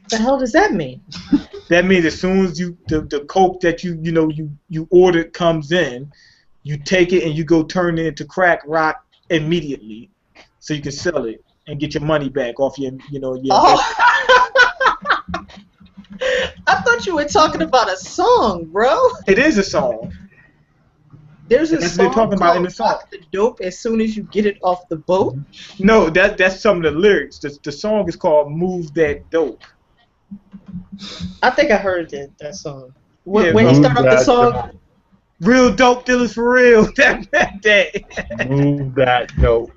The hell does that mean? That means as soon as the coke that you ordered comes in, you take it and you go turn it into crack rock immediately, so you can sell it and get your money back off your Oh. I thought you were talking about a song, bro. It is a song. There's a That's what song they're talking about in the called song. Rock the Dope as soon as you get it off the boat. No, that's some of the lyrics. The song is called "Move That Dope." I think I heard that song. Yeah, When he started off the song, real dope dealers for real. That day. Move that dope.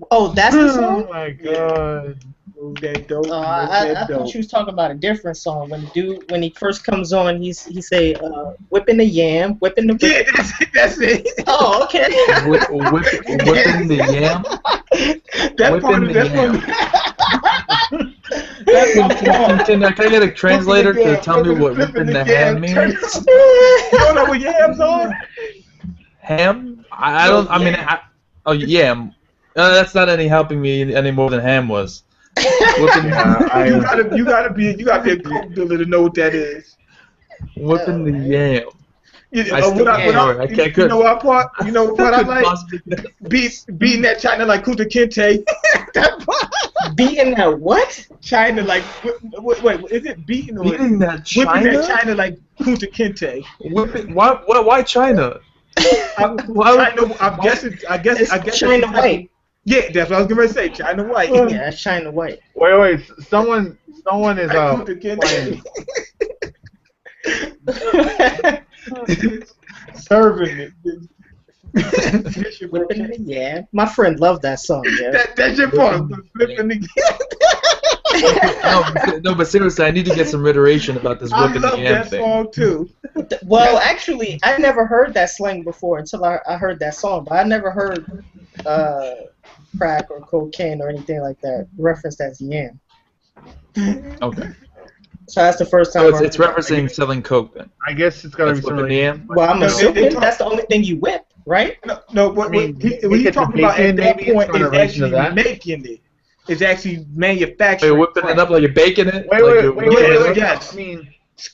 oh, that's the Oh song? my god. Move that dope. Move I that dope. thought you was talking about a different song. When he first comes on, he say whipping the yam, whipping the. Yeah, that's it. Oh, okay. Whipping the yam. That part of Whipping the that yam. one. That's my part. Can I get a translator to tell me what whipping the ham means? You don't know what yams are? Ham? I don't. I mean, oh yam. That's not any helping me any more than ham was. Whipping, you gotta be a coke dealer to know what that is. whipping the yam. You I still can't. You know what part? You know what part I like? Beating that China like Kunta Kinte. That part. Beating that what? China like wait, is it beating or Beating that China? whipping that China like Kunta Kinte? Whipping? Why China? I guess China White. Yeah, that's what I was gonna say. China White. Yeah, it's China White. Wait, someone is Kunta playing. Kinte. Serving it. Whipping the yam. My friend loved that song. Yeah. That's your part. Flipping the No, but seriously, I need to get some iteration about this I whipping the love yam that thing. song too. Well, actually, I never heard that slang before until I heard that song. But I never heard crack or cocaine or anything like that referenced as yam. Okay. So that's the first time. So it's referencing selling coke then. I guess it's gotta That's be whipping the yam. Well, I'm No, assuming that's the only thing you whip, right? No. What I mean, he's make it talking the about at bacon, that maybe, point it's is an iteration of actually that. making it. It's actually Are manufacturing. you whipping it up like you're baking it? Wait, Like wait, you're- wait, Yeah, wait. yes. I mean,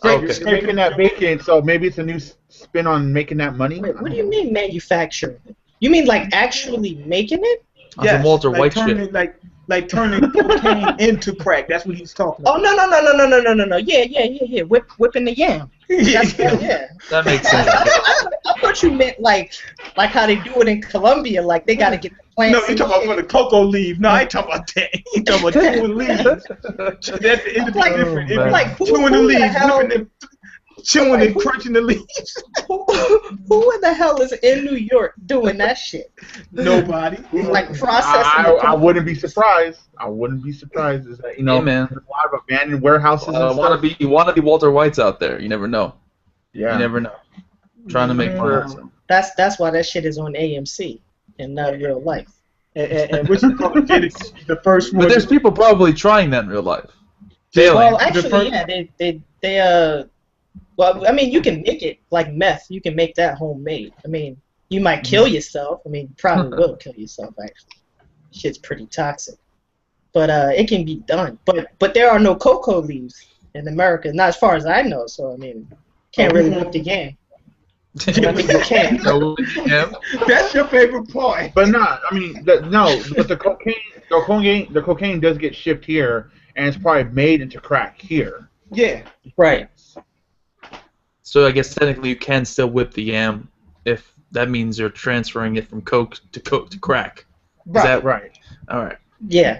Okay. you're making that bacon, so maybe it's a new spin on making that money. Wait, what do you mean manufacturing? You mean like actually making it? On some Walter White turning, shit. Like turning cocaine into crack. That's what he's talking Oh about. no. Yeah. Whipping the yam. That's yeah. That makes sense. I thought you meant like how they do it in Colombia, like they gotta get the plants. No, you talking about for the cocoa leaf. No, I ain't talking about that. You talking about chewing leaves. That's it's Like- different. man. like who Chewing the the leaves, hell- whipping them, chewing Like, and who- crunching the leaves. Who in the hell is in New York doing that shit? Nobody. Like processing. I wouldn't be surprised. I wouldn't be surprised. Is that Hey, man. there's a lot of abandoned warehouses. and stuff. You wanna be Walter Whites out there. You never know. Yeah. You never know. Trying to make money. So. That's why that shit is on AMC and not real life. And which is called the first one. But there's people probably trying that in real life. Failing. Well, actually, yeah, they well, I mean, you can make it like meth. You can make that homemade. I mean, you might kill yourself. I mean, you probably will kill yourself. Actually, shit's pretty toxic. But it can be done. But there are no cocoa leaves in America, not as far as I know. So I mean, can't really whip the game. I think you can. Yeah. That's your favorite part. But not. I mean, but the cocaine does get shipped here, and it's probably made into crack here. Yeah. Right. So I guess technically you can still whip the yam if that means you're transferring it from coke to crack. Is that Right. all right? Yeah.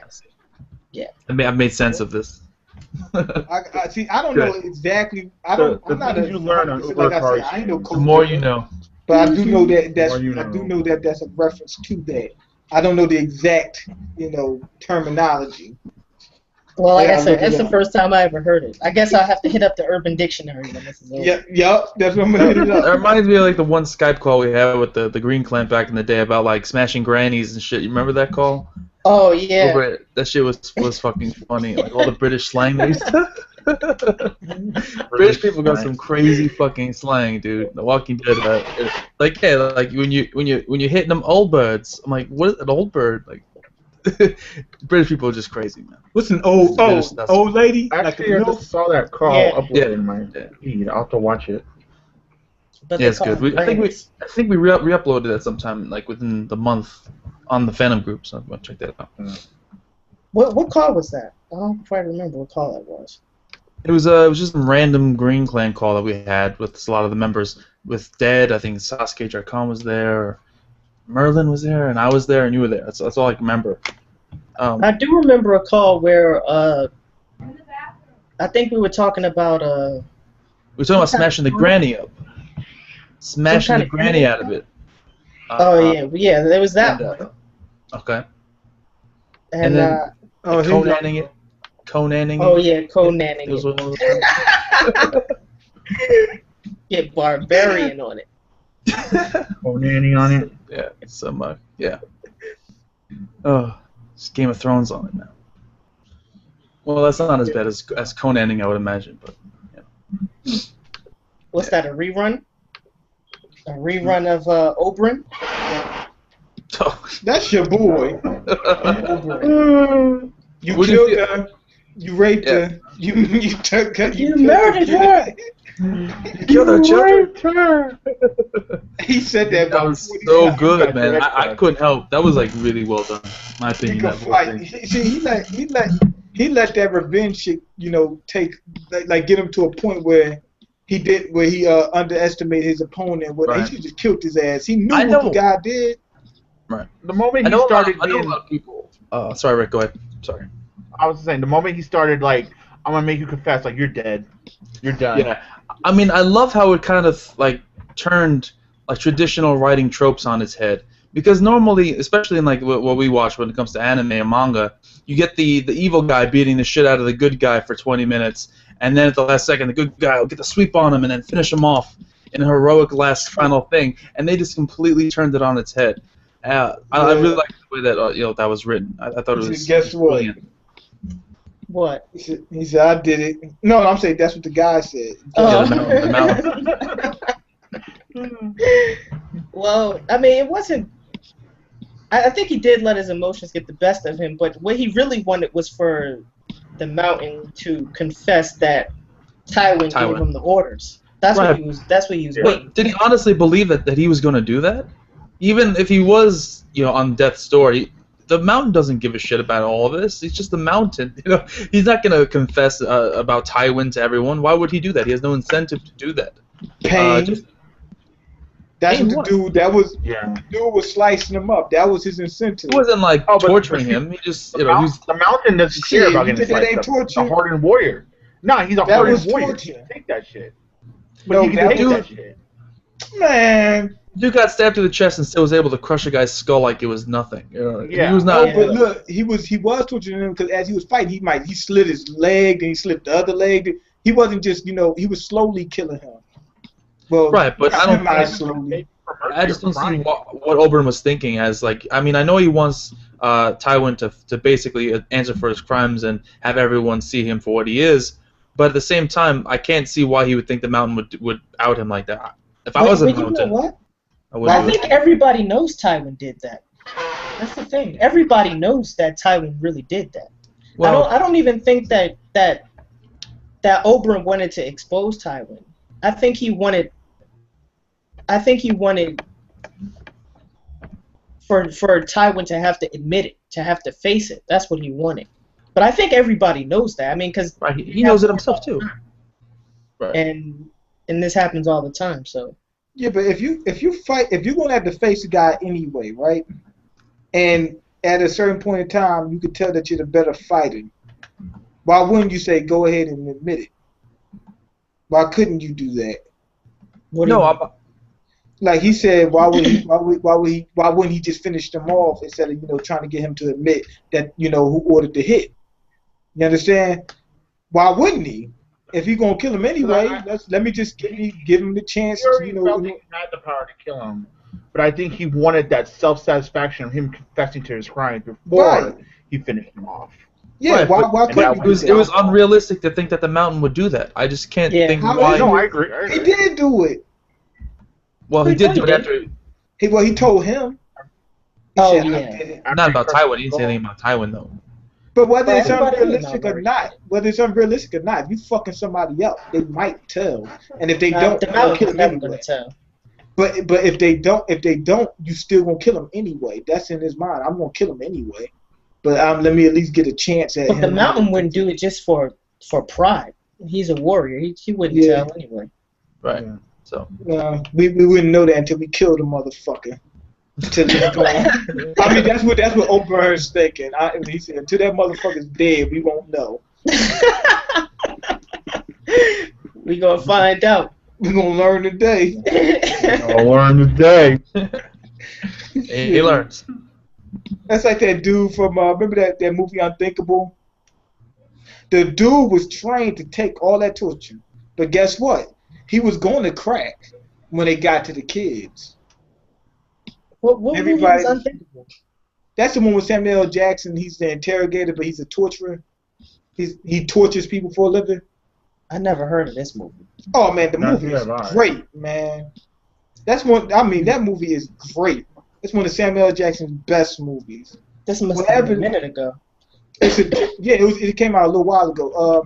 I've made sense of this. I see. I don't know exactly. I'm not things a, you learn on like I Uber said, I ain't no The coach, more you know. but I do know that that's More you I know. do know that that's a reference to that. I don't know the exact terminology. Well, like Yeah, I I'm said, looking that's it the up. first time I ever heard it. I guess I'll have to hit up the Urban Dictionary when this is over. Yep. That's what I'm gonna hit it It up. reminds me of like the one Skype call we had with the Green Clan back in the day about like smashing grannies and shit. You remember that call? Oh yeah. Over it. That shit was fucking funny. Like all the British slang they used to. British people got some crazy fucking slang, dude. The Walking Dead. Like when you hitting them old birds. I'm like, what is an old bird? Like, British people are just crazy, man. What's an old old lady? Actually, like I just saw that call Yeah. uploaded in my feed. I'll have to watch it. But Yeah, they it's call good. them I think grannies. we re-uploaded it sometime, like within the month, on the Phantom group. So I'm gonna check that out. What call was that? I don't quite remember what call that was. It was just a random Green Clan call that we had with a lot of the members. With Dead, I think Sasuke Jarkon was there, Merlin was there, and I was there, and you were there. That's all I can remember. I do remember a call where I think we were talking about we were talking about smashing the granny up. Smashing kind the of granny out of it. yeah, there was that and, one. Okay. And then Conaning it. Conaning. oh yeah, Conaning It was it. one of those Get barbarian on it. Nanny on it. Yeah, some yeah. Oh, it's Game of Thrones on it now. Well, that's not as bad as Conaning, I would imagine, but yeah. What's that? A rerun? A rerun of Oberyn? Oh. That's your boy. Oberyn. You What do you killed her. You raped her. You took her. You murdered her. You killed our children. He said that. That was so good, man. I couldn't help. That was like really well done, in my He opinion. could That whole fight. thing. See, he let that revenge shit, take like get him to a point where he underestimated his opponent. Right. He should just killed his ass. He knew I what know. the guy did. Right. The moment I he know started a being, lot of people. Sorry, Rick. Go ahead. Sorry. I was saying, the moment he started, like, I'm gonna make you confess, like, you're dead, you're done. Yeah. I mean, I love how it kind of like turned like traditional writing tropes on its head. Because normally, especially in like what we watch when it comes to anime and manga, you get the evil guy beating the shit out of the good guy for 20 minutes, and then at the last second, the good guy will get the sweep on him and then finish him off in a heroic last final thing. And they just completely turned it on its head. I really like the way that that was written. I thought it was. Guess what? Brilliant. What? He said, I did it. No, I'm saying that's what the guy said. Oh. Yeah, the mountain. Well, I mean, it wasn't. I think he did let his emotions get the best of him, but what he really wanted was for the mountain to confess that Tywin gave him the orders. That's Right. what he was. That's what he was waiting. But did he honestly believe that he was going to do that? Even if he was, on death's door, the mountain doesn't give a shit about all of this. He's just the mountain. He's not going to confess about Tywin to everyone. Why would he do that? He has no incentive to do that. Pain. That's Pain what the dude. That was Yeah. the dude was slicing him up. That was his incentive. He wasn't like Oh, but- torturing him. He just, The, he mount- was. the mountain doesn't care Shit, about you getting think that ain't sliced up. He's a torture? hardened warrior. No, he's a That hardened was warrior. torture. He can take that shit. But No, he can that take was- that shit. Man. Dude got stabbed through the chest and still was able to crush a guy's skull like it was nothing. Yeah. He was No, not. but look, he was torturing him because as he was fighting, he slit his leg, then he slit the other leg. He wasn't just, he was slowly killing him. Well, Right, but I don't not think- slowly. I just don't see what Oberyn was thinking as like. I mean, I know he wants Tywin to basically answer for his crimes and have everyone see him for what he is, but at the same time, I can't see why he would think the mountain would out him like that. If I was a But you know mountain, what? I wouldn't I do it. think everybody knows Tywin did that. That's the thing. Everybody knows that Tywin really did that. Well, I don't even think that Oberyn wanted to expose Tywin. I think he wanted for Tywin to have to admit it, to have to face it. That's what he wanted. But I think everybody knows that. I mean, because right, he knows it himself too. Right. and this happens all the time. So Yeah, but if you're gonna have to face a guy anyway, right? And at a certain point in time, you could tell that you're the better fighter. Why wouldn't you say go ahead and admit it? Why couldn't you do that? what do you mean? Like he said, why wouldn't he just finish them off instead of trying to get him to admit that who ordered the hit? You understand? Why wouldn't he? If he's gonna kill him anyway, let me just give him the chance. He already felt he had the power to kill him, but I think he wanted that self-satisfaction of him confessing to his crimes before he finished him off. Yeah, Right, why couldn't you? It was unrealistic to think that the mountain would do that. I just can't think why. No, I agree. He did do it. Well, he did do it after. He told him. Oh, said, I yeah. did it. Not about Taiwan. He didn't say anything about Taiwan though. But whether But it's everybody unrealistic knows or not, if you fucking somebody up, they might tell. And if they don't, the you're gonna mountain kill is them never anyway. gonna tell. But if they don't, you still gonna kill him anyway. That's in his mind. I'm gonna kill him anyway. But let me at least get a chance at But him. the mountain wouldn't do it just for pride. He's a warrior. He wouldn't Yeah. tell anyway. Right. Yeah. So. We wouldn't know that until we killed the motherfucker. Until he's gone. I mean, that's what Oberhear's thinking. He said, until that motherfucker's dead, we won't know. We gonna find out. We're gonna learn today. I'll learn today. He learns. That's like that dude from remember that movie Unthinkable? The dude was trained to take all that torture, but guess what? He was going to crack when it got to the kids. What movie Everybody- was Unthinkable? That's the one with Samuel L. Jackson. He's the interrogator, but he's a torturer. He tortures people for a living. I never heard of this movie. Oh man, the Not movie yet, is right. great, man. That's one. I mean, that movie is great. It's one of Samuel L. Jackson's best movies. This must have been a minute ago. It came out a little while ago.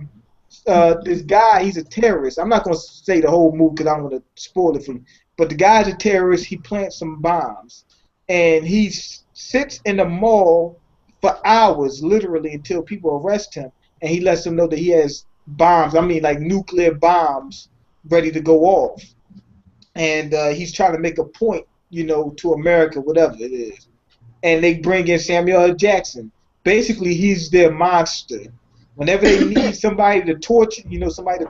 This guy, he's a terrorist. I'm not gonna say the whole movie because I don't want to spoil it for you. But the guy's a terrorist. He plants some bombs, and he sits in the mall for hours, literally, until people arrest him, and he lets them know that he has bombs. I mean, like nuclear bombs, ready to go off. And he's trying to make a point, to America, whatever it is. And they bring in Samuel L. Jackson. Basically, he's their monster. Whenever they need somebody to torture, somebody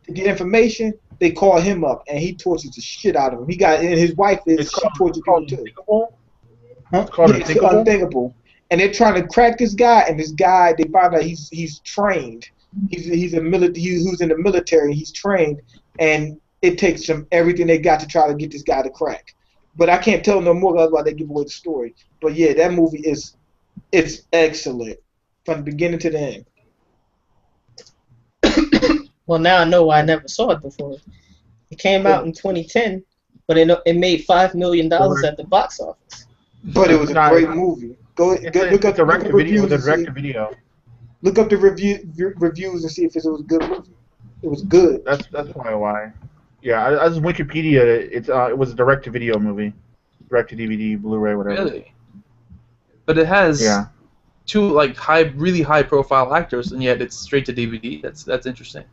to get information, they call him up, and he tortures the shit out of him. And his wife tortures people too. Huh? It's called Yeah, it's Unthinkable. And they're trying to crack this guy, and this guy, they find out he's trained. He's who's in the military. He's trained, and it takes them everything they got to try to get this guy to crack. But I can't tell no more, otherwise they give away the story. But yeah, that movie it's excellent from the beginning to the end. Well, now I know why I never saw it before. It came out in 2010, but it made $5 million at the box office. But it was a Not- great movie. Look up the direct reviews. video. The and see- direct video. Look up the reviews and see if it was a good movie. It was good. That's probably why. Yeah, as Wikipedia, it was a direct to video movie, direct to DVD, Blu-ray, whatever. Really? But it has Yeah. two really high profile actors, and yet it's straight to DVD. That's interesting.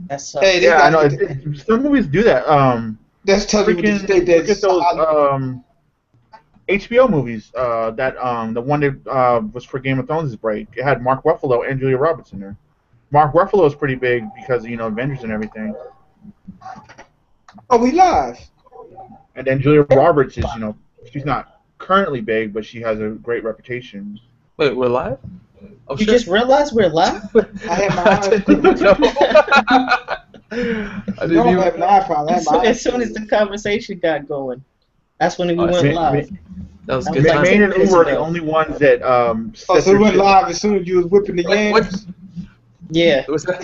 That's Hey, they Yeah, I know. got- Some movies do that. That's telling you Freaking the state look that's at those HBO movies. The one that was for Game of Thrones' break. It had Mark Ruffalo and Julia Roberts in there. Mark Ruffalo is pretty big because Avengers and everything. Oh, we live. And then Julia Roberts is she's not currently big, but she has a great reputation. Wait, we're live? Oh, You shit. just realized we're live? I had my eyes. I didn't even know. I No, didn't I even. have an iPhone. I had my As soon as the conversation got going, that's when we Oh, went live. That was I'm good like- time. Maine and It's Uber are the real. only ones that Oh, set so we their went shit. live as soon as you was whipping the What? yams. Yeah. Was that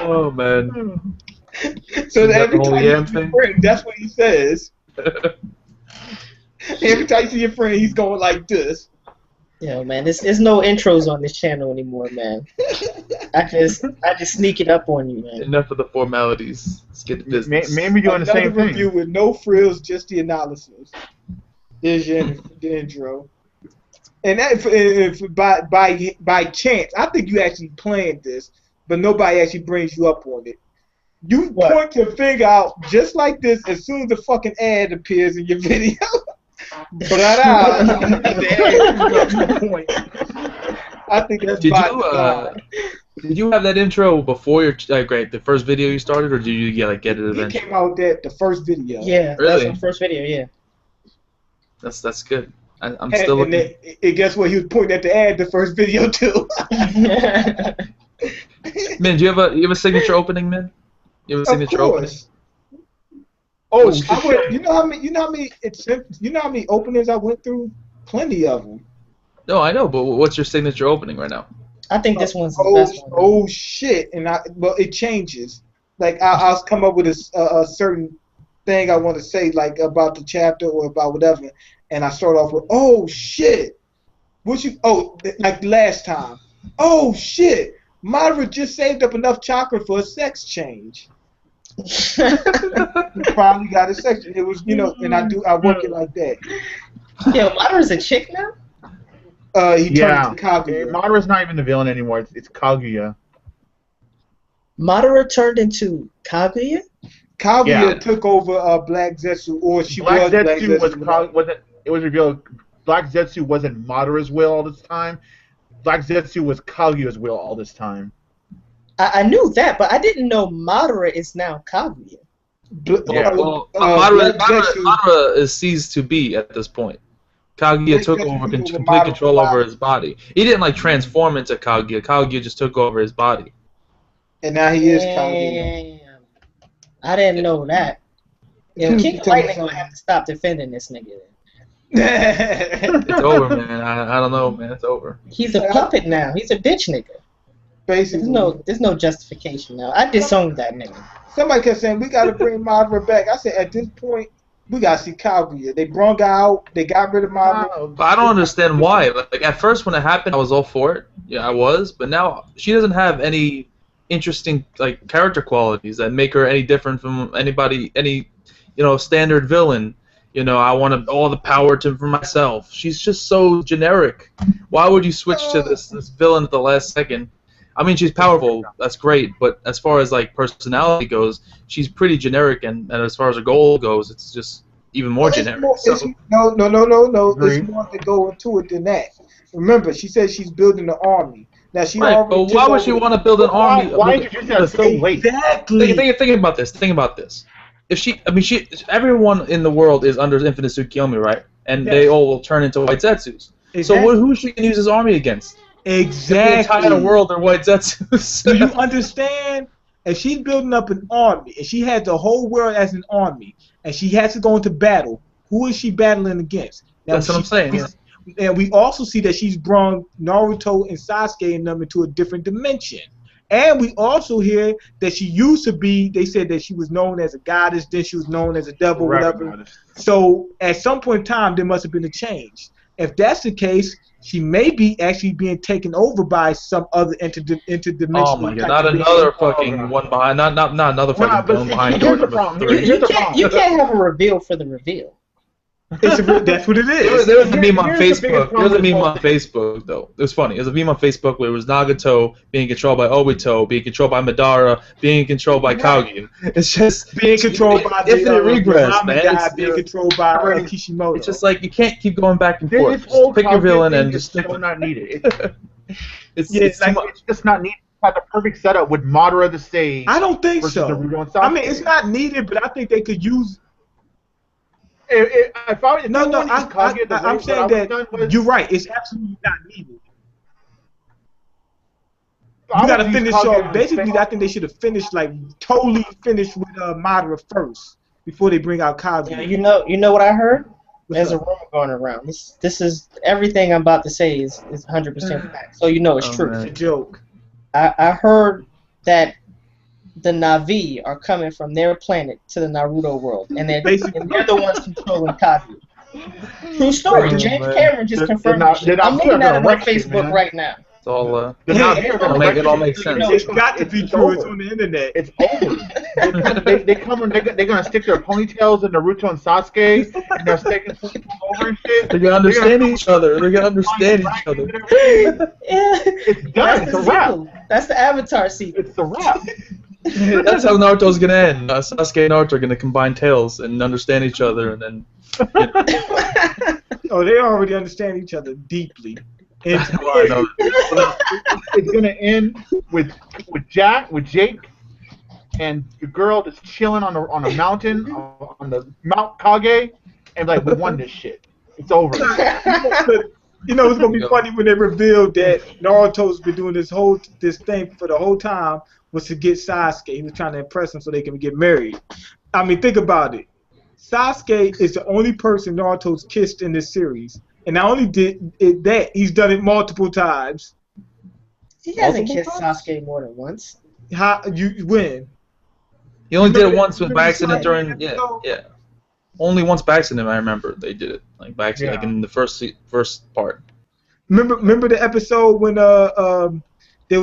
Oh man. So Is that every the whole time you yam see your thing? friend, that's what he says. Every time you see your friend, he's going like this. Yo, man, there's no intros on this channel anymore, man. I just sneak it up on you, man. Enough of the formalities. Let's get to business. Maybe doing the Another same thing. review with no frills, just the analysis. There's the intro. And that, if by chance, I think you actually planned this, but nobody actually brings you up on it. You What? point your finger out just like this as soon as the fucking ad appears in your video. I think that's Did by you design. did you have that intro before your the first video you started, or did you get it He eventually? came out with the first video. Yeah, Really? that's the first video, yeah. That's good. I'm And, still and looking. then, guess what? He was pointing at the ad the first video too. Min, do you have a signature opening, Min? You have a Of signature opening? course. Oh, What's- shit. You know how many openings I went through? Plenty of them. No, I know, but what's your signature opening right now? I think this one's the best one. Oh shit! And it changes. Like I'll come up with a certain thing I want to say, like about the chapter or about whatever, and I start off with, "Oh shit, what you? Oh, like last time. Oh shit, Madara just saved up enough chakra for a sex change. He finally got a sex. It was, and I work it like that. Yo, Madara's a chick now? He turned into Kaguya. Madara's not even the villain anymore. It's Kaguya. Madara turned into Kaguya? Kaguya took over Black Zetsu, or she Black was Black Zetsu Zetsu. wasn't. It was revealed Black Zetsu wasn't Madara's will all this time. Black Zetsu was Kaguya's will all this time. I knew that, but I didn't know Madara is now Kaguya. Madara is ceased to be at this point. Kaguya took over complete control over his body. He didn't like transform into Kaguya. Kaguya just took over his body. And now he is Kaguya. I didn't know that. King of Lightning gonna have to stop defending this nigga. It's over, man. I don't know, man. It's over. He's a puppet now. He's a bitch nigga. Basically, there's no justification now. I disowned that nigga. Somebody kept saying we gotta bring Madara back. I said at this point we gotta see Kaguya. They brung her out. They got rid of Madara. But I don't understand why. Like at first when it happened, I was all for it. Yeah, I was. But now she doesn't have any interesting like character qualities that make her any different from anybody, any standard villain. I want all the power for myself. She's just so generic. Why would you switch to this villain at the last second? I mean, she's powerful. That's great. But as far as like personality goes, she's pretty generic. And as far as her goal goes, it's just even more generic. No. There's more to go into it than that. Remember, she said she's building an army. Now she right, but why would she want to build an army? Why did you do that so late? Exactly. Think about this. Think about this. If everyone in the world is under Infinite Tsukiyomi, right? And they all will turn into White Zetsus. Exactly. So who she can use his army against? Exactly. The entire world are White Zetsus. Do you understand? If she's building up an army, and she has the whole world as an army, and she has to go into battle, who is she battling against? Now, that's what I'm saying. Yeah. And we also see that she's brought Naruto and Sasuke and them into a different dimension. And we also hear that she used to be, they said that she was known as a goddess, then she was known as a devil, whatever. So at some point in time, there must have been a change. If that's the case, she may be actually being taken over by some other interdimensional. Oh my god! Not another fucking one behind. Not another fucking one behind. You can't have a reveal for the reveal. That's what it is. There was a meme on Facebook. There was a meme on Facebook, though. It was funny. It was a meme on Facebook where it was Nagato being controlled by Obito, being controlled by Madara, being controlled by Kaguya. It's just being controlled by infinite regress, man. Being controlled by Kishimoto. It's just like you can't keep going back and forth. Just pick your villain and just stick. It's not needed. It's just not needed. Had the perfect setup with Madara the stage. I don't think so. I mean, it's not needed, but I think they could use. I'm saying that you're right. It's absolutely not needed. You got to finish off. Basically, I think they should have totally finished with Madara first before they bring out Kaguya. Yeah, you know what I heard? There's a rumor going around. This is everything I'm about to say is 100% fact. So it's true. It's a joke. I heard that the Na'vi are coming from their planet to the Naruto world, and they're the ones controlling Kaguya. True story. James Cameron just confirmed it. I'm looking at it on Facebook right now. It's all it all makes sense. It's got to be true. It's on the internet. It's over. they come and they're gonna stick their ponytails in Naruto and Sasuke, and they're sticking over and shit. They're gonna understand each other. They're gonna understand each other. It's done. It's a wrap. That's the Avatar sequel. It's a wrap. That's how Naruto's gonna end. Sasuke and Naruto are gonna combine tails and understand each other, and then. Oh, they already understand each other deeply. It's gonna end with Jake, and the girl that's chilling on a mountain on the Mount Kage, and we won this shit. It's over. It's gonna be funny when they revealed that Naruto's been doing this thing for the whole time was to get Sasuke. He was trying to impress him so they can get married. I mean, think about it. Sasuke is the only person Naruto's kissed in this series. And not only did that, he's done it multiple times. He hasn't kissed Sasuke more than once. When? He only did it Remember once the- with by remember the accident during Spider-Man episode? yeah. Only once by accident I remember they did it like by accident like Yeah. in the first part. Remember the episode when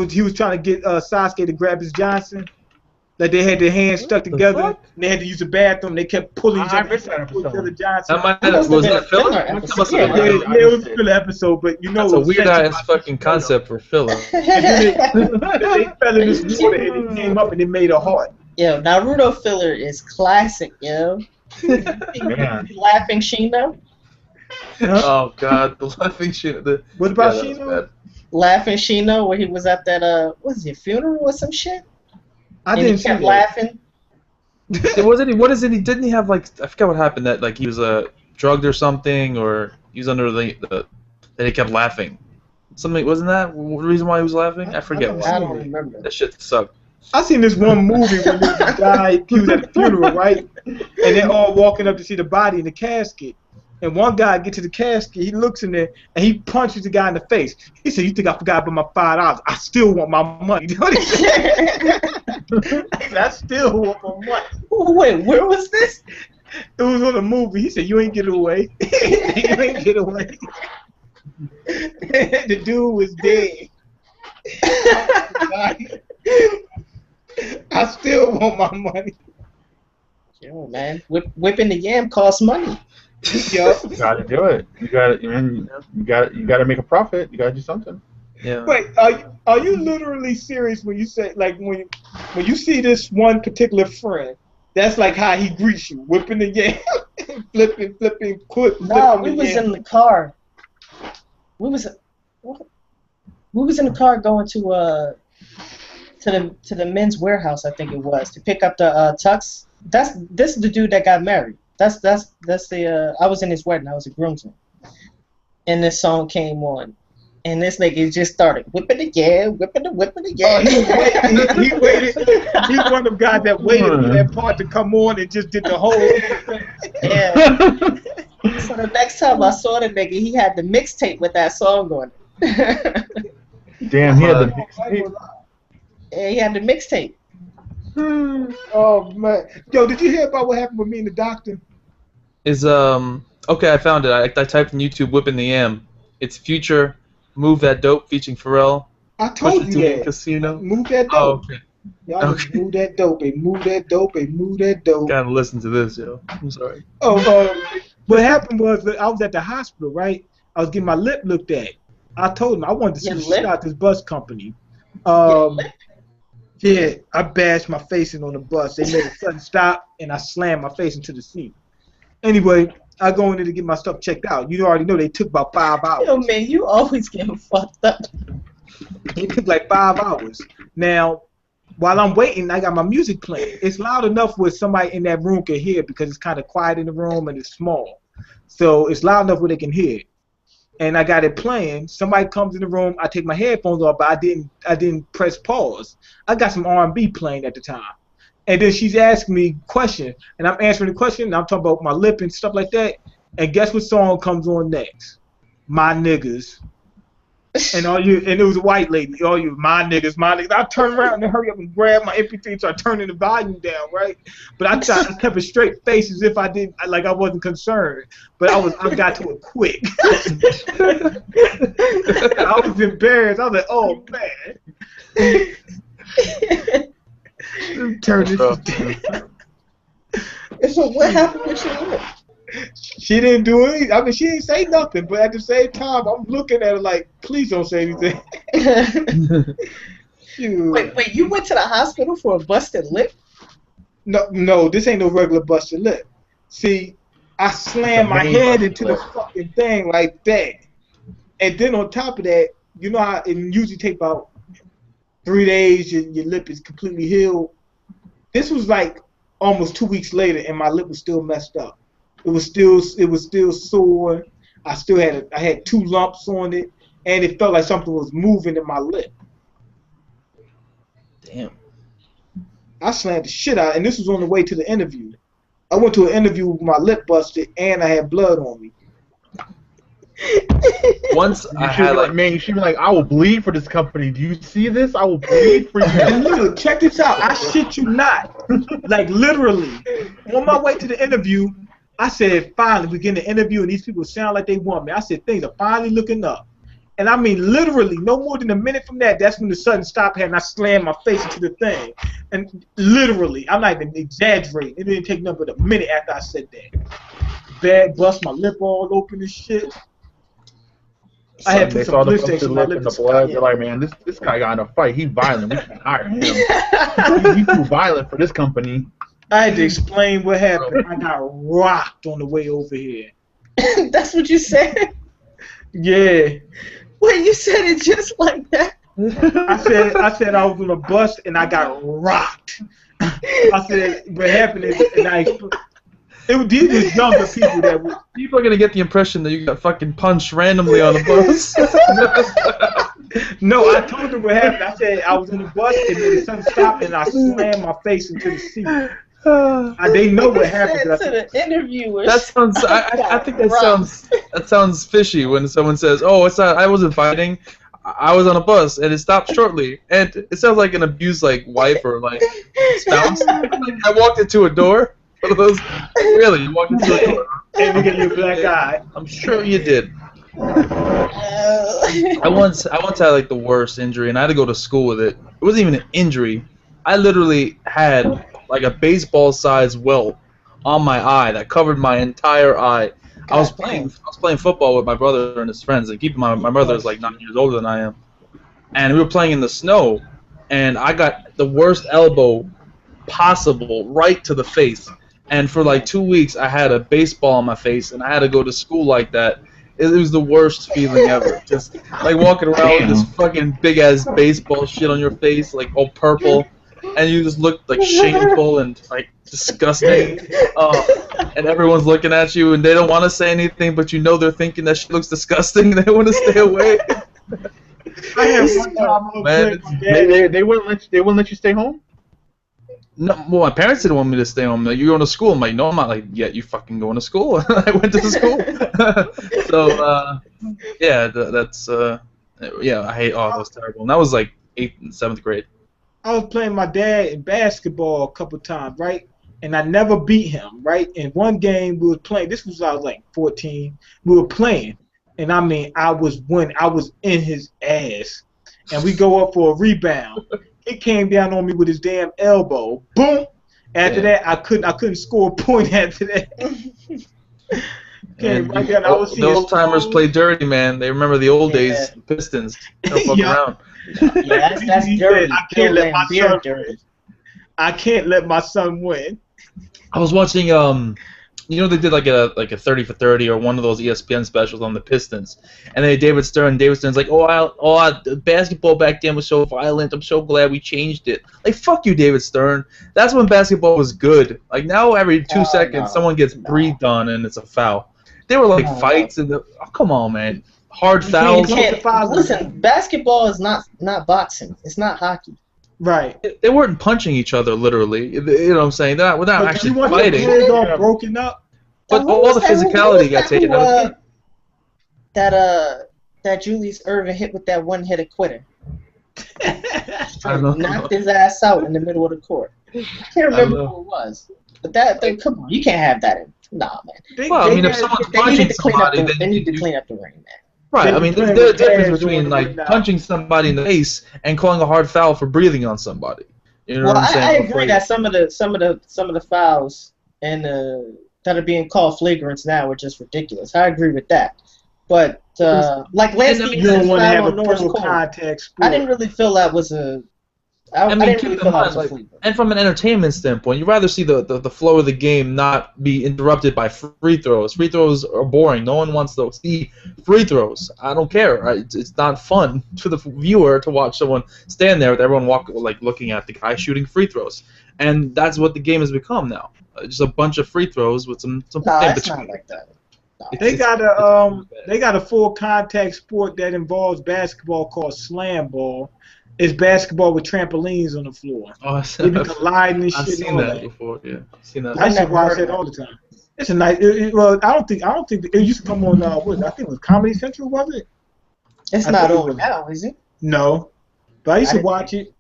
he was trying to get Sasuke to grab his Johnson? Like they had their hands stuck together fuck? and they had to use the bathroom. They kept pulling each I other. missed that pull each episode. other Johnson. That might That must have was been that a filler That episode. must have Yeah, been yeah, I it was missed a it. filler episode, but you know That's it a was weird censored ass by fucking concept for filler. They fell in this water and it came up and it made a heart. Yo, Naruto filler is classic, yo. Man. Laughing Shino. Oh god, the laughing shit. What about that was Shino? bad. Laughing Shino, where he was at that what was it, funeral or some shit? I And didn't he see kept that. laughing. Wasn't he? What is it? He didn't he have like I forget what happened that like he was drugged or something or he was under the that he kept laughing. Something wasn't that the reason why he was laughing? I forget. don't I What. don't remember. That shit sucked. I seen this one movie where this guy, he was at the funeral, right? And they're all walking up to see the body in the casket. And one guy get to the casket, he looks in there, and he punches the guy in the face. He said, "You think I forgot about my $5? I still want my money." He said, I still want my money. Wait, where was this? It was on a movie. He said, "You ain't get away. You ain't get away." The dude was dead. I still want my money. Yo, man, whipping the yam costs money. Yo. You gotta do it. You gotta make a profit. You gotta do something. Yeah. Wait, are you literally serious when you say like when you see this one particular friend? That's like how he greets you, whipping the yam, flipping, quick. No, we was in the car. We was in the car going to the men's warehouse, I think it was, to pick up the tux. This is the dude that got married. That's the I was in his wedding. I was a groomsman, and this song came on, and this nigga just started whipping the yam. He waited. He's one of them guys that waited for that part to come on and just did the whole. Yeah. So the next time I saw the nigga, he had the mixtape with that song on it. Damn, he had the mixtape. Yeah, he had the mixtape. Oh man, yo, did you hear about what happened with me and the doctor? Is okay? I found it. I typed in YouTube whipping the yam. It's Future, Move That Dope featuring Pharrell. I told Pusha you T and that. Casino. Move that dope. Oh, okay. Y'all Okay. move that dope, and move that dope, and move that dope. Gotta listen to this, yo. I'm sorry. Oh, what happened was that I was at the hospital, right? I was getting my lip looked at. I told him I wanted to see Your the lip? shit out this bus company. Your lip? Yeah, I bashed my face in on the bus. They made a sudden stop, and I slammed my face into the seat. Anyway, I go in there to get my stuff checked out. You already know they took about 5 hours. Yo, man, you always getting fucked up. It took like 5 hours. Now, while I'm waiting, I got my music playing. It's loud enough where somebody in that room can hear it because it's kind of quiet in the room and it's small. So it's loud enough where they can hear it. And I got it playing. Somebody comes in the room. I take my headphones off, but I didn't press pause. I got some R&B playing at the time. And then she's asking me questions, and I'm answering the question. And I'm talking about my lip and stuff like that. And guess what song comes on next? My Niggas. And it was a white lady. All you, my niggas. I turned around and hurry up and grab my MP3, so I turned the volume down, right? But I kept a straight face as if I wasn't concerned. But I got to it quick. I was embarrassed. I was like, oh man. Turn this. So what happened with your lip? She didn't do anything. I mean, she didn't say nothing. But at the same time, I'm looking at her like, please don't say anything. Shoot. Wait, you went to the hospital for a busted lip? No, this ain't no regular busted lip. See, I slammed my head into the fucking thing like that. And then on top of that, you know how it usually take about 3 days, your lip is completely healed. This was like almost 2 weeks later, and my lip was still messed up. It was still sore. I had 2 lumps on it, and it felt like something was moving in my lip. Damn. I slammed the shit out, and this was on the way to the interview. I went to an interview with my lip busted, and I had blood on me. Once You I should had be like, man, you should be like, I will bleed for this company. Do you see this? I will bleed for And you. look, check this out. I shit you not. Like literally, on my way to the interview, I said, finally, we get in the interview, and these people sound like they want me. I said, things are finally looking up. And I mean, literally, no more than a minute from that, that's when the sudden stop happened. I slammed my face into the thing. And literally, I'm not even exaggerating. It didn't take nothing but a minute after I said that. Bad, bust my lip all open and shit. I had They put saw some the blister busted on my lip lip and the to blood. stop. They're like, man, this guy got in a fight. He's violent. We can't hire him. He's too violent for this company. I had to explain what happened. I got rocked on the way over here. That's what you said? Yeah. Wait, you said it just like that? I said I was on a bus and I got rocked. I said what happened is, and these was younger people that would. People are gonna get the impression that you got fucking punched randomly on a bus. No, I told them what happened. I said I was on the bus and then the sun stopped and I slammed my face into the seat. They know what happened. To the interviewers. That sounds. I think that sounds fishy when someone says, "Oh, it's not. I wasn't fighting. I was on a bus and it stopped shortly." And it sounds like an abused like wife or like spouse. Like, I walked into a door. One of those. Really, you walked into a door? And we get your black eye. I'm sure you did. I once had like the worst injury, and I had to go to school with it. It wasn't even an injury. I literally had like a baseball-sized welt on my eye that covered my entire eye. I was playing football with my brother and his friends, and keep in mind my brother is like 9 years older than I am, and we were playing in the snow, and I got the worst elbow possible right to the face, and for like 2 weeks I had a baseball on my face, and I had to go to school like that. It was the worst feeling ever. Just like walking around with this fucking big ass baseball shit on your face, like all purple, and you just look like shameful and like disgusting. And everyone's looking at you, and they don't want to say anything, but you know they're thinking that shit looks disgusting, and they want to stay away. I had one time Man, They wouldn't let you stay home. No, well, my parents didn't want me to stay home. Like, you're going to school. I'm like, no, I'm not. Like, yeah, you fucking going to school. I went to school. So, yeah, yeah, I hate. Oh, that was terrible. And that was like 8th and 7th grade. I was playing my dad in basketball a couple times, right? And I never beat him, right? In one game we were playing. This was when I was like 14. We were playing, and I mean, I was in his ass, and we go up for a rebound. He came down on me with his damn elbow. Boom. After that, I couldn't score a point after that. Right there, the old timers play dirty, man. They remember the old days, the Pistons. Don't fuck around. Yeah, that's dirty. I can't let my son win. I was watching you know, they did like a 30 for 30 or one of those ESPN specials on the Pistons, and they had David Stern. David Stern's like, the basketball back then was so violent. I'm so glad we changed it. Like, fuck you, David Stern. That's when basketball was good. Like, now every 2 seconds someone gets breathed on and it's a foul. They were like fights and come on, man, hard fouls. Listen, basketball is not boxing. It's not hockey. Right. They weren't punching each other literally. You know what I'm saying? They're not actually fighting. All broken up. But all the physicality got taken out. That Julius Erving hit with that one-hitter quitter. Knocked his ass out in the middle of the court. I can't remember who it was. But come on, you can't have that. Nah, man. Well, I mean, if someone's punching somebody, they need to clean up the ring, man. Right, I mean, there's a difference between like punching somebody in the face and calling a hard foul for breathing on somebody. You know what I'm saying? I agree that some of the fouls and that are being called flagrants now are just ridiculous. I agree with that. But like last season's foul on Norris Cole, I didn't really feel that was a. I didn't really feel that was a flagrant. And from an entertainment standpoint, you'd rather see the flow of the game not be interrupted by free throws. Free throws are boring. No one wants to see free throws. I don't care. It's not fun for the viewer to watch someone stand there with everyone looking at the guy shooting free throws. And that's what the game has become now. Just a bunch of free throws with some. No, it's not like that. They got a full contact sport that involves basketball called slam ball. It's basketball with trampolines on the floor. Oh, They be colliding and shit. I've seen that before. Yeah, I've seen that. I see watch that all the time. It's a nice. Well, I don't think it used to come on. What I think it was Comedy Central, was it? It's I not think it on was. now, is it? No, but I used to didn't watch it.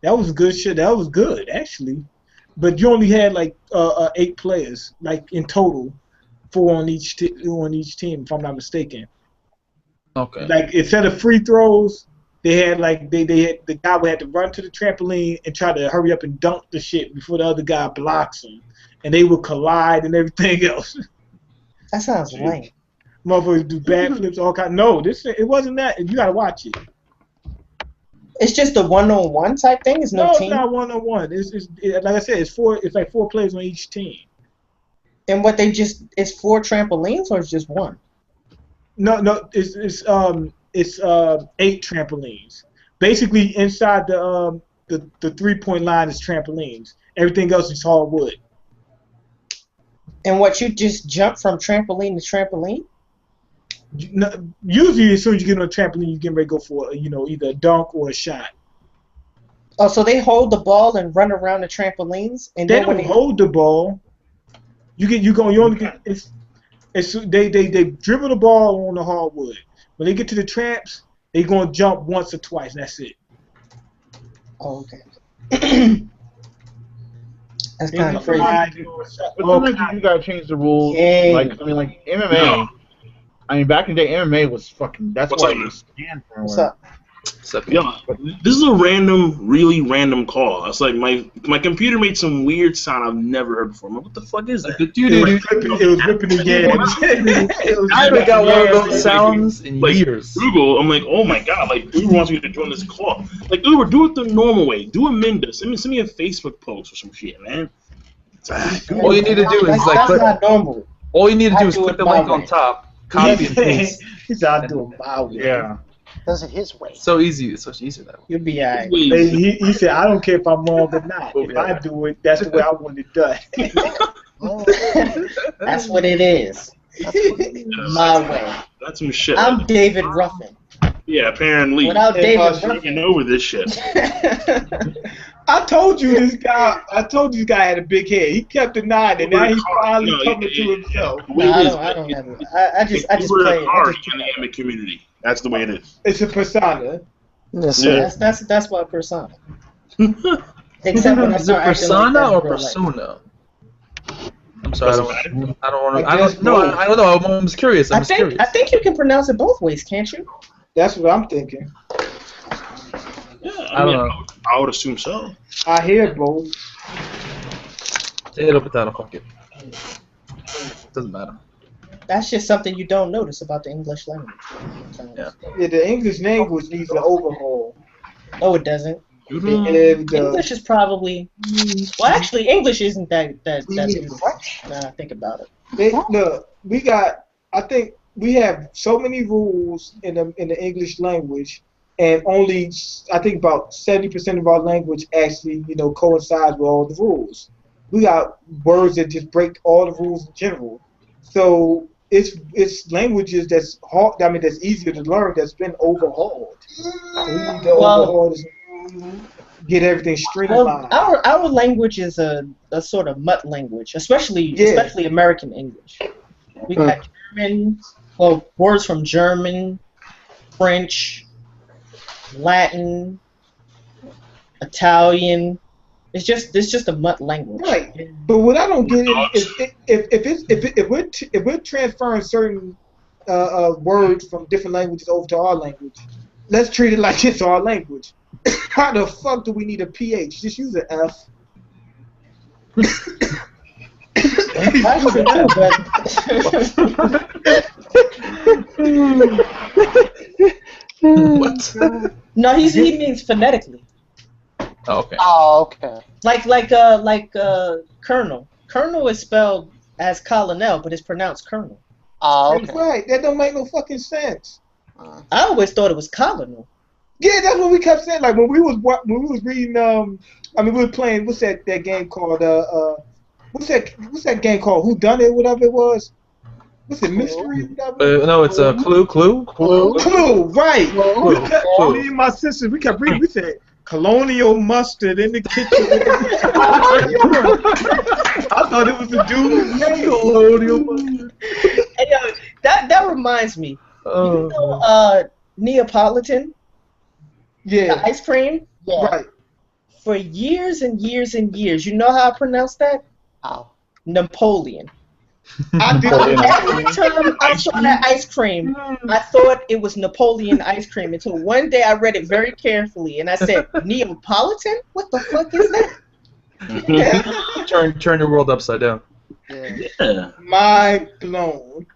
That was good shit. That was good actually. But you only had like 8 players, like in total, 4 on each team, if I'm not mistaken. Okay. Like instead of free throws, they had like they had the guy would have to run to the trampoline and try to hurry up and dunk the shit before the other guy blocks him, and they would collide and everything else. That sounds lame. Motherfuckers do backflips, all kind. No, it wasn't that. You gotta watch it. It's just a one-on-one type thing. It's no No, team. it's not 1-on-1. Like I said, it's 4. It's like 4 players on each team. And what they just it's 4 trampolines or it's just one? No, it's 8 trampolines. Basically, inside the 3-point line is trampolines. Everything else is hardwood. And what you just jump from trampoline to trampoline? Usually, as soon as you get on a trampoline, you get ready to go for either a dunk or a shot. Oh, so they hold the ball and run around the trampolines, and They then when don't hold the ball. You only get they dribble the ball on the hardwood. When they get to the tramps, they gonna jump once or twice. And that's it. Oh, okay. That's kind of crazy. But sometimes you gotta change the rules. Yeah. Like MMA. No. I mean, back in the day, MMA was fucking. That's What's why up, it man? was scanned from What's everywhere. up? Yeah, this is a really random call. It's like my computer made some weird sound I've never heard before. I'm like, what the fuck is that? It was ripping the game. I haven't got one of those sounds in Like years. Google, I'm like, oh my god, like Uber wants me to join this call. Like Uber, do it the normal way. Do a Minda. Send me a Facebook post or some shit, man. All you need to do is That's like click. not normal. All you need to I do is do click it the my link on way. top, copy and paste. He's out doing my way. Yeah. Does it his way. So easy. It's so much easier that way. You'll be alright. He said, I don't care if I'm wrong or not. If I do it, that's the way I want it done. Oh, That's what it is. My way. That's some shit. I'm David Ruffin. Yeah, apparently. Without Hey, David Hush, Ruffin. Taking over this shit. I told you this guy had a big head. He kept denying it. Now he's finally coming to himself. No, I don't have it. I just Uber play it. hard in the anime community. That's the way it is. It's a persona. yes, Yeah. sir. That's my persona. Except when I Is it start acting like persona that or in real life. persona? I'm sorry, I don't want I to. I don't know. I don't know. I'm just curious. I'm just curious. I think you can pronounce it both ways, can't you? That's what I'm thinking. Yeah, I don't know. I would assume so. I hear both. Potato, potato, fuck it. Doesn't matter. That's just something you don't notice about the English language. Yeah. Yeah, the English language needs an overhaul. No, it doesn't. And, English is probably well. Actually, English isn't that beautiful. Now I think about it. look, I think we have so many rules in the English language, and only I think about 70% of our language actually coincides with all the rules. We got words that just break all the rules in general. So it's languages that's hard. I mean, that's easier to learn. That's been overhauled. So we need to overhaul this, get everything streamlined. Well, our language is a sort of mutt language, especially American English. We got German, well, words from German, French, Latin, Italian. It's just a mutt language. Right, but what I don't get is if we're transferring certain words from different languages over to our language, let's treat it like it's our language. How the fuck do we need a PH? Just use an F. That's true too, What? but no, he means phonetically. Oh, okay. Oh, okay. Like colonel. Colonel is spelled as colonel, but it's pronounced colonel. Oh, okay. Right, that don't make no fucking sense. I always thought it was colonel. Yeah, that's what we kept saying. Like when we was reading, we were playing. What's that game called? What's that game called? Who Done It? Whatever it was. What's it? Mystery? No, it's a Clue. Clue, right? Clue. Me and my sisters, we kept reading. We said colonial mustard in the kitchen. I thought it was a dude's name. Colonial mustard. Hey, yo, that reminds me. You know, Neapolitan, the Yeah, ice cream. Yeah. right. For years and years and years, you know how I pronounce that? Ow. Napoleon. I did. Every time I saw that ice cream, I thought it was Napoleon ice cream until one day I read it very carefully and I said, Neapolitan? What the fuck is that? Turn your world upside down. Yeah. Yeah. Mind blown.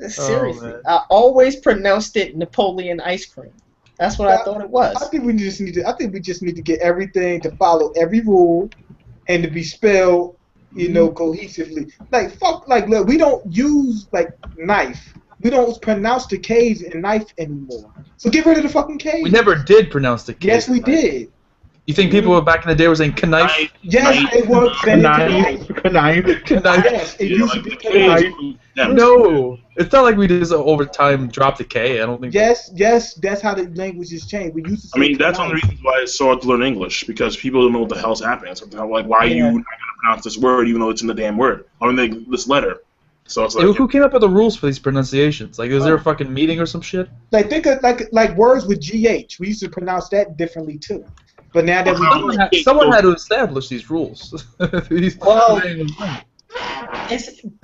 Seriously. man. I always pronounced it Napoleon ice cream. That's what I thought it was. I think we just need to. I think we just need to get everything to follow every rule, and to be spelled, cohesively. Like fuck, like look, we don't use like knife. We don't pronounce the K's in knife anymore. So get rid of the fucking K. We never did pronounce the K. Yes, we did. You think people back in the day were saying knife? Yes, it was. Knife. Yes, it Yeah, used to like be the K knife. is- yeah. No, it's not like we just over time dropped the K. I don't think. Yes, that's how the language has changed. We used to. I mean, say that's one of the knife. reasons why it's so hard to learn English, because people don't know what the hell's happening. So, like, why are you Yeah. not going to pronounce this word even though it's in the damn word? I mean, this letter. So it's Hey, like, who came up with the rules for these pronunciations? Like, is there a fucking meeting or some shit? Like think of like words with GH. We used to pronounce that differently too. But now that Someone had to establish these rules.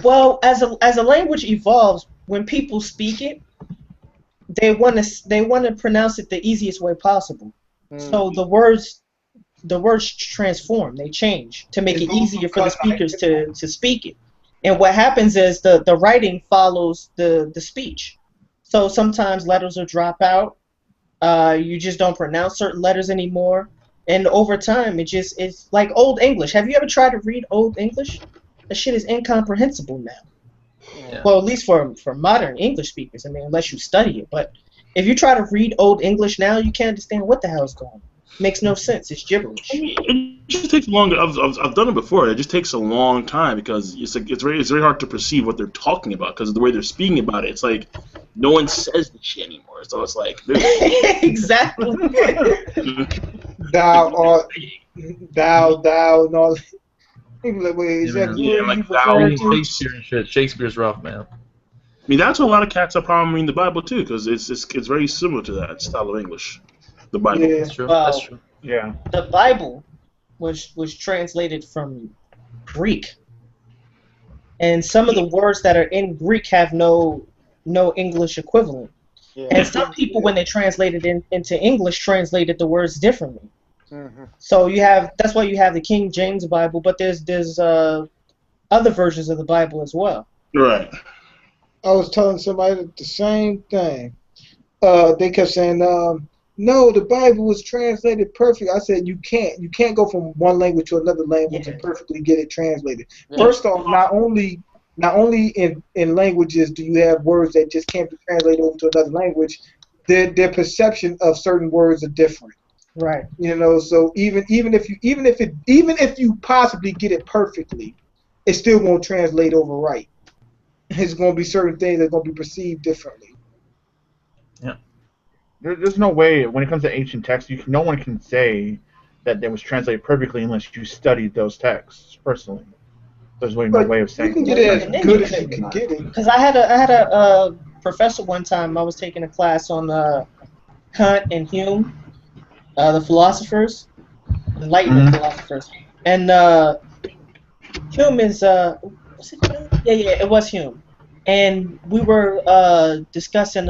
Well, as a language evolves, when people speak it, they want to pronounce it the easiest way possible. So the words transform, they change to make it easier for the speakers to speak it. And what happens is the writing follows the speech. So sometimes letters will drop out. You just don't pronounce certain letters anymore. And over time, it's like Old English. Have you ever tried to read Old English? That shit is incomprehensible now. Yeah. Well, at least for modern English speakers. I mean, unless you study it. But if you try to read Old English now, you can't understand what the hell's going on. Makes no sense. It's gibberish. I mean, it just takes longer. I've done it before. It just takes a long time because it's very hard to perceive what they're talking about because of the way they're speaking about it. It's like no one says this shit anymore. So it's like Exactly. thou art thou and all. People like, wait, is that Yeah, who like you thou referring to? Shakespeare and shit. Shakespeare's rough, man. I mean, that's what a lot of cats have problem reading the Bible too, because it's very similar to that style of English, the Bible. Yeah. That's true. Wow. That's true. Yeah. The Bible was translated from Greek, and some of the words that are in Greek have no English equivalent. Yeah. And some people, when they translated into English, translated the words differently. Mm-hmm. So that's why you have the King James Bible, but there's other versions of the Bible as well. Right. I was telling somebody the same thing. They kept saying, no, the Bible was translated perfect. I said, you can't go from one language to another language and perfectly get it translated. Yeah. First off, not only in languages do you have words that just can't be translated over to another language, their perception of certain words are different. Right. So even if you possibly get it perfectly, it still won't translate over right. It's going to be certain things that are going to be perceived differently. There's no way when it comes to ancient texts, no one can say that it was translated perfectly unless you studied those texts personally. There's really no But way of you saying can that. get it as good as you can get it. Because I had a professor one time. I was taking a class on Kant and Hume, the philosophers, Enlightenment philosophers, and Hume is was it Hume? Yeah, it was Hume, and we were discussing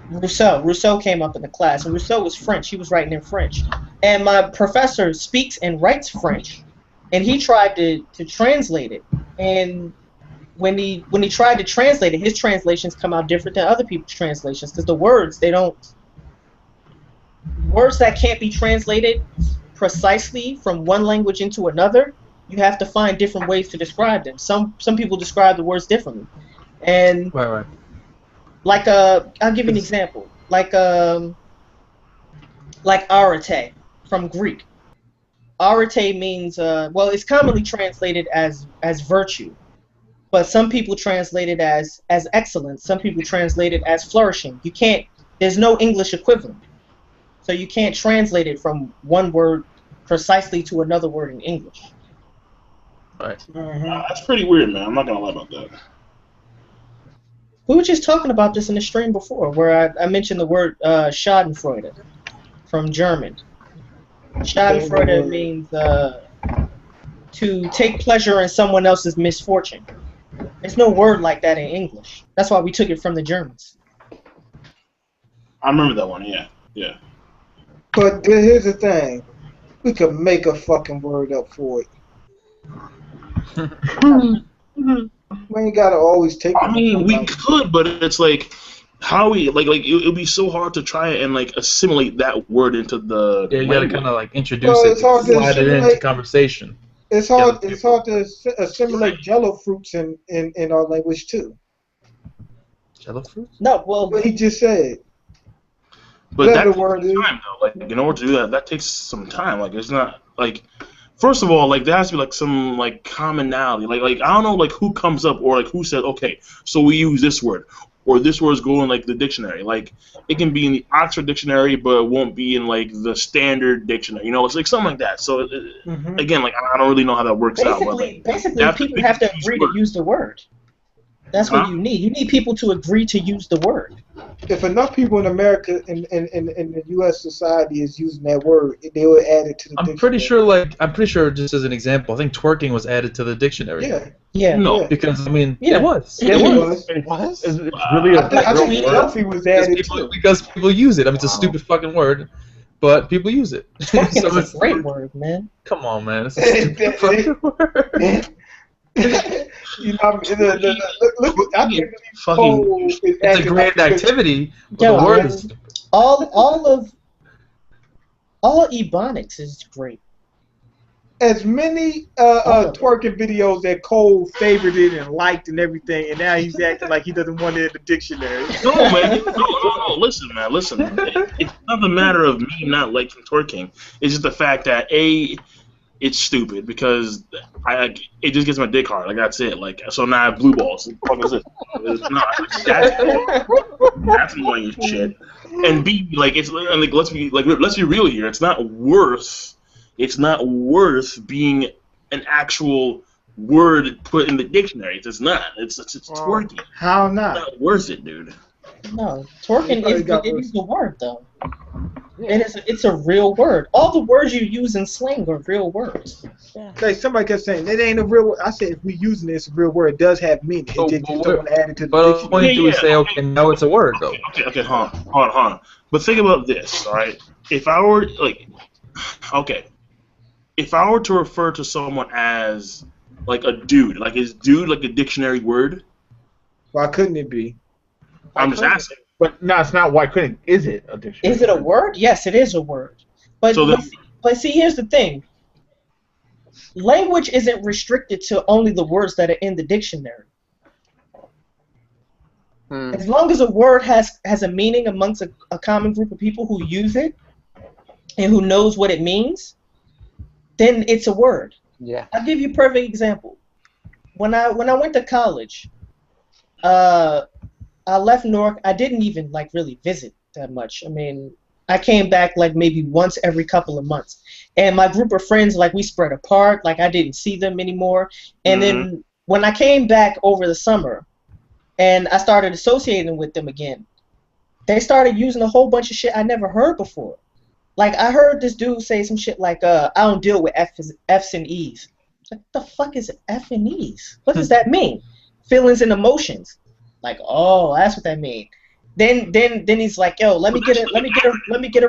Rousseau. Rousseau came up in the class, and Rousseau was French. He was writing in French, and my professor speaks and writes French, and he tried to translate it, and when he tried to translate it, his translations come out different than other people's translations because the words that can't be translated precisely from one language into another, you have to find different ways to describe them. Some people describe the words differently, and Right. like I'll give you an example, like arete from Greek. Arete means it's commonly translated as virtue, but some people translate it as excellence. Some people translate it as flourishing. There's no English equivalent. So you can't translate it from one word precisely to another word in English. Right. That's pretty weird, man. I'm not gonna lie about that. We were just talking about this in the stream before, where I mentioned the word Schadenfreude from German. Schadenfreude means to take pleasure in someone else's misfortune. There's no word like that in English. That's why we took it from the Germans. I remember that one. Yeah, yeah. But here's the thing. We could make a fucking word up for it. We ain't gotta always take it. I mean, we could, but it's like how we like it would be so hard to try and like assimilate that word into the. Yeah, you gotta kind of like introduce Well, it, it's hard to slide it into assimilate. conversation. It's hard. It's hard to assimilate Jello fruits in our language too. Jello fruits? No, well, What he just said. But Whatever that the word takes is. time, though. Like in order to do that, that takes some time. Like it's not like. First of all, like there has to be like some like commonality. Like I don't know like who comes up or like who said okay, so we use this word or this word's go in like the dictionary. Like it can be in the Oxford Dictionary, but it won't be in like the Standard Dictionary. You know, it's like something like that. So again, like I don't really know how that works out. But like, basically, people have to agree to use the word. That's what you need. You need people to agree to use the word. If enough people in America in the U.S. society is using that word, they will add it to the dictionary. I'm pretty sure just as an example, I think twerking was added to the dictionary. Yeah. Yeah. No. Yeah. Because I mean, Yeah. it was. It was. What? It's really a I think real selfie was added too. Because people use it. I mean, it's a stupid fucking word, but people use it. Twerking So is a great word, man. Come on, man. It's a stupid fucking word. You know, look, I can't Fucking. believe It's a great activity, but Yo, the word man. is All of Ebonics is great. as many twerking videos that Cole favorited and liked and everything, and now he's acting like he doesn't want it in the dictionary. No, man. No. Listen, man. It's not the matter of me not liking twerking. It's just the fact that it's stupid because it just gets my dick hard. Like that's it. Like so now I have blue balls. What the fuck is it? It's not. That's annoying as shit. And B, like it's and like let's be real here. It's not worth being an actual word put in the dictionary. It's not. It's twerking. How It's not? not worth it, dude. No, twerking Everybody is a word though. It's a real word. All the words you use in slang are real words. Like somebody kept saying it ain't a real word. I said if we using this real word, it does have meaning. It just don't want to add it to the But all dictionary. you do is say, okay, now it's a word, though. Okay, hold on. But think about this, all right? If I were to refer to someone as like a dude, like is dude like a dictionary word? Why couldn't it be? I'm just asking. But no, it's not. Why couldn't? Is it a dictionary? Is it a word? Yes, it is a word. But So then- but see, here's the thing. Language isn't restricted to only the words that are in the dictionary. As long as a word has a meaning amongst a common group of people who use it and who knows what it means, then it's a word. Yeah. I'll give you a perfect example. When I went to college, I left Newark. I didn't even like really visit that much. I mean, I came back like maybe once every couple of months. And my group of friends, like we spread apart. Like I didn't see them anymore. And then when I came back over the summer and I started associating with them again, they started using a whole bunch of shit I never heard before. Like I heard this dude say some shit like, I don't deal with F's and E's. Like, what the fuck is F and E's? What does that mean? Feelings and emotions. Like, oh, that's what that means. Then he's like, yo, let me get a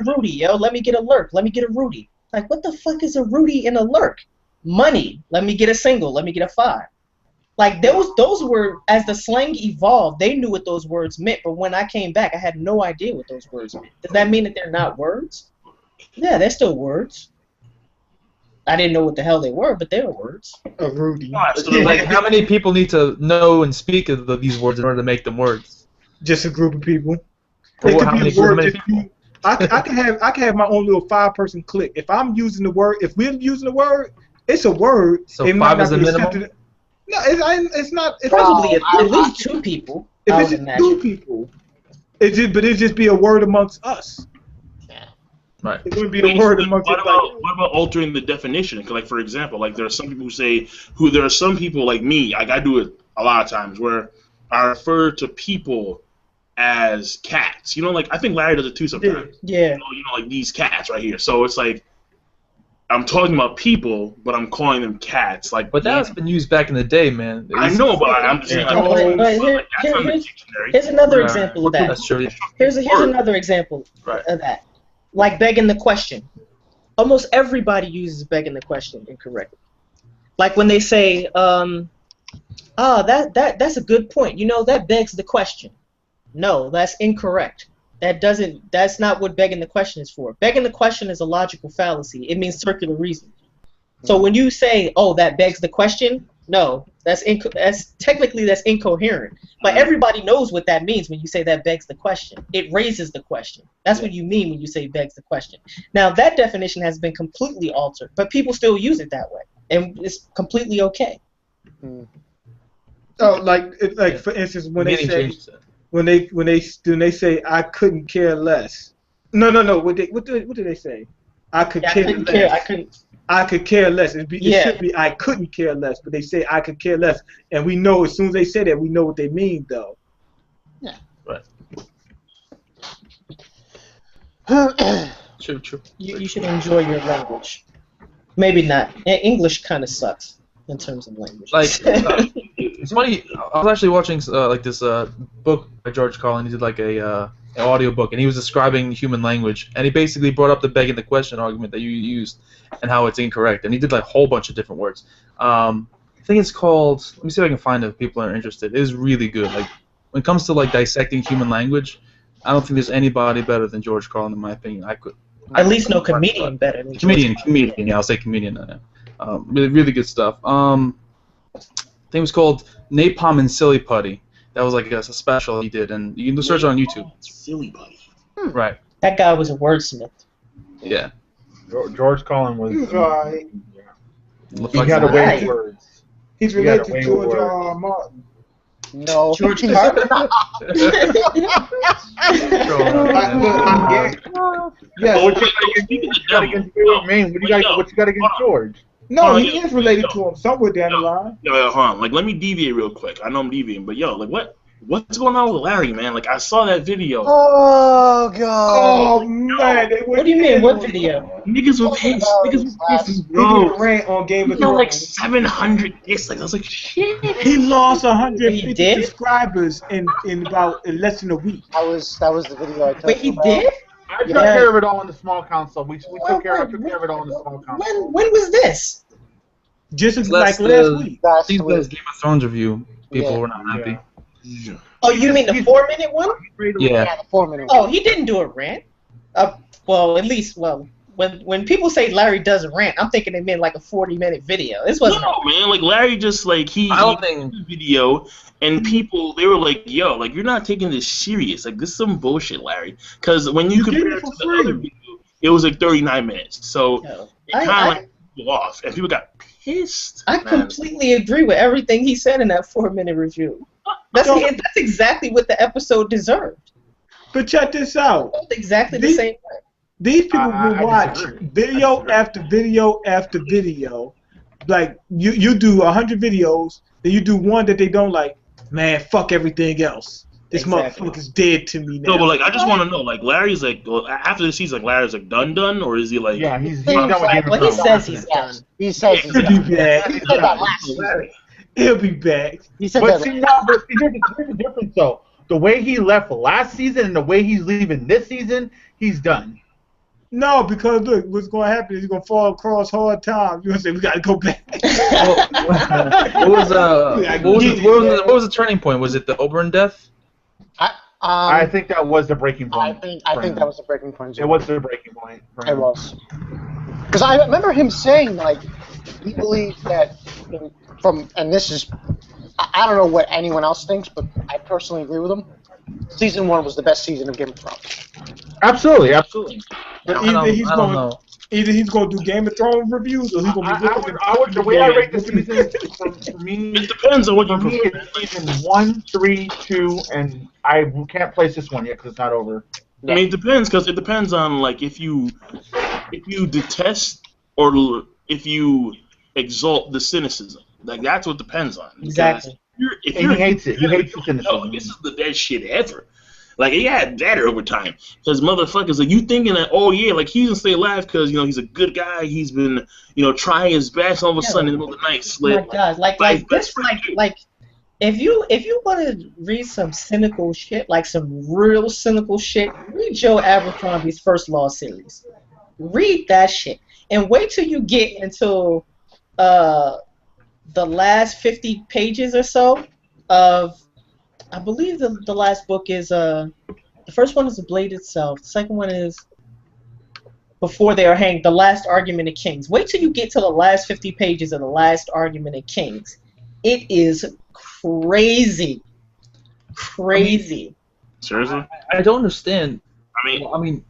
Rudy, yo, let me get a lurk, let me get a Rudy. Like, what the fuck is a Rudy and a lurk? Money, let me get a single, let me get a 5. Like those were, as the slang evolved, they knew what those words meant. But when I came back, I had no idea what those words meant. Does that mean that they're not words? Yeah, they're still words. I didn't know what the hell they were, but they were words. A Rudy. Like, how many people need to know and speak of these words in order to make them words? Just a group of people. Or It could how be many- a word. how many Just you. I can have my own little 5-person clique. If I'm using the word, if we're using the word, it's a word. So It might 5 not is the be minimum? accepted. No, it's not. If Probably it's, at least 2 people. if I it's would just 2 imagine. people, it just be a word amongst us. Right. It wouldn't be a word amongst What it. what about altering the definition? 'Cause, like, for example, like there are some people who say there are some people like me. Like I do it a lot of times where I refer to people as cats. You know, like I think Larry does it too sometimes. Yeah. You know, like these cats right here. So it's like I'm talking about people, but I'm calling them cats. Like, But that's been used back in the day, man. I know, but I'm just saying, like, that's not the dictionary. Here's another Right. example of that. That's true. Here's another example Right. of that. Like begging the question. Almost everybody uses begging the question incorrectly. Like when they say, that's a good point. You know, that begs the question. No, that's incorrect. That's not what begging the question is for. Begging the question is a logical fallacy. It means circular reasoning. So when you say, "Oh, that begs the question," no, that's technically incoherent. But everybody knows what that means when you say that begs the question. It raises the question. That's what you mean when you say begs the question. Now that definition has been completely altered, but people still use it that way, and it's completely okay. Oh, like for instance, when they say I couldn't care less. No. What did they say? I could care less. I could care less. It should be I couldn't care less, but they say I could care less, and we know as soon as they say that, we know what they mean, though. Yeah. Right. True. You should enjoy your language. Maybe not. English kind of sucks in terms of language. Like, it's funny. I was actually watching like this book by George Carlin. He did like an audio book, and he was describing human language, and he basically brought up the begging the question argument that you used and how it's incorrect. And he did like a whole bunch of different words. I think it's called. Let me see if I can find it if people are interested. It is really good. Like when it comes to like dissecting human language, I don't think there's anybody better than George Carlin in my opinion. At least no comedian better than comedian. Yeah, I'll say comedian now. Really good stuff. I think it was called Napalm and Silly Putty. That was like a special he did, and you can search it on YouTube. Silly buddy. Right. That guy was a wordsmith. Yeah. George Carlin was. He Like had a that. way of words. He's He had related a way to of George words. R. R. Martin. No. George Carlin. I'm gay. Yeah, Oh, what you wait, got speaking of against George? Man, what you got against George? No, he yeah. is related to him somewhere down the line. Yo, hold on. Like, let me deviate real quick. I know I'm deviating, but yo, like, what's going on with Larry, man? Like, I saw that video. Oh god. Oh man, What do you mean? What video? Niggas were pissed. Niggas were pissed, He did a bro. rant on Game He of got like Thrones. 700 dislikes. I was like, shit. He lost He 150 did? subscribers in less than a week. That was the video I took. Wait, he did? I took Yeah. care of it all in the small council. We took care of it all in the small council. When was this? Just as Last, like last week. I Last think week. the Game of Thrones review. People Yeah. were not happy. Oh, you mean the 4-minute one? Yeah. Yeah, the 4-minute. Oh, he didn't do a rant. When people say Larry does a rant, I'm thinking they meant like a 40-minute video. This wasn't. No, man. Like, Larry just, like, he I don't did think. a video, and people, they were like, yo, like, you're not taking this serious. Like, this is some bullshit, Larry. Because when you You compare did it it to for the free. other video, it was like 39 minutes. So No. it kind of like blew off, and people got pissed. I man. completely agree with everything he said in that 4-minute review. That's exactly what the episode deserved. But check this out. It's exactly the same way. These people I will watch disagree. video after video after video. Like you do 100 videos, then you do one that they don't like. Man, fuck everything else. This Exactly. motherfucker's dead to me now. No, but like I just want to know, like Larry's like after this season, like Larry's like done, or is he like? Yeah, he's done with Game of Well, he Thrones. says he's done. He says he's He'll done. be back. He said that last season. He'll be back. He said But that. see, here's the difference though. The way he left last season and the way he's leaving this season, he's done. No, because look, what's going to happen is he's going to fall across hard times. You're going to say, we got to go back. What was the turning point? Was it the Oberyn death? I think that was the breaking I point. think for him. that was the breaking point. It was the breaking point. For It him. was. Because I remember him saying, like, he believes that, and this is, I don't know what anyone else thinks, but I personally agree with him. Season 1 was the best season of Game of Thrones. Absolutely. But I don't know. either he's going to do Game of Thrones reviews or he's going to be I would the way I rate the season for me. It depends on what you For me, prefer. it's season 1, 3, 2, and I can't place this one yet because it's not over. I mean, it depends because it depends on like if you detest or if you exalt the cynicism. Like that's what depends on. Because Exactly. If And you're, he hates it. He hates the no, cynicism. this is the best shit ever. Like it got better over time because motherfuckers like you thinking that like he's gonna stay alive because he's a good guy. He's been trying his best. All of a sudden in the middle of the night, My slit. God, like this, like if you want to read some cynical shit, like some real cynical shit, read Joe Abercrombie's First Law series. Read that shit and wait till you get into the last 50 pages or so of, I believe the last book is the first one is The Blade itself. The second one is Before They Are Hanged, The Last Argument of Kings. Wait till you get to the last 50 pages of The Last Argument of Kings. It is crazy. Crazy. Seriously? I don't understand. I mean,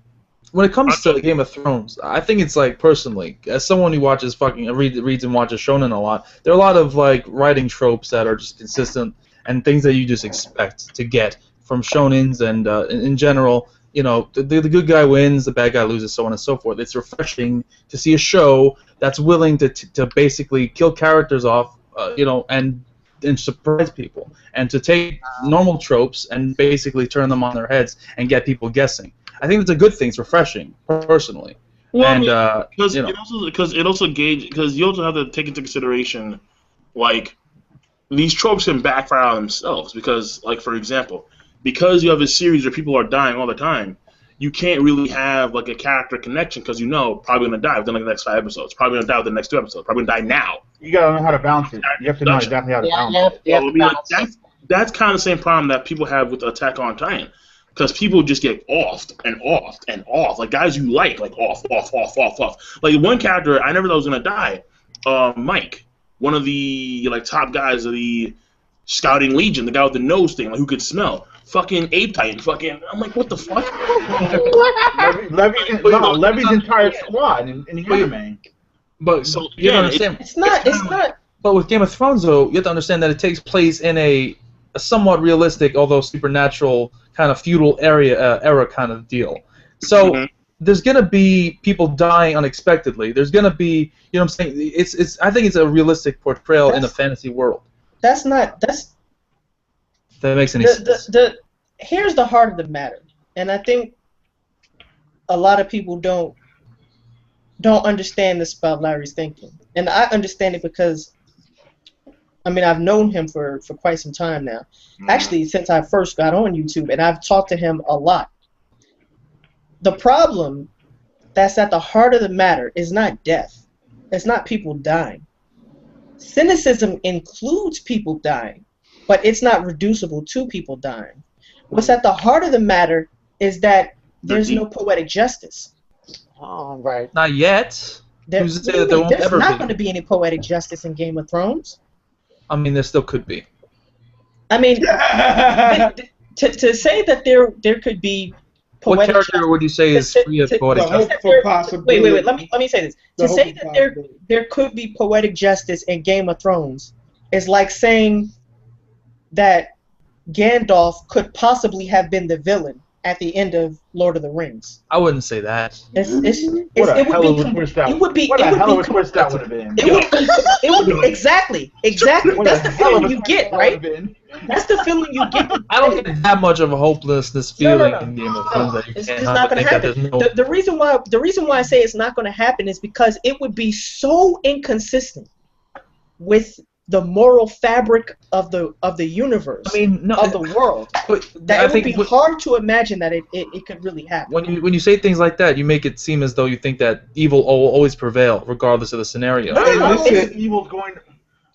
when it comes to Game of Thrones, I think it's like personally, as someone who watches reads and watches shonen a lot, there are a lot of like writing tropes that are just consistent and things that you just expect to get from shonens and in general. The good guy wins, the bad guy loses, so on and so forth. It's refreshing to see a show that's willing to basically kill characters off, and surprise people, and to take normal tropes and basically turn them on their heads and get people guessing. I think it's a good thing. It's refreshing, personally. Well, because it also because you also have to take into consideration, like, these tropes can backfire on themselves. Because, like, for example, because you have a series where people are dying all the time, you can't really have like a character connection because probably gonna die within like the next 5 episodes, probably gonna die within the next 2 episodes, probably gonna die now. You gotta know how to balance it. You have to know exactly how to balance it. That's kind of the same problem that people have with Attack on Titan. Because people just get offed and offed and off. Like, guys you like off. Like, one character I never thought was going to die, Mike, one of the, like, top guys of the Scouting Legion, the guy with the nose thing, like, who could smell. Fucking Ape Titan, I'm like, what the fuck? Levy's entire squad in anime. But so, you don't understand. It's not. But with Game of Thrones, though, you have to understand that it takes place in a somewhat realistic, although supernatural, kind of feudal era kind of deal. So there's gonna be people dying unexpectedly. There's gonna be, what I'm saying? I think it's a realistic portrayal in a fantasy world. That's If that makes any sense. Here's the heart of the matter, and I think a lot of people don't understand this about Larry's thinking, and I understand it because I've known him for quite some time now. Actually, since I first got on YouTube, and I've talked to him a lot. The problem that's at the heart of the matter is not death. It's not people dying. Cynicism includes people dying, but it's not reducible to people dying. What's at the heart of the matter is that there's no poetic justice. Oh, right. Not yet. Who's to say that there won't There's ever not be? going to be any poetic justice in Game of Thrones. There still could be. To say that there could be poetic What character justice, would you say is free of poetic The hope justice? for possibility. wait. Let me say this. To say that there could be poetic justice in Game of Thrones is like saying that Gandalf could possibly have been the villain at the end of Lord of the Rings. I wouldn't say that. What a hell of a twist that would have been. It would be exactly. That's the feeling you get, right? That's the feeling you get. I don't get that much of a hopelessness feeling in Game of Thrones that you It's can't not going to think that happen. there's no. The reason why I say it's not going to happen is because it would be so inconsistent with the moral fabric of the universe, of the world, that it would be hard to imagine that it could really happen. When you say things like that, you make it seem as though you think that evil will always prevail, regardless of the scenario. Evil's going.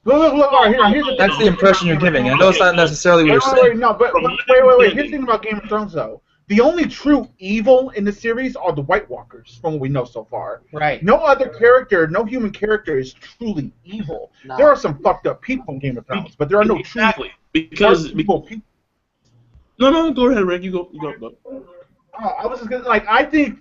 Look, all right, here's the That's the impression you're giving. I know it's not necessarily what you're saying. No, but wait. Here's the thing about Game of Thrones, though. The only true evil in the series are the White Walkers, from what we know so far. Right. No other character, no human character is truly evil. No. There are some fucked up people in Game of Thrones, but there are no Exactly. true Because No, go ahead, Rick. You go. I was just gonna I think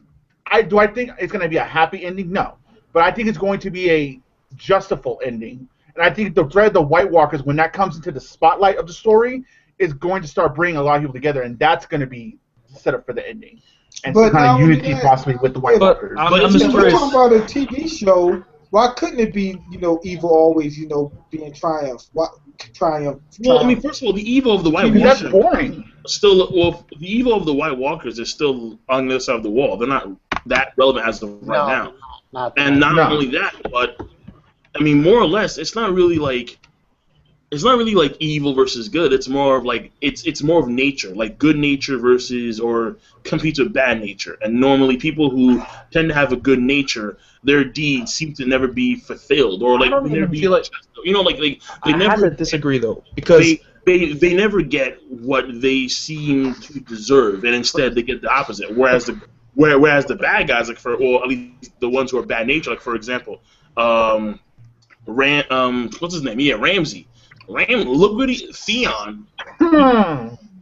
it's gonna be a happy ending? No, but I think it's going to be a justifiable ending, and I think the thread of the White Walkers, when that comes into the spotlight of the story, is going to start bringing a lot of people together, and that's going to be set up for the ending. and But some kind not of only unity that- possibly with the White But Walkers. I'm But just it's If we're curious. talking about a TV show, why couldn't it be, evil always, being triumph? Well, I mean, first of all, the evil of the White Because that's Walkers boring. still. Well, the evil of the White Walkers is still on the other side of the wall. They're not that relevant as of right now. Not And not No. only that, but I mean, more or less, it's not really like evil versus good. It's more of like it's more of nature, like good nature versus or competes with bad nature. And normally, people who tend to have a good nature, their deeds seem to never be fulfilled or I like don't never even be feel like- like they I never have to disagree though, because they never get what they seem to deserve, and instead they get the opposite. Whereas the bad guys, like or at least the ones who are bad nature, like for example, what's his name? Yeah, Ramsey. Look what Theon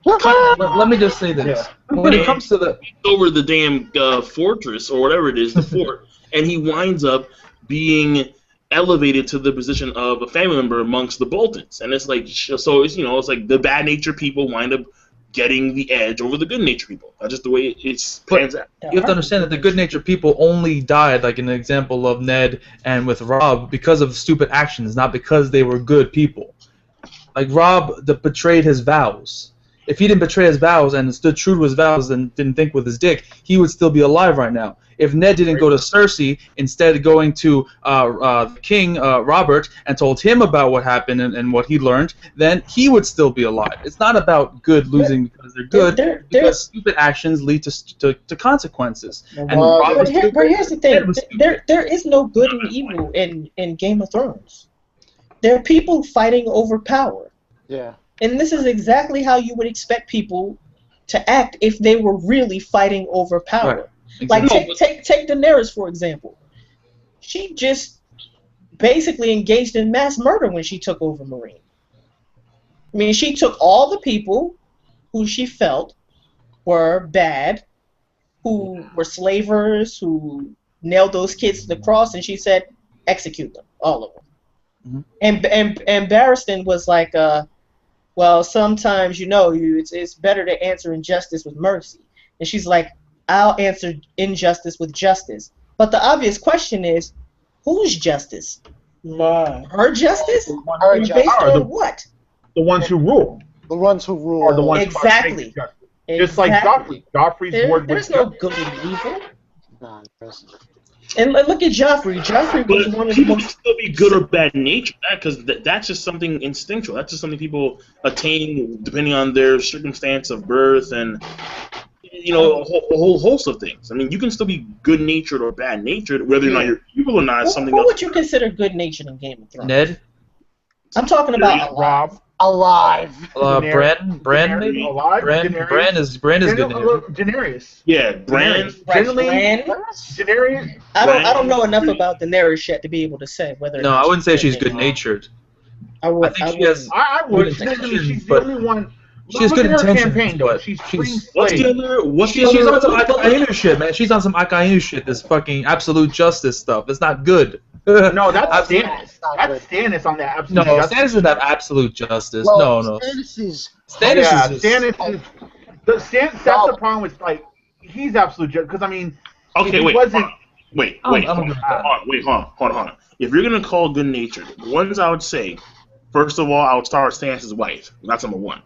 let me just say this: when it comes to the over the damn fortress or whatever it is, the fort, and he winds up being elevated to the position of a family member amongst the Boltons, and it's like so it's like the bad natured people wind up getting the edge over the good natured people. That's just the way it pans out. you have to understand that the good-natured people only died, like in the example of Ned and with Robb, because of stupid actions, not because they were good people. Like Robb betrayed his vows. If he didn't betray his vows and stood true to his vows and didn't think with his dick, he would still be alive right now. If Ned didn't go to Cersei, instead going to the king, Robert, and told him about what happened and what he learned, then he would still be alive. It's not about good losing because they're good, because stupid actions lead to consequences. And Robb was But here's the thing: Ned was stupid. there is no good and evil in Game of Thrones. There are people fighting over power. Yeah. And this is exactly how you would expect people to act if they were really fighting over power. Right. Like Exactly. take Daenerys for example. She just basically engaged in mass murder when she took over Meereen. I mean, she took all the people who she felt were bad, who were slavers, who nailed those kids to the cross, and she said, execute them, all of them. Mm-hmm. And Barristan was like, well, sometimes it's better to answer injustice with mercy. And she's like, I'll answer injustice with justice. But the obvious question is, whose justice? Mine. Her justice? Her And justice. based on what? The ones who rule The ones who rule. are the ones Exactly. who are just like Exactly. Joffrey's word was There's no just. good and evil. Nah, Chris. And look at Joffrey. Joffrey was But one of the people can most. still be good or bad nature, because that's just something instinctual. That's just something people attain depending on their circumstance of birth and a whole host of things. I mean, you can still be good natured or bad natured, whether or not you're evil or not. Is something Who else. would you consider good natured in Game of Thrones? Ned, I'm talking about Rob. Alive. Bran maybe. Alive. Bran is good. Daenerys. Yeah, Bran. Generally, Bran? Daenerys. I don't know enough about Daenerys yet to be able to say whether. or No, not I wouldn't say she's good. good-natured. I think she has- I would. Good intentions, She's the but only one. she has Look good at her intentions, campaign, though. but She's she's- freeing What's the slaves. other? What's the She's on some other? Akainu shit, man. She's on some Akainu shit. This fucking absolute justice stuff. It's not good. No, that's Absolute- Stannis. That's Stannis on that absolute. No, justice. Stannis doesn't have absolute justice. Well, no. Stannis is. Stannis Yeah, is just, Stannis is. That's the problem with like he's absolute justice because I mean Okay, he wait. wasn't. Wait. I don't agree with that. Hold on. If you're gonna call good natured, the ones I would say, first of all, I would start with Stannis' wife. That's number one.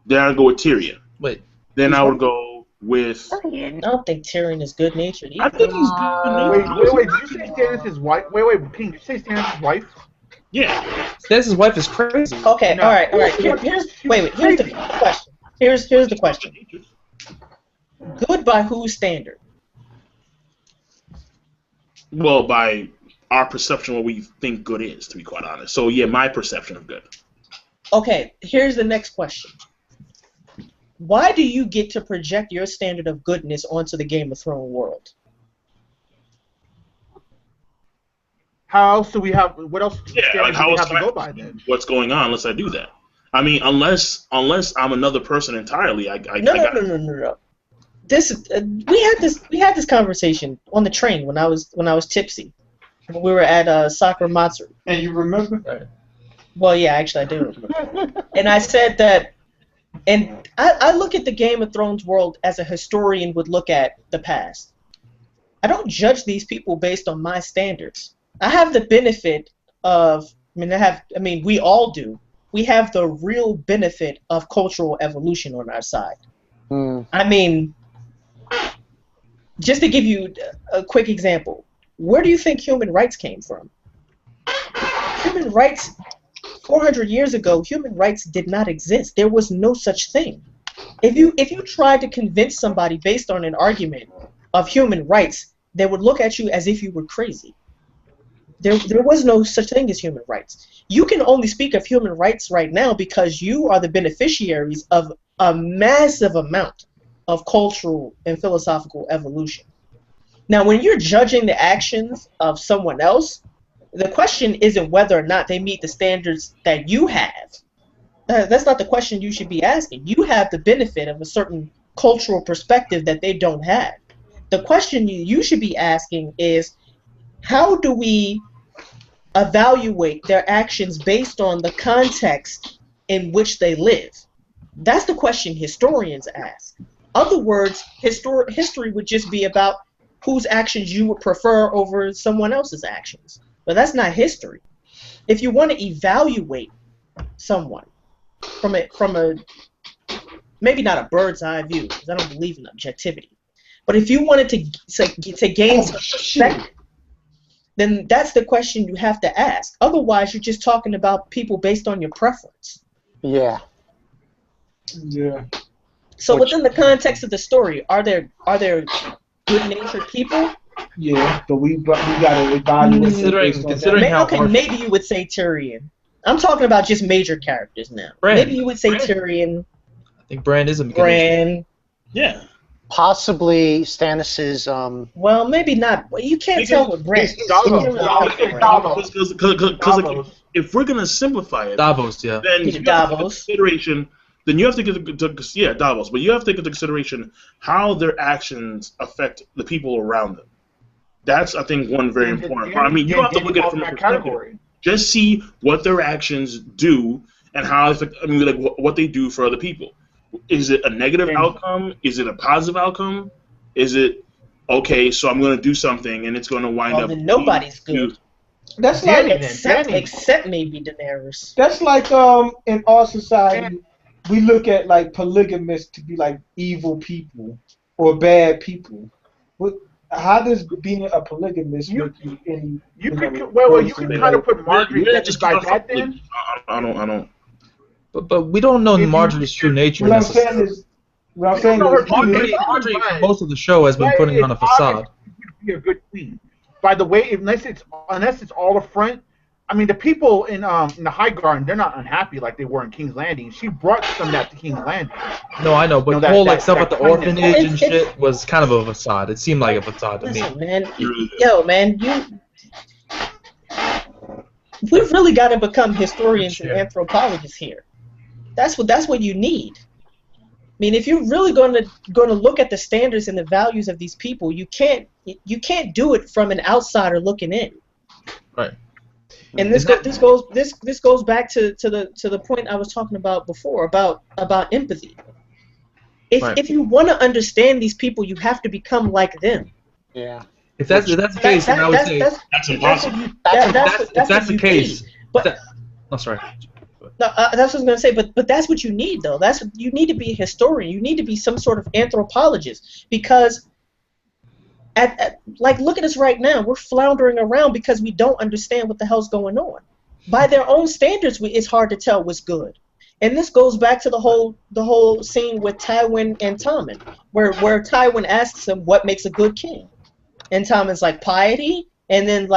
Then I'd go with Tyrion. Wait. Then I would go with. I don't think Tyrion is good natured I either. think he's good. Wait. Did you say Stannis' wife? Wait, King. Did you say Stannis' wife? Yeah. Stannis' wife is crazy. Okay, No. all right. Here's the question. Here's the question. Good by whose standard? Well, by our perception, of what we think good is, to be quite honest. So yeah, my perception of good. Okay, here's the next question. Why do you get to project your standard of goodness onto the Game of Thrones world? How else do we have? What else? Yeah, like standards how do we else have can to I go by then? what's going on unless I do that? I mean, unless I'm another person entirely, I No. We had this conversation on the train when I was tipsy. When we were at Sakura And you remember? Well, yeah, actually I do remember. And I said that And I look at the Game of Thrones world as a historian would look at the past. I don't judge these people based on my standards. I have the benefit of, we all do. We have the real benefit of cultural evolution on our side. I mean, just to give you a quick example, where do you think human rights came from? Human rights, 400 years ago, human rights did not exist. There was no such thing. If you tried to convince somebody based on an argument of human rights, they would look at you as if you were crazy. There was no such thing as human rights. You can only speak of human rights right now because you are the beneficiaries of a massive amount of cultural and philosophical evolution. Now, when you're judging the actions of someone else, the question isn't whether or not they meet the standards that you have. That's not the question you should be asking. You have the benefit of a certain cultural perspective that they don't have. The question you should be asking is, how do we evaluate their actions based on the context in which they live? That's the question historians ask. Other words, history would just be about whose actions you would prefer over someone else's actions. But that's not history. If you want to evaluate someone from a maybe not a bird's eye view, because I don't believe in objectivity, but if you wanted to gain some perspective, then that's the question you have to ask. Otherwise, you're just talking about people based on your preference. Yeah. Yeah. So within the context of the story, are there good-natured people? Yeah, but we gotta evaluate. Considering how harsh- maybe you would say Tyrion. I'm talking about just major characters now. Bran. Maybe you would say Tyrion. I think Bran is a Bran. Yeah. Possibly Stannis's. Well, maybe not. You can't tell what Bran is. Because if we're gonna simplify it, Davos, yeah. then you have to take into consideration. Then you have to get Davos, but you have to take into consideration how their actions affect the people around them. That's, I think, one very important part. I mean, you have to look at it from a perspective. Just see what their actions do and how, what they do for other people. Is it a negative outcome? Is it a positive outcome? Is it, okay, so I'm going to do something and it's going to wind up... Then nobody's good. That's like except maybe Daenerys. That's like in our society, we look at like polygamists to be like evil people or bad people. How does being a polygamist make you any? You can kind of put Marjorie just like that then. I don't. But we don't know Marjorie's true nature. What I'm saying is Marjorie for most of the show has been putting on a facade. Be a good queen. By the way, unless it's all a front. I mean, the people in the High Garden, they're not unhappy like they were in King's Landing. She brought some that to King's Landing. No, I know, but the whole stuff at the orphanage and shit was kind of a facade. It seemed like a facade to me. We've really got to become historians and anthropologists here. That's what you need. I mean, if you're really going to look at the standards and the values of these people, you can't do it from an outsider looking in. Right. And this goes back to the point I was talking about before about empathy. If you want to understand these people, you have to become like them. Yeah. If that's the case, then I would say that's impossible. If that's the case, sorry. No, that's what I was going to say. But that's what you need, though. You need to be a historian. You need to be some sort of anthropologist because. Look at us right now. We're floundering around because we don't understand what the hell's going on. By their own standards, it's hard to tell what's good. And this goes back to the whole scene with Tywin and Tommen, where Tywin asks him what makes a good king, and Tommen's like piety, and then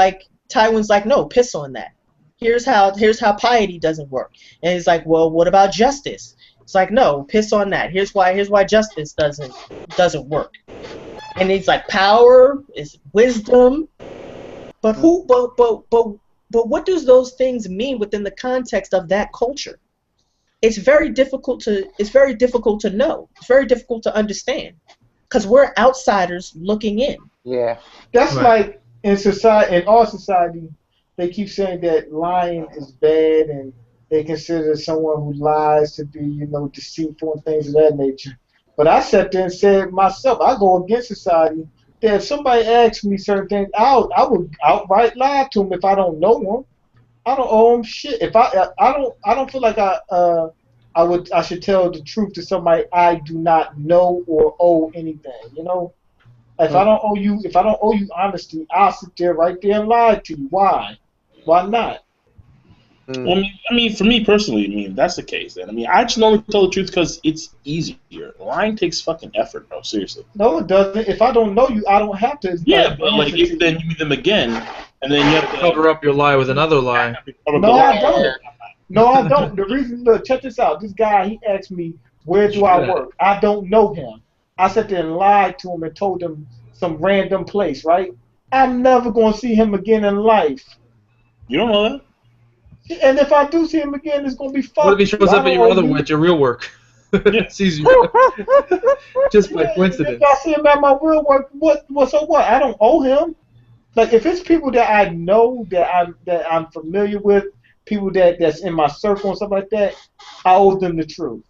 Tywin's like, no, piss on that. Here's how piety doesn't work. And he's like, well, what about justice? It's like, no, piss on that. Here's why justice doesn't work. And it's like power is wisdom, but what does those things mean within the context of that culture? It's very difficult to know. It's very difficult to understand because we're outsiders looking in. Yeah, that's like in our society, they keep saying that lying is bad and they consider someone who lies to be, deceitful and things of that nature. But I sat there and said myself, I go against society. That if somebody asks me certain things, I would outright lie to them if I don't know them. I don't owe them shit. If I don't feel like I should tell the truth to somebody I do not know or owe anything. If I don't owe you honesty, I'll sit there right there and lie to you. Why? Why not? Well, I mean, for me personally, that's the case. Then I just only tell the truth because it's easier. Lying takes fucking effort, bro. Seriously. No, it doesn't. If I don't know you, I don't have to. Yeah, but like if then you meet them again, and then you have to Cover up your lie with another lie. No, I don't. No, I don't. The reason, look, check this out. This guy, he asked me, where do I work? I don't know him. I sat there and lied to him and told him some random place, right? I'm never going to see him again in life. You don't know that? And if I do see him again, it's going to be fun. What if he shows up at your real work? Sees you. Just by coincidence. If I see him at my real work, so what? I don't owe him. Like, if it's people that I know, that I'm familiar with, people that's in my circle and stuff like that, I owe them the truth.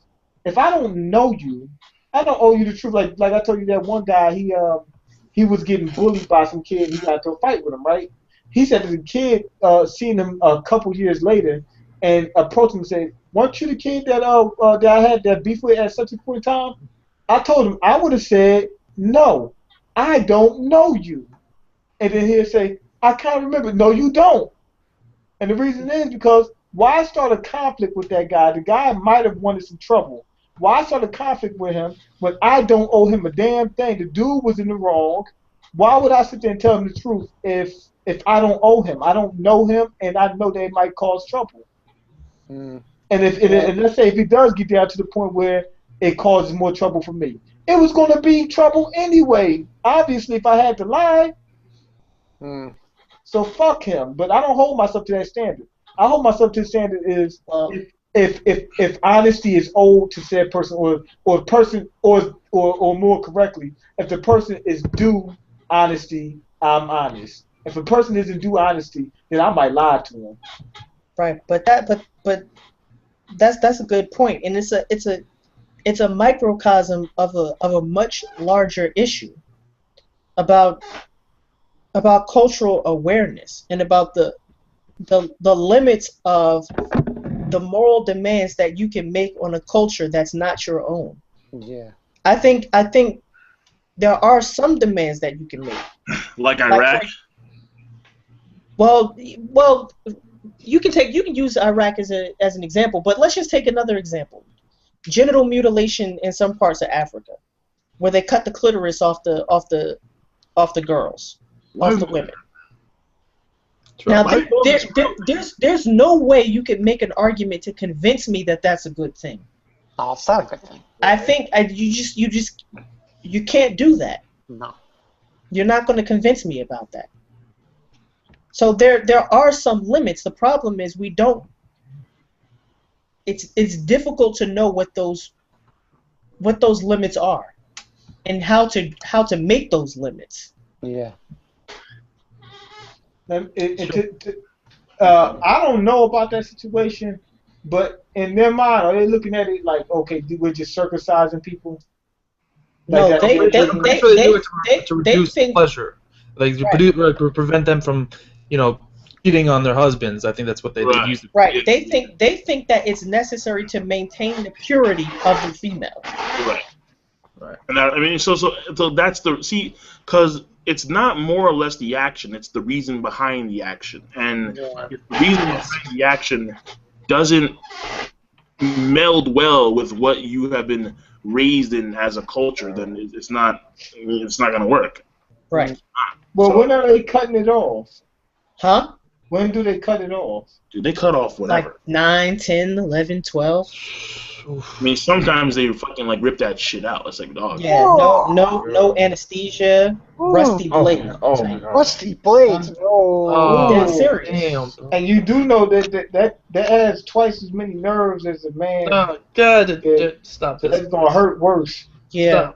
If I don't know you, I don't owe you the truth. Like I told you, that one guy, he was getting bullied by some kid. He got into a fight with him, right? He said that the kid seen him a couple years later and approached him and said, "Weren't you the kid that I had that beef with at such a point in time?" I told him, I would have said, "No, I don't know you." And then he'd say, "I can't remember." No, you don't. And the reason is because why start a conflict with that guy? The guy might have wanted some trouble. Why start a conflict with him when I don't owe him a damn thing? The dude was in the wrong. Why would I sit there and tell him the truth if I don't owe him? I don't know him, and I know that it might cause trouble. And and let's say if it does get down to the point where it causes more trouble for me, it was going to be trouble anyway. Obviously, if I had to lie. So fuck him. But I don't hold myself to that standard. I hold myself to the standard is if honesty is owed to said person, or person, or more correctly, if the person is due honesty, I'm honest. If a person isn't due honesty, then I might lie to him. Right, but that's a good point, and it's a microcosm of a much larger issue about cultural awareness and about the limits of the moral demands that you can make on a culture that's not your own. Yeah. I think there are some demands that you can make. Like Iraq? Well, you can use Iraq as an example, but let's just take another example. Genital mutilation in some parts of Africa, where they cut the clitoris off the girls, off the women. Now, there's no way you can make an argument to convince me that that's a good thing. Oh, it's not a good thing. I think you can't do that. No. You're not going to convince me about that. So there are some limits. The problem is we don't. It's difficult to know what those limits are, and how to make those limits. Yeah. I don't know about that situation, but in their mind, are they looking at it like, okay, we're just circumcising people? No, like they to reduce pleasure, like to prevent them from, cheating on their husbands. I think that's what they use. Right. They think that it's necessary to maintain the purity of the female. Right. Right. And so that's because it's not more or less the action; it's the reason behind the action, and if the reason behind the action doesn't meld well with what you have been raised in as a culture, then it's not going to work. Right. Well, when are they cutting it off? Huh? When do they cut it off? Dude, they cut off whatever. Like 9, 10, 11, 12. I mean, sometimes they fucking rip that shit out. It's like, dog. Yeah, no anesthesia, rusty blade. Oh my god. Rusty blades. Dead serious. Damn. And you do know that has twice as many nerves as a man. Oh God! Stop this. That's gonna hurt worse. Yeah.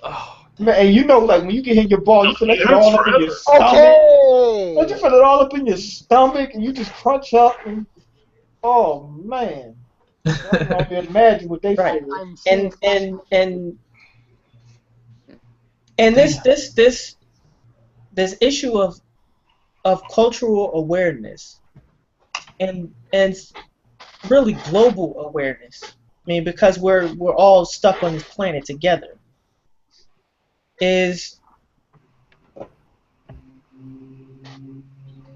Oh. Man, and like when you get hit your ball, you feel like it's all up in your stomach. Okay. Don't you feel it all up in your stomach, and you just crunch up and Oh man, I can only imagine what they Right. feel. I'm seeing And this issue of cultural awareness and really global awareness. I mean, because we're all stuck on this planet together.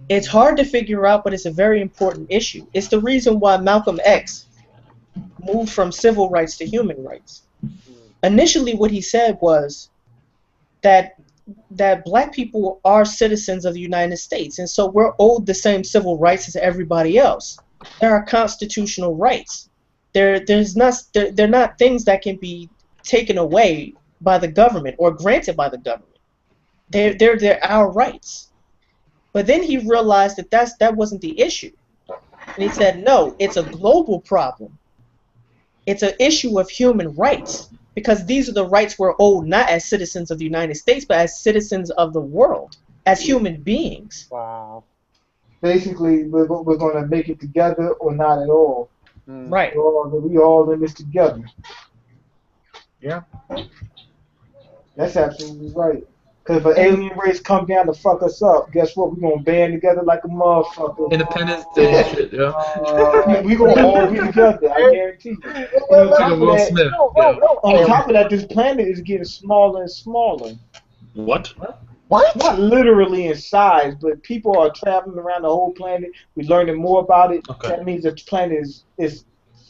It's hard to figure out, but it's a very important issue. It's the reason why Malcolm X moved from civil rights to human rights. Initially, what he said was that black people are citizens of the United States, and so we're owed the same civil rights as everybody else. There are constitutional rights. They're not things that can be taken away by the government or granted by the government. They're our rights. But then he realized that wasn't the issue, and he said, no, it's a global problem. It's an issue of human rights, because these are the rights we're owed not as citizens of the United States, but as citizens of the world, as human beings. Wow. Basically, we're going to make it together or not at all. Right. We all in this together. Yeah. That's absolutely right. Because if an alien race come down to fuck us up, guess what? We're going to band together like a motherfucker. Independence Day shit, yeah. We're going to all be together, I guarantee you. And on top of Will that, Smith. on top of that, this planet is getting smaller and smaller. What? What? Not literally in size, but people are traveling around the whole planet. We're learning more about it. Okay. That means the planet is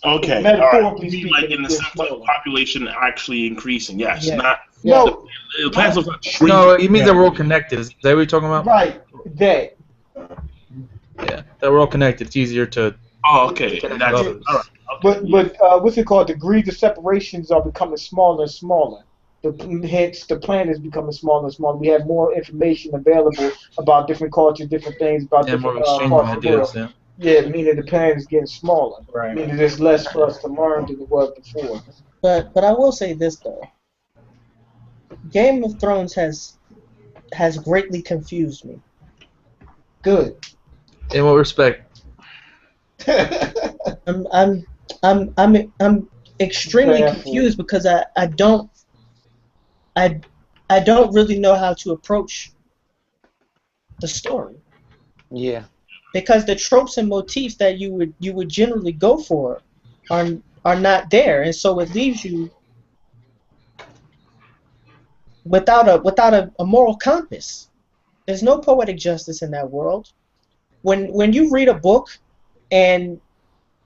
Okay. All right. metaphorically You mean speaking, like in the it's sense of smaller. population actually increasing? Yes. Yeah. Not. No, The planet's not shrinking. No, it means that we're all connected. Is that what you're talking about? right, that. Yeah, that we're all connected. It's easier to. Oh, okay. That's all Others. right. But what's it called? Degrees of separations are becoming smaller and smaller. Hence, the planet is becoming smaller and smaller. We have more information available about different cultures, different things, about Yeah, more different exchange parts of the ideas. world. Yeah. Yeah, meaning the planet is getting smaller. Right. Meaning there's less for us to learn than there was before. But I will say this though. Game of Thrones has greatly confused me. Good. In what respect? I'm extremely Careful. confused because I don't really know how to approach the story, Yeah. because the tropes and motifs that you would generally go for are not there, and so it leaves you without a moral compass. There's no poetic justice in that world. When you read a book and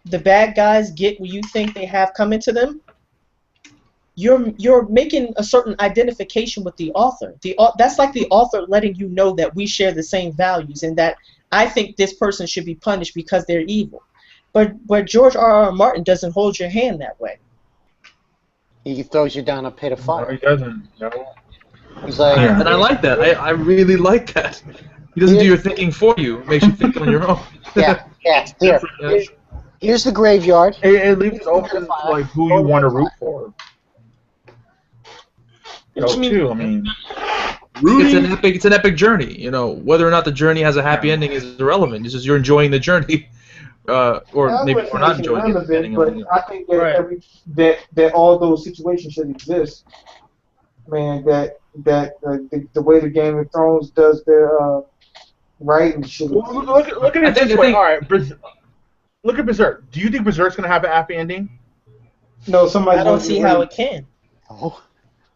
the bad guys get what you think they have coming to them, you're making a certain identification with the author. That's like the author letting you know that we share the same values and that I think this person should be punished because they're evil. But George R.R. Martin doesn't hold your hand that way. He throws you down a pit of No, fire. he doesn't. No. He's like, And I like that. I really like that. He doesn't do your thinking for you. Makes you think on your own. yeah. Here. Yeah. Here's the graveyard. It leaves it open to like who you want to root for. You know, too. I mean, It's an epic journey. You know, whether or not the journey has a happy ending is irrelevant. It's just you're enjoying the journey, or maybe we're not enjoying it. Depending but on I think that that all those situations should exist. Man, that the way the Game of Thrones does their writing should. look at it this way. All right, look at Berserk. Do you think Berserk's gonna have a happy ending? No, somebody. I don't see how it can. Oh.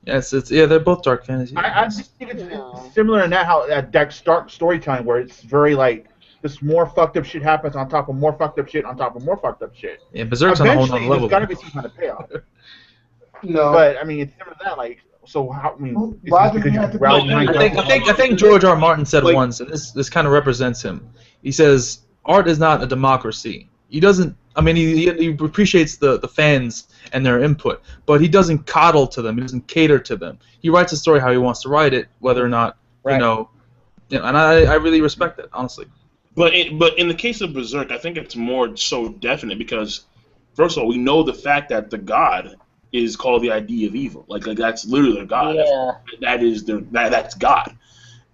Yes, they're both dark fantasy. I just think it's similar in that how that stark storytelling where it's very like this more fucked up shit happens on top of more fucked up shit on top of more fucked up shit. Yeah, Berserk's on a whole Eventually, nother level. there's got to be some kind of payoff. No. But I mean, it's similar to that. Like, so how? I mean, Why is it does it because you have to rally be- behind I think George R. R. Martin said Like- once, and this kind of represents him. He says art is not a democracy. He doesn't. I mean, he appreciates the fans and their input, but he doesn't coddle to them. He doesn't cater to them. He writes a story how he wants to write it, whether or not Right. you know. And I really respect that, honestly. But in the case of Berserk, I think it's more so definite because, first of all, we know the fact that the god is called the idea of evil. Like that's literally their god. Yeah. That's God,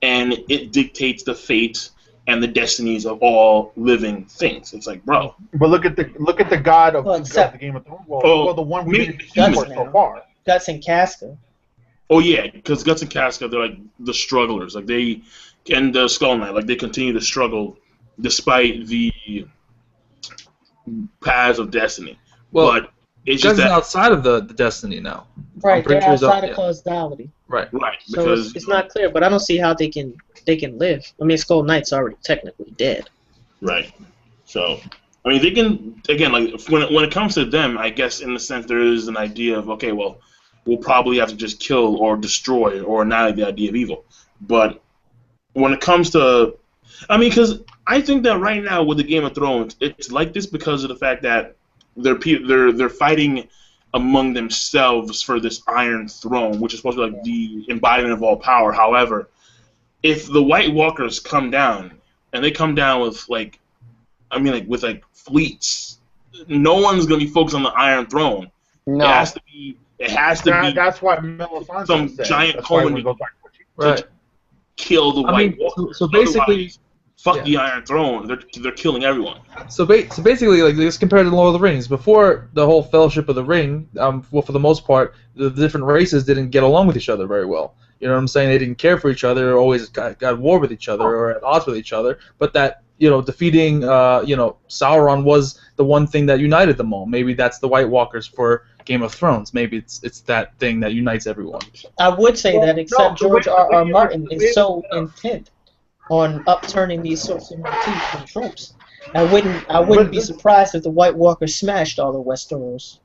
and it dictates the fate and the destinies of all living things. It's like, bro. But look at the god of, Well, of except- the Game of Thrones. Oh, Well, the one we me- didn't see Guts for so now. far. Guts and Casca. Oh yeah, because Guts and Casca, they're like the strugglers. Like they and the Skull Knight, like they continue to struggle despite the paths of destiny. Well, but it's Guts just is that outside of the destiny now. Right, pretty they're sure he's up, outside of yeah. causality. Right. right So because it's not clear, but I don't see how they can live. I mean, Skull Knight's already technically dead. right. So I mean, they can again like when it comes to them, I guess in the sense there is an idea of okay, well, we'll probably have to just kill or destroy or annihilate the idea of evil. But when it comes to, I mean, because I think that right now with the Game of Thrones, it's like this because of the fact that they're fighting among themselves for this Iron Throne, which is supposed to be like the embodiment of all power. However, if the White Walkers come down and they come down with like, I mean, like with like fleets, no one's gonna be focused on the Iron Throne. No. It has to be. It has to be That's why Melisandre some said. giant That's why when Cohen- it goes back to what she Right. kill the I White mean, Walkers. so basically, Otherwise, fuck yeah. the Iron Throne. They're killing everyone. So basically, like let's compare to Lord of the Rings. Before the whole Fellowship of the Ring, well, for the most part, the different races didn't get along with each other very well. You know what I'm saying? They didn't care for each other. Always got at war with each other or at odds with each other. But that defeating Sauron was the one thing that united them all. Maybe that's the White Walkers for Game of Thrones. Maybe it's that thing that unites everyone. I would say that, except no, George the R. way R. you- Martin the way is you- so intent on upturning these sorts of motifs and tropes. I wouldn't be surprised if the White Walkers smashed all the Westeros.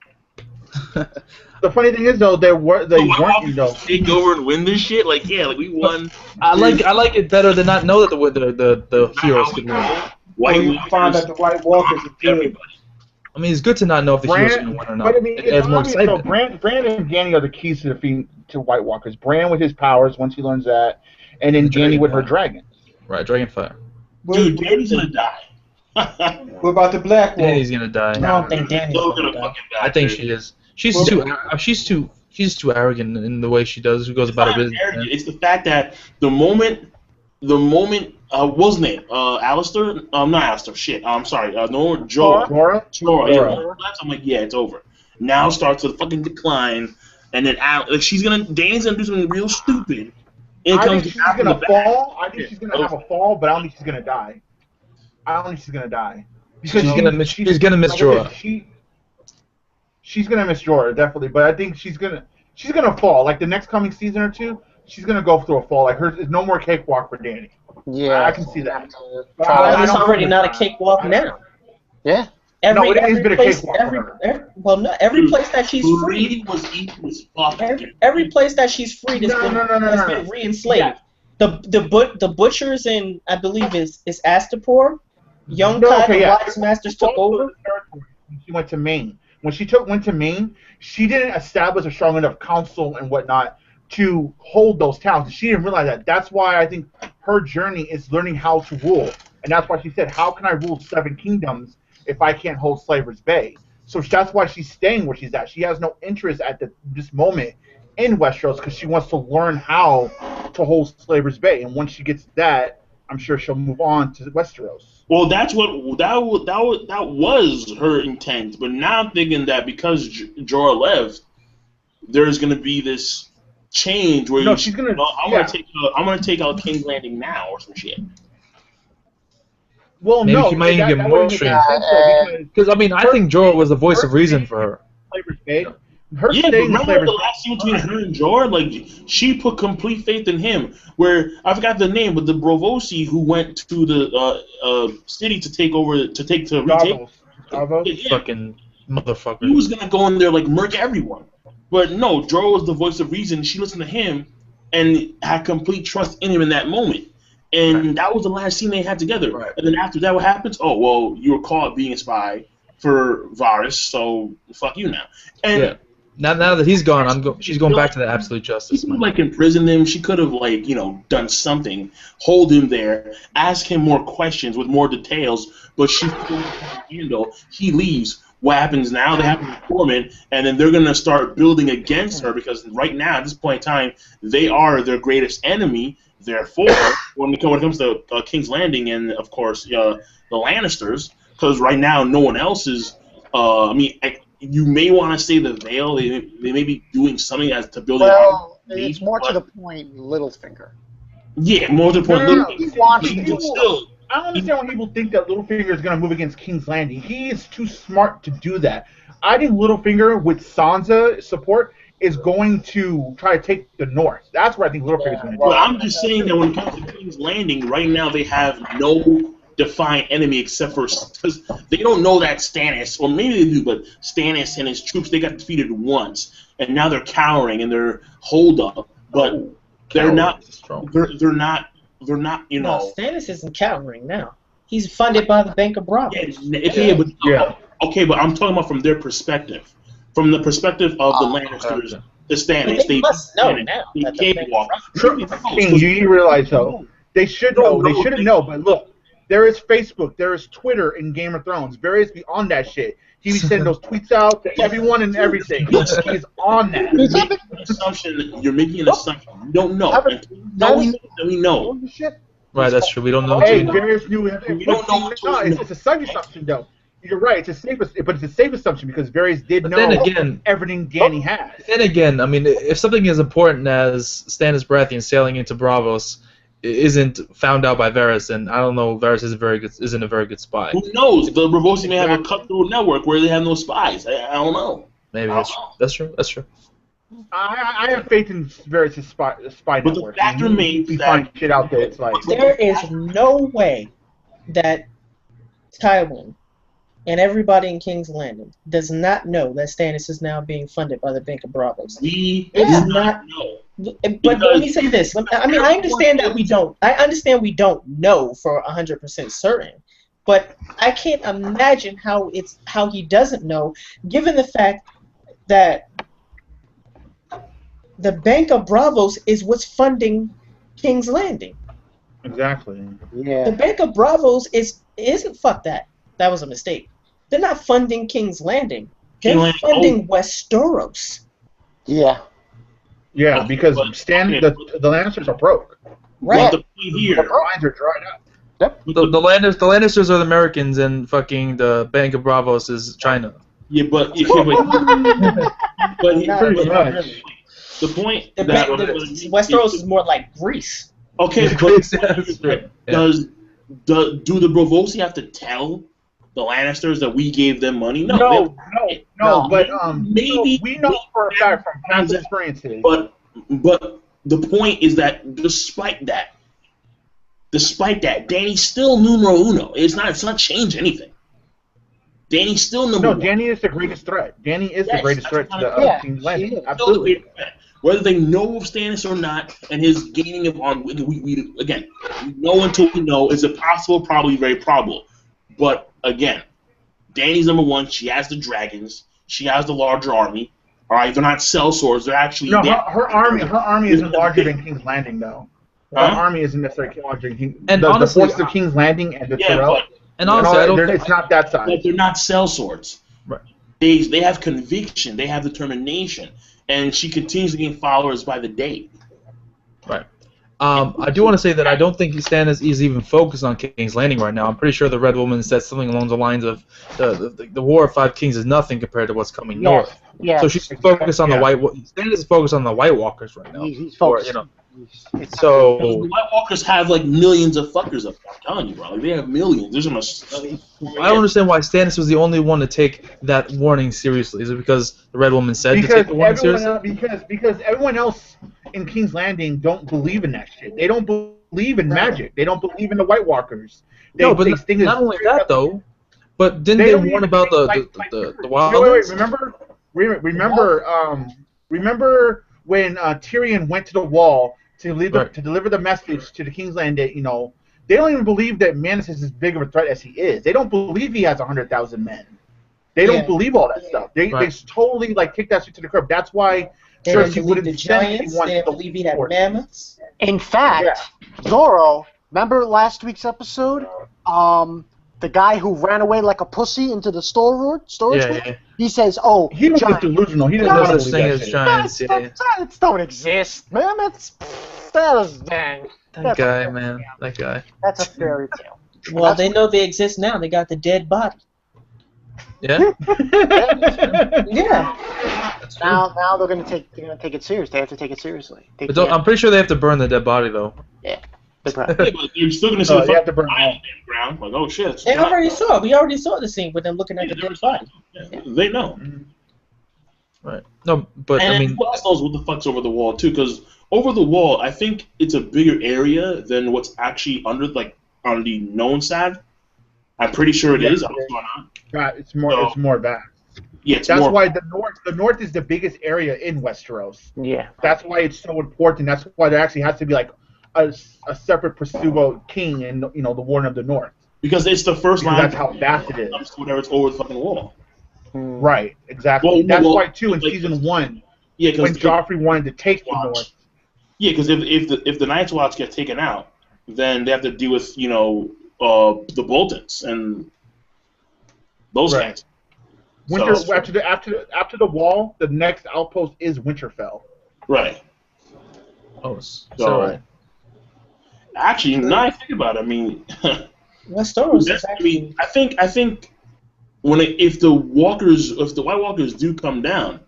The funny thing is though, they weren't. Take over and win this shit. Like yeah, like we won. I like it better to not know that the heroes could win. White Or you find that the White Walkers are good. everybody. I mean, it's good to not know if the heroes can win or not. But I mean, It it's adds more obvious, so excitement. Bran and Dany are the keys to defeat to White Walkers. Bran with his powers once he learns that, and then Dany with her dragons. Right, Dragonfire. Dude, Danny's gonna die. What about the Black Wolf? Danny's gonna die. I don't think Danny's So gonna gonna die. fucking die. I think dude. she is. She's too arrogant in the way she goes about her It's not business. arrogant. It's the fact that the moment, what's his name? Alistair? Not Alistair. Shit. I'm sorry. No, Jorah. Jorah? Jorah. Jorah. Yeah, I'm like, yeah, it's over. Now starts to fucking decline, and then Danny's gonna do something real stupid. And I comes think she's after gonna the back. fall. I think she's gonna have a fall, but I don't think she's gonna die. I don't think she's gonna die. Because She's gonna miss like I said, Jorah. She's gonna miss Jorah, definitely, but I think she's gonna fall. Like the next coming season or two, she's gonna go through a fall. Like there's no more cakewalk for Danny. Yeah. I can see that. Well, I it's don't already think not a it's cakewalk now. Yeah. No, it has been a cakewalk for her. Every place that she's free, Free was equal as fuck. every place that she's freed has No. been re-enslaved. The butchers in, I believe, is Astapor. Young Kai, the Wise Masters took over. She went to Maine. When she went to Maine, she didn't establish a strong enough council and whatnot to hold those towns. She didn't realize that. That's why I think her journey is learning how to rule. And that's why she said, how can I rule 7 kingdoms if I can't hold Slaver's Bay? So that's why she's staying where she's at. She has no interest at this moment in Westeros because she wants to learn how to hold Slaver's Bay. And once she gets that, I'm sure she'll move on to Westeros. Well, that was her intent, but now I'm thinking that because Jorah left, there's gonna be this change where No, she's gonna. I'm gonna take out King's Landing now or some shit. Well, Maybe no, she might even get that more wouldn't make extreme. sense, though, because Because I mean, I think Jorah was the voice of reason for her. Slaver's Bay. Her Yeah, but staying in remember Slaver's the last scene between her and Jorah? Like, she put complete faith in him. Where, I forgot the name, but the Braavosi who went to the city to take retake. Davos. Yeah, Fucking motherfucker. he was gonna go in there, like, murk everyone. But no, Jorah was the voice of reason. She listened to him and had complete trust in him in that moment. And that was the last scene they had together. Right. And then after that, what happens? Oh, well, you were caught being a spy for Varys, so fuck you now. And Yeah. Now that he's gone, she's going back to the absolute justice. she could have, like, imprisoned him. She could have, like, done something, hold him there, ask him more questions with more details, but she couldn't handle. He leaves. What happens now? They have to torment, and then they're going to start building against her because right now, at this point in time, they are their greatest enemy. Therefore, when it comes to King's Landing and, of course, the Lannisters, because right now no one else is. You may want to say the Vale. They may be doing something as to build. Well, it's more to the point, Littlefinger. Yeah, more to the point. No, He wants to Littlefinger do still. I don't understand why people think that Littlefinger is going to move against King's Landing. He is too smart to do that. I think Littlefinger, with Sansa support, is going to try to take the north. That's what I think Littlefinger is going to do. Well, I'm just saying that when it comes to King's Landing, right now they have no defined enemy except for because they don't know that Stannis, or maybe they do, but Stannis and his troops, they got defeated once, and now they're cowering and they're holed up, but they're not. They're not. You know. No, Stannis isn't cowering now. He's funded by the Bank of Bravo. Okay, but I'm talking about from their perspective. From the perspective of the Lannisters, the Stannis, they must know now that the Bank of King, you need to realize, though, they should know. They shouldn't know, but look, there is Facebook, there is Twitter in Game of Thrones. Varys be on that shit. He be sending those tweets out to everyone and everything. He's on that. You're making an assumption. You don't know. We know. Right, that's true. We don't know. Hey, Varys knew. We don't know. No, it's a safe assumption, though. You're right. It's a safe, but it's a safe assumption because Varys did know everything Dany has. Then again, I mean, if something as important as Stannis Baratheon sailing into Braavos isn't found out by Varys, then I don't know. Varys isn't a very good spy. Who knows? The Braavosi may have a cut-through network where they have no spies. I don't know. Maybe that's true. That's true. I have faith in Varys' spy but network. The fact remains that find shit out there. It's like there is no way that Tywin and everybody in King's Landing does not know that Stannis is now being funded by the Bank of Bravos. We do not know. But let me say this. I mean, I understand that we don't. I understand we don't know for 100% certain. But I can't imagine how he doesn't know, given the fact that the Bank of Bravos is what's funding King's Landing. Exactly. Yeah. The Bank of Bravos isn't fuck that. That was a mistake. They're not funding King's Landing. They're funding Westeros. Yeah. Yeah, because the Lannisters are broke. Right. The point here, the lines are dried up. Yep. The Lannisters are the Americans, and fucking the Bank of Bravos is China. Yeah, but pretty much. The point Westeros is more like Greece. Okay, but do the Braavosi have to tell the Lannisters that we gave them money? No. But maybe we know for a fact from past experiences. But the point is that despite that, Dany's still numero uno. It's not changed anything. Dany's still number one. No, Dany is the greatest threat. Dany is the greatest threat to the King's Landing. Absolutely. Whether they know of Stannis or not, and his gaining of on, we know until we know. Is it possible? Probably very probable. But again, Dany's number one. She has the dragons. She has the larger army. All right, they're not sellswords. They're actually her army isn't larger than King's Landing, though. Her army isn't necessarily larger than King's Landing. And honestly, the forces of King's Landing and the Tyrell. And honestly, it's not that size. But they're not sellswords. Right. They have conviction. They have determination. And she continues to gain followers by the day. Right. I do want to say that I don't think Stannis is even focused on King's Landing right now. I'm pretty sure the Red Woman said something along the lines of the War of Five Kings is nothing compared to what's coming north. Yeah. So she's focused on the Stannis is focused on the White Walkers right now. He's focused. So the White Walkers have like millions of fuckers up there. I'm telling you, bro. Like, they have millions. There's I don't understand why Stannis was the only one to take that warning seriously. Is it because the Red Woman said to take the warning seriously? Because everyone else in King's Landing don't believe in that shit. They don't believe in magic. They don't believe in the White Walkers. Not only that though, but didn't they warn about the Wildlands? Remember when Tyrion went to the Wall to deliver the message to the King's Landing? They don't even believe that Manus is as big of a threat as he is. They don't believe he has 100,000 men. They don't believe all that stuff. They totally kick that shit to the curb. That's why Cersei wouldn't the giants. They didn't believe he had mammoths. In fact, Zoro, remember last week's episode? the guy who ran away like a pussy into the storage room, Yeah. he says, "Oh, He was just giant." delusional. He didn't There's want no to such believe thing that as shit. giants. Yeah. Giants don't exist, man. That is dang. That guy, man. That guy. That's a fairy tale. Well, they know they exist now. They got the dead body. Yeah. Yeah. That's true. Now they're gonna take it serious. They have to take it seriously. They But I'm pretty sure they have to burn the dead body though. they Yeah, but you're still gonna see Oh, the you have to fucking burn eye all. on the ground. Like, oh shit. it's They not- already saw it. We already saw the scene with them looking at the dead body. Yeah, they know. Right. No, but And I mean, who else knows what the fuck's over the wall too? Because over the wall, I think it's a bigger area than what's actually under, like on the known side. I'm pretty sure it is. I don't know what's going on. Right, it's more vast. Yeah, it's That's more. why the north is the biggest area in Westeros. Yeah. That's why it's so important. That's why there actually has to be like a separate pseudo king and the Warden of the North. Because it's the first Because line. that's how vast it is. Whatever, it's over the fucking wall. Right, exactly. Well, that's well, why too in like- season 1, Yeah, when because Joffrey wanted to take the North. yeah, because if the Night's Watch get taken out, then they have to deal with the Boltons and those Right. guys. Winter So- after the wall, the next outpost is Winterfell. Right. so right. Actually, now I think about it, I mean, Westeros is that's, I actually. mean, I think when if the White Walkers do come down,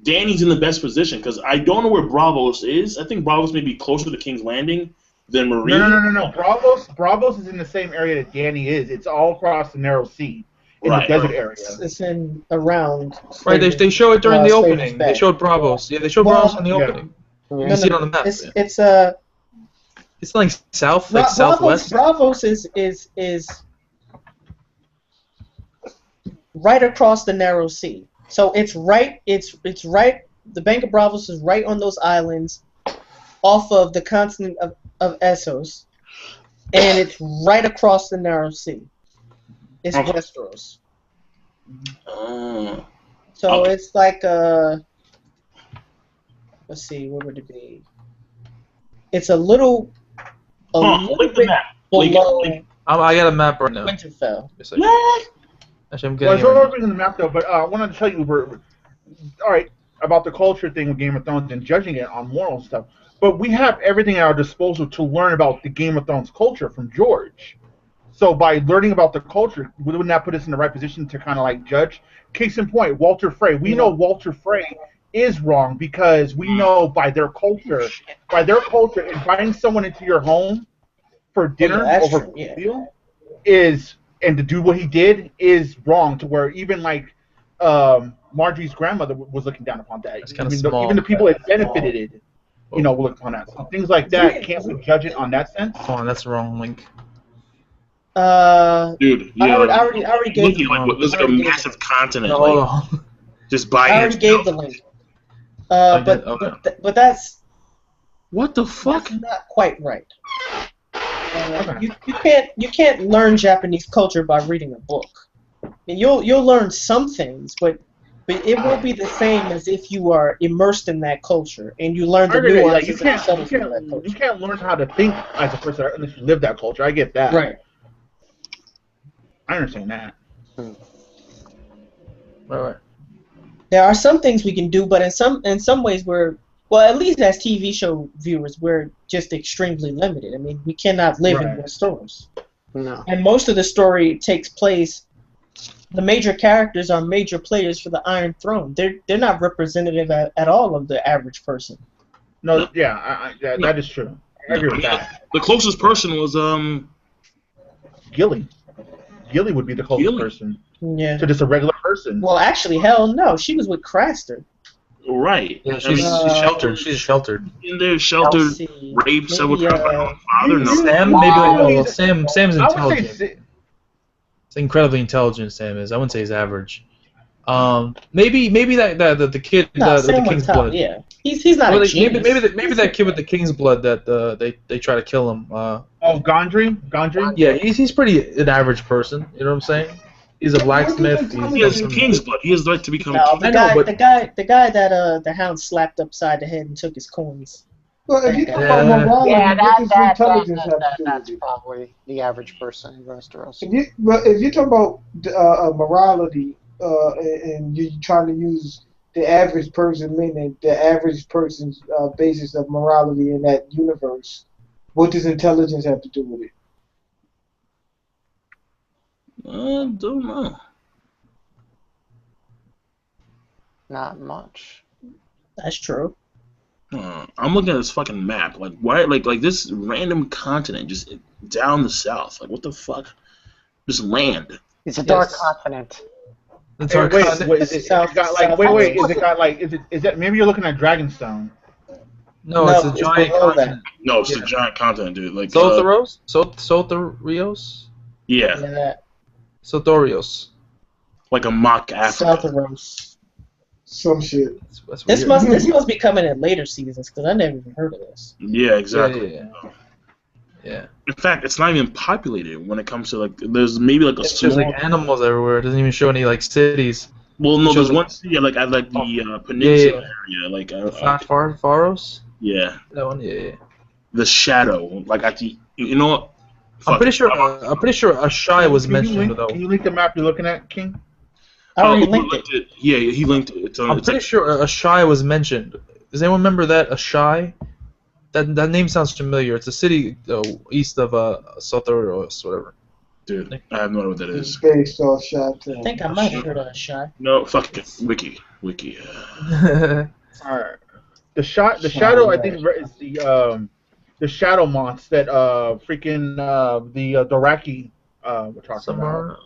Danny's in the best position because I don't know where Bravos is. I think Bravos may be closer to King's Landing than Marine. No. Bravos is in the same area that Danny is. It's all across the Narrow Sea in Right, the desert right. area. It's in around. Right, they show it during the Slaves opening. They back. showed Bravos. Yeah, they showed Well, Bravos in the yeah. opening. No, You see it on the map. It's yeah. it's It's like south, like southwest. Bravos is right across the Narrow Sea. So it's right. It's right. The Bank of Bravos is right on those islands, off of the continent of Essos, and it's right across the Narrow Sea. It's Okay. Westeros. Oh. So Okay. it's like let's see, what would it be? It's a little Link the bit map. Link it, below link it. I got a map right now. Winterfell. Just a second. What? Actually, I'm Well, getting it's it right all now. over in the map though, but I wanted to tell you, all right, about the culture thing with Game of Thrones and judging it on moral stuff. But we have everything at our disposal to learn about the Game of Thrones culture from George. So by learning about the culture, wouldn't that put us in the right position to kind of like judge? Case in point, Walter Frey. We know Walter Frey is wrong because we know by their culture, inviting someone into your home for dinner that's over true, yeah. a meal and to do what he did is wrong. To where even like Marjorie's grandmother was looking down upon that. That's kinda Even small. even the people that benefited it, were looking upon that. So things like that, can't we judge it on that sense? Hold on, that's the wrong link. Dude, I yeah, already gave looking like what looks like a massive continent, No, like, hold on. just by I already itself. gave the link. Okay. But that's What the fuck? that's not quite right. You can't learn Japanese culture by reading a book. And you'll learn some things, but it won't be the same as if you are immersed in that culture and you learn the Like, nuances you and can't, subtleties of that culture. you can't learn how to think as a person unless you live that culture. I get that. Right. I understand that. Right. There are some things we can do, but in some ways well, at least as TV show viewers, we're just extremely limited. I mean, we cannot live in Right. Westeros. No. And most of the story takes place. The major characters are major players for the Iron Throne. They're not representative at all of the average person. No, yeah, that is true. I agree with that. The closest person was Gilly. Gilly would be the closest Gilly? person Yeah. to just a regular person. Well, actually, hell no. She was with Craster. right. Yeah, I she's mean, sheltered. She's sheltered. in there, sheltered, Let's see. raped several Maybe, times by her own father. you- No. Sam, Wow. maybe. Well, Sam's I would intelligent. say It's incredibly intelligent. Sam is. I wouldn't say he's average. Maybe the kid No, with the Sam king's was top. blood. Yeah. He's not Well, a genius. maybe that kid with the king's blood that they try to kill him. Gondry? Yeah, he's pretty an average person. You know what I'm saying? He's a blacksmith. He has king's blood. He has the right to become No, a king. the I know, guy that the Hound slapped upside the head and took his coins. Well, if you talk Yeah. about morality, Yeah, what does intelligence have to do that's with it? probably the average person in Westeros. If you talk about morality, and you're trying to use the average person, meaning the average person's basis of morality in that universe, what does intelligence have to do with it? Don't know. Not much. That's true. I'm looking at this fucking map. Like, why? Like this random continent just down the south. Like, what the fuck? Just land. It's a dark Yes. continent. The Hey, dark wait, continent. wait, is it got like? Wait, is it got like? Is that maybe you're looking at Dragonstone? No, No, it's a it's giant below that. continent. No, it's Yeah. the giant continent, dude. Like, Sotheros? Sotherios? yeah, Yeah, Sothorios. like a mock South Africa. of Rose. Some shit. That's This weird. must be coming in later seasons because I never even heard of this. Yeah, exactly. Yeah. In fact, it's not even populated when it comes to like. There's maybe like a It's small. just like animals everywhere. It doesn't even show any like cities. Well, no, Shows there's like- one city like at like the peninsula area, like Faros? yeah, That one? Yeah. the shadow, like at the you know what? I'm Fuck pretty it. sure. I'm pretty sure Ashai was mentioned though. Can you link the map you're looking at, King? I already Who linked it. Yeah, he linked it. It's on. I'm It's pretty sure Ashai was mentioned. Does anyone remember that Ashai? That name sounds familiar. It's a city east of Sotheros, whatever. dude, I have no idea what that It's is. based off shot. I think I might have heard of a shot. No, fuck it. Wiki. All right. The shadow, I think, is the shadow moths that freaking the Dothraki we're talking about.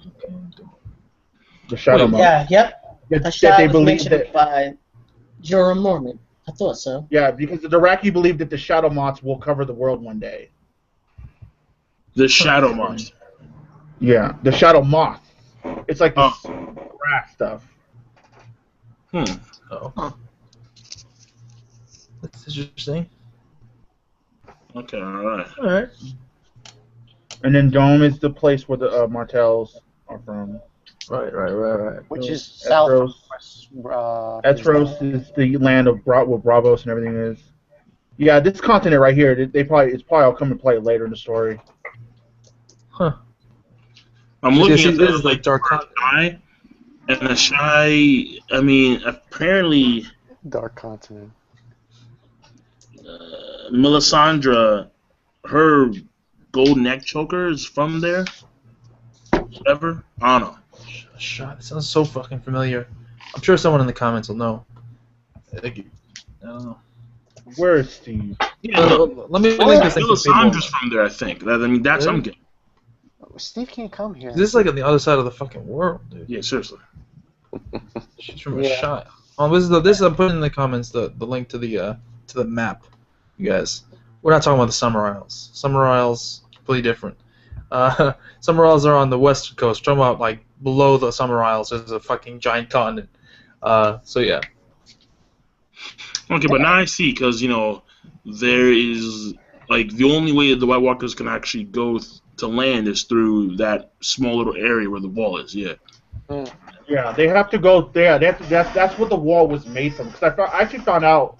The shadow Wait, moths. Yeah, yep. That, A that shot they was believe mentioned that. by Jorah Mormont. I thought so. Yeah, because the Dothraki believe that the shadow moths will cover the world one day. The shadow monster. Yeah, the shadow moth. It's like this grass stuff. Oh. That's interesting. Okay, all right. All right. And then Dome is the place where the Martells are from. Right. Which is south of Esros. Esros is the land of where Bravos and everything is. Yeah, this continent right here, it's probably all come into play later in the story. Huh. I'm looking at this the is like dark continent. Shy, and the Shy. I mean, apparently, dark continent. Melisandre, her gold neck choker is from there. Ever? I don't know. Shot. It sounds so fucking familiar. I'm sure someone in the comments will know. I don't know. Where is Steve? Yeah, no, Let me link this thing to people. Melisandre's from there, I think. I mean, that's Really? I'm getting. Steve can't come here. This is like on the other side of the fucking world, dude. Yeah, seriously. She's from a Yeah. shot. Oh, this I'm putting in the comments the link to the map, you guys. We're not talking about the Summer Isles. Summer Isles completely different. Summer Isles are on the western coast. We're talking about like below the Summer Isles. There's a fucking giant continent. So yeah. Okay, but now I see, because, there is, like, the only way the White Walkers can actually go to land is through that small little area where the wall is, yeah. Yeah, they have to go there. That's what the wall was made from. Because I actually found out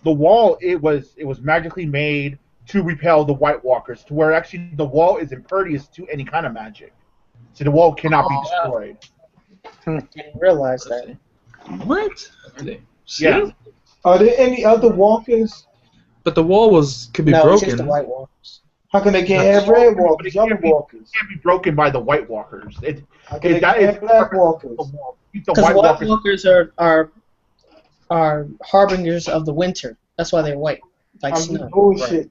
the wall it was magically made to repel the White Walkers, to where actually the wall is impervious to any kind of magic, so the wall cannot be destroyed. Didn't realize that. What? Yeah. Are there any other walkers? But the wall could be No, it's broken. just the White Walkers. How can they can't have red walkers, other walkers? It can't be broken by the White Walkers. How can they that can't is- have black walkers? The Because White White Walkers. Walkers are harbingers of the winter. That's why they're white, like I'm snow. just bullshit.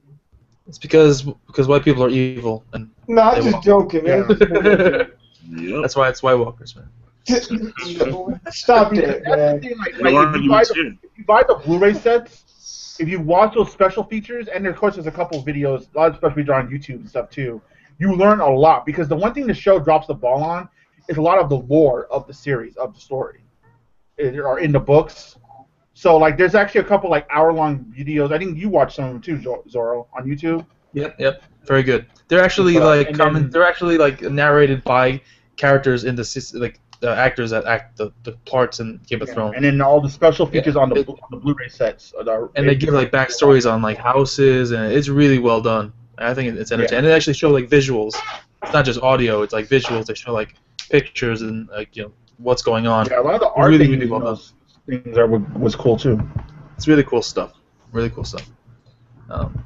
It's because white people are evil, and No, I'm They just walk. joking, man. Yep. that's why it's White Walkers, man. Stop that, That's the man. thing, like, No if you buy arguments the here. if you buy the Blu-ray sets, if you watch those special features, and of course there's a couple of videos, a lot of special features on YouTube and stuff too, you learn a lot, because the one thing the show drops the ball on is a lot of the lore of the series, of the story, are in the books. So like, there's actually a couple like hour-long videos. I think you watched some of them too, Zorro, on YouTube. Yep. Very good. They're actually And like then- they're actually like narrated by characters in the like actors that act the parts in Game of Thrones. And then all the special features on it- the Blu-ray sets. And they give like backstories on like houses, and it's really well done. I think it's entertaining. And they actually show like visuals. It's not just audio. It's like visuals. They show like pictures and like what's going on. Yeah, a lot of the art really, things, really well done. things was cool too. It's really cool stuff. Really cool stuff.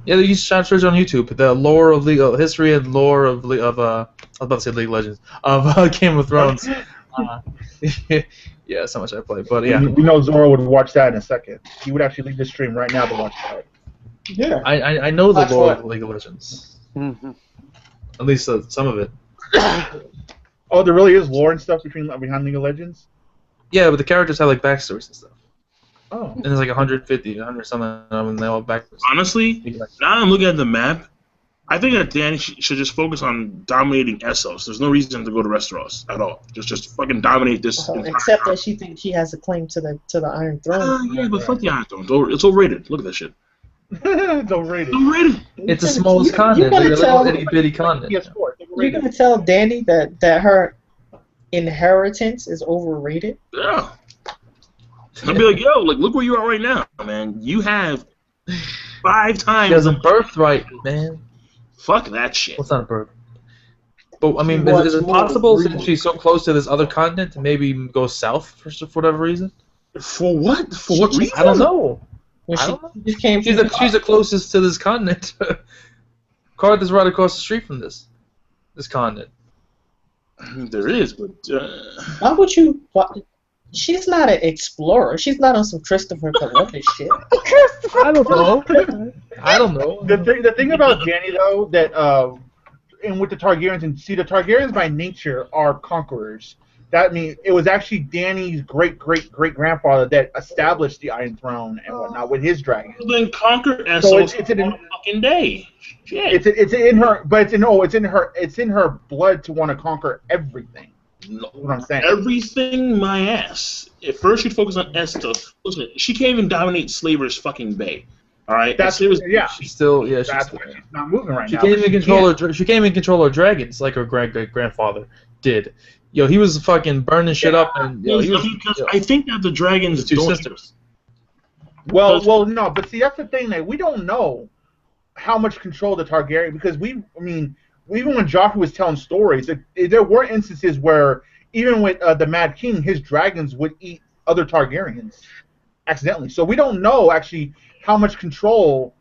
Yeah, you should search on YouTube the lore of history and lore of I was about to say League of Legends of Game of Thrones. Yeah, that's how much I play. But yeah, We know Zoro would watch that in a second. He would actually leave the stream right now to watch that. Yeah. I know the Watch lore what? of League of Legends. Mm-hmm. At least some of it. Oh, there really is lore and stuff behind League of Legends? Yeah, but the characters have like backstories and stuff. Oh. And there's like 150, 100 something of them, and they all have backstories. Honestly, now I'm looking at the map. I think that Danny should just focus on dominating Essos. There's no reason to go to Westeros at all. Just fucking dominate this. Except that she thinks she has a claim to the Iron Throne. Yeah, but fuck the Iron Throne. It's overrated. Look at that shit. It's overrated. It's overrated. It's the smallest continent. It's a little itty bitty continent. PS4, it's You're overrated. gonna tell Danny that her inheritance is overrated? Yeah. I'll be like, yo, like, look where you are right now, man. You have 5 times. She has a birthright, man. Fuck that shit. What's not a birth? But I mean, She is it wants more possible freedom. since she's so close to this other continent to maybe go south for whatever reason? For what? For what reason? I don't know. When I she don't know. just came She's from the closest to this continent. Carth is right across the street from this continent. There is, but Why would you? She's not an explorer. She's not on some Christopher Columbus shit. I don't know. I don't know. The thing about Dany though that and with the Targaryens, and see, the Targaryens by nature are conquerors. That means it was actually Dany's great grandfather that established the Iron Throne and whatnot with his dragon. then conquer Essos So it's in one fucking day. Shit. it's in her, but it's in her blood to want to conquer everything. No, That's what I'm saying. everything my ass. At first, she'd focus on Essos. Listen, she can't even dominate Slaver's fucking Bay. All right, That's Slaver's yeah. She's still, yeah, she's That's still. why she's not moving right She now. can't but even control her. She can't even control her dragons like her grandfather did. Yo, he was fucking burning shit up, and yo, he was. because I think that the dragons The two don't. sisters. Well, no, but see, that's the thing that we don't know how much control the Targaryen, because even when Joffrey was telling stories, there were instances where even with the Mad King, his dragons would eat other Targaryens accidentally. So we don't know actually how much control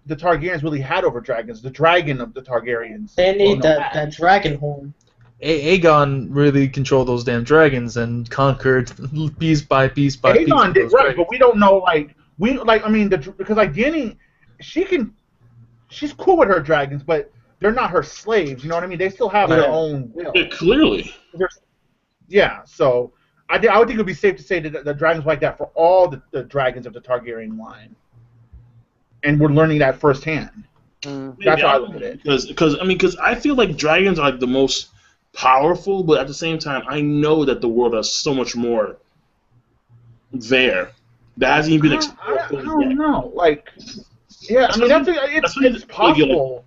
the Targaryens really had over dragons. The dragon of the Targaryens. They Well, need no, that dragon horn. Aegon really controlled those damn dragons and conquered piece by piece by piece. Aegon did those right, dragons. but we don't know because like Dany, she's cool with her dragons, but they're not her slaves. You know what I mean? They still have their Yeah. own will. Yeah, clearly. Yeah, so I would think it would be safe to say that the dragons like that for all the dragons of the Targaryen line, and we're learning that firsthand. That's how I look at it. Because I feel like dragons are like the most powerful, but at the same time, I know that the world has so much more there that hasn't even been explored I fully don't yet. know. Like, yeah, I mean That's it's possible,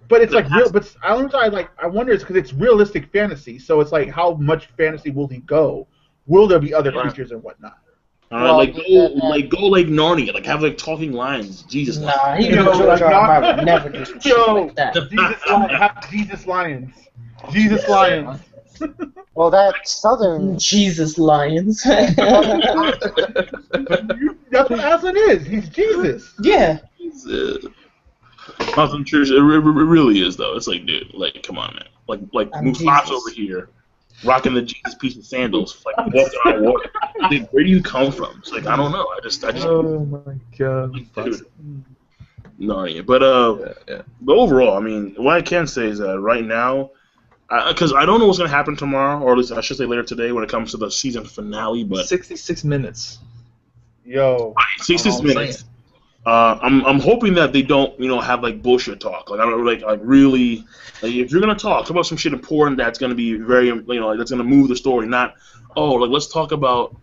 but it's like real. But I wonder is because it's realistic fantasy. So it's like, how much fantasy will he go? Will there be other creatures and whatnot? All right, Well, go like Narnia, like have like talking lines. Jesus. Nah, he Yo, George like, R. not- R. Martin never do some shit Yo. like that. Jesus lions. Jesus lions. Well, that southern. Jesus lions. That's what Aslan is. He's Jesus. Yeah. I'm sure it really is though. It's like, dude, like, come on, man. Like I'm Mufasa Jesus. over here, rocking the Jesus piece of sandals, like walking on water. Like, where do you come from? It's like, I don't know. I just Oh my god. dude. Narnia. But Yeah. but overall, I mean, what I can say is that right now, because I don't know what's gonna happen tomorrow, or at least I should say later today, when it comes to the season finale. But 66 minutes. Yo. 66 I'm minutes. I'm hoping that they don't, have like bullshit talk. Like I don't like really. Like, if you're gonna talk about some shit important that's gonna be very, like, that's gonna move the story. Not, like let's talk about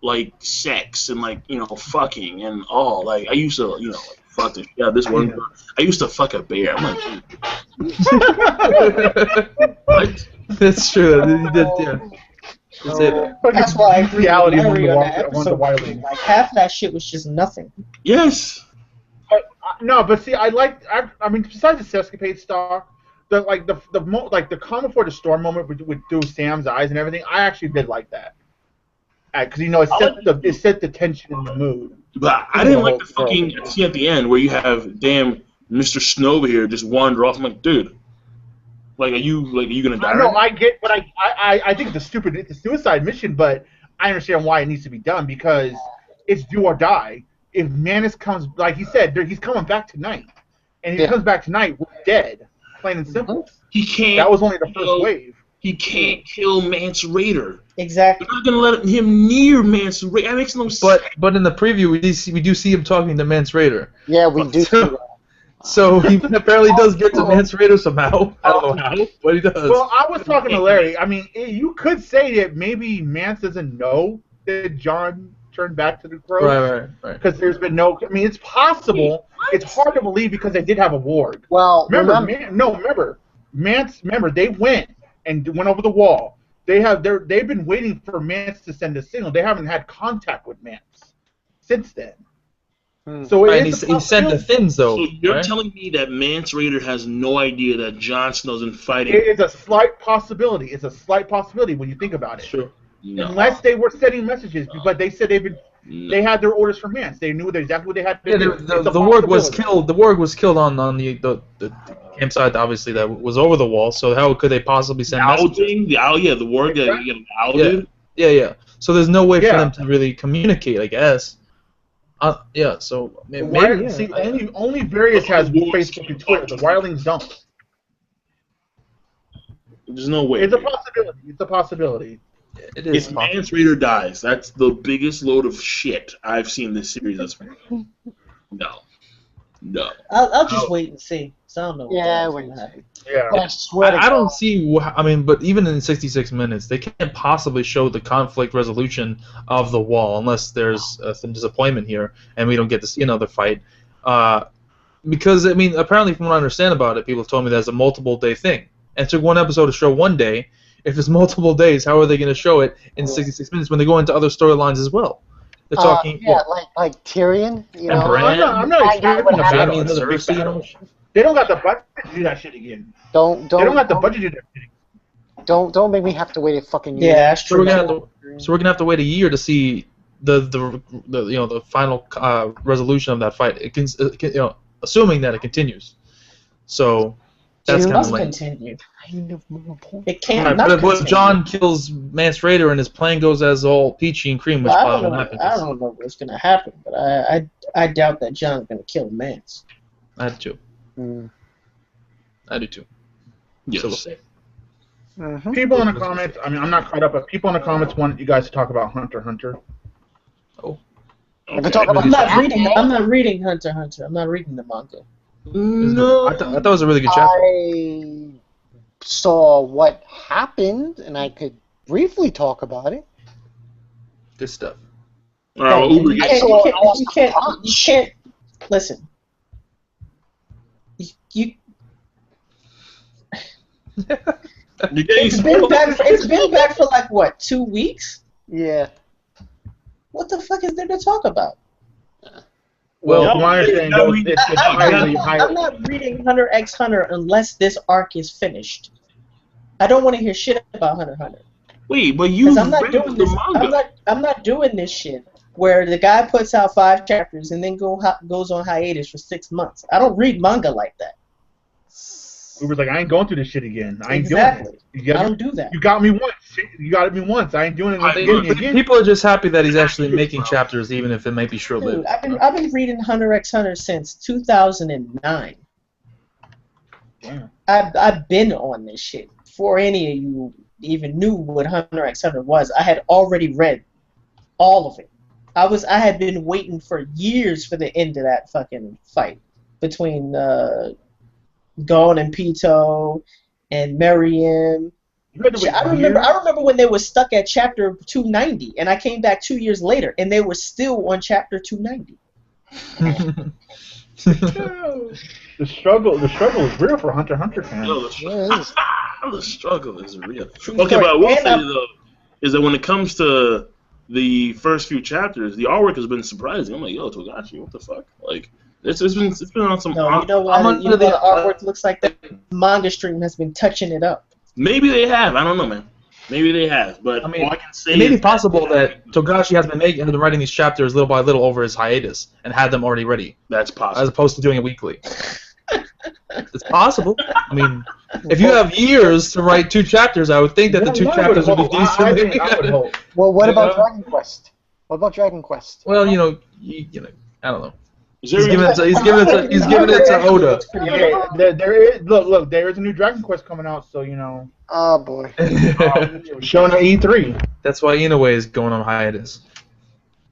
like sex and like fucking and all. Like I used to, like, fuck this. Yeah, this one. Girl, I used to fuck a bear. I'm like, dude, what? That's true. He did, yeah. Didn't say that. That's why I agree with reality among Larry the, on that among the episode. wildlings. Like half of that shit was just nothing. Yes. No, but see, I mean, besides the Sescapade stuff, the calm before the storm moment with through Sam's eyes and everything, I actually did like that. Because it set the tension in the mood. But I didn't like the fucking scene at the end where you have damn Mr. Snow over here just wander off. I'm like, dude, are you gonna die? No, I get, but I think it's a suicide mission, but I understand why it needs to be done because it's do or die. If Manus comes, like he said, he's coming back tonight, and if he comes back tonight, we're dead, plain and simple. He can't. That was only the first wave. He can't kill Mance Raider. Exactly. They're not gonna let him near Mance Raider. That makes no sense. But in the preview, we do see him talking to Mance Raider. Yeah, we do see that. So he apparently does get to Mance Raider somehow. I don't know how, but he does. Well, I was talking to Larry. I mean, you could say that maybe Mance doesn't know that John turned back to the Crows. Right. Because there's been no. I mean, it's possible. It's hard to believe because they did have a ward. Well, remember, Mance. Remember, they went over the wall. They've been waiting for Mance to send a signal. They haven't had contact with Mance since then. So he sent the Thins though. So you're telling me that Mance Raider has no idea that Jon Snow's in fighting? It is a slight possibility. It's a slight possibility when you think about it. Sure. No. Unless they were sending messages, but they said they had their orders from Mance. They knew exactly what they had to do. The warg was killed. The warg was killed on the campsite, obviously, that was over the wall. So how could they possibly send messages? The warg that you get an owl, dude? Yeah. So there's no way for them to really communicate, I guess. So maybe. Only Various has Facebook and Twitter. The Wildlings don't. There's no way. It's a possibility. It's a possibility. It is. If Mance Raider dies, that's the biggest load of shit I've seen this series thus far. No. I'll just wait and see. So I don't know. Yeah. I don't see. But even in 66 minutes, they can't possibly show the conflict resolution of the wall unless there's some disappointment here and we don't get to see another fight. Because apparently, from what I understand about it, people have told me that's a multiple day thing. And it took one episode to show one day. If it's multiple days, how are they going to show it in 66 minutes when they go into other storylines as well? They're talking. Like Tyrion. I'm not expecting They don't got the budget to do that shit again. They don't got the budget to do that shit again. Don't make me have to wait a fucking year. Yeah, that's true. So we're gonna have to wait a year to see the final resolution of that fight. Assuming that it continues. So that's kind of lame. Continue. It can't. But if John kills Mance Raider and his plan goes as all peachy and cream, which probably won't happen. I don't know what's gonna happen, but I doubt that John's gonna kill Mance. I do too. I do too. Yes. So we'll see. People in the comments. I mean, I'm not caught up, but people in the comments want you guys to talk about Hunter x Hunter. Oh. Okay. I'm not reading Hunter x Hunter. I'm not reading the manga. No. I thought it was a really good chapter. I saw what happened, and I could briefly talk about it. Good stuff. All right, You can't. Listen. It's been back for like what, 2 weeks? Yeah. What the fuck is there to talk about? Well, my understanding is it's I'm not reading Hunter x Hunter unless this arc is finished. I don't want to hear shit about Hunter x Hunter. Wait, but you I'm not read doing the this. manga. I'm not doing this shit where the guy puts out 5 chapters and then goes on hiatus for 6 months. I don't read manga like that. We were like, I ain't going through this shit again. I ain't doing it. I don't do that. You got me once. You got me once. I ain't doing it again. People are just happy that he's actually making chapters, even if it might be short-lived. Dude, I've been reading Hunter x Hunter since 2009. Damn. I've been on this shit. Before any of you even knew what Hunter x Hunter was, I had already read all of it. I had been waiting for years for the end of that fucking fight between Gon and Pito and Miriam. I remember when they were stuck at chapter 290, and I came back 2 years later, and they were still on chapter 290. The struggle is real for Hunter x Hunter fans. No, the struggle is real. Okay, but I will say though, is that when it comes to the first few chapters, the artwork has been surprising. I'm like, yo, Togashi, what the fuck? Like, it's been on some. No, you know why the artwork looks like that? Manga Stream has been touching it up. Maybe they have. I don't know, man. Maybe they have. But I mean, all I can say it may be is possible that Togashi has been writing these chapters little by little over his hiatus and had them already ready, that's as possible. opposed to doing it weekly. It's possible. I mean, if you have years to write 2 chapters, I would think that the 2 chapters would be decent. I would hope. Well, what about Yeah. Dragon Quest? What about Dragon Quest? Well, you know, I don't know. Is He's there giving it to Oda. Okay, there is look, there is a new Dragon Quest coming out, so you know. Oh boy. Showing at E3. That's why Inoue is going on hiatus.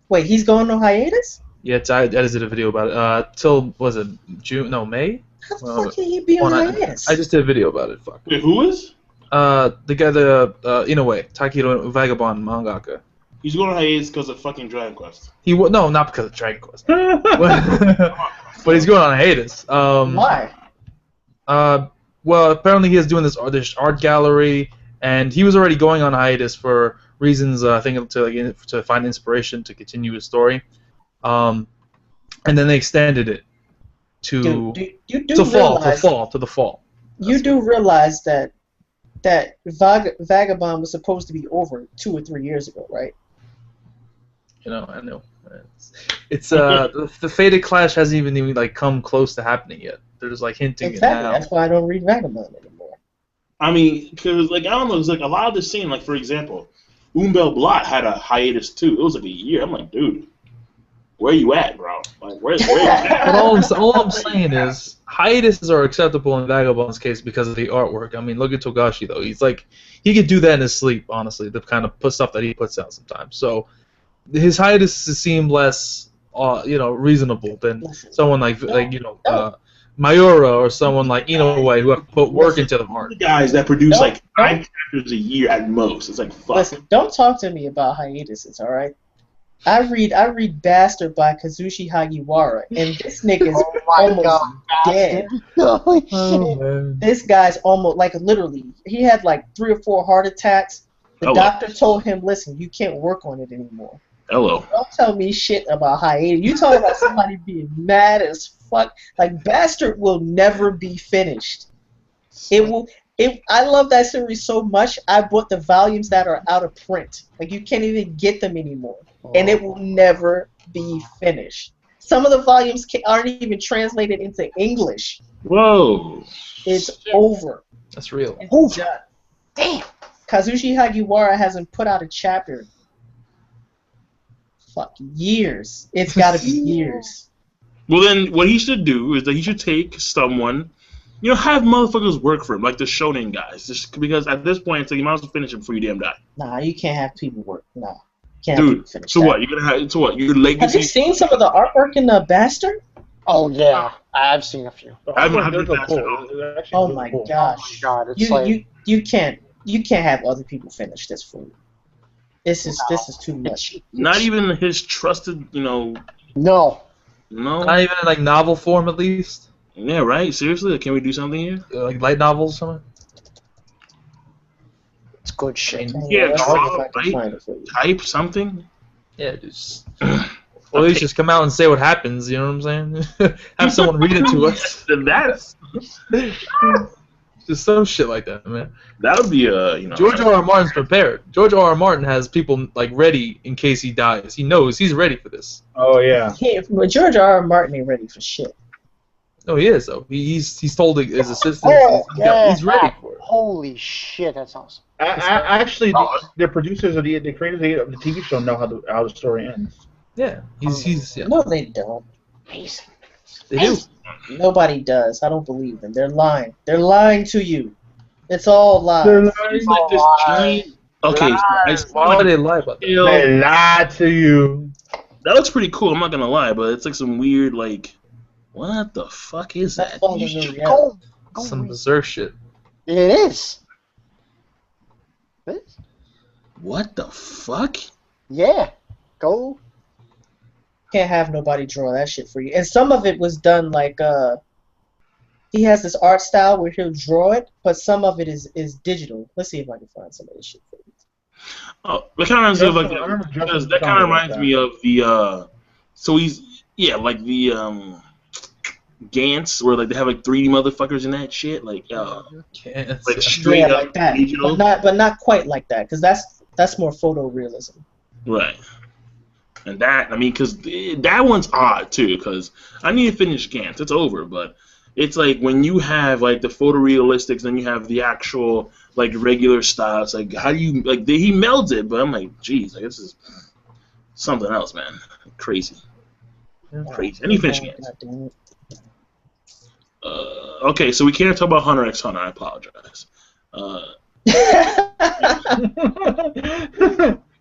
Wait, he's going on hiatus? Yeah, I edited a video about it. Till was it June? No, May. How the Well, fuck can he be on I hiatus? just did a video about it. Fuck. Wait, who is? The guy, Inoue, Taikiro Vagabond mangaka. He's going on hiatus because of fucking Dragon Quest. No, not because of Dragon Quest. But he's going on hiatus. Why? Well, apparently he is doing this art gallery, and he was already going on hiatus for reasons I think to find inspiration to continue his story. And then they extended it to You do to realize the fall. you do realize that Vagabond was supposed to be over 2 or 3 years ago, right? You know, I know. It's the Fated Clash hasn't even like come close to happening yet. They're just like hinting Exactly. it now. That's why I don't read Vagabond anymore. I mean, because like I don't know, it's like a lot of the scene. Like for example, Umbel Blot had a hiatus too. It was like a year. I'm like, dude, where you at, bro? Like where you at? But all I'm saying is hiatuses are acceptable in Vagabond's case because of the artwork. I mean, look at Togashi though. He's like he could do that in his sleep, honestly. The kind of stuff that he puts out sometimes. So his hiatuses seem less, reasonable than someone like Mayura or someone like Inoue who have put work into the art. The guys that produce like 5 chapters a year at most. It's like fuck. Listen, don't talk to me about hiatuses, all right? I read Bastard by Kazushi Hagiwara, and this nigga's Oh my almost God. dead. Holy shit. Man. This guy's almost, like, literally, he had like 3 or 4 heart attacks. The Oh. doctor told him, listen, you can't work on it anymore. Hello. Don't tell me shit about hiatus. You talk about somebody being mad as fuck. Like, Bastard will never be finished. I love that series so much, I bought the volumes that are out of print. Like, you can't even get them anymore. And it will never be finished. Some of the volumes aren't even translated into English. Whoa. It's over. That's real. It's done. Damn. Kazushi Hagiwara hasn't put out a chapter. Fuck, years. It's gotta be years. Well, then what he should do is that he should take someone, have motherfuckers work for him, like the shonen guys. Just because at this point, it's like you might as well finish it before you damn die. Nah, you can't have people work. Nah. Can't have Dude, people finish so that. what? You're gonna have? So what? Your Have you legacy? seen some of the artwork in the Bastard? Oh yeah, I've seen a few. I haven't Those are passed cool. it on. They're actually Oh really my cool. gosh. God, it's You can't have other people finish this for you. This is too much. Not even his trusted, No. No. Not even in like novel form at least. Yeah, right. Seriously, can we do something here? Like light novels or something. It's good shit. Yeah, let's see if I can right? find it for you. Type something. Yeah, just. Or at least just come out and say what happens. You know what I'm saying? Have someone read it to us. Then that's Just some shit like that, man. that would be George R.R. Martin's prepared. George R.R. Martin has people like ready in case he dies. He knows he's ready for this. Oh yeah. But George R.R. Martin ain't ready for shit. No, he is though. He's told his assistants. Oh, yeah, he's ready for it. Holy shit, that's awesome. Actually, the producers or the creators of the TV show know how the story ends. Yeah, he's yeah. No, they don't. Amazing. They do. Nobody does. I don't believe them. They're lying. They're lying to you. It's all lies. It's like this giant. Okay, so I saw Why would they lie about that? They lied to you. that looks pretty cool. I'm not gonna lie, but it's like some weird like, what the fuck is That's that? falling You in should reality. go Some read. berserk shit. It is. It is. What the fuck? Yeah. Go. Can't have nobody draw that shit for you. And some of it was done like he has this art style where he'll draw it, but some of it is digital. Let's see if I can find some of this shit for you. Oh, that kind of reminds me of like I remember Justin because that telling kind of me about reminds that. me of the so he's like the Gantz where like they have like 3D motherfuckers in that shit like Can't like say- straight Yeah, up like that, regional. but not quite like that, because that's more photorealism. Right. And that, I mean, because that one's odd, too, because I need to finish Gantz. It's over, but it's like when you have, like, the photorealistics, then you have the actual, like, regular style. It's like, how do you, like, he melds it, but I'm like, geez, like, this is something else, man. Crazy. Crazy. I need to finish Gantz. God damn it. Okay, so we can't talk about Hunter x Hunter. I apologize.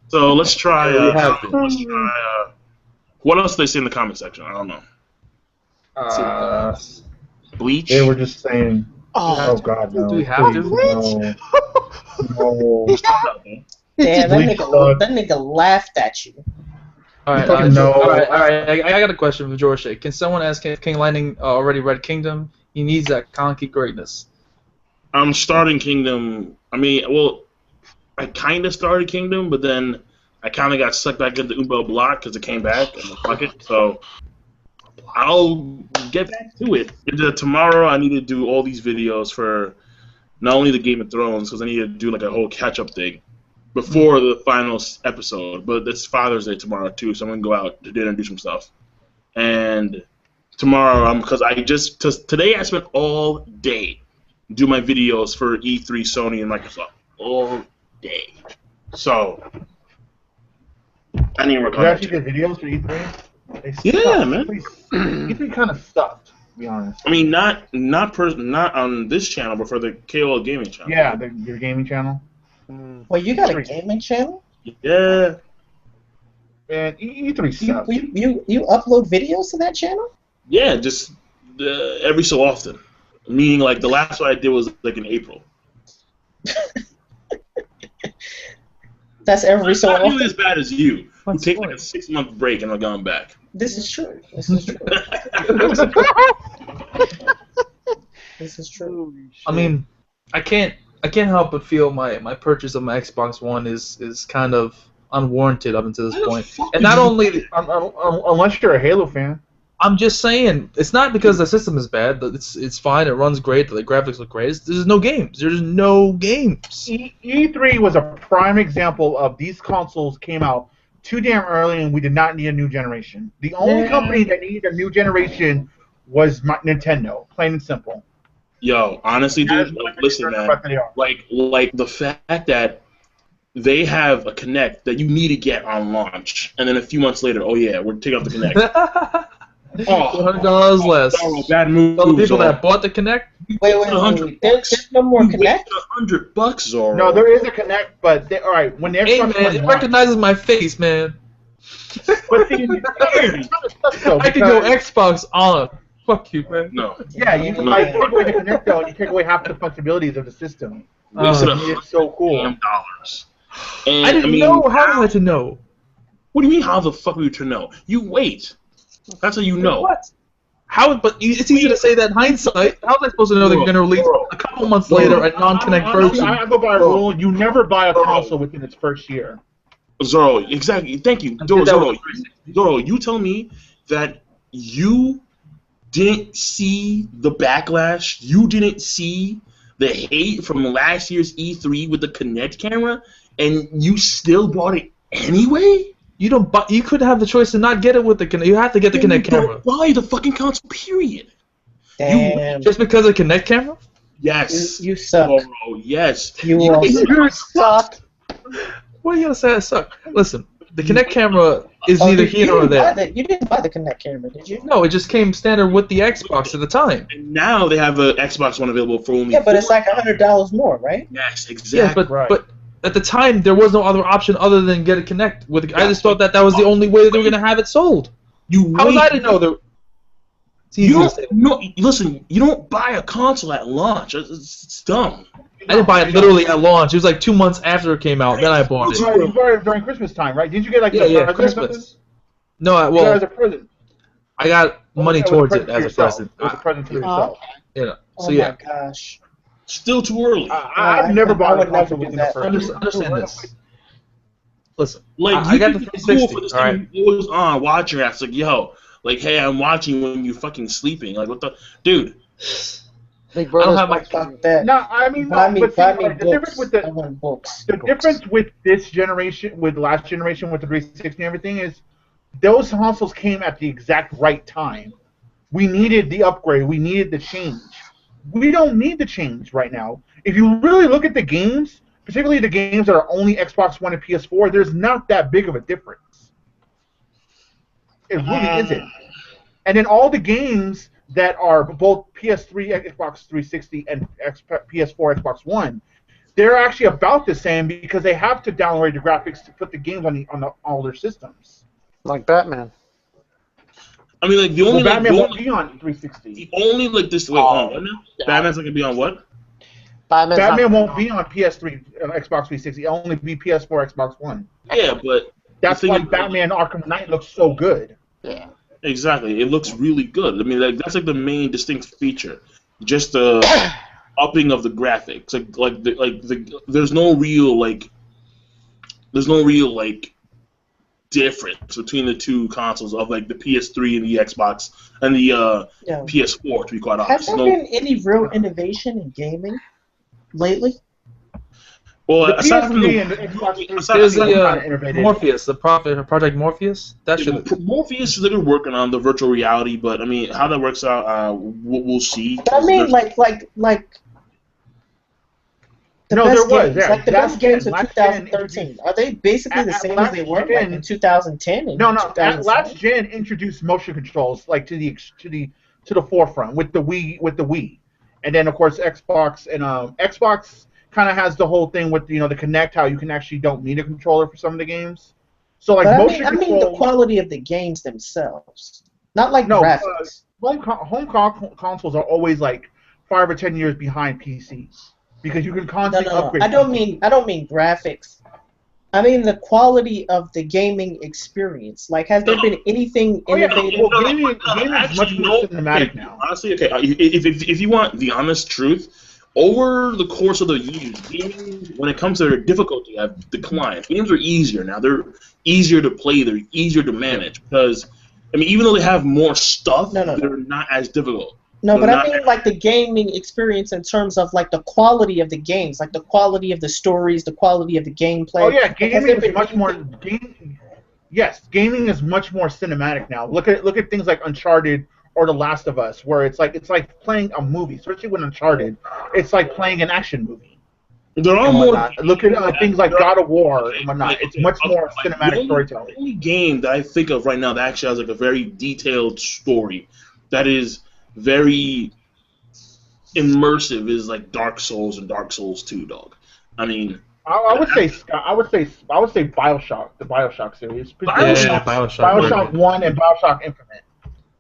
So let's try. We have to. Let's try. What else do they say in the comment section? I don't know. Bleach. They were just saying, Oh, oh God, no. Do we have to? Please, no. Damn, Bleach that nigga laughed at you. All right, Fucking no. all right. I got a question from George. Can someone ask if King Lightning already read Kingdom? He needs that Conky greatness. I'm starting Kingdom. I mean, well, I kind of started Kingdom, but then I kind of got sucked back into Umbo Block because it came back. And fuck it. So I'll get back to it. Tomorrow I need to do all these videos for not only the Game of Thrones, because I need to do like a whole catch-up thing before the final episode. But it's Father's Day tomorrow too, so I'm gonna go out to dinner and do some stuff. And tomorrow, because today I spent all day do my videos for E3, Sony, and Microsoft all day. So I need to work on You that. actually did videos for E3? They Yeah, sucked. man. E3 kind of sucked, to be honest. I mean, not on this channel, but for the KOL gaming channel. Yeah, your gaming channel. Wait, you got a gaming channel? Yeah. Man, E3 sucked. You upload videos to that channel? Yeah, just every so often. Meaning, like, the last one I did was, like, in April. That's every so Not often. nearly as bad as you, who What's take, the like, a 6-month break and are gone back. This is true. This is true. This is true. I mean, I can't help but feel my purchase of my Xbox One is kind of unwarranted up until this point. And not only, Unless you're a Halo fan. I'm just saying, it's not because the system is bad. It's fine. It runs great. The graphics look great. There's no games. There's no games. E3 was a prime example of these consoles came out too damn early and we did not need a new generation. The only company that needed a new generation was Nintendo, plain and simple. Yo, honestly, dude, like, listen, man. Like the fact that they have a Kinect that you need to get on launch, and then a few months later, oh yeah, we're taking off the Kinect. Oh, $100 less. oh, bad move. So the people that bought the Kinect, Wait. There's no more Connect? $100, Zorro. No, there is a Kinect, but all right, when the hey Xbox man, One it launched- recognizes my face, man. but see, it's kind of sucks, though, I can go because- Xbox on. Fuck you, man. No. Yeah, you No. like, take away the Kinect though, and you take away half the functionalities of the system. Wasted It's so cool. $100. And, I didn't mean, know. How was I to know? What do you mean? How the fuck are you to know? You wait. That's how you know. What? How? But it's easy to say that in hindsight. How was I supposed to know that you're going to release a couple months later a non-Connect version? I go by a rule: you never buy a console within its first year. Zorro, exactly. Thank you, I did that Zorro. with Zorro, you tell me that you didn't see the backlash. You didn't see the hate from last year's E3 with the Kinect camera, and you still bought it anyway. You don't. You could have the choice to not get it with the Kinect. You have to get the Then Kinect you camera. don't buy the fucking console. Period. Damn. Just because of Kinect camera? Yes. You suck. Zorro, yes. You also suck. What are you gonna say? I suck. Listen, the Kinect camera is neither here nor there. You didn't buy the Connect camera, did you? No, it just came standard with the Xbox at the time. And now they have an Xbox One available for only. Yeah, but it's like $100 more, right? Yes, Yeah, exactly. but at the time there was no other option other than get a Kinect. I just thought that was the only way that they were gonna have it sold. How was I to know that? It's easy You to say. don't. No, listen. You don't buy a console at launch. It's dumb. I didn't buy it literally at launch. It was like 2 months after it came out. Then I bought You it. bought it during Christmas time, right? Didn't you get like Yeah, a yeah, present or something? Christmas. No, You got it as a present. I got money It was towards present it to as a yourself. present. It was a present to yourself. You know. Oh So yeah, my gosh. Still too early. I've never bought would a never console do within the that. first year. understand this. listen. Like I got the think it's cool 360. for this All right. thing to be always on watching your ass. Like, yo, like, hey, I'm watching when you fucking sleeping. Like, what the dude? Big I don't Brother's have my- watching Fuck that. No, I mean, Buy no, me, but see, buy me like, the difference books. with I want books. the difference with this generation, with last generation, with the 360 and everything, is those consoles came at the exact right time. We needed the upgrade. We needed the change. We don't need the change right now. If you really look at the games, particularly the games that are only Xbox One and PS4, there's not that big of a difference. It really isn't. And then all the games that are both PS3, Xbox 360, and PS4, Xbox One, they're actually about the same because they have to downgrade the graphics to put the games on all their systems. like Batman. I mean, like the only Well, like, Batman the won't only, be on 360. the only like this. Wait, hold on, what now? Yeah. Batman's not gonna be on what? Batman won't be on PS3, Xbox 360. It'll only be PS4, Xbox One. Yeah, but That's the thing why is, Batman Arkham Knight looks so good. Yeah. exactly, it looks really good. I mean, like that's like the main distinct feature, just the upping of the graphics. There's no real difference between the two consoles of like the PS3 and the Xbox and the Yeah. PS4. To be quite Has honest, there been any real innovation in gaming lately? well, The aside from PS3 the and the Xbox There's 360 the kind of innovated. Morpheus, the Project Morpheus. That should. Morpheus is they're working on the virtual reality, but I mean, how that works out, we'll see. But I mean, like the No, best there was, games, yeah. like the best games of Last gen 2013. Are they basically the at same as last they were like gen- in 2010 and No, at 2007? last gen introduced motion controls like to the forefront with the Wii, and then of course Xbox and Xbox kind of has the whole thing with the Kinect, how you can actually don't need a controller for some of the games. So like But motion I mean control. the quality of the games themselves, not like No, graphics. consoles are always like 5 or 10 years behind PCs because you can No, constantly no, no. upgrade. I don't mean graphics. I mean the quality of the gaming experience. Like, has there been anything Oh, yeah. innovative? Well, gaming is much more cinematic now. Honestly, okay, if you want the honest truth, over the course of the years, gaming, when it comes to their difficulty, have declined. Games are easier now. They're easier to play. They're easier to manage because, I mean, even though they have more stuff, No. they're not as difficult. No, They're but I not- mean like the gaming experience in terms of like the quality of the games, like the quality of the stories, the quality of the gameplay. Oh yeah, Like, has gaming there is been much more. anything- Yes, gaming is much more cinematic now. Look at things like Uncharted or The Last of Us, where it's like playing a movie. Especially when Uncharted, it's like playing an action movie. There are And more. whatnot. Look at things like God of War and whatnot. It's much more cinematic storytelling. The only game that I think of right now that actually has like a very detailed story that is very immersive is like Dark Souls and Dark Souls 2, dog. I mean, I would say BioShock, the BioShock series. BioShock- BioShock 1 and BioShock Infinite.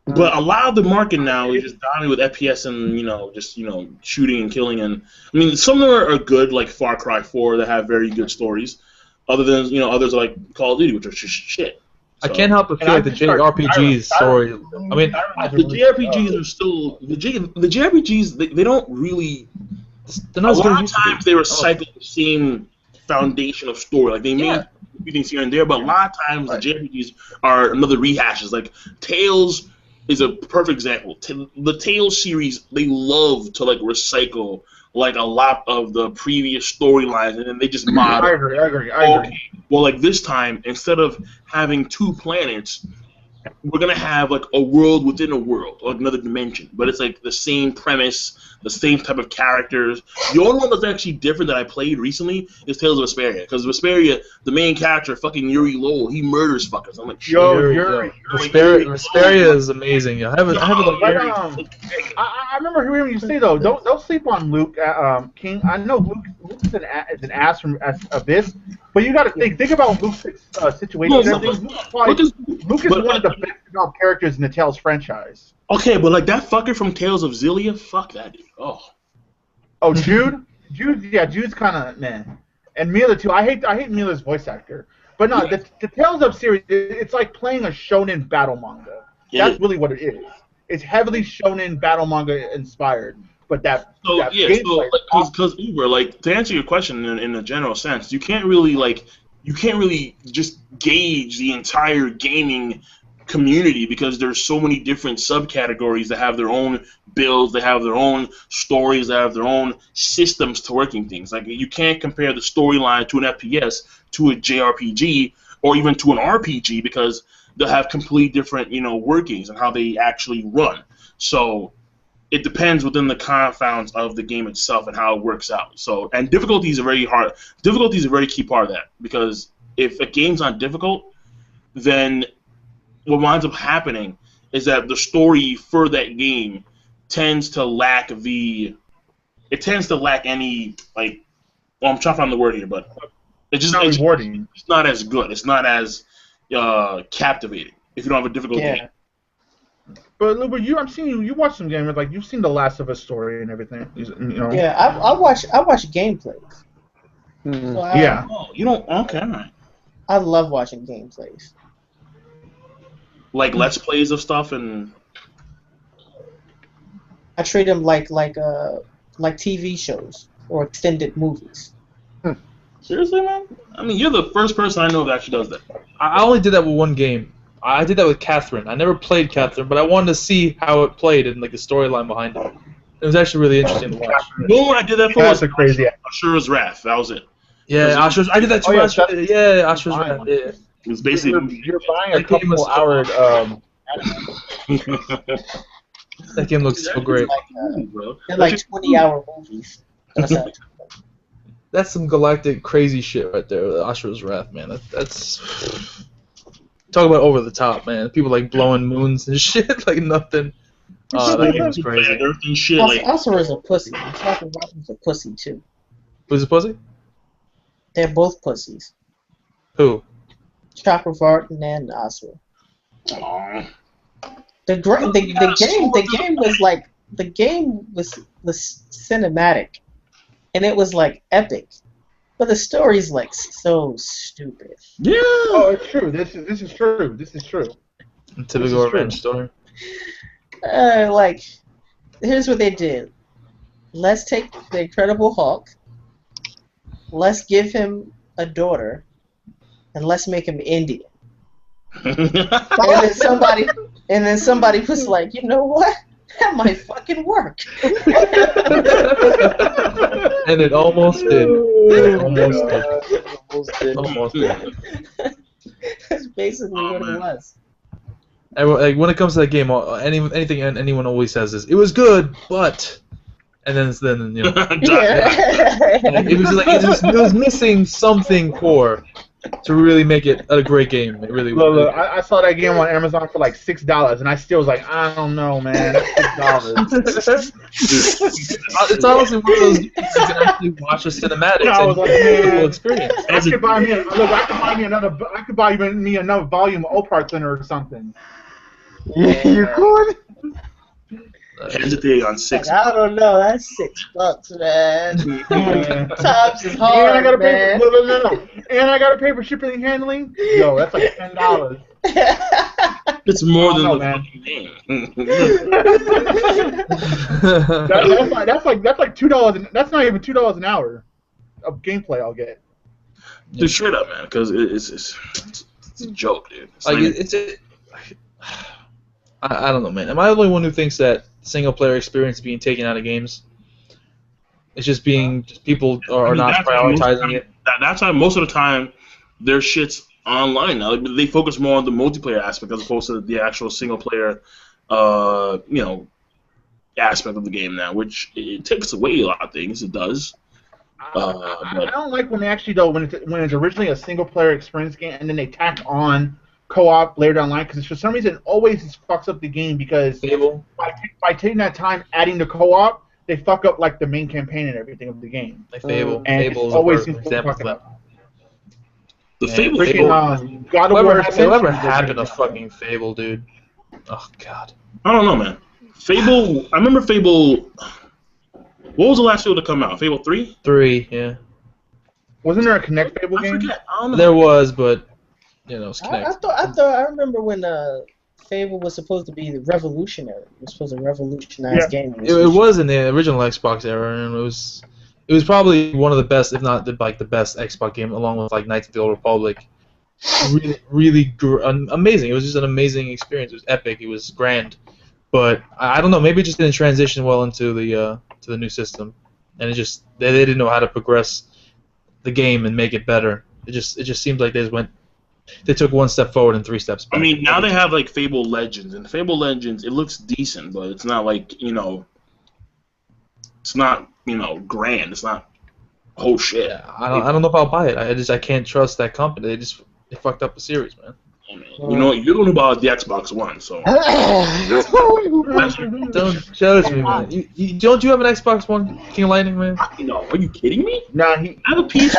but a lot of the market now is just dominated with FPS and just shooting and killing, and I mean some of them are good like Far Cry 4 that have very good stories. Other than others are like Call of Duty, which are just shit. I So- can't help but feel like the JRPGs story. I mean, The JRPGs are still the JRPGs. They don't really. they're A not as good lot as of used to be. times they recycle the same foundation of story. Like they made Yeah. a few things here and there, but a lot of times the JRPGs are another rehashes. Like Tales is a perfect example. The Tales series, they love to like recycle like a lot of the previous storylines, and then they just mod. I agree. Okay. Well, like this time, instead of having 2 planets, we're gonna have like a world within a world, like another dimension. But it's like the same premise, the same type of characters. The only one that's actually different that I played recently is Tales of Vesperia, because Vesperia, the main character, fucking Yuri Lowell, he murders fuckers. I'm like, shit. Yuri. Vesperia is amazing. I have it like But, I remember hearing you say though, don't sleep on Luke King. I know Luke is an ass from Abyss, but you got to think about Luke's situation. No, and everything. Luke is one of the best developed characters in the Tales franchise. Okay, but like that fucker from Tales of Xillia, fuck that dude. Oh, Jude, Jude's kind of man, and Mila too. I hate Mila's voice actor, but no, the Tales of series, it's like playing a shonen battle manga. That's really what it is. It's heavily shonen battle manga inspired, but because Uber, like to answer your question in a general sense, you can't really like you can't really just gauge the entire gaming community because there's so many different subcategories that have their own builds, they have their own stories, they have their own systems to working things. Like you can't compare the storyline to an FPS to a JRPG or even to an RPG because they'll have completely different, workings and how they actually run. So it depends within the confounds of the game itself and how it works out. So, and difficulty is a very key part of that because if a game's not difficult, then what winds up happening is that the story for that game tends to lack any like. Well, I'm trying to find the word here, but it's just not rewarding. It's not as good. It's not as captivating if you don't have a difficult game. But Luber, I'm seeing you watch some gamers, like you've seen the Last of Us story and everything. Yeah, I watch gameplays. Mm. So Yeah. Oh, you don't? Okay, all right. I love watching gameplays. Like Let's Plays of stuff and. I treat them like TV shows or extended movies. Seriously, man? I mean, you're the first person I know that actually does that. I only did that with one game. I did that with Catherine. I never played Catherine, but I wanted to see how it played and like the storyline behind it. It was actually really interesting to watch. The one I did that for That's was a crazy. Ashura's Wrath. That was it. Yeah, Ashura's. I did that too. Oh, yeah, Ashura's Wrath. Yeah. It was basically. You're buying a That game was couple hour. That game looks so great. They're like 20-hour movies. That's some galactic crazy shit right there. Ashura's Wrath, man. That's talk about over the top, man. People like blowing moons and shit like nothing. Oh, that game was crazy. Earth and shit, like, Asura's a pussy. Chakravati's a pussy too. Who's a pussy? They're both pussies. Who? Chakravartin and Asura. aw. The game was cinematic, and it was like epic, but the story's like so stupid. Yeah. Oh, it's true. This is true. This is true. A typical revenge story. Like, here's what they did. Let's take the Incredible Hulk. Let's give him a daughter, and let's make him Indian. And then somebody was like, you know what? That might fucking work. And it almost did. Almost did. That's basically what it was. Like when it comes to that game, anything anyone always says is, "It was good, but," and then you know, it was missing something core to really make it a great game. It really was. Look, I saw that game on Amazon for like $6, and I still was like, I don't know, man, that's $6. It's honestly one of those games you can actually watch the cinematics I was and like, get a man. cool experience. I could buy me another volume of Opart Center or something. Yeah. You could? Hesitate on $6. I don't know. That's $6, man. Times is And I hard, gotta pay. man. No. And I gotta pay for shipping and handling. Yo, that's like $10. It's more than know, the man. fucking game. That's like $2. That's not even $2 an hour of gameplay I'll get. Just straight up, man, because it's a joke, dude. It's Like not even- I don't know, man. Am I the only one who thinks that single player experience is being taken out of games? It's just people are not that's why most of the prioritizing time- it. That's why most of the time their shit's online now. They focus more on the multiplayer aspect as opposed to the actual single player, aspect of the game now, which it takes away a lot of things. It does. I don't like when they actually when it's originally a single player experience game and then they tack on co-op later down the line, because for some reason it always just fucks up the game because Fable. by taking that time adding the co-op, they fuck up like the main campaign and everything of the game. Like Fable. And Fable is always a seems perfect to example fuck of it that. up. The Yeah, Fable. Freaking God of War Whatever Ascension. happened to fucking Fable, dude? Oh god. I don't know, man. Fable. I remember Fable. What was the last Fable to come out? Fable 3? 3, yeah. Wasn't there a Connect Fable I game? forget. I don't know. There was, but it's I Kinect. thought I remember when Fable was supposed to be revolutionary. It was supposed to revolutionize gaming. It was in the original Xbox era, and it was It was probably one of the best, if not the best Xbox game, along with like Knights of the Old Republic. Really amazing. It was just an amazing experience. It was epic. It was grand. But I don't know. Maybe it just didn't transition well into the new system, and they didn't know how to progress the game and make it better. It just seemed like they took one step forward and 3 steps back. I mean, now they have like Fable Legends, and Fable Legends, it looks decent, but it's not like, it's not, grand. It's not oh shit. Yeah, I don't know if I'll buy it. I can't trust that company. They fucked up the series, man. I mean, you don't know about the Xbox One, so. Don't judge me, man. Don't you have an Xbox One, King of Lightning, man? Are you kidding me? Nah, I have a PC.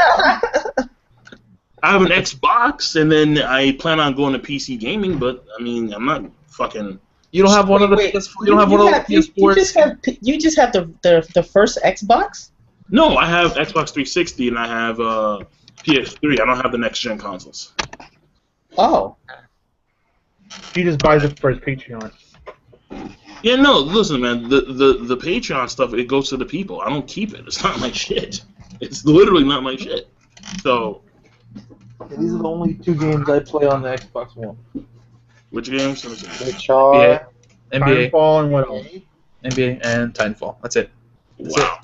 I have an Xbox, and then I plan on going to PC gaming, but I mean, I'm not fucking. You don't have one of the PS4. You don't have one of the PS4s. You just have the first Xbox. No, I have Xbox 360 and I have PS3. I don't have the next gen consoles. Oh. He just buys it for his Patreon. Yeah, no, listen, man. The Patreon stuff, it goes to the people. I don't keep it. It's not my shit. It's literally not my shit. So. Yeah, these are the only 2 games I play on the Xbox One. Which games? Which are NBA, Titanfall and what else? NBA, and Titanfall. That's it. Wow.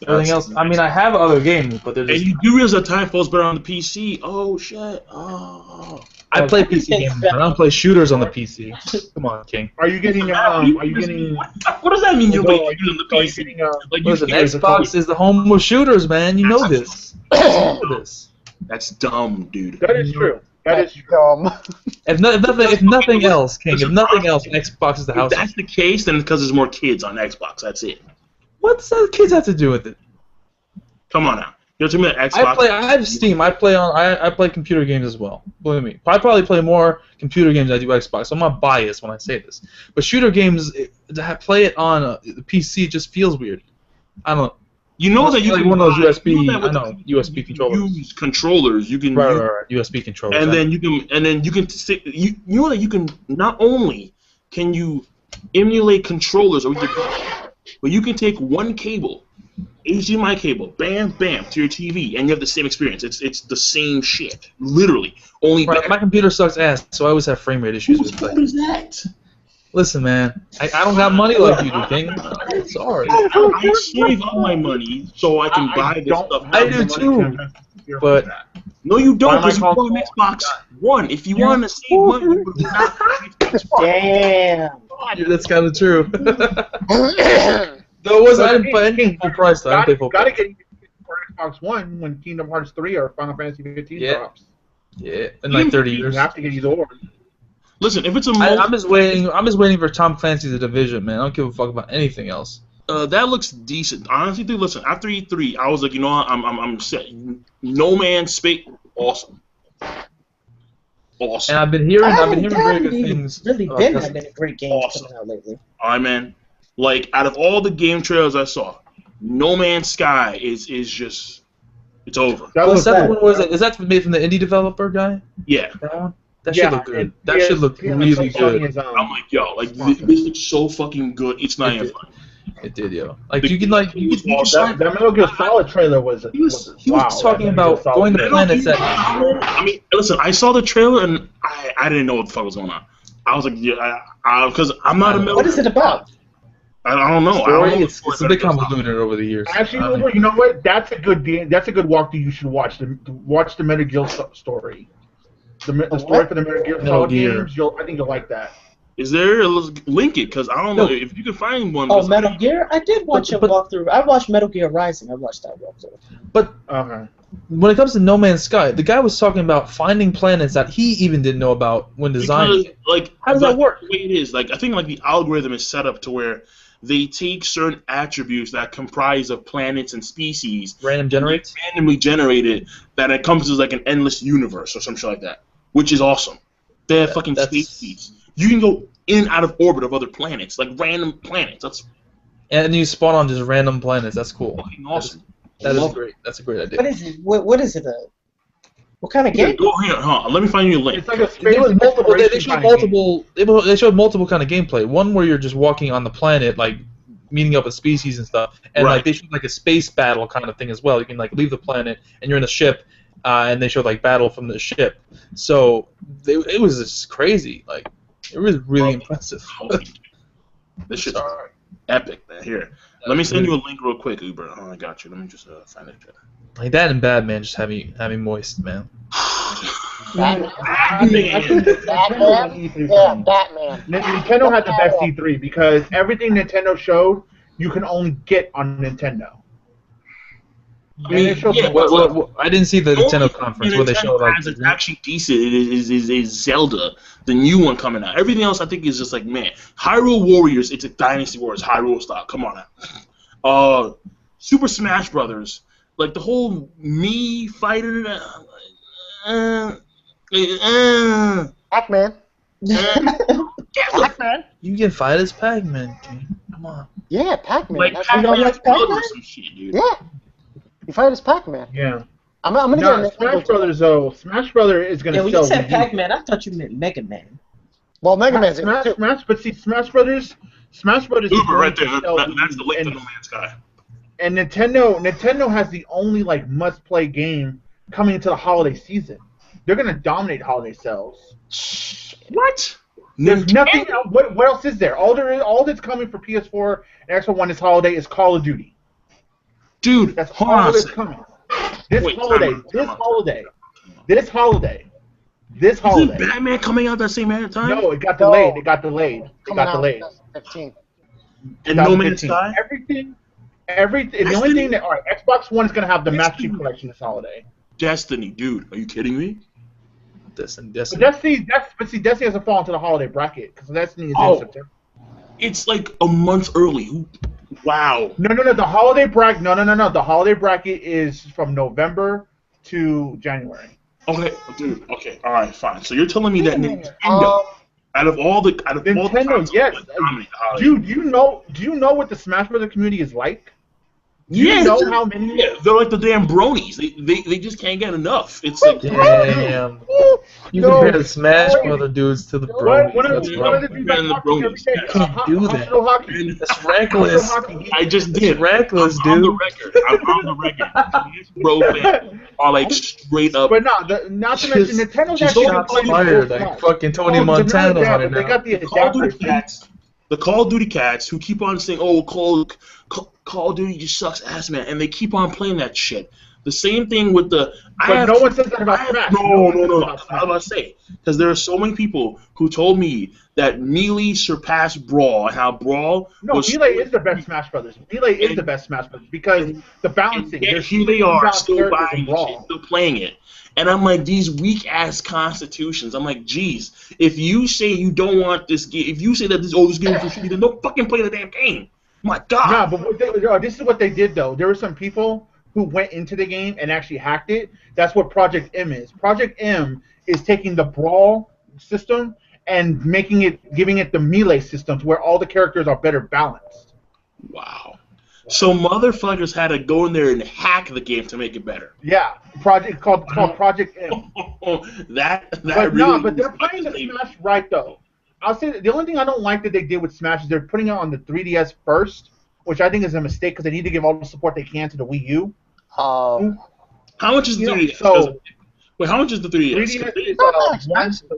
Everything else. I mean, I have other games, but they're just. And you do realize that Titanfall's better on the PC? Oh shit! Oh. I play PC games, but I don't play shooters on the PC. Come on, King. Are you getting What does that mean? You play shooters on the PC? Listen, Xbox is the home of shooters, man. You know this. You know this. That's dumb, dude. That is true. That is dumb. If nothing else, King. If nothing else, Xbox is the house. If that's the case, then it's because there's more kids on Xbox. That's it. What does the kids have to do with it? Come on now. You're telling me that Xbox. I have Steam. I play computer games as well. Believe me. I probably play more computer games than I do Xbox. So I'm not biased when I say this. But shooter games, to play it on the PC just feels weird. I don't know. You know that you like can one of those USB. USB controllers. Use controllers. You can right. USB controllers. And then you can stick. You know that you can not only can you emulate controllers over your computer, but you can take one cable, HDMI cable, bam, bam, to your TV, and you have the same experience. It's the same shit, literally. Only right, my computer sucks ass, so I always have frame rate issues with it. What is that? Listen, man, I don't got money like you do, King. I'm sorry. I save all my money so I can buy this stuff. I do too. But no, you don't, because you bought an Xbox One. If you want to save money, you would not buy an Xbox One. Damn. That's kind of true. No, it wasn't. I didn't pay anything full price. Though. I didn't pay full price. Gotta get for Xbox One when Kingdom Hearts 3 or Final Fantasy 15 drops. Yeah, in like 30 years. You have to get these orders. Listen, if it's a I'm just waiting for Tom Clancy's The Division, man. I don't give a fuck about anything else. That looks decent. Honestly, dude, listen. After E3, I was like, you know what? I'm set. No Man's Space, awesome. Awesome. And I've been hearing very good things. Really been that many great games coming out lately. All right, man. Like out of all the game trailers I saw, No Man's Sky is just it's over. Is that made from the indie developer guy? Yeah. That one? That should look good. That should look really good. I'm like, yo, like this looks so fucking good. It's not even funny. It did, yo. Like you can like that Metal Gear Solid trailer was. He was talking about going to planets that. I mean, listen, I saw the trailer and I didn't know what the fuck was going on. I was like, yeah, because I'm not a Metal. What is it about? I don't know. It's a bit convoluted over the years. Actually, you know what? That's a good walkthrough you should watch. Watch the Metal Gear story. The story for the Metal Gear Solid games. I think you'll like that. Is there link it? Because I don't know if you can find one. Oh, Metal Gear! I did watch a walkthrough. I watched Metal Gear Rising. I watched that walkthrough. But when it comes to No Man's Sky, the guy was talking about finding planets that he even didn't know about when designing. How does that work? The way it is, I think the algorithm is set up to where they take certain attributes that comprise of planets and species, randomly generated, that encompasses like an endless universe or some shit like that, which is awesome. They have fucking space speeds. You can go in and out of orbit of other planets, like random planets. And you spawn on just random planets. That's cool. Fucking awesome. That is great. That's a great idea. What is it? What is it? What kind of game? Go here, let me find you a link. It's like a space they showed multiple kind of gameplay. One where you're just walking on the planet, like meeting up with species and stuff, and Right. like they showed like a space battle kind of thing as well. You can like leave the planet and you're in a ship, and they showed like battle from the ship. So it was just crazy. Like it was really impressive. This shit's epic, man. Here, let me send you a link real quick, Uber. Oh, I got you. Let me just find it. Like that and Batman just had me moist, man. Batman. Batman? Yeah, Batman. Nintendo had the best E3 because everything Nintendo showed, you can only get on Nintendo. I mean, And they showed yeah, What, I didn't see the The only Nintendo thing conference where they Nintendo showed like. has that's actually decent is Zelda, the new one coming out. Everything else I think is just like, man, Hyrule Warriors. It's a Dynasty Warriors, Hyrule style. Come on now. Super Smash Brothers, like the whole me fighter. Pac-Man. Pac-Man. You can fight as Pac-Man, King. Come on. Yeah, Pac-Man. Like That's Pac-Man like Pac-Man? or some shit, dude. yeah. You fight as Pac-Man. Yeah. I'm gonna No, get a Smash Nintendo. Brothers though. Smash Brothers is gonna Yeah, when sell. you said Wii U. Pac-Man, I thought you meant Mega Man. Well, Mega Man's in it too. But see, Smash Brothers is Uber going right to there. sell That's the link to and, No Man's Sky. and Nintendo has the only like must-play game coming into the holiday season. They're gonna dominate holiday sales. What? There's nothing else. What else is there? All that's coming for PS4 and Xbox One this holiday is Call of Duty. Dude, That's hold all on a that's second. coming. This Wait, holiday. time out. This Holiday. Isn't Batman coming out that same time? No, it got delayed. It got delayed. It Coming got out delayed. 2015. And No Man's 2015. Sky? Everything. The only thing that, all right, Xbox One is gonna have the Master Chief Collection this holiday. Destiny, dude. Are you kidding me? Destiny. But Destiny doesn't fall into the holiday bracket because Destiny is Oh. in September. It's like a month early. Wow. No. The holiday bracket. No. The holiday bracket is from November to January. Okay, dude. Okay, all right, fine. So you're telling me that Nintendo, Um, out of all the Nintendo, consoles, yes. dominate the holiday. Dude, do you know what the Smash Brothers community is like? Do Yeah, you know they're- how many? Yeah, they're like the damn bronies. They just can't get enough. It's like Damn. You No. compare the Smash Brother dudes to the Bronies. One of That's the wrong. dudes I And the talk to every bronies. day, You can't do that. Hospital Hockey. That's reckless. Hospital Hockey. I just It's did. reckless, I'm on the dude. record. I'm on the record. Smash Bro fans are like straight up. But no, not to mention Nintendo's Just actually shots playing fired both like sides. fucking Tony Oh, Montana yeah, right but they now. got the Call of Duty adapters. cats, the Call of Duty cats who keep on saying, "Oh, Call of Duty just sucks ass, man," and they keep on playing that shit. The same thing with the. But no one says that about Smash. No. one says I about was Smash. about to say because there are so many people who told me that Melee surpassed Brawl and how Brawl No, was. Melee is the best Smash Brothers. Melee is the best Smash Brothers because the balancing. Yet There's here so they many are, balanced still characters buying in the shit, Brawl. still playing it. And I'm like, these weak ass constitutions. I'm like, geez, if you say you don't want this game, if you say that this game is for shitty, then don't fucking play the damn game. My God. No, but this is what they did though. There were some people who went into the game and actually hacked it. That's what Project M is. Project M is taking the Brawl system and giving it the Melee systems where all the characters are better balanced. Wow. So motherfuckers had to go in there and hack the game to make it better. Yeah, it's called Project M. that But really. but they're playing the Smash right though. I'll say the only thing I don't like that they did with Smash is they're putting it on the 3DS first, which I think is a mistake because they need to give all the support they can to the Wii U. How much is the 3DS? So Wait, how much is the 3DS? 3DS is Not that one. expensive.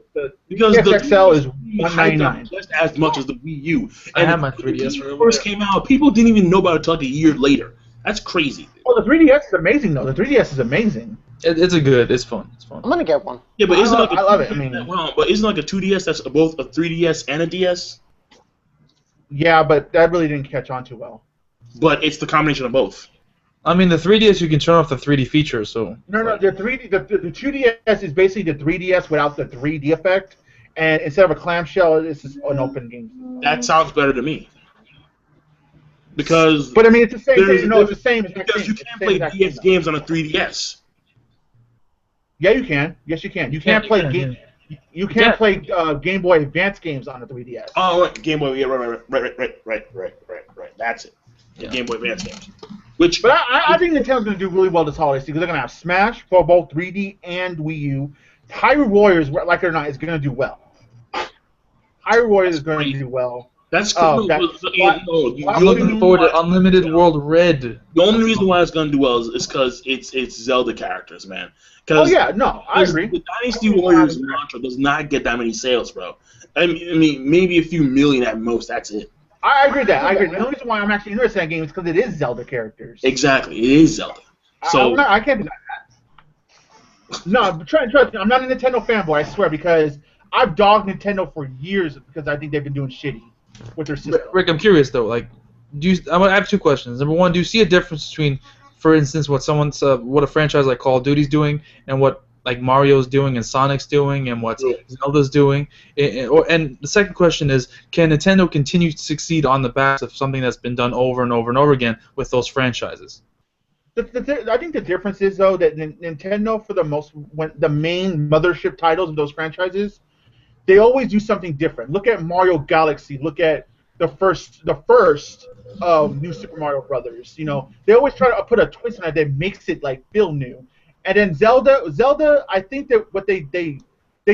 Because the XXL is 3DS hyped up $199. just as much as the Wii U. I And have my the 3DS for a first came out, people didn't even know about it until like a year later. That's crazy. Well, the 3DS is amazing though. The 3DS is amazing. It's fun. It's fun. I'm gonna get one. Yeah, but isn't I like a love it. I mean- but isn't like a 2DS that's both a 3DS and a DS? Yeah, but that really didn't catch on too well. But it's the combination of both. I mean, the 3DS you can turn off the 3D features, so. No, the 2DS is basically the 3DS without the 3D effect, and instead of a clamshell, it's just an open game. That sounds better to me. Because But I mean, it's the same There's- thing. No, it's the same. exact because thing. you It's the can't same play exact DS thing, though. games on a 3DS. Yeah, you can. Yes, you can. You can't you play can, game. You Yeah. can't play Game Boy Advance games on the 3DS. Oh, right. Game Boy. Yeah, right. That's it. The Yeah. Game Boy Advance games. Which But I think Nintendo's going to do really well this holiday season because they're going to have Smash for both 3D and Wii U. Hyrule Warriors, like it or not, is going to do well. Hyrule Warriors is going to do well. That's Oh, no, I'm I'm looking forward to Unlimited World Red. The only reason why it's gonna do well is because it's Zelda characters, man. Oh Because yeah, no, I agree. the Dynasty Warriors mantra does not get that many sales, bro. I mean, maybe a few million at most. That's it. I agree with that. I agree. The only reason why I'm actually interested in that game is because it is Zelda characters. Exactly, it is Zelda. So I can't deny that. No, but trust me, I'm not a Nintendo fanboy, I swear, because I've dogged Nintendo for years because I think they've been doing shitty with their system. Rick, I'm curious though. Like, I have two questions. Number one, do you see a difference between, for instance, what a franchise like Call of Duty's doing and what like Mario's doing and Sonic's doing and what Zelda's doing? And the second question is, can Nintendo continue to succeed on the backs of something that's been done over and over and over again with those franchises? I think the difference is though that Nintendo, for the main mothership titles of those franchises, they always do something different. Look at Mario Galaxy. Look at the first New Super Mario Brothers. You know, they always try to put a twist on it that makes it like feel new. And then Zelda, I think that what they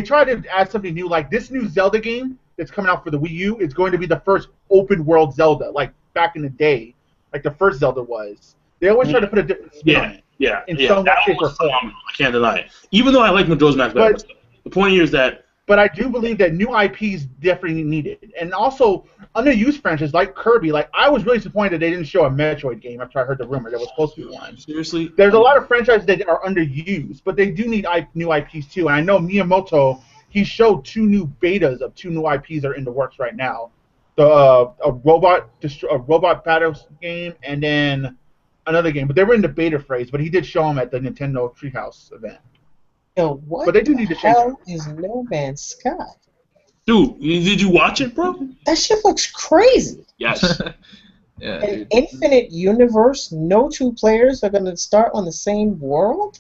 try to add something new. Like this new Zelda game that's coming out for the Wii U is going to be the first open world Zelda, like back in the day, like the first Zelda was. They always try to put a different spin on it. In some way, shape, or form. I can't deny it. Even though I like Majora's Mask better, the point here is that. But I do believe that new IPs definitely needed, and also underused franchises like Kirby. Like I was really disappointed they didn't show a Metroid game after I heard the rumor there was supposed to be one. Seriously, there's a lot of franchises that are underused, but they do need new IPs too. And I know Miyamoto, he showed 2 new betas of 2 new IPs that are in the works right now. A robot battles game, and then another game. But they were in the beta phase. But he did show them at the Nintendo Treehouse event. Yo, what but they do need to change hell is No Man's Sky? Dude, did you watch it, bro? That shit looks crazy. Yes. Yeah, An dude. infinite universe, no 2 players are going to start on the same world?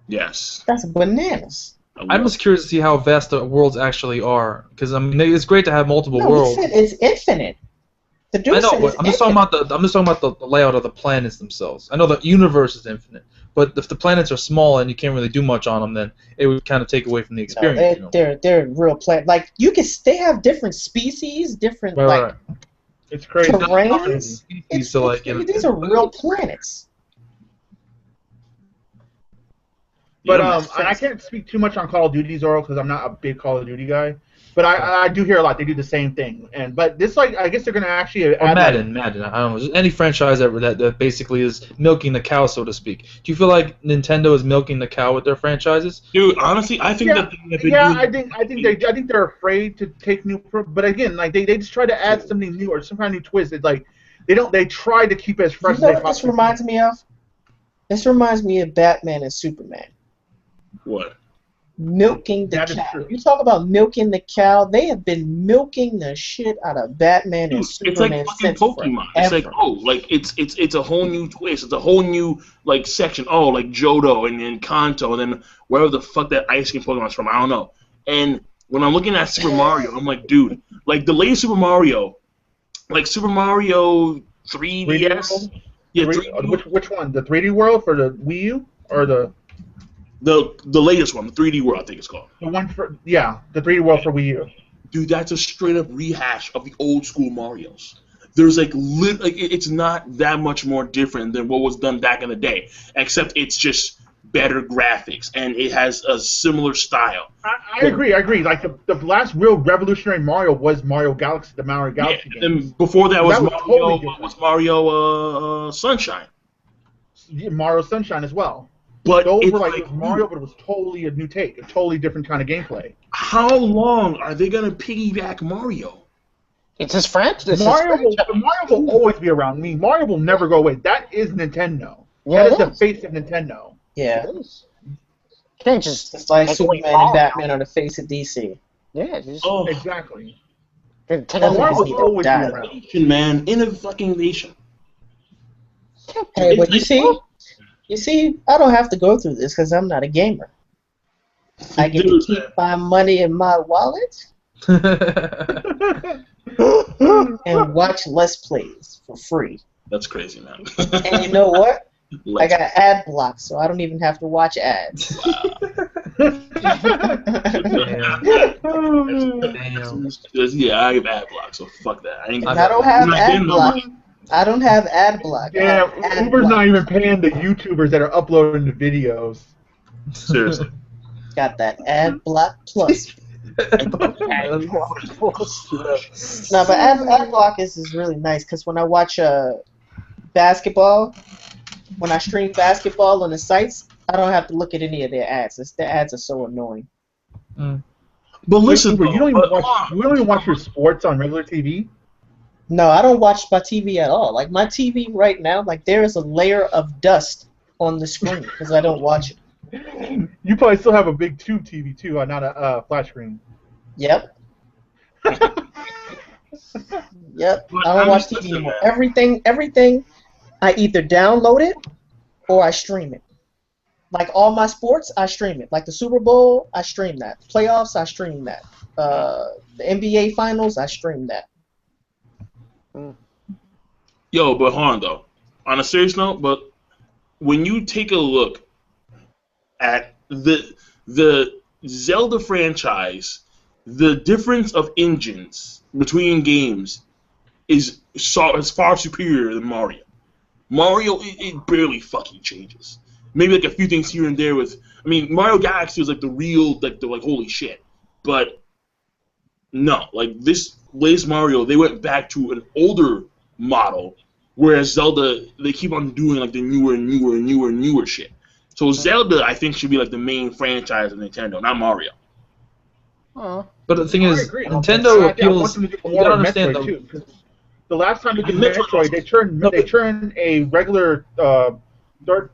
Yes. That's bananas. I'm just curious to see how vast the worlds actually are, because I mean, it's great to have multiple No, worlds. he said it's infinite. The dude I know, said but it's I'm just talking about the layout of the planets themselves. I know the universe is infinite, but if the planets are small and you can't really do much on them, then it would kind of take away from the experience. No, they're real planets. Like they have different species, different Right. It's crazy. terrains. These are real planets. But and I can't speak too much on Call of Duty, Zoro, because I'm not a big Call of Duty guy. But I do hear a lot. They do the same thing. But this, like, I guess they're gonna actually add Madden. I don't know. Just any franchise that basically is milking the cow, so to speak. Do you feel like Nintendo is milking the cow with their franchises? Dude, honestly, I think that they've been doing. I think they're afraid to take new. But again, like they just try to add something new or some kind of new twist. It's like they try to keep it as fresh You know as they what this possibly reminds me of? This reminds me of Batman and Superman. What? Milking the That is cow. true. You talk about milking the cow. They have been milking the shit out of Batman and Dude, it's Superman like fucking since Pokemon. It's like, forever. like it's a whole new twist. It's a whole new like section. Oh, like Johto and Kanto, and then wherever the fuck that ice cream Pokemon's from, I don't know. And when I'm looking at Super Mario, I'm like, dude, like the latest Super Mario, like Super Mario 3DS. Yeah, which one? The 3D World for the Wii U or the latest one, the 3D World, I think it's called. one for the 3D World for Wii U. Dude, that's a straight up rehash of the old school Marios. There's it's not that much more different than what was done back in the day, except it's just better graphics and it has a similar style. I agree. Like the last real revolutionary Mario was Mario Galaxy, the Mario Galaxy game. And before that was Totally different. Mario Sunshine. Mario Sunshine as well. But those it's were like like, Mario, but it was totally a new take, a totally different kind of gameplay. How long are they gonna piggyback Mario? It's his franchise. Mario will always be around. I mean, Mario will never go away. That is Nintendo. Yeah, that is it the is. face of Nintendo. Yeah. It is. Can't just It's like make Superman it and all. Batman are the face of DC. Yeah, just Oh, Exactly. take That's it Mario what easy. will always be die. around. nation, man, in a fucking nation. Hey, but you see, I don't have to go through this because I'm not a gamer. I get to Dude, keep my money in my wallet and watch Let's Plays for free. That's crazy, man. And you know what? I Let's- got ad block, so I don't even have to watch ads. Damn. Yeah, I have ad block, so fuck that. I ain't. And I don't have I'm not ad getting no block. money. I don't have ad block. I Damn, have ad Uber's block. not even paying the YouTubers that are uploading the videos. Seriously. Got that ad block plus. No, but ad block is really nice because when I watch basketball, when I stream basketball on the sites, I don't have to look at any of their ads. Their ads are so annoying. But listen, Uber, you don't though, even watch your sports on regular TV. No, I don't watch my TV at all. Like my TV right now, like there is a layer of dust on the screen because I don't watch it. You probably still have a big tube TV too, not a flat screen. Yep. Yep. But, I don't watch listen, TV anymore. man. Everything, I either download it or I stream it. Like all my sports, I stream it. Like the Super Bowl, I stream that. Playoffs, I stream that. The NBA Finals, I stream that. Yo, but hold on though. On a serious note, but when you take a look at the Zelda franchise, the difference of engines between games is far superior than Mario. Mario, it barely fucking changes. Maybe like a few things here and there with. I mean, Mario Galaxy was like the real, like the holy shit. But no, like this latest Mario, they went back to an older model, whereas Zelda, they keep on doing like the newer shit. So Zelda, I think, should be like the main franchise of Nintendo, not Mario. Oh. But the thing I is, agree. Nintendo I want appeals. them to do You more gotta of understand Metroid, though. too, 'cause the last time they did Metroid Metroid, they turned a regular third.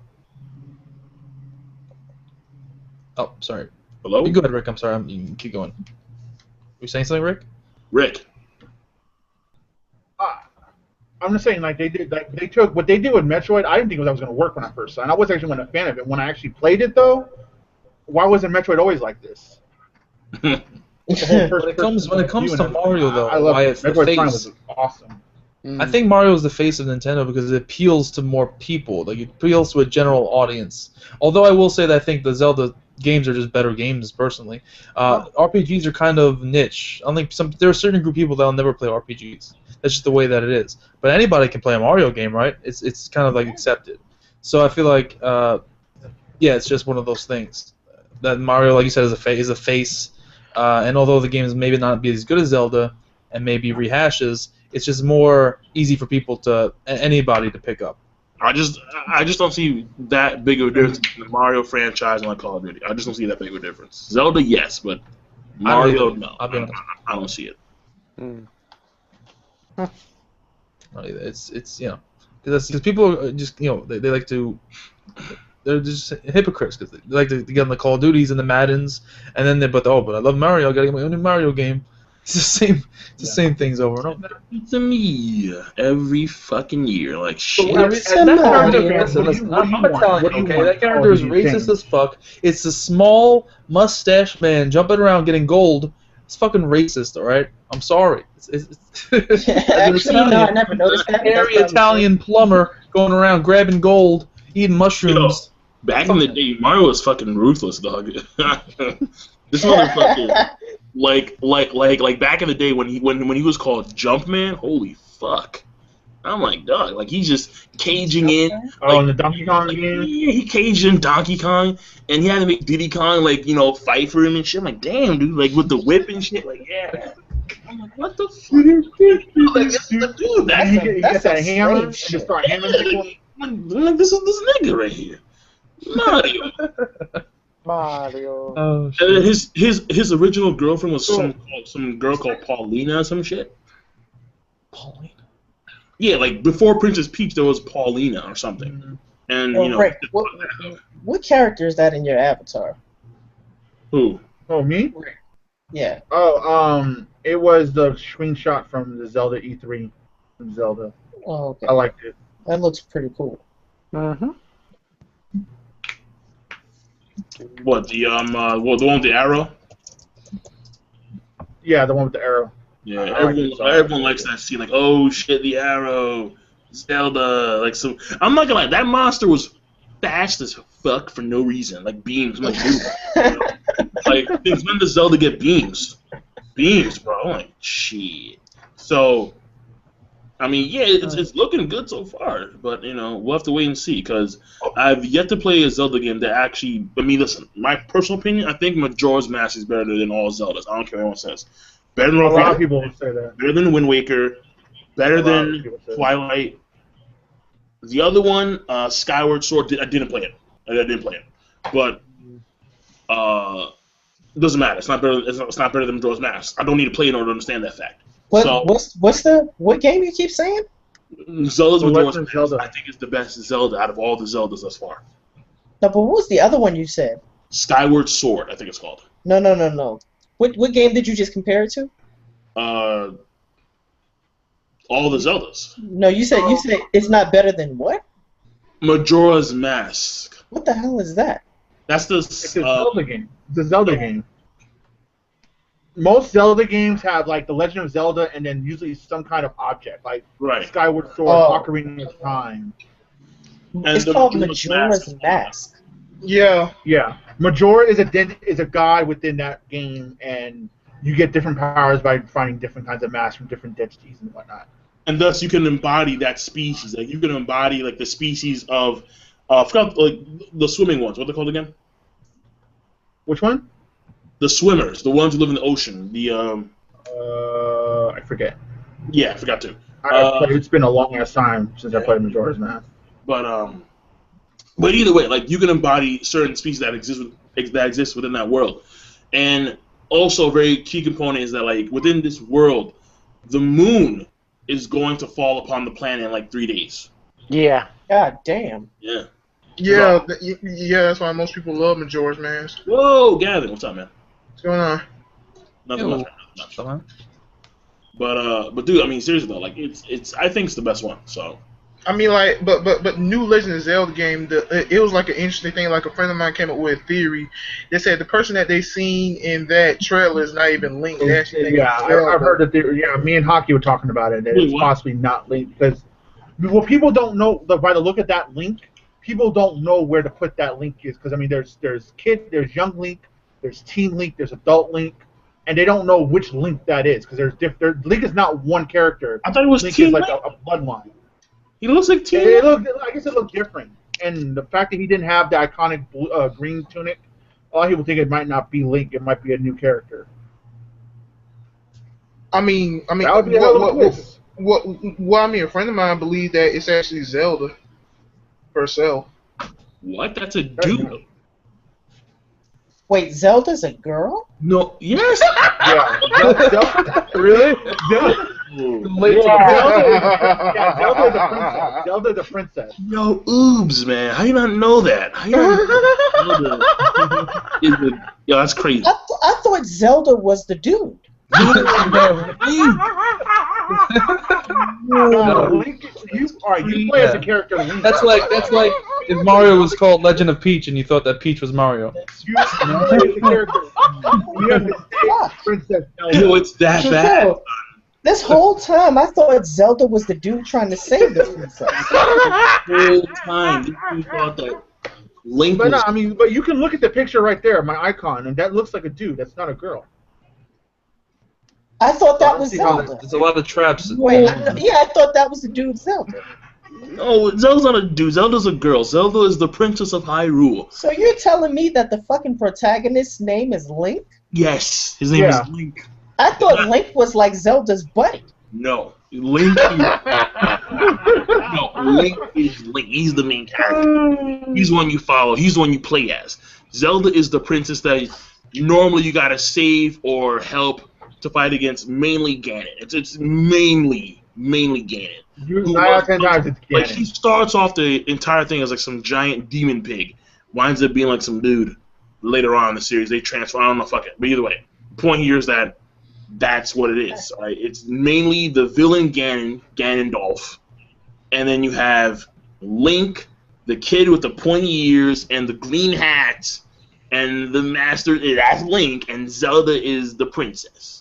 Oh, sorry. Hello? You go ahead, Rick. I'm sorry. You can keep going. You saying something, Rick? Rick. I'm just saying, like they took what they did with Metroid. I didn't think that was going to work when I first saw it. And I was actually a fan of it. When I actually played it, though, why wasn't Metroid always like this? When it comes to Mario, though, I love why it. it's the Metroid Prime face. was awesome. I think Mario is the face of Nintendo because it appeals to more people. Like it appeals to a general audience. Although I will say that I think the Zelda games are just better games personally. RPGs are kind of niche. I think there are certain group of people that'll never play RPGs. That's just the way that it is. But anybody can play a Mario game, right? It's kind of like accepted. So I feel like yeah, it's just one of those things that Mario, like you said, is a face. And although the games maybe not be as good as Zelda and maybe rehashes, it's just more easy for people anybody to pick up. I just don't see that big of a difference between the Mario franchise and like Call of Duty. I just don't see that big of a difference. Zelda, yes, but Mario, no. I'll be honest. I don't see it. Not either. It's because people are just they like to. They're just hypocrites because they like to get on the Call of Duties and the Maddens, and then but I love Mario. I gotta get my own Mario game. It's the same things over and over. It's me every fucking year, like shit. I'm Italian, okay? That character is racist as fuck. It's a small mustache man jumping around getting gold. It's fucking racist, alright? I'm sorry. Actually, no, I never noticed that. Hairy Italian plumber going around grabbing gold, eating mushrooms. Back in the day, Mario was fucking ruthless, dog. This motherfucker, like back in the day when he was called Jumpman, holy fuck! I'm like, dog, like he's just caging in. Oh, in the Donkey Kong game? Yeah, he caged in Donkey Kong, and he had to make Diddy Kong fight for him and shit. I'm like, damn, dude, like with the whip and shit, like yeah. I'm like, what the fuck? Like, this is the dude. He gets that hammer and shit. just start hammering people. Like this is this nigga right here, Mario. Mario. Oh shit. His original girlfriend was some girl called Paulina or some shit. Paulina. Yeah, like before Princess Peach, there was Paulina or something. And Rick, what character is that in your avatar? Who? Oh, me? Yeah. Oh, it was the screenshot from the Zelda E3 from Zelda. Oh, okay. I liked it. That looks pretty cool. What the the one with the arrow? Yeah, the one with the arrow. Yeah, I like it. everyone likes that scene. Like, oh shit, the arrow, Zelda. Like, so I'm not gonna lie, that monster was fast as fuck for no reason, like beams. I'm like, dude, you know? Like, since when does Zelda get beams? Beams, bro. I'm like, shit. So, I mean, yeah, it's looking good so far, but you know, we'll have to wait and see because I've yet to play a Zelda game that actually. I mean, listen, my personal opinion, I think Majora's Mask is better than all Zeldas. I don't care what anyone says. Better than A lot of people would say that. Better than Wind Waker. Better than Twilight. The other one, Skyward Sword, I didn't play it. I didn't play it, but it doesn't matter. It's not better. It's not better than Majora's Mask. I don't need to play in order to understand that fact. What game you keep saying? Zelda's Majora's Legend Mask. Zelda. I think it's the best Zelda out of all the Zeldas thus far. No, but what was the other one you said? Skyward Sword, I think it's called. No. What game did you just compare it to? All the Zeldas. No, you said it's not better than what? Majora's Mask. What the hell is that? That's the. It's a Zelda game. It's a Zelda game. Most Zelda games have like the Legend of Zelda, and then usually some kind of object, like Right. Skyward Sword, Ocarina of Time. And It's the called Majora's Majora's Mask. Yeah. Yeah, Majora is a god within that game, and you get different powers by finding different kinds of masks from different deities and whatnot. And thus you can embody that species. Like you can embody like the species of I forgot like the swimming ones. What are they called again? Which one? The swimmers, the ones who live in the ocean. The I forget. yeah, I forgot to. It's been a long ass time since I played Majora's Mask. But either way, like you can embody certain species that exist within that world, and also a very key component is that like within this world, the moon is going to fall upon the planet in like 3 days. Yeah. God damn. Yeah. Yeah, yeah, that's why most people love Majora's Mask. Whoa, Gavin, what's up, man? What's going on? Nothing Yo. much. Nothing much. But dude, I mean seriously though, like it's I think it's the best one. So. I mean, like, but new Legend of Zelda game, it was like an interesting thing. Like a friend of mine came up with a theory. They said the person that they seen in that trailer is not even Link. They actually think Yeah, it's Zelda. I've heard that. Yeah, me and Hockey were talking about it. That Wait, it's what? possibly not Link because well, people don't know by the look at that Link. People don't know where to put that Link is because I mean, there's young Link, there's teen Link, there's adult Link, and they don't know which Link that is because Link is not one character. I thought it was Link Teen is like Link. a bloodline. He looks like Teen Link. I guess it looked different, and the fact that he didn't have the iconic green tunic, a lot of people think it might not be Link. It might be a new character. I mean, That would be another twist. I mean, a friend of mine believed that it's actually Zelda herself. What? That's a dude. Wait, Zelda's a girl? No. Yes. Yeah. Zelda, Really? Zelda, Zelda is a princess. Yo, oobs, man. How you not know that? How you not know that? Yo, that's crazy. I thought Zelda was the dude. No, Link, you play as a character Link. That's like if Mario was called Legend of Peach and you thought that Peach was Mario. You play as a character. You have to say Princess Zelda. Yo, it's that bad. Yo, this whole time I thought Zelda was the dude trying to save the princess. Whole time, you thought that Link But no, was. I mean, but you can look at the picture right there, my icon, and that looks like a dude. That's not a girl. I thought that was Zelda. There's a lot of traps. Wait, I thought that was the dude Zelda. No, Zelda's not a dude. Zelda's a girl. Zelda is the princess of Hyrule. So you're telling me that the fucking protagonist's name is Link? Yes, his name Yeah. is Link. I thought Link was like Zelda's buddy. No, Link. Link is Link. He's the main character. He's the one you follow. He's the one you play as. Zelda is the princess that normally you gotta save or help to fight against. Mainly Ganon. It's mainly Ganon. 9 out of 10 times it's Like he Ganon. starts off the entire thing as like some giant demon pig, winds up being like some dude. Later on in the series, they transfer. I don't know, fuck it. But either way, the point here is that that's what it is. Right? It's mainly the villain Ganondorf, and then you have Link, the kid with the pointy ears and the green hat, and the master. That's Link, and Zelda is the princess.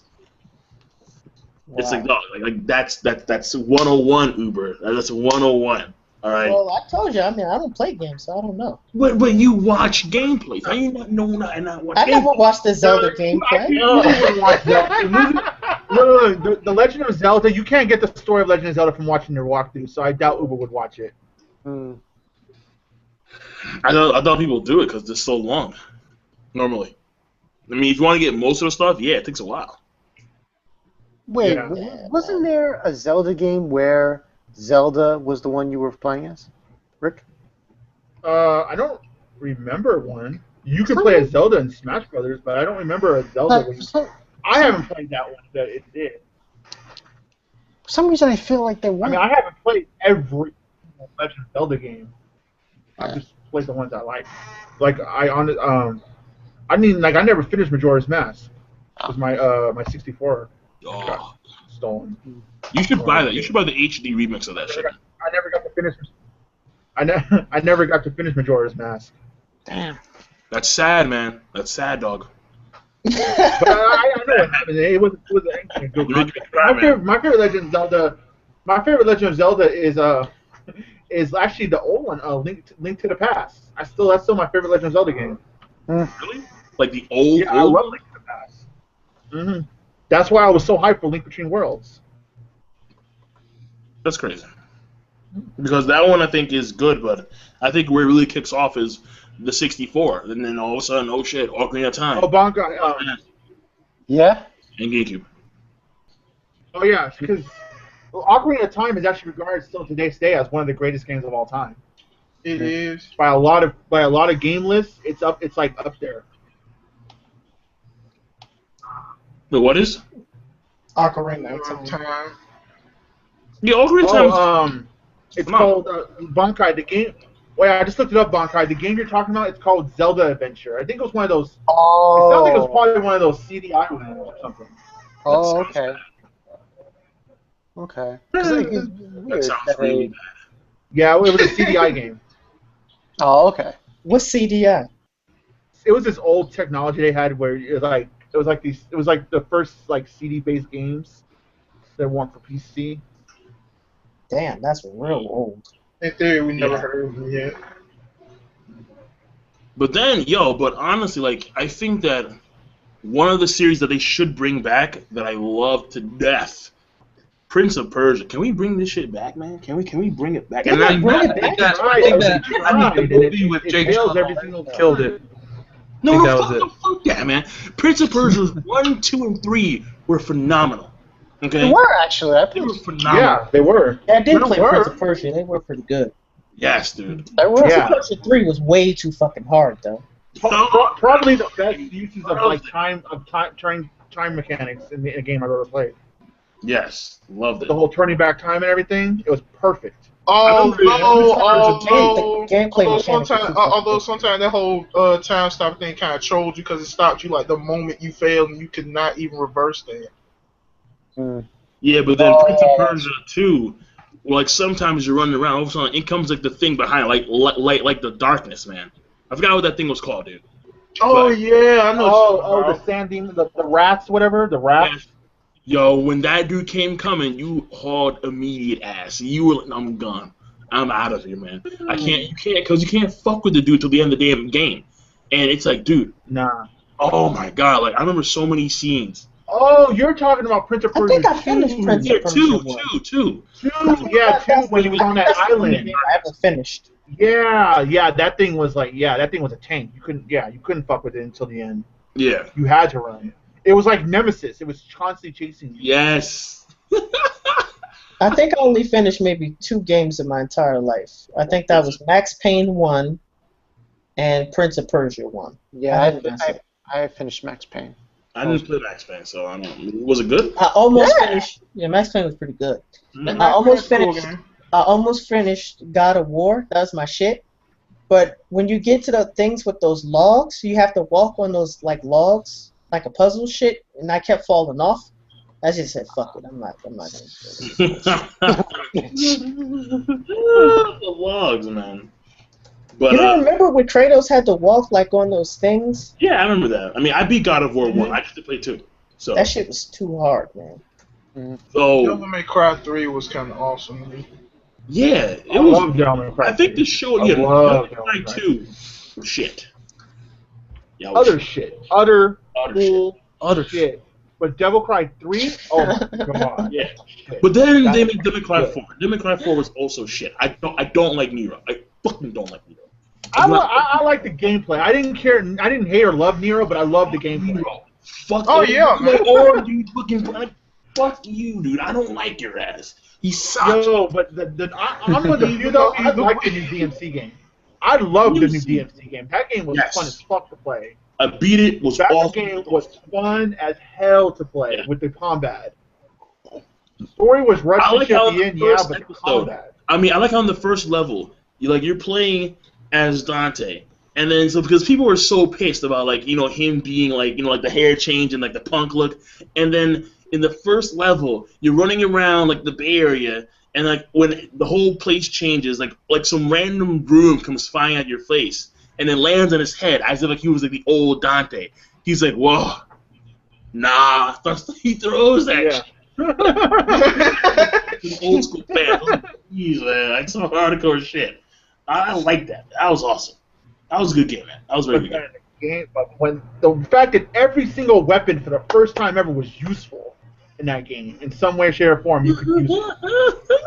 It's like, dog, like that's 101 Uber. That's 101. All right. Well, I told you. I mean, I don't play games, so I don't know. But you watch gameplays. How you not know and not watch I never gameplays? watched the Zelda gameplay. You wouldn't watch Zelda. No. The Legend of Zelda, you can't get the story of Legend of Zelda from watching their walkthrough, so I doubt Uber would watch it. I thought people do it because it's so long. Normally. I mean, if you want to get most of the stuff, yeah, it takes a while. Wait, Yeah. wasn't there a Zelda game where Zelda was the one you were playing as, Rick? I don't remember one. You could play as Zelda in Smash Brothers, but I don't remember a Zelda one. I haven't played that one, but it did. For some reason, I feel like there I was. mean, I haven't played every Legend of Zelda game. I've just played the ones I like. Like I never finished Majora's Mask. It was my 64 Oh, stolen. you should buy that. You should buy the HD remix of that shit. I never got to finish. I never got to finish Majora's Mask. Damn. That's sad, man. That's sad, dog. But I know what happened. It was a good You one. made me cry, man. My favorite Legend of Zelda. My favorite Legend of Zelda is actually the old one, Link to the Past. That's still my favorite Legend of Zelda game. Really? Like the old. Yeah, I love Link to the Past. Mm-hmm. That's why I was so hyped for Link Between Worlds. That's crazy. Because that one I think is good, but I think where it really kicks off is the 64, and then all of a sudden, oh shit, Ocarina of Time. Oh, Bankai. Yeah? And GameCube. Oh yeah, because Ocarina of Time is actually regarded still to today's day as one of the greatest games of all time. It is. By a lot of game lists, it's up there. Wait, what is? Ocarina of Time. Time. Yeah, Ocarina of Time. It's Come on. called Bankai. The game. Wait, I just looked it up. Bankai. The game you're talking about, it's called Zelda Adventure. I think it was one of those. It sounds like it was probably one of those CDI ones or something. Oh, okay. Okay. 'Cause, like, it's That weird sounds that really they- bad. Yeah, it was a CDI game. Oh, okay. What's CDI? It was this old technology they had where it was like the first like CD-based games that weren't for PC. Damn, that's real old. In theory, we never Yeah. heard of it yet. But then, but honestly, like, I think that one of the series that they should bring back that I love to death, Prince of Persia. Can we bring this shit back, man? Can we bring it back? Yeah, And I- bring it I think back. that I think the Tried, movie and with it Jake fails Gyllenhaal every single time. killed it. No, think that was fuck that, man. Prince of Persia 1, 2, and 3 were phenomenal. Okay? They were actually. I They were think phenomenal. Yeah, they were. Yeah, I did They play were. Prince of Persia. They were pretty good. Yes, dude. they were. Yeah. Prince of Persia 3 was way too fucking hard, though. Probably the best uses of like time mechanics in a game I've ever played. Yes, loved it. The whole turning back time and everything, it was perfect. Although The gameplay mechanics are too fucking although good. sometimes that whole time stop thing kind of trolled you because it stopped you like the moment you failed and you could not even reverse that. Yeah, but then Prince of Persia 2, like sometimes you're running around, all of a sudden it comes like the thing behind, like the darkness, man. I forgot what that thing was called, dude. Oh But- yeah, I know. The sand demon, the rats, whatever, the rats. Yo, when that dude came coming, you hauled immediate ass. You were like, I'm gone. I'm out of here, man. You can't fuck with the dude till the end of the damn game. And it's like, dude, Nah. oh my god, like I remember so many scenes. Oh, you're talking about Prince of I Persia. think I finished Prince Yeah, of Persia two. 2, when he was on that That's the only island. game I haven't finished. Yeah, that thing was a tank. You couldn't fuck with it until the end. Yeah. You had to run. It was like Nemesis. It was constantly chasing you. Yes. I think I only finished maybe 2 games in my entire life. I think that was Max Payne 1 and Prince of Persia 1. Yeah, That's it. I finished Max Payne. I didn't play Max Payne, so I don't. Was it good? I almost finished. Yeah, Max Payne was pretty good. Mm-hmm. I almost finished God of War. That was my shit. But when you get to the things with those logs, you have to walk on those like logs, like a puzzle shit, and I kept falling off. I just said, "Fuck it, I'm not gonna do this." The logs, man. But You don't remember when Kratos had to walk like on those things? yeah, I remember that. I mean, I beat God of War 1. I just to play 2. So That shit was too hard, man. so Devil May Cry 3 was kind of awesome to me. Yeah, it I was. love Devil May Cry. I think the show, I yeah, love Devil May Cry 2 was shit. Yeah, Utter shit. Utter shit. Utter shit. But Devil May Cry 3, oh my god. Yeah. But then That's they made Devil May Cry good. 4. Devil May Cry 4 was also shit. I don't like Nero. I fucking don't like Nero. I like the gameplay. I didn't hate or love Nero, but I love the gameplay. Fuck Oh, you. yeah, man. Or dude, fucking fuck you, dude. I don't like your ass. He sucks. Yo, but I'm with you though. I like the new DMC game. I love the new DMC game. That game was Yes. fun as fuck to play. I beat it. Was That awesome. game was fun as hell to play Yeah. with the combat. The story was I rushed like at how the end, the yeah, first but the episode- combat. I mean, I like on the first level, you're playing as Dante, and then so because people were so pissed about him being like the hair change and like the punk look, and then in the first level you're running around like the Bay Area, and like when the whole place changes, like some random broom comes flying at your face, and then lands on his head as if like he was like the old Dante. He's like, whoa, nah, he throws that. Yeah. Shit. Old school fan. Jeez, man, like some hardcore shit. I like that. That was awesome. That was a good game, man. That was a very good game. But when the fact that every single weapon for the first time ever was useful in that game, in some way, shape, or form, you could use it.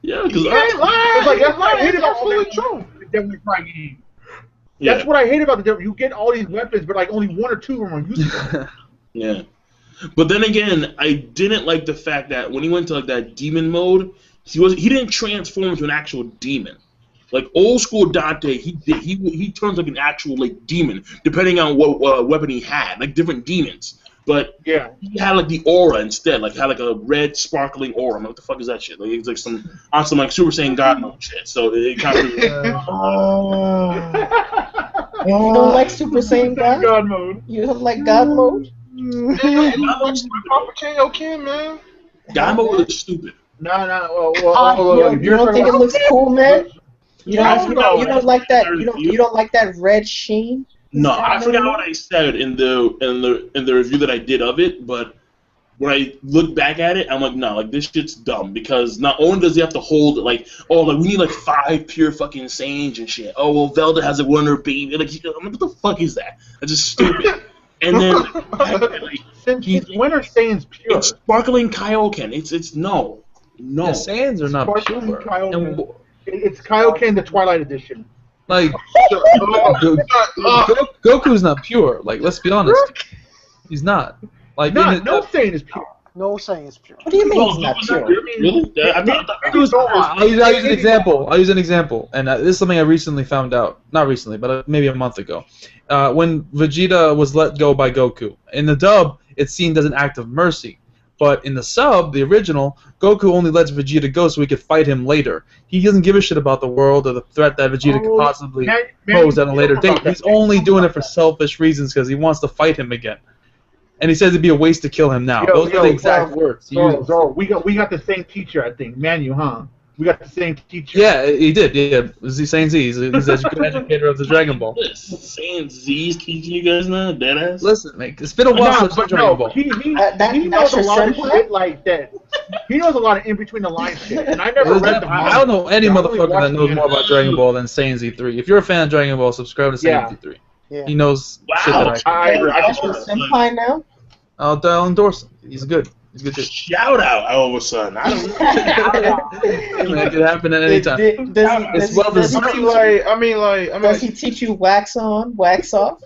Yeah, because That's what I hate about the Devil May Cry game. That's what I hate about the Devil. You get all these weapons, but like only one or two of them are useful. Yeah. But then again, I didn't like the fact that when he went to like that demon mode, he didn't transform into an actual demon. Like old school Dante, he turns like an actual like demon, depending on what weapon he had, like different demons. But Yeah. he had like the aura instead, like had like a red sparkling aura. I'm like, what the fuck is that shit? Like it's like some like Super Saiyan God mode shit. So it kind of You don't like Super Saiyan God? God mode. You don't like God mode? Papa K.O. Ken, man. God mode is stupid. No. You don't think it looks cool, man? You don't like that? You don't like that red sheen? No, I forgot what I said in the review that I did of it, but when I look back at it, I'm like, no, like this shit's dumb because not only does he have to hold like, oh, like we need like 5 pure fucking Saiyans and shit. Oh well, Velda has a wonder baby. Like, I'm like, what the fuck is that? That's just stupid. And then like, Since when are Saiyans pure? it's sparkling Kaioken. It's no. The Saiyans are not Sparkling pure. Kaioken. And, It's Kaioken, the Twilight Edition. like, Goku's not pure. Like, let's be honest. He's not. Like, No Saiyan is pure. No saying it's pure. What do you mean No, he's not it's pure? Really? I thought I'll use an example. And this is something I recently found out. Not recently, but maybe a month ago. When Vegeta was let go by Goku. In the dub, it's seen as an act of mercy. But in the sub, the original, Goku only lets Vegeta go so he could fight him later. He doesn't give a shit about the world or the threat that Vegeta could possibly pose at a later date. He's only doing it for selfish reasons because he wants to fight him again. And he says it'd be a waste to kill him now. Those are the exact words. He used. Zoro, we got the same teacher, I think. Manu, huh? We got the same teacher. Yeah, he did. Yeah, Z Saint Z. He's a good educator of the Dragon Ball. Saying Z's teaching you guys now, deadass. Listen, mate, it's been a while since Dragon Ball. He That's knows a your lot of son? shit like that. He knows a lot of in between the lines shit, and I never read the I don't know any I only motherfucker watched that knows the more about Dragon Ball than Saiyan Z3. If you're a fan of Dragon Ball, subscribe to Saiyan Z3. Yeah. He knows shit that I agree. That's your senpai now? I'll endorse him. He's good. He's good dude. Shout out all of a sudden. I don't know. It could happen at any time. Does well deserved. does he teach you wax on, wax off?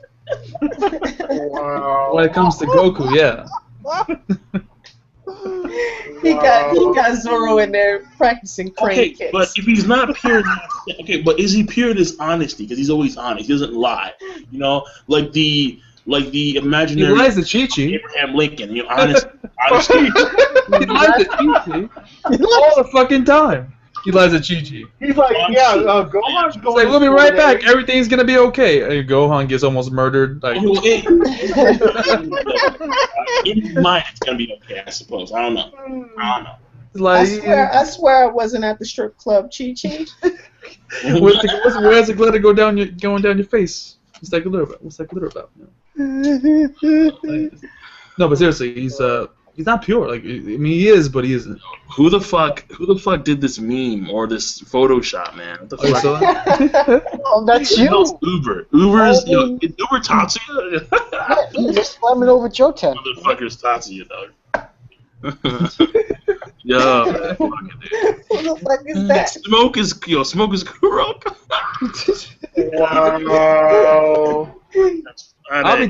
Wow. When it comes to Goku, yeah. He got Zoro in there practicing crane Okay, kicks. but if he's not pure, okay, but is he pure in his honesty? Because he's always honest. He doesn't lie. You know, like the He imaginary lies to Chi-Chi. Abraham Lincoln. You know, honesty. He lies to Chi-Chi all the fucking time. He lies to Chi-Chi. He's like, Gohan's He's going. like, we'll be right back. Everything's gonna be okay. And Gohan gets almost murdered. Like, In his mind, it's gonna be okay. I suppose. I don't know. I swear I wasn't at the strip club, Chi-Chi. Where's the glitter going down your face? What's that glitter about? No, but seriously, He's not pure. Like, I mean, he is, but he isn't. Who the fuck did this meme or this Photoshop, man? What the Oh, you fuck? saw that? Oh, that's you. No, it's Uber. Uber's Oh. is Uber Tatsuya? Yeah, you're slamming over Joten. Motherfucker's Tatsuya, dog. Yo, man, fuck it, dude. Who the fuck is that? Smoke is Kurok. Wow. I'll be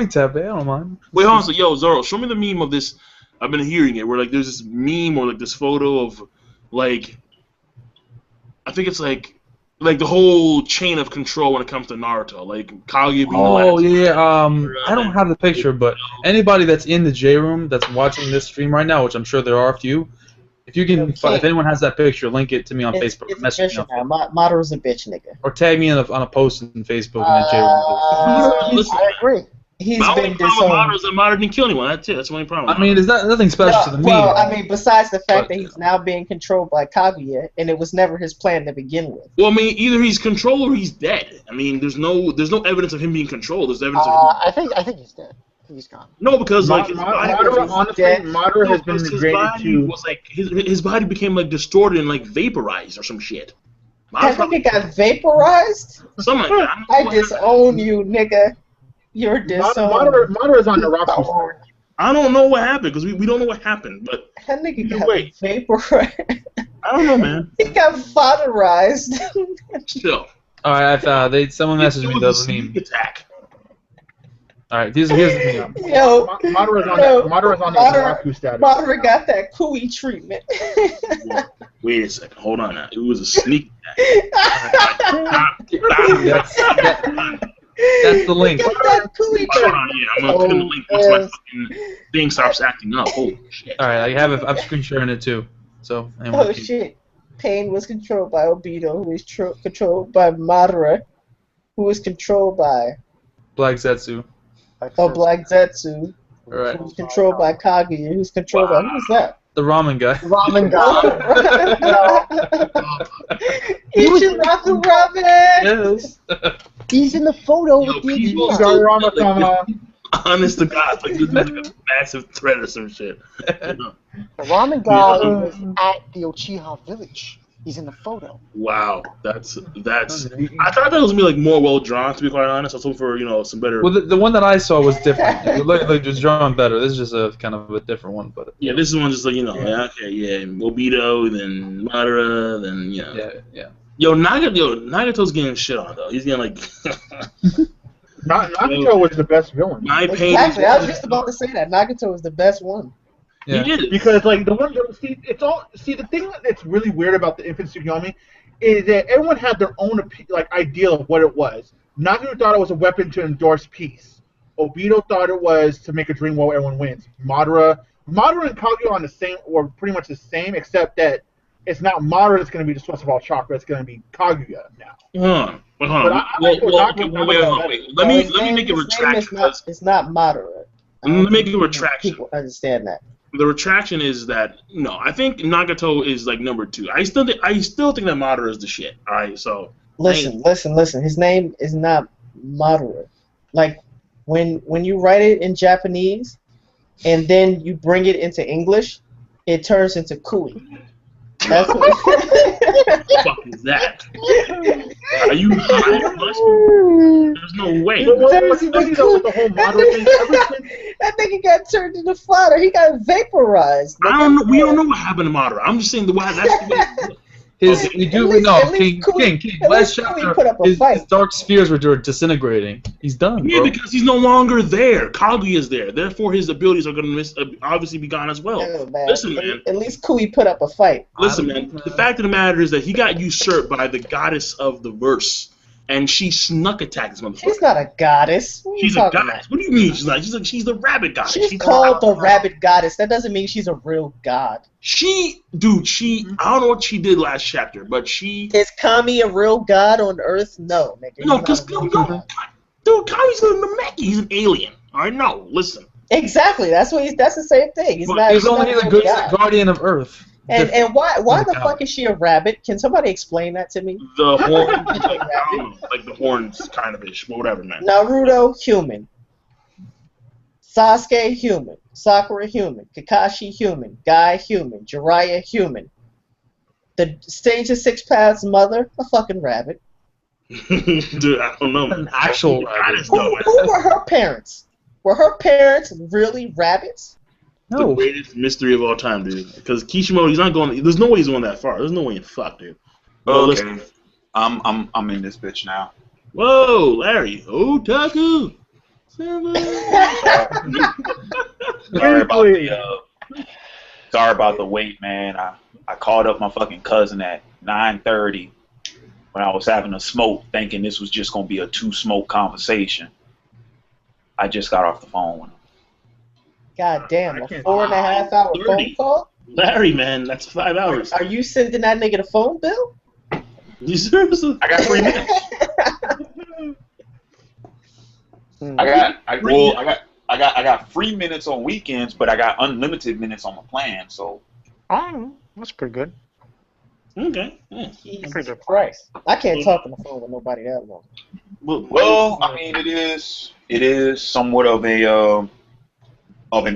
tapping. I don't mind. Wait, hold on. So, yo, Zoro, show me the meme of this. I've been hearing it where like there's this meme or like this photo of like I think it's like the whole chain of control when it comes to Naruto, like Kaguya being the Oh last. yeah. I don't have the picture, but anybody that's in the J room that's watching this stream right now, which I'm sure there are a few, if you can, if anyone has that picture, link it to me on Facebook. It's a Message me bitch on now. Maru's a bitch nigga. or tag me on a post in Facebook in the J room. Listen, I agree. He's my only been problem with Madara disowned. is that Madara didn't kill anyone. That's it. That's the only problem. I mean, there's nothing special to the meme. Well, I mean, besides the fact But- that he's now being controlled by Kaguya, and it was never his plan to begin with. Well, I mean, either he's controlled or he's dead. I mean, there's no evidence of him being controlled. There's evidence of him. I think he's dead. He's gone. No, because like his Madara, honestly, dead. Madara has been his degraded body to. was like his body became like distorted and like vaporized or some shit. I think it got vaporized. Something like that. I disown you, nigga. You're disowned. Madara is on Naraku's side. I don't know what happened because we don't know what happened, but That nigga Either got way. vaporized. I don't know, man. He got foderized. Still, All right, someone messaged me it the was a other meme. sneak attack. All right, here's the meme. Yo, Madara's on Naraku status. Madara got that Kui treatment. Wait a second, hold on now. It was a sneak attack. That's the link. Got that Kui Hold treatment. on, yeah, I'm gonna put in the link once my fucking thing stops acting up. Holy shit. All right, I have it. I'm screen sharing it too. So. Oh shit. Pain was controlled by Obito, who is controlled by Madara, who was controlled by Black Zetsu. Black Zetsu, All right. who's controlled by Kaguya, who's controlled by who's that? The ramen guy. Ramen guy. Ichiraku Ramen! Yes. He's in the photo Yo, with the people Uchiha. still- Rama-sama. Honest to God, like this is like a massive threat or some shit. The ramen guy was at the Uchiha village. He's in the photo. Wow, that's. I thought that was gonna be like more well drawn. To be quite honest, I was hoping for some better. Well, the one that I saw was different. It looked just drawn better. This is just a kind of a different one, but Yeah, this is one just like yeah, okay, yeah, Obito, then Madara, then yeah. Yo, Nagato's getting shit on though. He's getting like. Nagato was the best villain. My pain. Exactly, I was just about to say that. Nagato is the best one. Yeah. He did. Because like the thing that's really weird about the Infant Tsukuyomi is that everyone had their own idea of what it was. Nagato thought it was a weapon to endorse peace. Obito thought it was to make a dream while everyone wins. Madara and Kaguya on the same, or pretty much the same, except that it's not Madara that's going to be the source of all chakra. It's going to be Kaguya now. Hold on. Wait. Let me make a retraction. It's not Madara. Let me make a retraction. People understand that. The retraction is that no, I think Nagato is like number 2. I still think that Madara is the shit. All right, so Listen. His name is not Madara. Like when you write it in Japanese, and then you bring it into English, it turns into Kui. That's what. what the fuck is that? Are you high? There's no way. What's the whole Madara thing? That nigga got turned into fodder. He got vaporized. I don't know. We don't know what happened to Madara. I'm just saying that's the way. King. Last chapter, his dark spheres were disintegrating. He's done, Yeah, bro. because he's no longer there. Kaguya is there. Therefore, his abilities are going to obviously be gone as well. Oh, man. Listen, man. At least Kui put up a fight. Listen, man. The fact of the matter is that he got usurped by the goddess of the verse, and she snuck attacked this motherfucker. She's not a goddess. What are you She's a talking goddess. about? What do you mean she's not? She's the rabbit goddess. She's called the rabbit goddess. That doesn't mean she's a real god. I don't know what she did last chapter, but she. Is Kami a real god on Earth? No, nigga. No, He's because not a real god. dude, Kami's a Namek. He's an alien. All right, no, listen. Exactly. That's the same thing. He's not. He's not only a the real good god. guardian of Earth. And why the God. fuck is she a rabbit? Can somebody explain that to me? The horn, I don't know, like the horns kind of ish, but whatever, man. Naruto, human. Sasuke, human. Sakura, human. Kakashi, human. Guy, human. Jiraiya, human. The Stage of Six Paths mother, a fucking rabbit. Dude, I don't know. An actual rabbit. Who were her parents? Were her parents really rabbits? The No. greatest mystery of all time, dude. Because Kishimoto, he's not going. There's no way he's going that far. There's no way in fuck, dude. Well, Okay. listen. I'm in this bitch now. Whoa, Larry. Otaku. Sorry about the wait, man. I called up my fucking cousin at 9:30 when I was having a smoke, thinking this was just gonna be a two-smoke conversation. I just got off the phone with him. God damn, I a can't- 4.5 hour phone 30. call? Larry, man, that's 5 hours. Are you sending that nigga the phone bill? You seriously? I got 3 minutes. I got free minutes on weekends, but I got unlimited minutes on my plan. So Oh, that's pretty good. Okay. Yeah. Jesus Christ. I can't talk on the phone with nobody that long. well, I mean, it is somewhat of an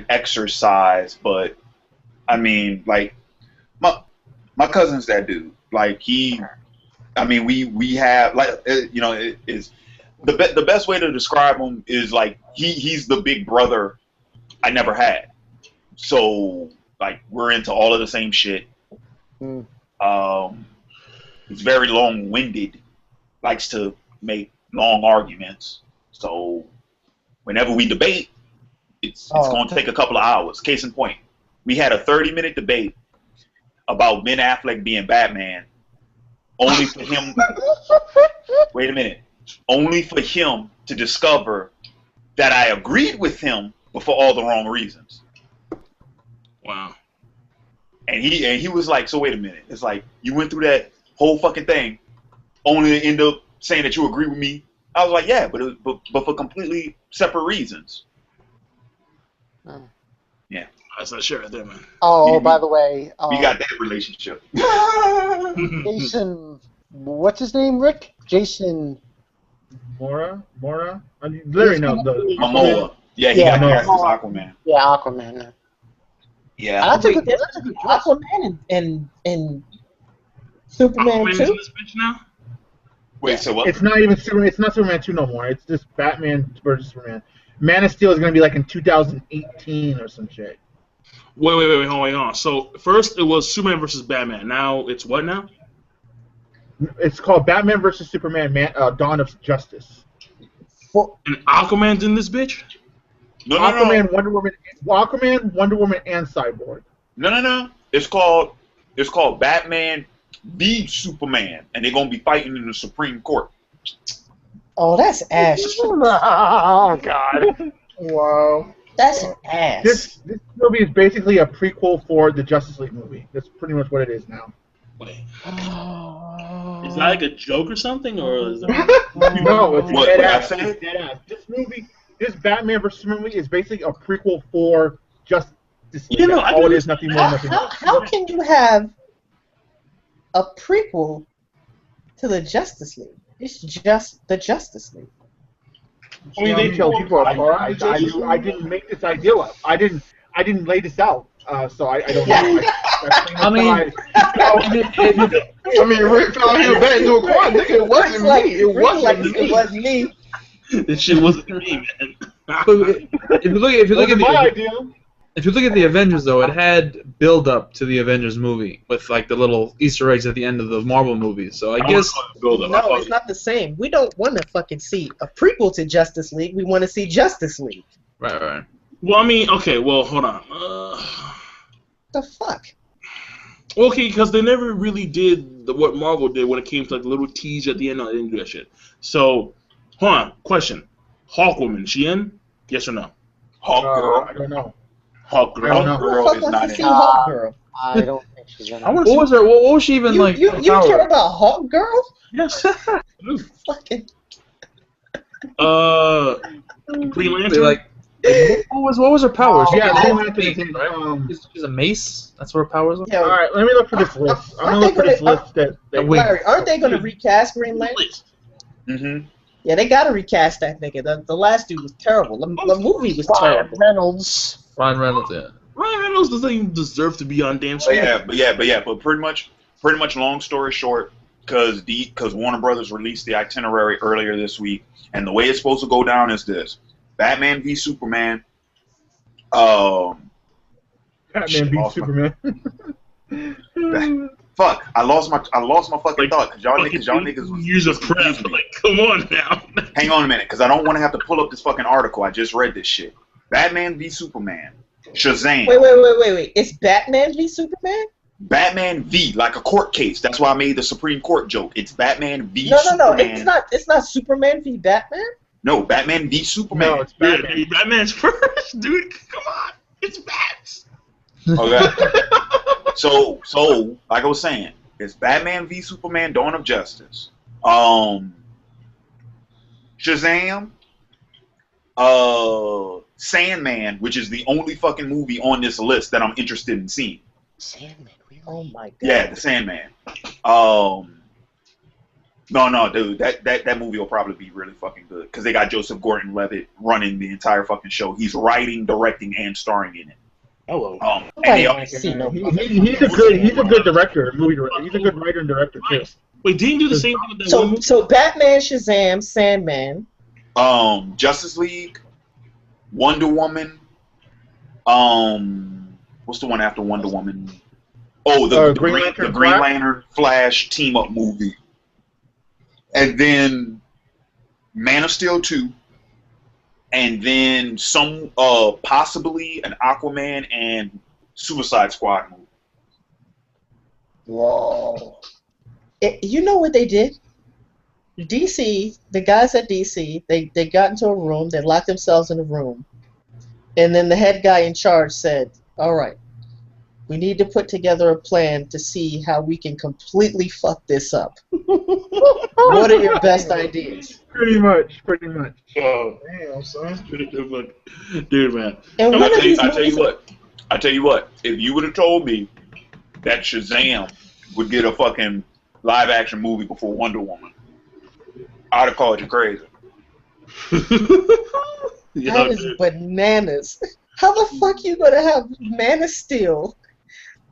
exercise, but I mean, like my cousin's that dude. Like we have like it is the best way to describe him is like he's the big brother I never had. So like we're into all of the same shit. He's very long-winded, likes to make long arguments. So whenever we debate, it's going to take a couple of hours. Case in point, we had a 30-minute debate about Ben Affleck being Batman, only for him. Wait a minute. Only for him to discover that I agreed with him, but for all the wrong reasons. Wow. And he was like, so wait a minute. It's like, you went through that whole fucking thing, only to end up saying that you agree with me. I was like, yeah, but for completely separate reasons. Yeah. That's that shit right there, man. Oh, by the way, We got that relationship. Jason, what's his name, Rick? Jason. Mora? I mean, literally no. Momoa. Yeah, he Yeah, got cast as Momoa. Aquaman. Yeah, Aquaman. Yeah. That's a Wait, good. there's That's a good choice. Aquaman and Superman Aquaman's in 2? this bitch now? Wait, so what? It's not even Superman. It's not Superman 2 no more. It's just Batman versus Superman. Man of Steel is going to be like in 2018 or some shit. Wait, hold on. So first it was Superman versus Batman. Now it's what now? It's called Batman versus Superman: Dawn of Justice. And Aquaman's in this bitch? No. Aquaman, Wonder Woman, and Cyborg. No. It's called Batman v Superman, and they're gonna be fighting in the Supreme Court. Oh, that's ass. Oh God. Wow. That's an ass. This movie is basically a prequel for the Justice League movie. That's pretty much what it is now. Wait. Is that like a joke or something, or is that... No, it's What dead I ass. said? It's dead ass. This Batman vs Superman movie is basically a prequel for Justice League. You know, That's I all can it is, nothing more, nothing less. How can you have a prequel to the Justice League? It's just the Justice League. I mean, they tell people apart. I didn't make this idea up. I didn't lay this out. So I don't know. I mean, Rick fell here back into a corner. Nigga, it wasn't me. It wasn't me. This shit wasn't me, man. if you look at my the idea. if you look at the Avengers though, it had build up to the Avengers movie with like the little Easter eggs at the end of the Marvel movies. So I guess Build up. No, it's not the same. We don't want to fucking see a prequel to Justice League. We want to see Justice League. right. Well, I mean, okay. Well, hold on. The fuck? Okay, because they never really did what Marvel did when it came to like the little tease at the end. No, they didn't do that shit. So, hold on. Question: Hawkwoman, she in? Yes or no? Hawk Girl. I don't know. Hawk Girl. I don't know. Who the Girl fuck is wants not to in see it. Hawk Girl? I don't think she's in it. I want What was her? What was she even like? You power? care about Hawk Girl? Yes. Fucking. Green Lantern. Like, what was her powers? Yeah, She Green had Lantern is mace, in, right? She's a mace. That's what her powers are. Yeah, All right, let me look for this list. I'm gonna look for this list that. Wait. Larry, aren't they going to recast Green Lantern? Mm-hmm. Yeah, they gotta recast that nigga. The last dude was terrible. The movie was Ryan terrible. Reynolds. Ryan Reynolds, yeah. Ryan Reynolds doesn't even deserve to be on damn But screen. but pretty much. Long story short, because Warner Brothers released the itinerary earlier this week, and the way it's supposed to go down is this: Batman v Superman. Batman Shit, v lost Superman. Fuck! I lost my fucking Like, thought because y'all Fucking niggas was years of prep. confusing me. Like, come on now. Hang on a minute, because I don't want to have to pull up this fucking article. I just read this shit. Batman v Superman. Shazam. Wait. It's Batman v Superman? Batman v, like a court case. That's why I made the Supreme Court joke. It's Batman v No. Superman. It's not Superman v Batman. No, Batman v Superman. No, it's Yeah, Batman. dude, Batman's first, dude. Come on, it's Bats. Okay. So, like I was saying, it's Batman v Superman: Dawn of Justice. Shazam. Sandman, which is the only fucking movie on this list that I'm interested in seeing. Sandman, really? Oh my god. Yeah, the Sandman. No, dude, that movie will probably be really fucking good because they got Joseph Gordon-Levitt running the entire fucking show. He's writing, directing, and starring in it. Hello. And Nobody they, wants to see no He's a good director, movie director. He's a good writer and director too. Wait, didn't you do the same thing with that one movie? So Batman, Shazam, Sandman. Justice League, Wonder Woman. What's the one after Wonder Woman? Oh, the Green Green Lantern Lantern Flash team up movie, and then Man of Steel 2, and then some possibly an Aquaman and Suicide Squad movie. Whoa. You know what they did? DC, the guys at DC, they got into a room, they locked themselves in a room, and then the head guy in charge said, all right, we need to put together a plan to see how we can completely fuck this up. What are your best ideas? Pretty much. Oh, Damn, son. dude, man. And I one of these tell you movies- what. If you would have told me that Shazam would get a fucking live action movie before Wonder Woman, I'd have called you crazy. That is bananas. How the fuck you gonna have Man of Steel,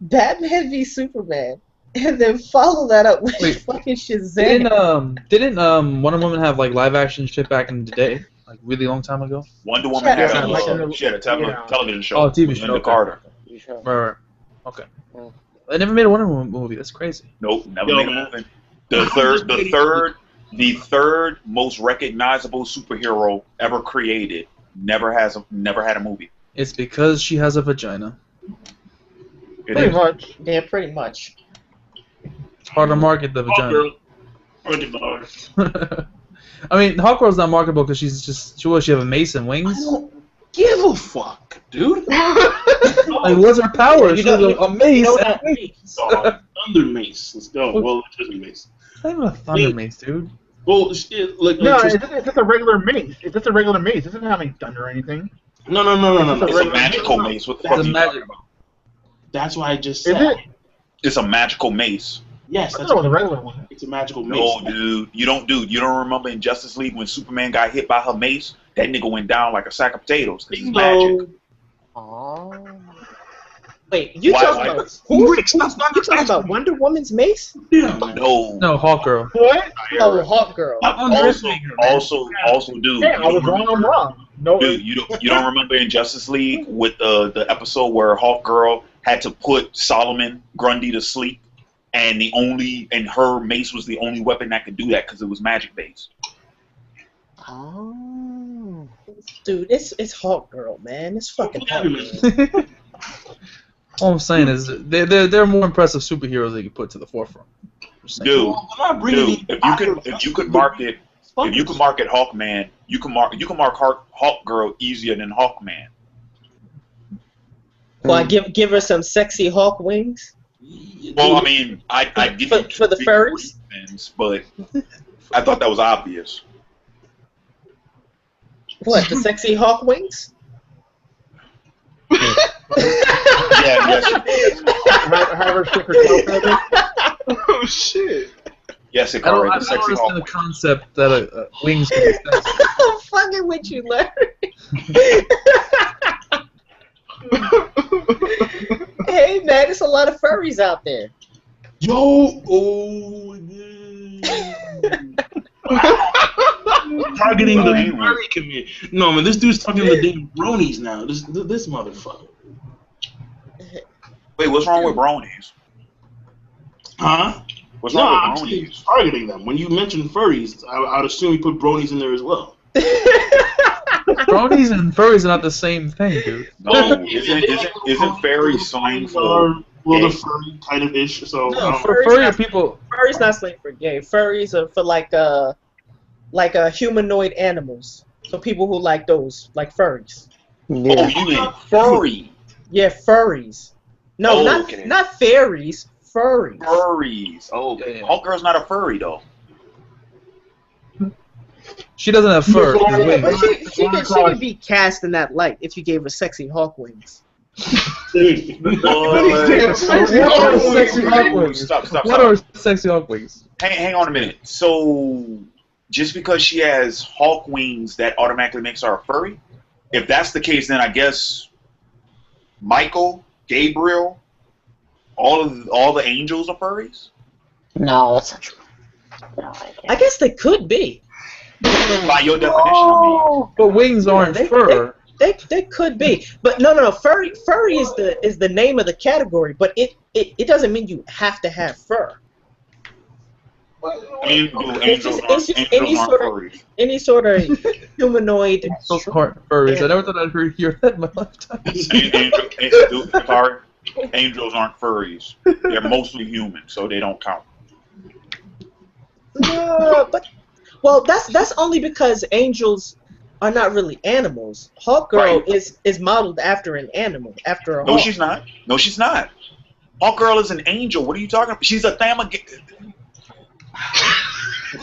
Batman v Superman, and then follow that up with Wait, fucking Shazam? Didn't Wonder Woman have like live action shit back in the day, like really long time ago? Wonder Woman Yeah, had like in a, the- she had a television show. Oh, TV with show, Linda okay. Carter. Right. Okay. I never made a Wonder Woman movie. That's crazy. Nope, never Yo, made a man. movie. The third most recognizable superhero ever created never had a movie. It's because she has a vagina. It Pretty is. much. Yeah, pretty much. It's hard to market the Oh, vagina. girl. I mean, Hawkgirl's not marketable because she's just she have a mace and I wings. don't give a fuck, dude. Like, what's her power? She has a mace You know and that- wings. Thunder Mace. Let's go. Well, it isn't Mace. It's not even a thunder mace, dude. Well, No, it's just a regular mace. It's just a regular mace. It doesn't have any thunder or anything. No. It's a magical mace. What the fuck It's are a you magic. talking about? That's why I just Is said. it? It's a magical mace. Yes, I that's thought it was a regular one. It's a magical mace. No, dude. You don't remember in Justice League when Superman got hit by her mace? That nigga went down like a sack of potatoes because it's magic. Oh. Wait, you Why- talking why- about who? Rick, stop You talking about Wonder Woman's mace? Yeah, man. No. No, Hawkgirl. What? Oh, Hawkgirl. Also, dude. Yeah, I was wrong. I'm wrong. No. Dude, you don't remember in Justice League with the episode where Hawkgirl had to put Solomon Grundy to sleep, and her mace was the only weapon that could do that because it was magic based. Oh. Dude, it's Hawkgirl, man. It's fucking Hawkgirl. All I'm saying is they're more impressive superheroes they could put to the forefront. Just saying. Dude, Well, I'm not bringing these if you could market Hawkman, you can mark Hawkgirl easier than Hawkman. Well, give her some sexy hawk wings. Well, I mean, I give you For the big furries? reasons, but I thought that was obvious. What, the sexy hawk wings? Yes. Have her stick her tail feather. Oh shit. Yes, I don't, Hikari, I the don't sexy understand the Hawk. concept that wings can be sexy. I'm fucking with you, Larry. Hey man, there's a lot of furries out there. Yo, oh, yeah. Targeting the furry community. No, man, this dude's talking to the damn bronies now. This motherfucker. Wait, what's wrong with bronies? Huh? What's No, wrong I'm with saying bronies? targeting them. When you mentioned furries, I'd assume you put bronies in there as well. Bronies and furries are not the same thing, dude. No, isn't fairy slang for well, the gay? furry kind of ish. So No, For furries furry not- people, Furries not slang for gay. Furries are for like humanoid animals. So people who like those, like furries. Oh, you mean furry? Yeah, furries. No, Oh, not okay. not fairies. Furries. Furries. Oh, okay. Yeah. Hawk Girl's not a furry though. she doesn't have fur. Yeah, she's Yeah, wings. but she could be cast in that light if you gave her sexy hawk wings. Sexy Hawk Wings. Stop. What are sexy hawk wings? Hang on a minute. So, just because she has hawk wings, that automatically makes her a furry? If that's the case, then I guess Michael, Gabriel, all the angels are furries? No, that's not true. No, I guess they could be. By your definition, I But wings aren't they- fur. They could be. But no. Furry is the name of the category, but it doesn't mean you have to have fur. mean. Angels It's just aren't any sort of- furries. Any sort of humanoid. Those aren't furries. I never thought I'd hear that in my lifetime. Angels aren't furries. They're mostly human, so they don't count. No, but well, that's only because angels are not really animals. Hawkgirl Right. is modeled after an animal, after a No, hawk. she's not. No, she's not. Hawkgirl is an angel. What are you talking about? She's a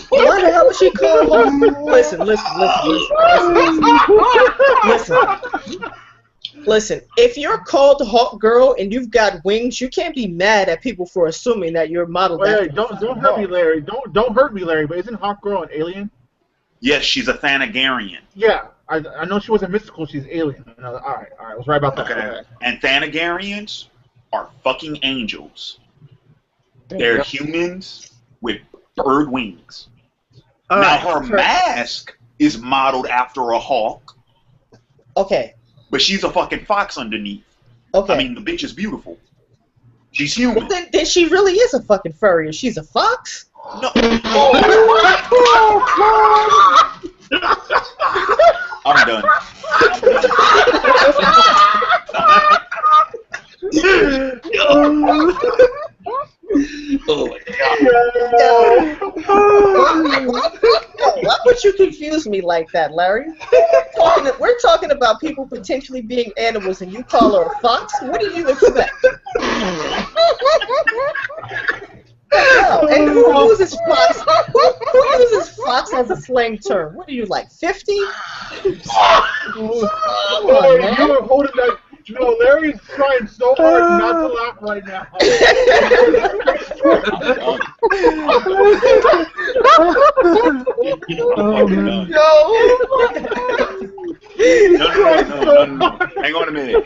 Why the hell is she called Hawk? Listen. If you're called Hawkgirl and you've got wings, you can't be mad at people for assuming that you're modeled after. Wait, don't hurt me, Larry. Don't hurt me, Larry. But isn't Hawkgirl an alien? Yes, she's a Thanagarian. Yeah, I know she wasn't mystical. She's alien. All right, I was right about that. Okay. And Thanagarians are fucking angels. They're humans with bird wings. All Now right, her mask is modeled after a hawk, Okay. but she's a fucking fox underneath. Okay. I mean, the bitch is beautiful. She's well, human. then she really is a fucking furry. If she's a fox. No. I'm done. Oh my Why would you confuse me like that, Larry? We're talking about people potentially being animals, and you call her a fox? What do you expect? And who uses fox? Who uses fox as a slang term? What are you, like 50? Larry, you are holding that. You know, Larry's trying so hard not to laugh right now. Oh, man. No. Hang on a minute.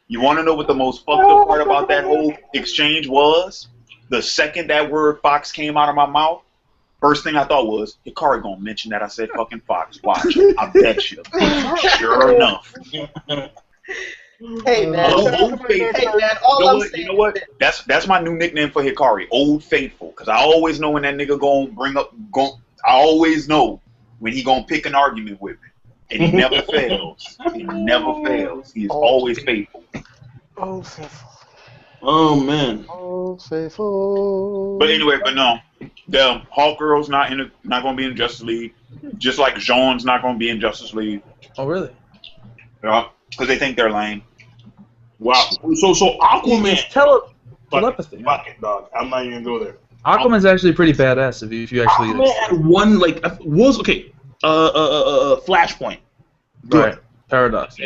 You wanna know what the most fucked up part about that whole exchange was? The second that word fox came out of my mouth, first thing I thought was, Hikari gonna mention that I said fucking fox. Watch. I bet you. Sure enough. Hey, man. Old Faithful. You know what? That's my new nickname for Hikari, Old Faithful. Because I always know when that nigga I always know when he gonna pick an argument with me. And he never fails. He never fails. He is always faithful. Oh, faithful. Oh man. Oh, faithful. But anyway, no. The Hawk Girl's not gonna be in Justice League. Just like Jean's not gonna be in Justice League. Oh, really? Yeah. Because they think they're lame. Wow. So Aquaman. Telepathy. Fuck it, dog. I'm not even gonna go there. Aquaman's actually pretty badass if you actually. Aquaman had one Flashpoint. Right. Paradox.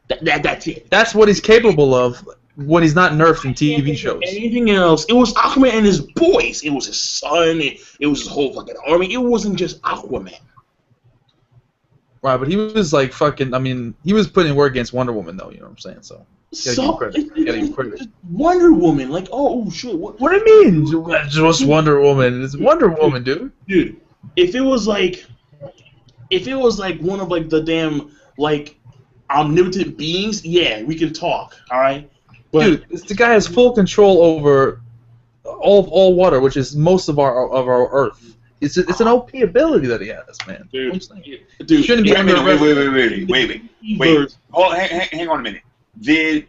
That's it. That's what he's capable of. when he's not nerfed in TV shows. Anything else? It was Aquaman and his boys. It was his son. It was his whole fucking army. It wasn't just Aquaman. Right, but he was like fucking. I mean, he was putting work against Wonder Woman, though. You know what I'm saying? So. Gotta give credit. Wonder Woman, like, oh shit. What do you mean? Just Wonder Woman. It's Wonder Woman, dude. Dude, if it was like one of like the damn like omnipotent beings, yeah, we can talk. All right. But dude, the guy has full control over all water, which is most of our Earth. It's an OP ability that he has, man. Dude, shouldn't be under. Wait. Hold on, hang on a minute. Did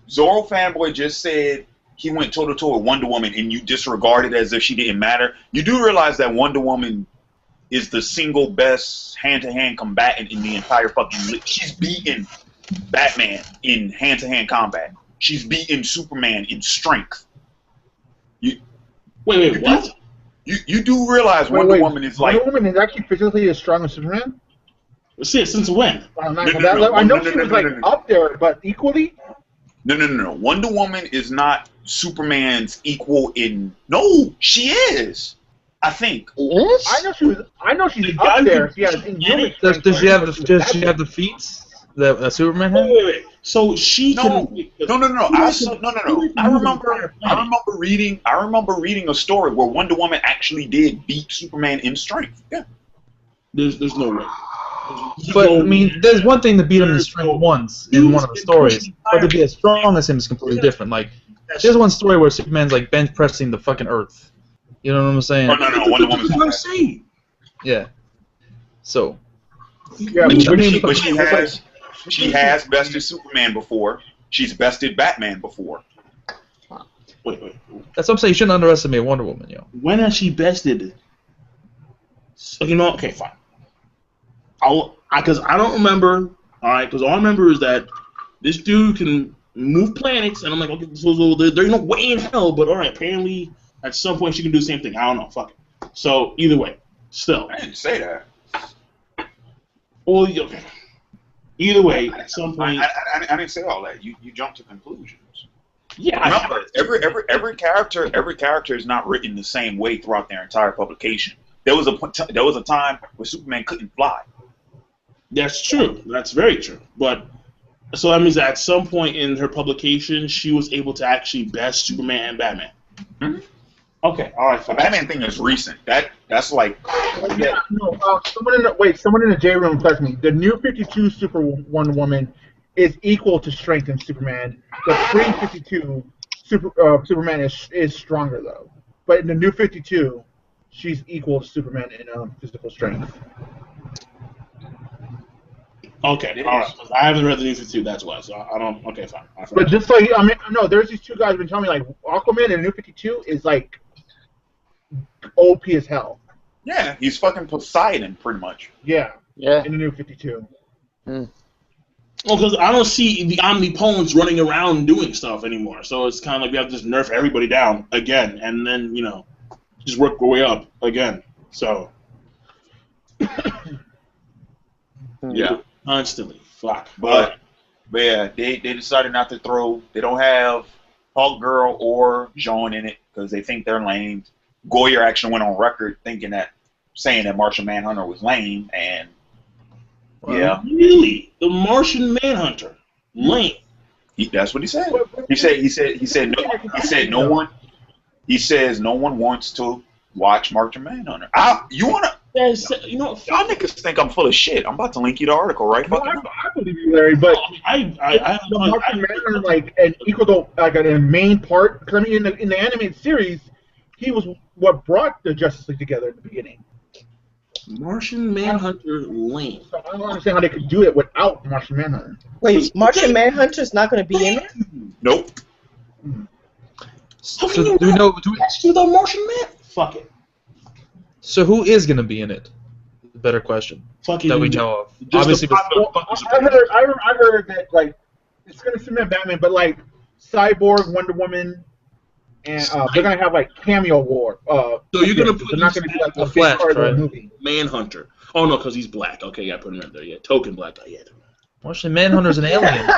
Zoro fanboy just said he went toe to toe with Wonder Woman and you disregarded as if she didn't matter? You do realize that Wonder Woman is the single best hand-to-hand combatant in the entire fucking league. She's beaten Batman in hand-to-hand combat. She's beaten Superman in strength. Wait, what? You do realize Wonder Woman is like... Wonder Woman is actually physically as strong as Superman? Since when? I know she was like up there, but equally? No. Wonder Woman is not Superman's equal in... No, she is. I think. I know she's up there. She has does she have the feats that Superman has? Wait. So she can... No. I remember reading a story where Wonder Woman actually did beat Superman in strength. Yeah. There's no way. But I mean, there's one thing to beat him in strength once in one of the stories, but to be as strong as him is completely different. Like, there's one story where Superman's like bench pressing the fucking Earth. You know what I'm saying? Oh, no, Wonder Woman's what I'm saying. Yeah. So. Yeah, but she has bested Superman before. She's bested Batman before. Wait. That's what I'm saying. You shouldn't underestimate Wonder Woman, yo. When has she bested? So, okay, fine. Because I don't remember. All right, because all I remember is that this dude can move planets, and I'm like, okay, so there's no way in hell. But all right, apparently at some point she can do the same thing. I don't know. Fuck it. So either way, still. I didn't say that. Well, okay. Either way, at some point. I didn't say all that. You jumped to conclusions. Yeah. Remember, every character is not written the same way throughout their entire publication. There was a time where Superman couldn't fly. That's true. That's very true. But so that means that at some point in her publication, she was able to actually best Superman and Batman. Mm-hmm. Okay, all right. The Batman thing is recent. That's like. Yeah, no. Someone in the J room tells me the new 52 Super Wonder Woman is equal to strength in Superman. The pre-52 Superman is stronger though, but in the new 52, she's equal to Superman in physical strength. Okay, all right. I haven't read the new 52. That's why. So I don't. Okay, fine. But just like no, there's these two guys who've been telling me like Aquaman in the new 52 is like OP as hell. Yeah, he's fucking Poseidon, pretty much. Yeah. In the new 52. Well, because I don't see the Omnipotents running around doing stuff anymore, so it's kind of like we have to just nerf everybody down again, and then just work our way up again. So. Yeah. Constantly. Fuck. But yeah, they decided not to throw. They don't have Hawk Girl or Joan in it because they think they're lame. Goyer actually went on record saying that Martian Manhunter was lame, and yeah. Really? The Martian Manhunter? Lame. That's what he said. He said no one. He says no one wants to watch Martian Manhunter. You wanna? Y'all niggas think I'm full of shit. I'm about to link you the article right fucking now. I believe you, Larry, but Martian Manhunter like an equal to like a main part. Because I mean, in the animated series, he was what brought the Justice League together in the beginning. Martian Manhunter lame. So I don't understand how they could do it without Martian Manhunter. Wait, Martian Manhunter's not going to be in it? Nope. So do we know? Do the Martian Man? Fuck it. So who is going to be in it? Better question. That we know of. Obviously, I heard that like it's going to submit Batman, but like Cyborg, Wonder Woman, and they're going to have like cameo war. So you're going to put they're not going to be like the Flash, part right? of the movie. Manhunter. Oh no, because he's black. Okay, yeah, put him in there. Yeah, token black guy. Yeah. Martian Manhunter's an alien.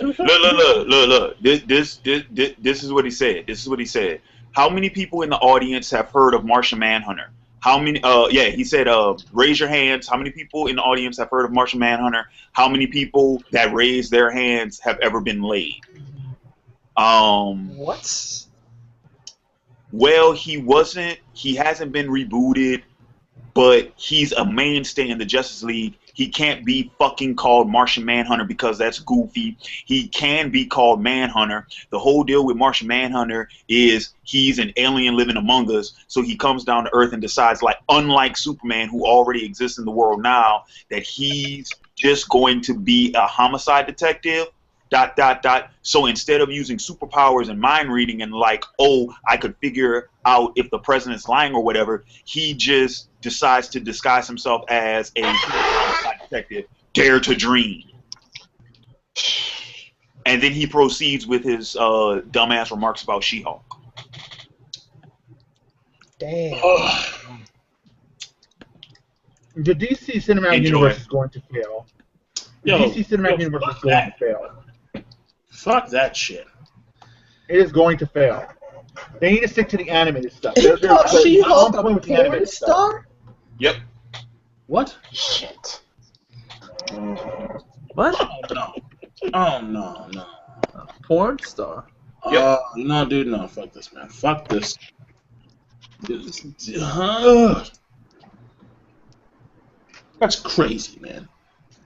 Look. This is what he said. This is what he said. How many people in the audience have heard of Martian Manhunter? How many? He said, raise your hands. How many people in the audience have heard of Martian Manhunter? How many people that raise their hands have ever been laid? What? Well, he hasn't been rebooted, but he's a mainstay in the Justice League. He can't be fucking called Martian Manhunter because that's goofy. He can be called Manhunter. The whole deal with Martian Manhunter is he's an alien living among us, so he comes down to Earth and decides, like, unlike Superman, who already exists in the world now, that he's just going to be a homicide detective. ... So instead of using superpowers and mind reading and like, oh, I could figure out if the president's lying or whatever, he just decides to disguise himself as a homicide detective. Dare to dream. And then he proceeds with his dumbass remarks about She-Hulk. Damn. The DC Cinematic Universe is going to fail. The DC Cinematic Universe is going to fail. Fuck that shit. It is going to fail. They need to stick to the animated stuff. She-Hulk a porn star? Yep. What? Shit. What? Oh no. Porn star? No, dude, no. Fuck this, man. Fuck this. That's crazy, man.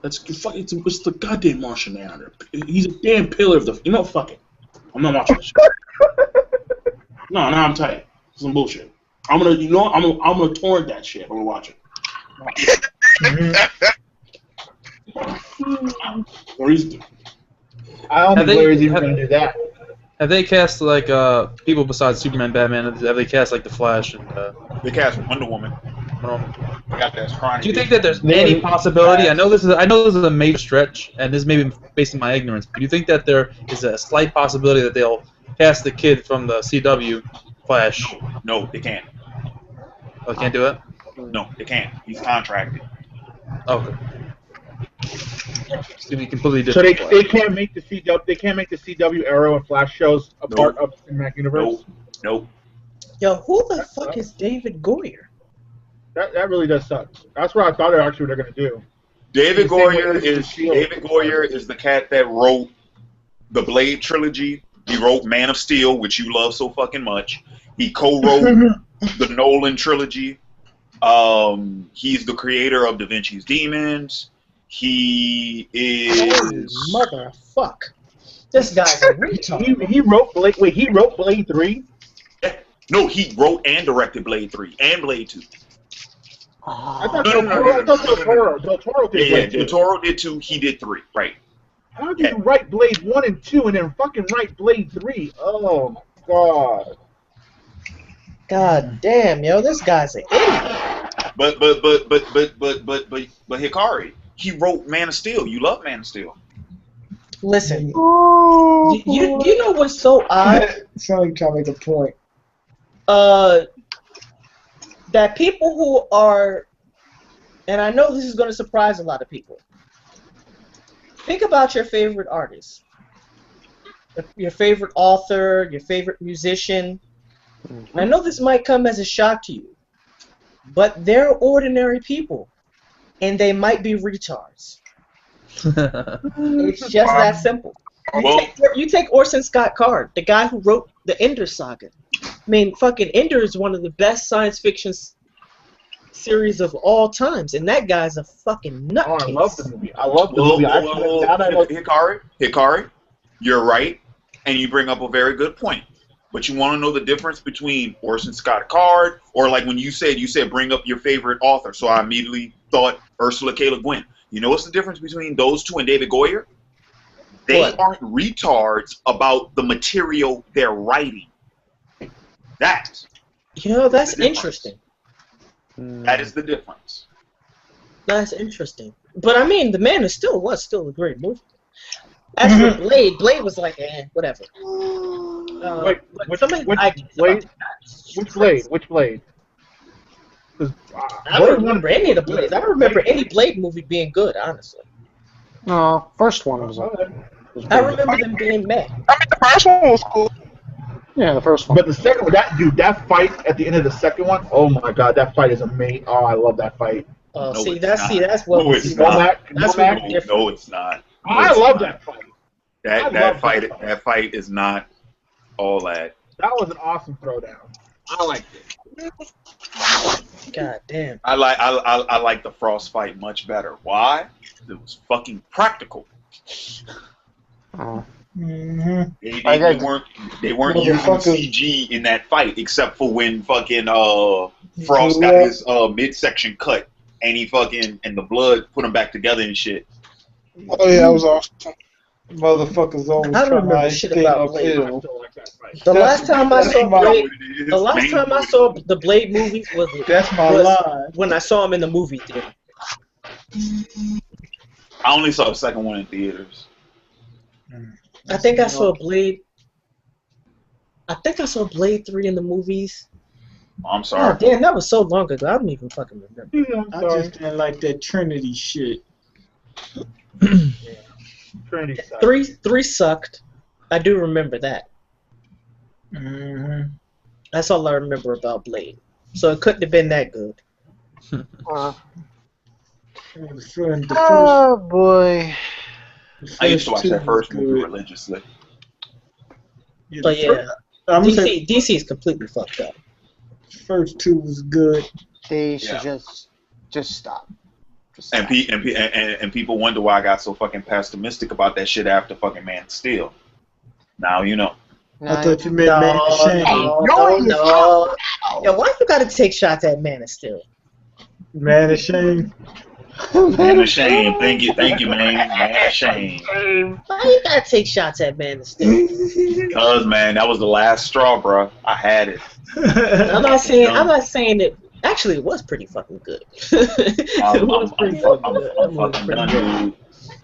It's the goddamn Martian Manhunter. He's a damn pillar of the. You know, fuck it. I'm not watching this shit. No, I'm tight. Some bullshit. I'm gonna torrent that shit. I'm gonna watch it. No reason to. I don't think Larry's even gonna do that. Have they cast like people besides Superman, Batman? Have they cast like the Flash and? They cast Wonder Woman. They got that chronic. Do you think that there's any possibility? I know this is a major stretch, and this may be based on my ignorance. But do you think that there is a slight possibility that they'll cast the kid from the CW Flash? No, they can't. Oh, they can't do it? No, they can't. He's contracted. Okay. It's gonna be completely different. So they can't make the CW. They can't make the CW, Arrow, and Flash shows a part of the Cinematic Universe. Nope. Yo, who the fuck is David Goyer? That really does suck. That's what I thought actually they're gonna do. David Goyer is the cat that wrote the Blade trilogy. He wrote Man of Steel, which you love so fucking much. He co-wrote the Nolan trilogy. He's the creator of Da Vinci's Demons. He is motherfuck. This guy's a retard. He wrote Blade. Wait, he wrote Blade 3? Yeah. No, he wrote and directed Blade 3 and Blade 2. I thought Del Toro did. Yeah, Del Toro did 2. He did 3. Right. How do you write Blade 1 and 2 and then fucking write Blade 3? Oh my god. God damn, yo, this guy's an idiot. But Hikari, he wrote Man of Steel. You love Man of Steel. Listen, you know what's so odd? Somebody trying to make a point. That people who are, and I know this is going to surprise a lot of people. Think about your favorite artist, your favorite author, your favorite musician. I know this might come as a shock to you, but they're ordinary people, and they might be retards. It's just that simple. You take Orson Scott Card, the guy who wrote the Ender Saga. I mean, fucking Ender is one of the best science fiction series of all times, and that guy's a fucking nutcase. Oh, I love the movie. I love the movie. Hikari, you're right, and you bring up a very good point. But you want to know the difference between Orson Scott Card, or like when you said bring up your favorite author, so I immediately thought Ursula K. Le Guin. You know what's the difference between those two and David Goyer? They aren't retards about the material they're writing. That's interesting. That is the difference. That's interesting. But I mean, The Man of Steel was still a great movie. As for Blade was like, whatever. Which Blade? I don't remember any of the Blades. I don't remember any Blade movie being good, honestly. No, first one was okay. I remember them being meh. I mean, the first one was cool. Yeah, the first one. But the second one, that fight at the end of the second one, oh my god, that fight is amazing. Oh, I love that fight. Oh, No, see, it's that's not. what No, it's see, not. that's Womack? what different. No, it's not. No, I it's love not. that fight. That I that love fight that fight. that fight is not all that. That was an awesome throwdown. I liked it. God damn. I like the Frost fight much better. Why? It was fucking practical. Oh. Mm-hmm. They weren't using Motherfuckers. CG in that fight except for when fucking Frost got his midsection cut and he fucking and the blood put them back together and shit. Oh yeah, that was awesome. Motherfuckers always I don't trying remember to shit escape about uphill. Blade. I still like that fight. The last time I saw my- Blade, the last time I saw the Blade movies was That's my was line. when I saw them in the movie theater. I only saw the second one in theaters. I think I saw Blade 3 in the movies. I'm Oh sorry. damn, that was so long ago. I don't even fucking remember. Yeah, I'm I sorry. just didn't like that Trinity shit. Trinity sucks. Three sucked. I do remember that. Mm-hmm. That's all I remember about Blade. So it couldn't have been that good. Oh boy. I used to watch that first movie good. religiously. But yeah, I'm gonna say DC is completely fucked up. first two was good. They should Yeah. just stop. Just And, stop. and people wonder why I got so fucking pessimistic about that shit after fucking Man of Steel. Now you know. I thought you meant Man of Shame. No. Yo, why you gotta take shots at Man of Steel? Man of Shame. Man of Shame. Thank you, man. Man of Shame. Why you gotta take shots at Man of Steel? Cause man, that was the last straw, bro. I had it. I'm not saying it. Actually, it was pretty fucking good. It was pretty fucking good. I'm fucking done, dude.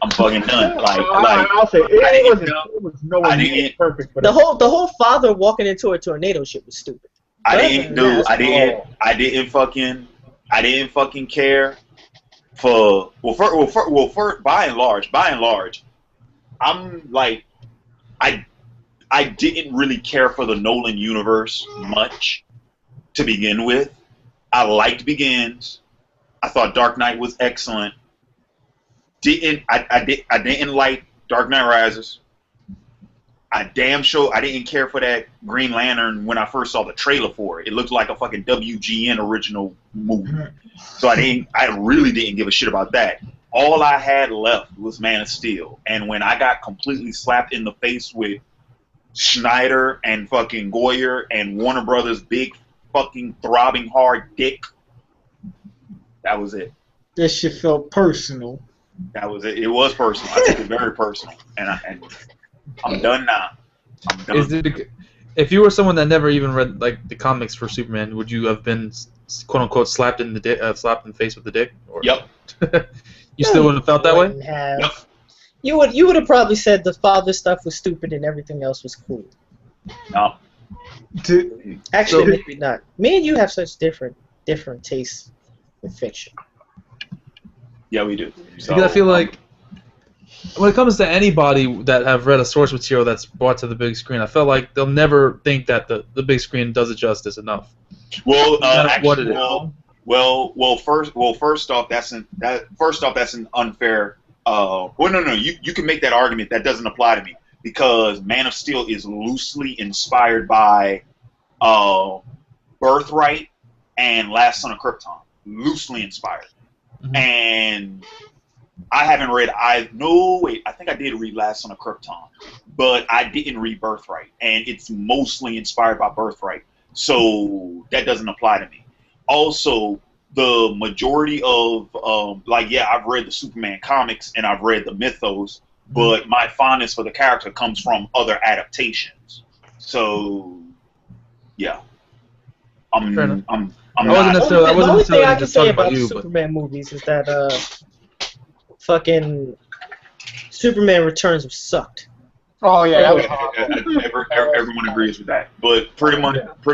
I'm fucking done. Like I'll say it was nowhere I near didn't- perfect, but The whole father walking into a tornado shit was stupid. I didn't fucking care for by and large, I'm like I didn't really care for the Nolan universe much to begin with. I liked Begins. I thought Dark Knight was excellent. I didn't like Dark Knight Rises. I didn't care for that Green Lantern when I first saw the trailer for it. It looked like a fucking WGN original movie. So I really didn't give a shit about that. All I had left was Man of Steel. And when I got completely slapped in the face with Schneider and fucking Goyer and Warner Brothers' big fucking throbbing hard dick, that was it. That shit felt personal. That was it. It was personal. I took it very personal. And I'm done now. I'm done. If you were someone that never even read like the comics for Superman, would you have been quote unquote slapped in the face with the dick? Or? Yep. You still wouldn't have felt that way? Wouldn't have. Yep. You would have probably said the father stuff was stupid and everything else was cool. No. Actually, So- maybe not. Me and you have such different tastes in fiction. Yeah, we do. So, Because I feel like when it comes to anybody that have read a source material that's brought to the big screen, I felt like they'll never think that the big screen does it justice enough. well, matter actually, what it is. first off, that's an unfair. No. You can make that argument. That doesn't apply to me because Man of Steel is loosely inspired by Birthright and Last Son of Krypton. Loosely inspired. Mhm. And I haven't read I think I did read Last Son of Krypton, but I didn't read Birthright, and it's mostly inspired by Birthright, so that doesn't apply to me. Also, the majority of I've read the Superman comics and I've read the Mythos, but my fondness for the character comes from other adaptations. So, yeah, Fair enough. I'm I wasn't not. necessarily- I The wasn't only thing necessarily I can just say talking about about the you, but Superman movies is that fucking Superman Returns have sucked. Oh yeah, that was horrible. Everyone agrees with that, but pretty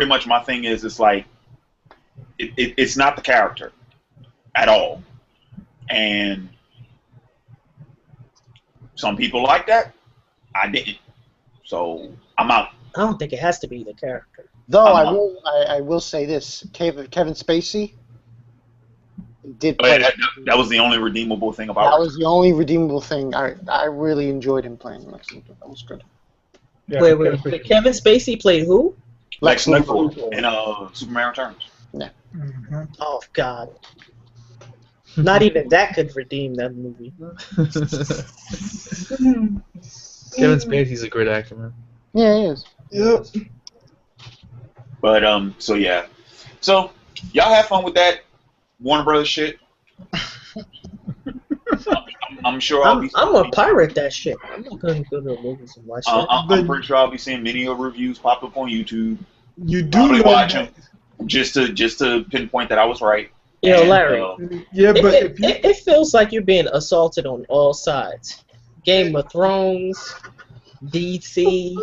much my thing is it's like it's not the character at all, and some people like that, I didn't. So I'm out. I don't think it has to be the character. Though I'm I will say this: Kevin Spacey did Oh, yeah, play. that was the only redeemable thing about That it. was the only redeemable thing. I really enjoyed him playing Lex Luthor. That was good. Yeah, Wait. Kevin Spacey played who? Lex Lex Luthor in Superman Returns. Mhm. Oh God. Not even that could redeem that movie. Kevin Spacey's a great actor, man. Yeah, he is. Yep. But so yeah, so y'all have fun with that Warner Brothers shit. I'm sure I'm gonna pirate that shit. I'm not gonna go to the movies and watch that. I'm pretty sure I'll be seeing many of reviews pop up on YouTube. You do Probably know watch that. them just to pinpoint that I was right. Yo, And, Larry. Yeah, but It, if you, it feels like you're being assaulted on all sides. Game of Thrones, DC.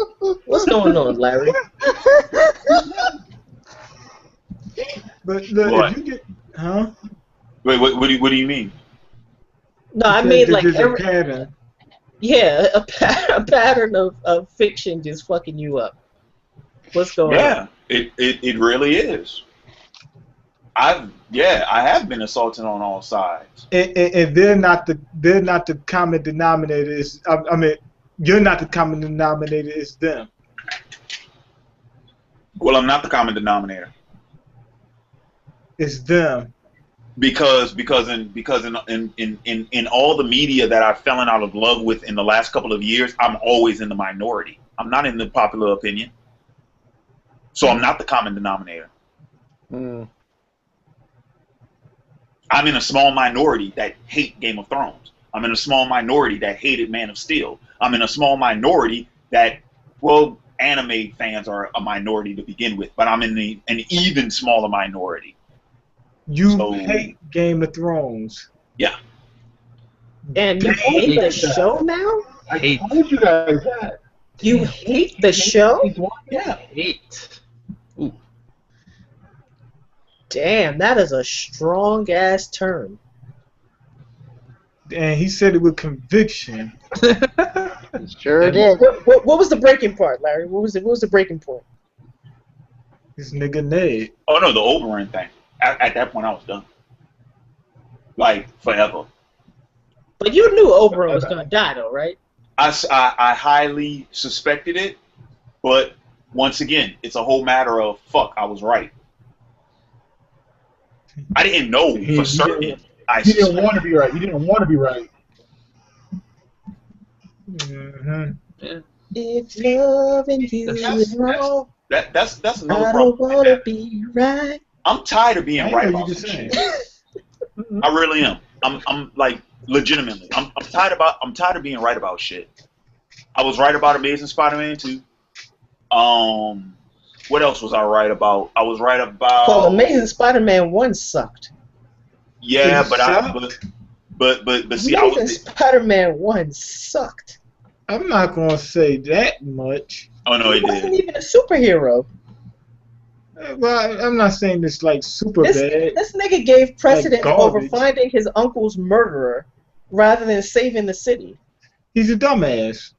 What's going on, Larry? but look, What? if you get, huh? Wait, what do you mean? No, I You mean said like there's a pattern. yeah, a pattern of fiction just fucking you up. What's going on? Yeah, it really is. I have been assaulted on all sides. And they're not the common denominator. I mean, you're not the common denominator. It's them. Well, I'm not the common denominator It's them. because in all the media that I've fallen out of love with in the last couple of years, I'm always in the minority. I'm not in the popular opinion, so I'm not the common denominator. Mm. I'm in a small minority that hate Game of Thrones. I'm in a small minority that hated Man of Steel. I'm in a small minority that, well, anime fans are a minority to begin with, but I'm in an even smaller minority. You So- hate Game of Thrones. Yeah. And you hate the show now? Hate. told you guys that. You hate the show? Yeah. Hate. Damn, that is a strong ass term. And he said it with conviction. Sure did. What was the breaking part, Larry? What was the breaking point? This nigga Ned. Oh no, the Oberyn thing. At that point, I was done. Like forever. But you knew Oberyn was gonna die, though, right? I highly suspected it, but once again, it's a whole matter of fuck. I was right. I didn't know for certain. I He didn't suspected. want to be right. He didn't want to be right. Mm-hmm. If loving you is wrong, That's another I problem. don't wanna be right. I'm tired of being I right know you about just some saying. shit. I really am. I'm like legitimately. I'm tired of being right about shit. I was right about Amazing Spider-Man 2. What else was I right about? I was right about. Well, Amazing Spider-Man 1 sucked. Yeah, It but sucked? but see, I Amazing was. Spider-Man 1 sucked. I'm not gonna say that much. Oh no, it He wasn't did. even a superhero. Well, I'm not saying it's like super bad. This nigga gave precedence over garbage. finding his uncle's murderer rather than saving the city. He's a dumbass.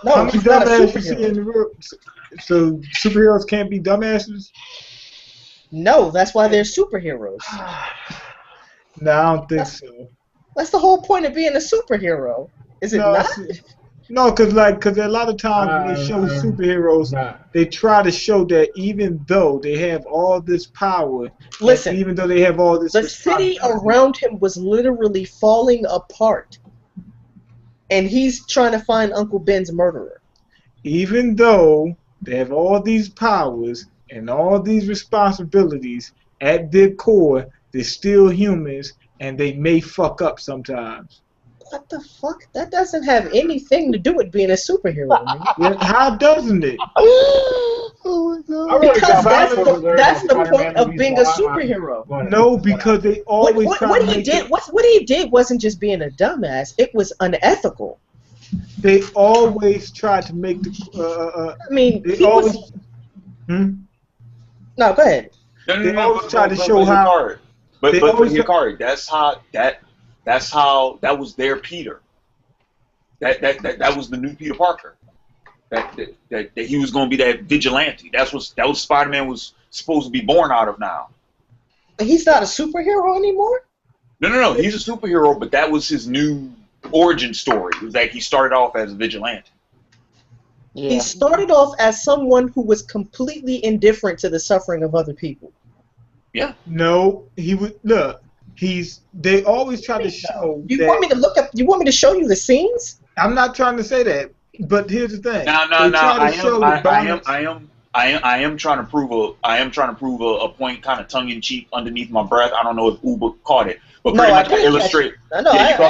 No, How many he's not a dumbasses you see in superhero. the world? So superheroes can't be dumbasses? No, that's why they're superheroes. No, I don't think so. That's the whole point of being a superhero. Is it not? No, because a lot of times when they show superheroes, they try to show that even though they have all this power, Listen, even though they have all this the city responsibility, around him was literally falling apart. And he's trying to find Uncle Ben's murderer. even though they have all these powers and all these responsibilities, at their core, they're still humans and they may fuck up sometimes. What the fuck? That doesn't have anything to do with being a superhero, man. Yeah, how doesn't it? Because that's the point of being a superhero. No, because they always try What to he make did, it, what he did wasn't just being a dumbass. It was unethical. they always try to make the I mean, they he always was. hmm? No, go ahead. They always try to show how But they but always Hikari, that's how that was their Peter. That was the new Peter Parker. That he was going to be that vigilante. That was Spider-Man was supposed to be born out of now. But he's not a superhero anymore? No. He's a superhero, but that was his new origin story. It was like he started off as a vigilante. Yeah. He started off as someone who was completely indifferent to the suffering of other people. Yeah. No, he would look. They always try to show. You want me to look up? You want me to show you the scenes? I'm not trying to say that, but here's the thing. No. I am trying to prove a point, kind of tongue in cheek, underneath my breath. I don't know if Uber caught it, but pretty much to illustrate.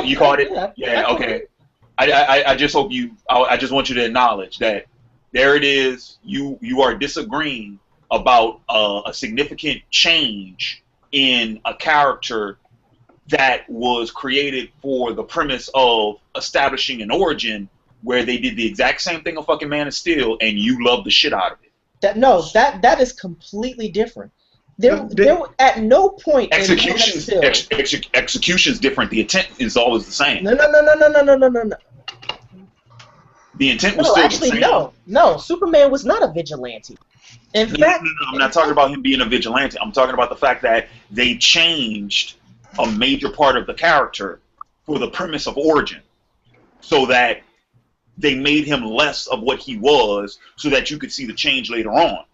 You caught it. Yeah. Okay. I just hope you. I just want you to acknowledge that there it is. You are disagreeing about a significant change in a character that was created for the premise of establishing an origin where they did the exact same thing of fucking Man of Steel, and you love the shit out of it. That is completely different. There at no point execution's different. The intent is always the same. No. The intent was still the same. No. Superman was not a vigilante. In fact, I'm not talking about him being a vigilante. I'm talking about the fact that they changed a major part of the character for the premise of origin, so that they made him less of what he was, so that you could see the change later on.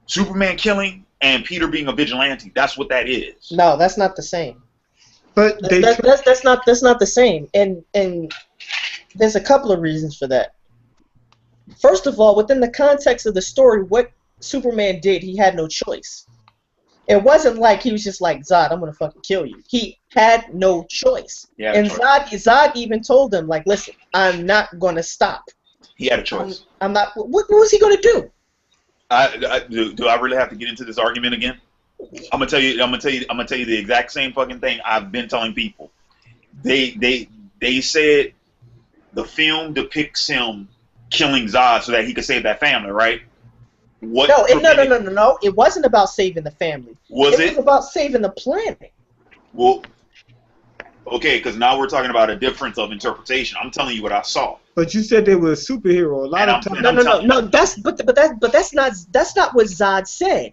Superman killing and Peter being a vigilante, that's what that is. No, that's not the same. But that's not the same. And there's a couple of reasons for that. First of all, within the context of the story, what Superman did, he had no choice. It wasn't like he was just like, Zod, I'm gonna fucking kill you. He had no choice. Yeah, and Zod even told him, like, listen, I'm not gonna stop. He had a choice. I'm not. What was he gonna do? Do I really have to get into this argument again? I'm gonna tell you the exact same fucking thing I've been telling people. They said the film depicts him killing Zod so that he could save that family, right? No. It wasn't about saving the family. It was about saving the planet. Well, okay, because now we're talking about a difference of interpretation. I'm telling you what I saw. But you said they were a superhero. A lot of times. No. That's not what Zod said.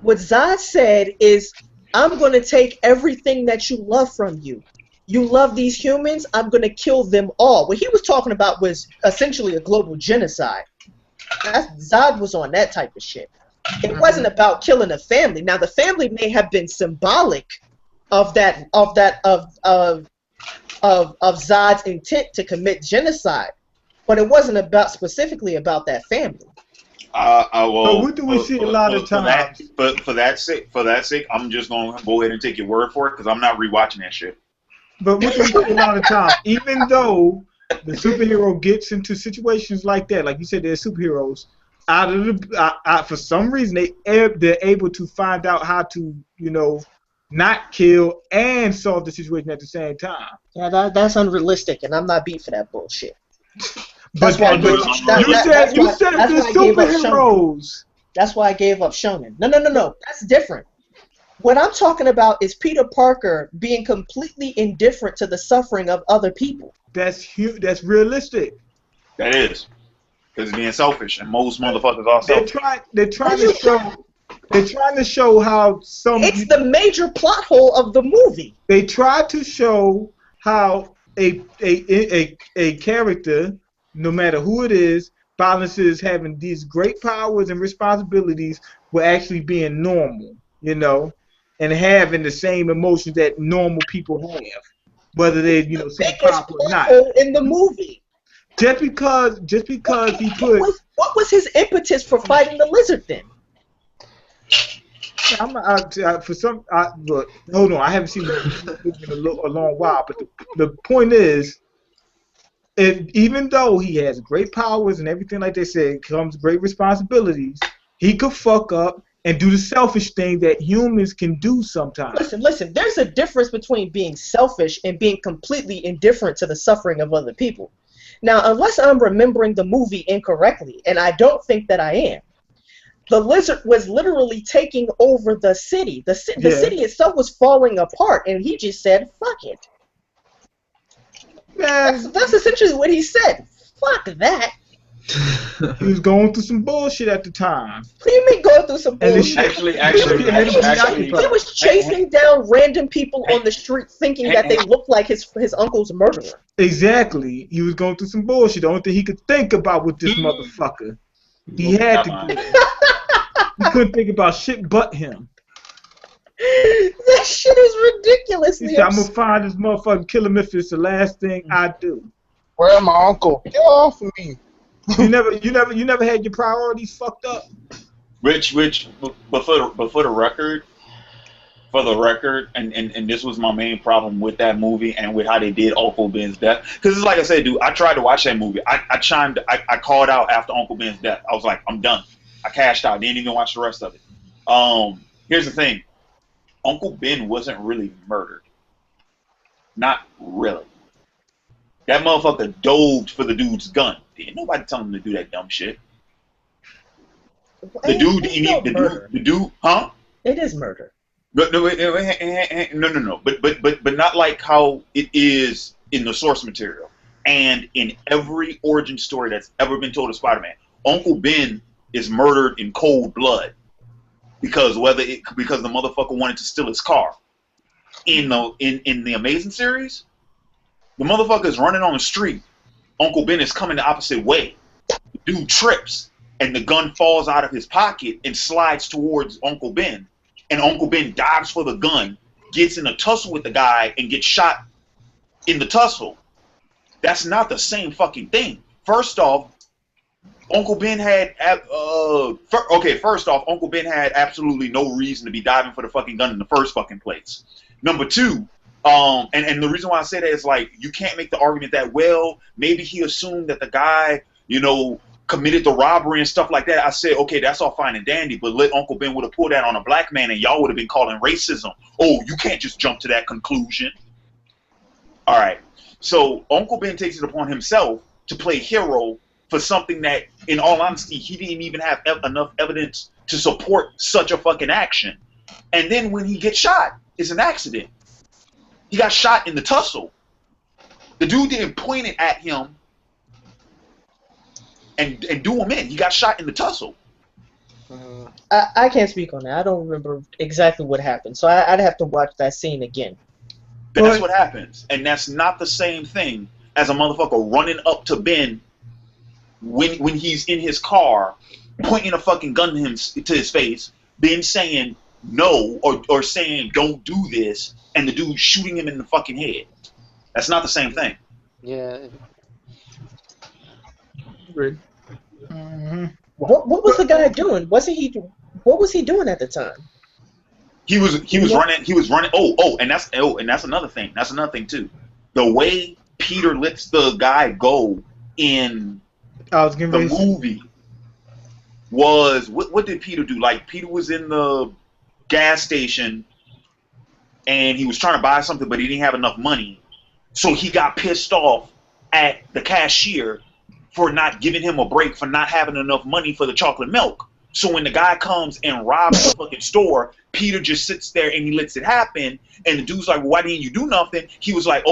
What Zod said is, I'm going to take everything that you love from you. You love these humans, I'm going to kill them all. What he was talking about was essentially a global genocide. Zod was on that type of shit. It wasn't about killing a family. Now, the family may have been symbolic of Zod's intent to commit genocide, but it wasn't specifically about that family. But what do we see a lot of times? But for that sake, I'm just going to go ahead and take your word for it, because I'm not rewatching that shit. But what do we see a lot of times? Even though the superhero gets into situations like that, like you said, they're superheroes. For some reason, they're able to find out how to, not kill and solve the situation at the same time. Yeah, that's unrealistic, and I'm not beat for that bullshit. But you said the superheroes. That's why I gave up Shonen. No. That's different. What I'm talking about is Peter Parker being completely indifferent to the suffering of other people. That's realistic. That is. Because it's being selfish, and most motherfuckers are selfish. They're trying to show how some. It's the major plot hole of the movie. They try to show how a character, no matter who it is, balances having these great powers and responsibilities with actually being normal, and having the same emotions that normal people have, whether they're super powerful or not. In the movie. Just because he put. What was his impetus for fighting the lizard then? Look, hold on. I haven't seen it in a long while, but the point is, even though he has great powers and everything like they said, comes great responsibilities, he could fuck up and do the selfish thing that humans can do sometimes. Listen. There's a difference between being selfish and being completely indifferent to the suffering of other people. Now, unless I'm remembering the movie incorrectly, and I don't think that I am, the lizard was literally taking over the city. The city itself was falling apart, and he just said, fuck it. Man, That's essentially what he said. Fuck that. he was going through some bullshit at the time. What do you mean going through some And the bullshit? shit- Actually, He was chasing down random people on the street thinking that they looked like his uncle's murderer. Exactly. He was going through some bullshit. The only thing he could think about with this motherfucker. He had to do it. He couldn't think about shit but him. That shit is ridiculously He said, I'm gonna find this motherfucker and kill him if it's the last thing I do. Where's my uncle? Get off of me. You never had your priorities fucked up. Rich, but for the record, and this was my main problem with that movie and with how they did Uncle Ben's death. Because it's like I said, dude, I tried to watch that movie. I called out after Uncle Ben's death. I was like, I'm done. I cashed out. Didn't even watch the rest of it. Here's the thing. Uncle Ben wasn't really murdered. Not really. That motherfucker dove for the dude's gun. Didn't nobody tell him to do that dumb shit. The dude, huh? It is murder. No, but not like how it is in the source material and in every origin story that's ever been told of Spider-Man. Uncle Ben is murdered in cold blood because the motherfucker wanted to steal his car. In the Amazing series, the motherfucker is running on the street. Uncle Ben is coming the opposite way. The dude trips and the gun falls out of his pocket and slides towards Uncle Ben. And Uncle Ben dives for the gun, gets in a tussle with the guy, and gets shot in the tussle. That's not the same fucking thing. First off, Uncle Ben had Uncle Ben had absolutely no reason to be diving for the fucking gun in the first fucking place. Number two, and the reason why I say that is like you can't make the argument that well maybe he assumed that the guy committed the robbery and stuff like that. I said, okay, that's all fine and dandy, but let Uncle Ben would have pulled that on a black man and y'all would have been calling racism. Oh, you can't just jump to that conclusion. All right. So Uncle Ben takes it upon himself to play hero for something that, in all honesty, he didn't even have enough evidence to support such a fucking action. And then when he gets shot, it's an accident. He got shot in the tussle. The dude didn't point it at him and do him in. He got shot in the tussle. I can't speak on that. I don't remember exactly what happened, so I'd have to watch that scene again. But that's what happens, and that's not the same thing as a motherfucker running up to Ben when he's in his car, pointing a fucking gun to his face, Ben saying no or saying don't do this, and the dude shooting him in the fucking head. That's not the same thing. Yeah. Mm-hmm. What was the guy doing? What was he doing at the time? He was running. Oh, and that's another thing. That's another thing too. The way Peter lets the guy go in the movie was what did Peter do? Like Peter was in the gas station and he was trying to buy something, but he didn't have enough money, so he got pissed off at the cashier for not giving him a break for not having enough money for the chocolate milk. So when the guy comes and robs the fucking store, Peter just sits there and he lets it happen. And the dude's like, well, why didn't you do nothing? He was like,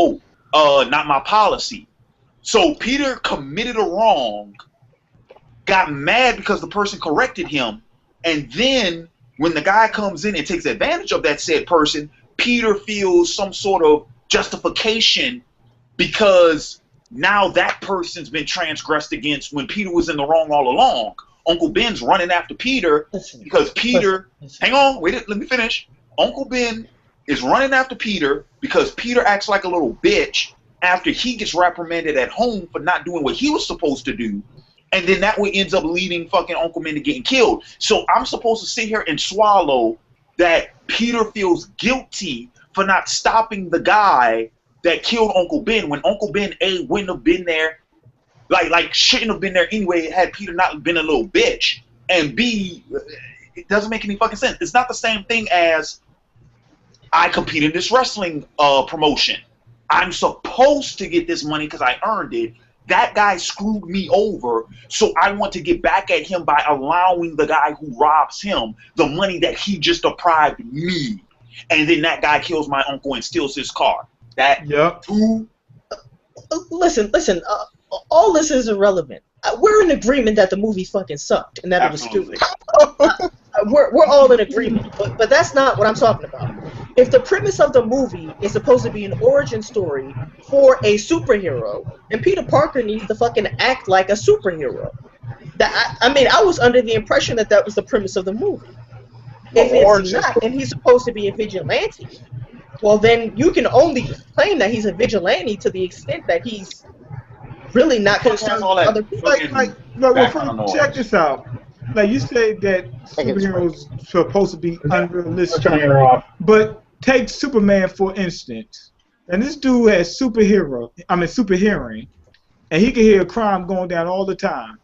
not my policy. So Peter committed a wrong, got mad because the person corrected him. And then when the guy comes in and takes advantage of that said person, Peter feels some sort of justification because now that person's been transgressed against when Peter was in the wrong all along. Uncle Ben's running after Peter because Peter... Hang on, wait, let me finish. Uncle Ben is running after Peter because Peter acts like a little bitch after he gets reprimanded at home for not doing what he was supposed to do. And then that way ends up leading fucking Uncle Ben to getting killed. So I'm supposed to sit here and swallow that Peter feels guilty for not stopping the guy that killed Uncle Ben when Uncle Ben A wouldn't have been there, like shouldn't have been there anyway had Peter not been a little bitch, and B, it doesn't make any fucking sense. It's not the same thing as I compete in this wrestling promotion. I'm supposed to get this money because I earned it. That guy screwed me over, so I want to get back at him by allowing the guy who robs him the money that he just deprived me. And then that guy kills my uncle and steals his car. That two listen. All this is irrelevant. We're in agreement that the movie fucking sucked and that Absolutely. it was stupid. We're all in agreement, but that's not what I'm talking about. If the premise of the movie is supposed to be an origin story for a superhero, then Peter Parker needs to fucking act like a superhero. I was under the impression that was the premise of the movie. If it's not, and he's supposed to be a vigilante, well then you can only claim that he's a vigilante to the extent that he's really not concerned with other people. Check this out. Like you said that superheroes supposed to be unrealistic, but take Superman for instance. And this dude has superhearing, and he can hear a crime going down all the time.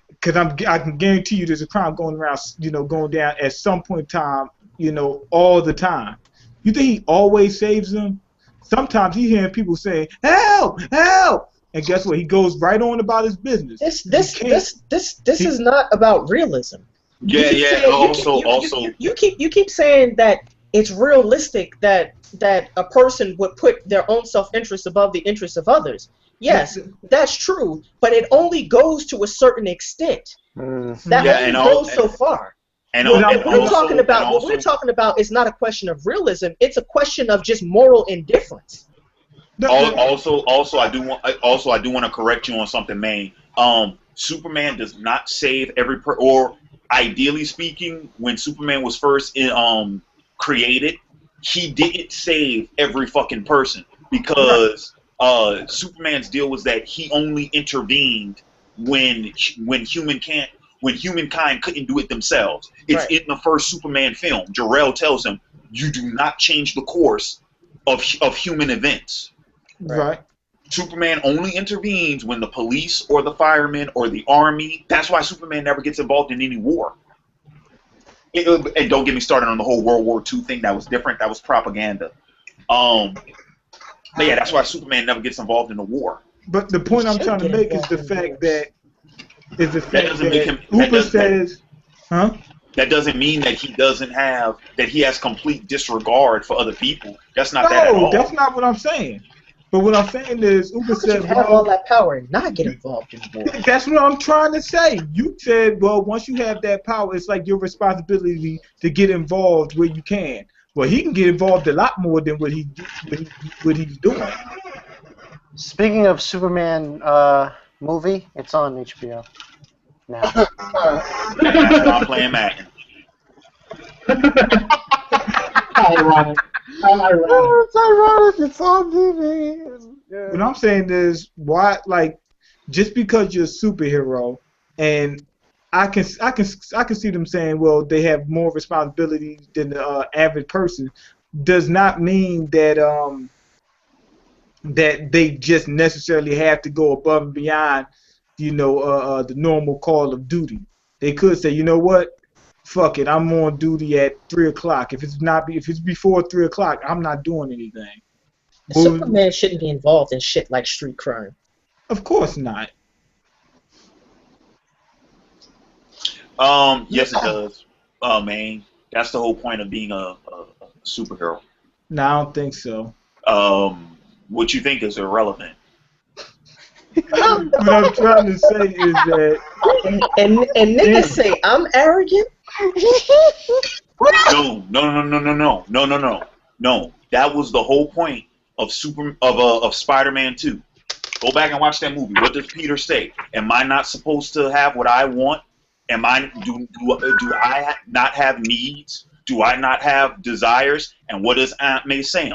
Because I can guarantee you there's a crime going around, going down at some point in time, all the time. You think he always saves them? Sometimes he's hearing people saying, "Help! Help!" And guess what? He goes right on about his business. This is not about realism. You keep saying that it's realistic that a person would put their own self-interest above the interests of others. Yes, that's true, but it only goes to a certain extent. That only goes so far. What we're talking about is not a question of realism; it's a question of just moral indifference. Also, I do want to correct you on something, man. Superman does not save or ideally speaking, when Superman was first created, he didn't save every fucking person because Superman's deal was that he only intervened when humankind couldn't do it themselves. It's in the first Superman film. Jor-El tells him, "You do not change the course of human events." Right. Superman only intervenes when the police or the firemen or the army. That's why Superman never gets involved in any war. And don't get me started on the whole World War II thing. That was different. That was propaganda. But yeah, that's why Superman never gets involved in a war. But the point I'm trying to make is the fact that Uber says, huh? That doesn't mean that he has complete disregard for other people. That's not that at all. No, that's not what I'm saying. But what I'm saying is, Uber said, have all that power and not get involved in war. That's what I'm trying to say. You said, well, once you have that power, it's like your responsibility to get involved where you can. Well, he can get involved a lot more than what he's doing. Speaking of Superman movie, it's on HBO now. I'm playing Madden. Ironic. It's ironic. It's on TV. What I'm saying is, why, just because you're a superhero, and I can see them saying, well, they have more responsibility than the average person, does not mean that that they just necessarily have to go above and beyond, the normal call of duty. They could say, you know what? Fuck it, I'm on duty at 3 o'clock. If it's before 3 o'clock, I'm not doing anything. Superman shouldn't be involved in shit like street crime. Of course not. Yes, it does. Man, that's the whole point of being a superhero. No, I don't think so. What you think is irrelevant. What I'm trying to say is that, and niggas say I'm arrogant. No. That was the whole point of Spider-Man 2. Go back and watch that movie. What does Peter say? Am I not supposed to have what I want? Do I not have needs? Do I not have desires? And what does Aunt May say?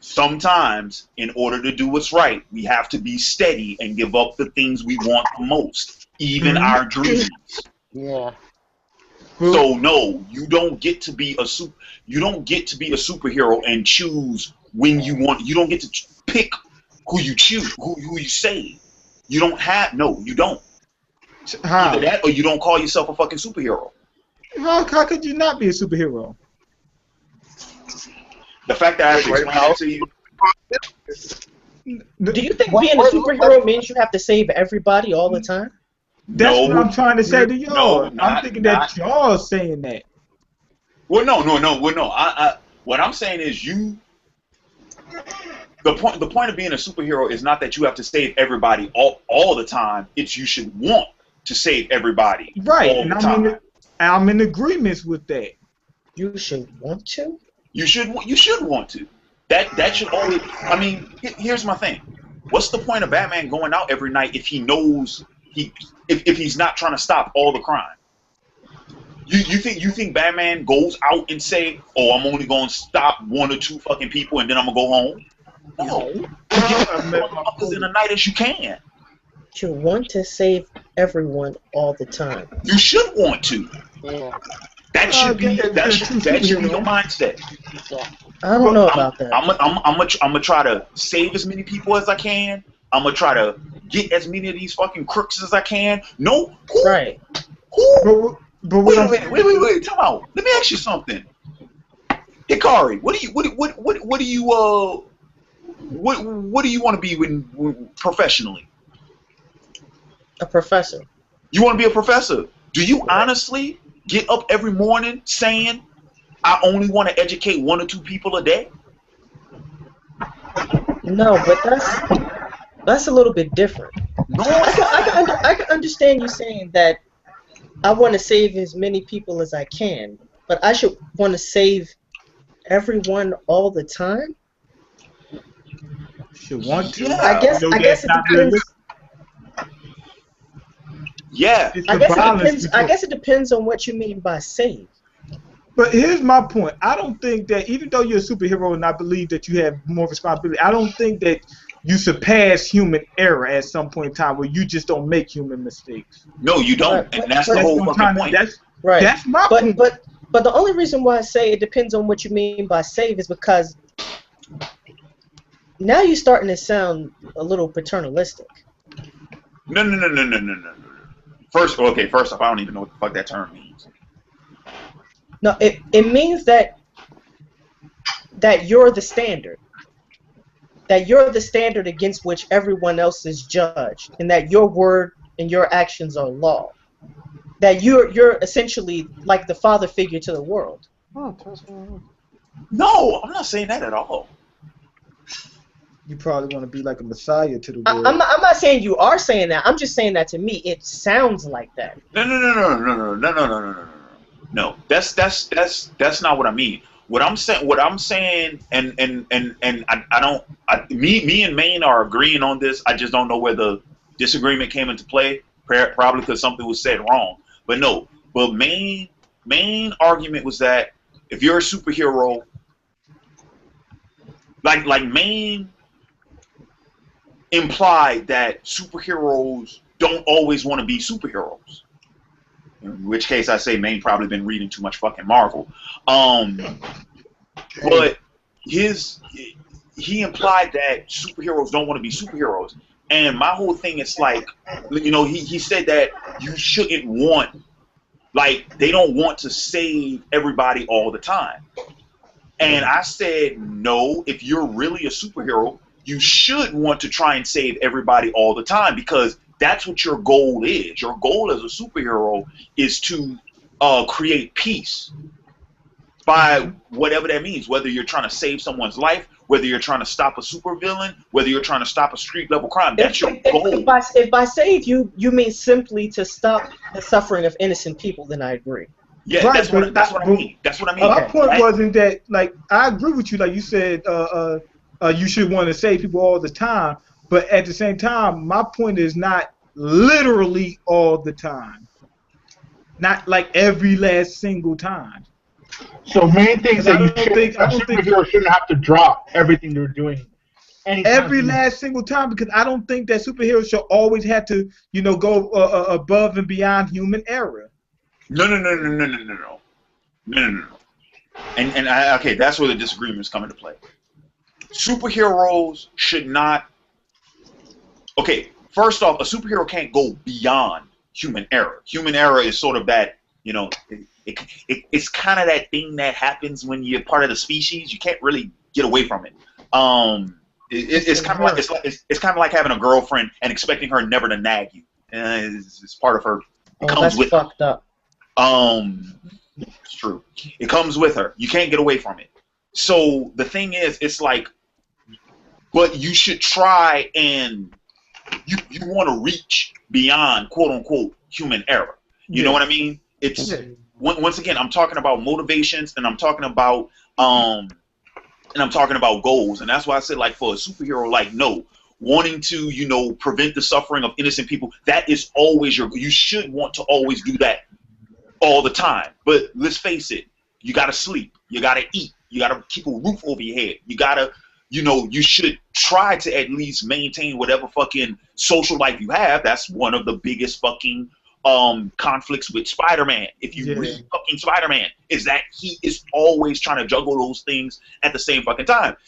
Sometimes, in order to do what's right, we have to be steady and give up the things we want the most, even our dreams. Yeah. So no, you don't get to be a superhero and choose when you want. You don't get to pick who you choose, who you save. You don't have. No, you don't. How? Either that, or you don't call yourself a fucking superhero. How could you not be a superhero? The fact that I have to explain it to you. Do you think being a superhero means you have to save everybody all the time? That's what I'm trying to say to y'all. I'm thinking that y'all are saying that. Well, no. What I'm saying is the point of being a superhero is not that you have to save everybody all the time. It's you should want to save everybody Right, all and the time. I'm in agreements with that. You should want to. You should want to. That should always. I mean, here's my thing. What's the point of Batman going out every night if he knows if he's not trying to stop all the crime? You think Batman goes out and say, "Oh, I'm only going to stop 1 or 2 fucking people and then I'm gonna go home"? No. You get as many motherfuckers in a night as you can. You want to save everyone all the time. You should want to. Yeah. That should be your mindset. I don't know about that. I'm gonna try to save as many people as I can. I'm gonna try to get as many of these fucking crooks as I can. No, Right. But wait a minute. Wait. Time out. Let me ask you something. Hikari, what do you want to be when professionally? A professor. You want to be a professor? Do you honestly get up every morning saying, "I only want to educate 1 or 2 people a day"? No, but that's a little bit different. No, I can understand you saying that I want to save as many people as I can, but I should want to save everyone all the time. Should want to. Yeah. I guess it depends. Yeah. I guess it depends on what you mean by save. But here's my point. I don't think that even though you're a superhero and I believe that you have more responsibility, I don't think that you surpass human error at some point in time where you just don't make human mistakes. No, you don't, and that's the whole fucking point. Right. That's my point. But the only reason why I say it depends on what you mean by save is because now you're starting to sound a little paternalistic. No. First off, I don't even know what the fuck that term means. No, it means that you're the standard. That you're the standard against which everyone else is judged, and that your word and your actions are law. That you're essentially like the father figure to the world. No, I'm not saying that at all. You probably want to be like a messiah to the world. I'm not saying you are saying that. I'm just saying that to me it sounds like that. No. That's not what I mean. What I'm saying, and I don't. Me and Maine are agreeing on this. I just don't know where the disagreement came into play. Probably because something was said wrong. But no. But main argument was that if you're a superhero, like Maine implied that superheroes don't always want to be superheroes. In which case, I say Maine probably been reading too much fucking Marvel. But he implied that superheroes don't want to be superheroes, and my whole thing is like, he said that you shouldn't want, like, they don't want to save everybody all the time, and I said no. If you're really a superhero, you should want to try and save everybody all the time because that's what your goal is. Your goal as a superhero is to create peace by whatever that means, whether you're trying to save someone's life, whether you're trying to stop a supervillain, whether you're trying to stop a street-level crime. That's your goal. If by save you mean simply to stop the suffering of innocent people, then I agree. Yeah, right, that's what I mean. That's what I mean. My point wasn't that, like, I agree with you. Like you said, you should want to save people all the time. But at the same time, my point is not literally all the time. Not like every last single time. So main things that superhero shouldn't have to drop everything they're doing. Every last single time, because I don't think that superheroes should always have to, go above and beyond human error. No. And okay, that's where the disagreements come into play. Superheroes should not. Okay, first off, a superhero can't go beyond human error. Human error is sort of that, it's kind of that thing that happens when you're part of the species. You can't really get away from it. It's kind of like having a girlfriend and expecting her never to nag you. It's part of her. It comes with fucked up. It's true. It comes with her. You can't get away from it. So the thing is, it's like but you should try and you want to reach beyond quote unquote human error. You know what I mean? It's once again, I'm talking about motivations, and I'm talking about goals, and that's why I said, like, for a superhero, like, no, wanting to, you know, prevent the suffering of innocent people, that is always you should want to always do that all the time. But let's face it, you gotta sleep, you gotta eat, you gotta keep a roof over your head, you gotta, you know, you should try to at least maintain whatever fucking social life you have. That's one of the biggest fucking conflicts with Spider-Man. If you read fucking Spider-Man, is that he is always trying to juggle those things at the same fucking time.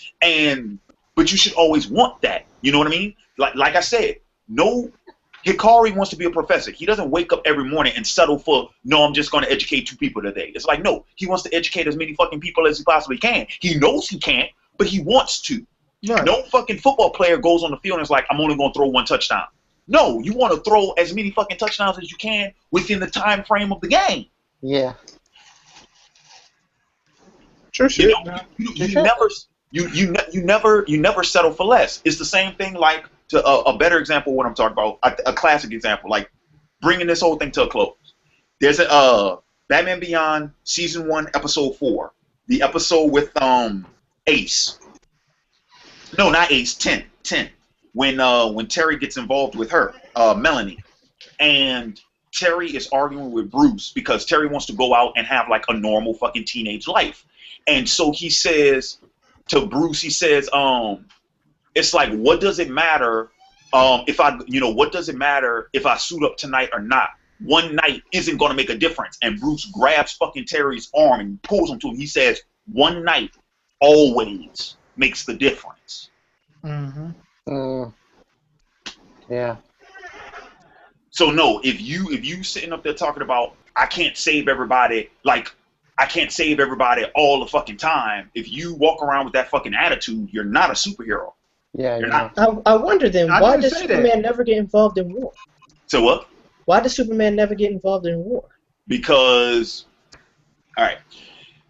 But you should always want that. You know what I mean? Like I said, no, Hikari wants to be a professor. He doesn't wake up every morning and settle for, no, I'm just going to educate 2 people today. It's like, no, he wants to educate as many fucking people as he possibly can. He knows he can't, but he wants to. Right. No fucking football player goes on the field and is like, I'm only going to throw 1 touchdown. No, you want to throw as many fucking touchdowns as you can within the time frame of the game. Yeah. Sure, you never settle for less. It's the same thing, like, to a better example of what I'm talking about, a classic example, like bringing this whole thing to a close. There's a Batman Beyond Season 1, Episode 4, the episode with Ace. No, not Ace, 10. When Terry gets involved with her, Melanie, and Terry is arguing with Bruce because Terry wants to go out and have like a normal fucking teenage life, and so he says to Bruce, he says, it's like, what does it matter what does it matter if I suit up tonight or not? One night isn't going to make a difference. And Bruce grabs fucking Terry's arm and pulls him to him. He says, one night always makes the difference. Mm-hmm. Yeah. So no, if you sitting up there talking about, I can't save everybody, like, I can't save everybody all the fucking time. If you walk around with that fucking attitude, you're not a superhero. Yeah, you're not. I wonder then, why does Superman never get involved in war? So what? Why does Superman never get involved in war? Because, all right,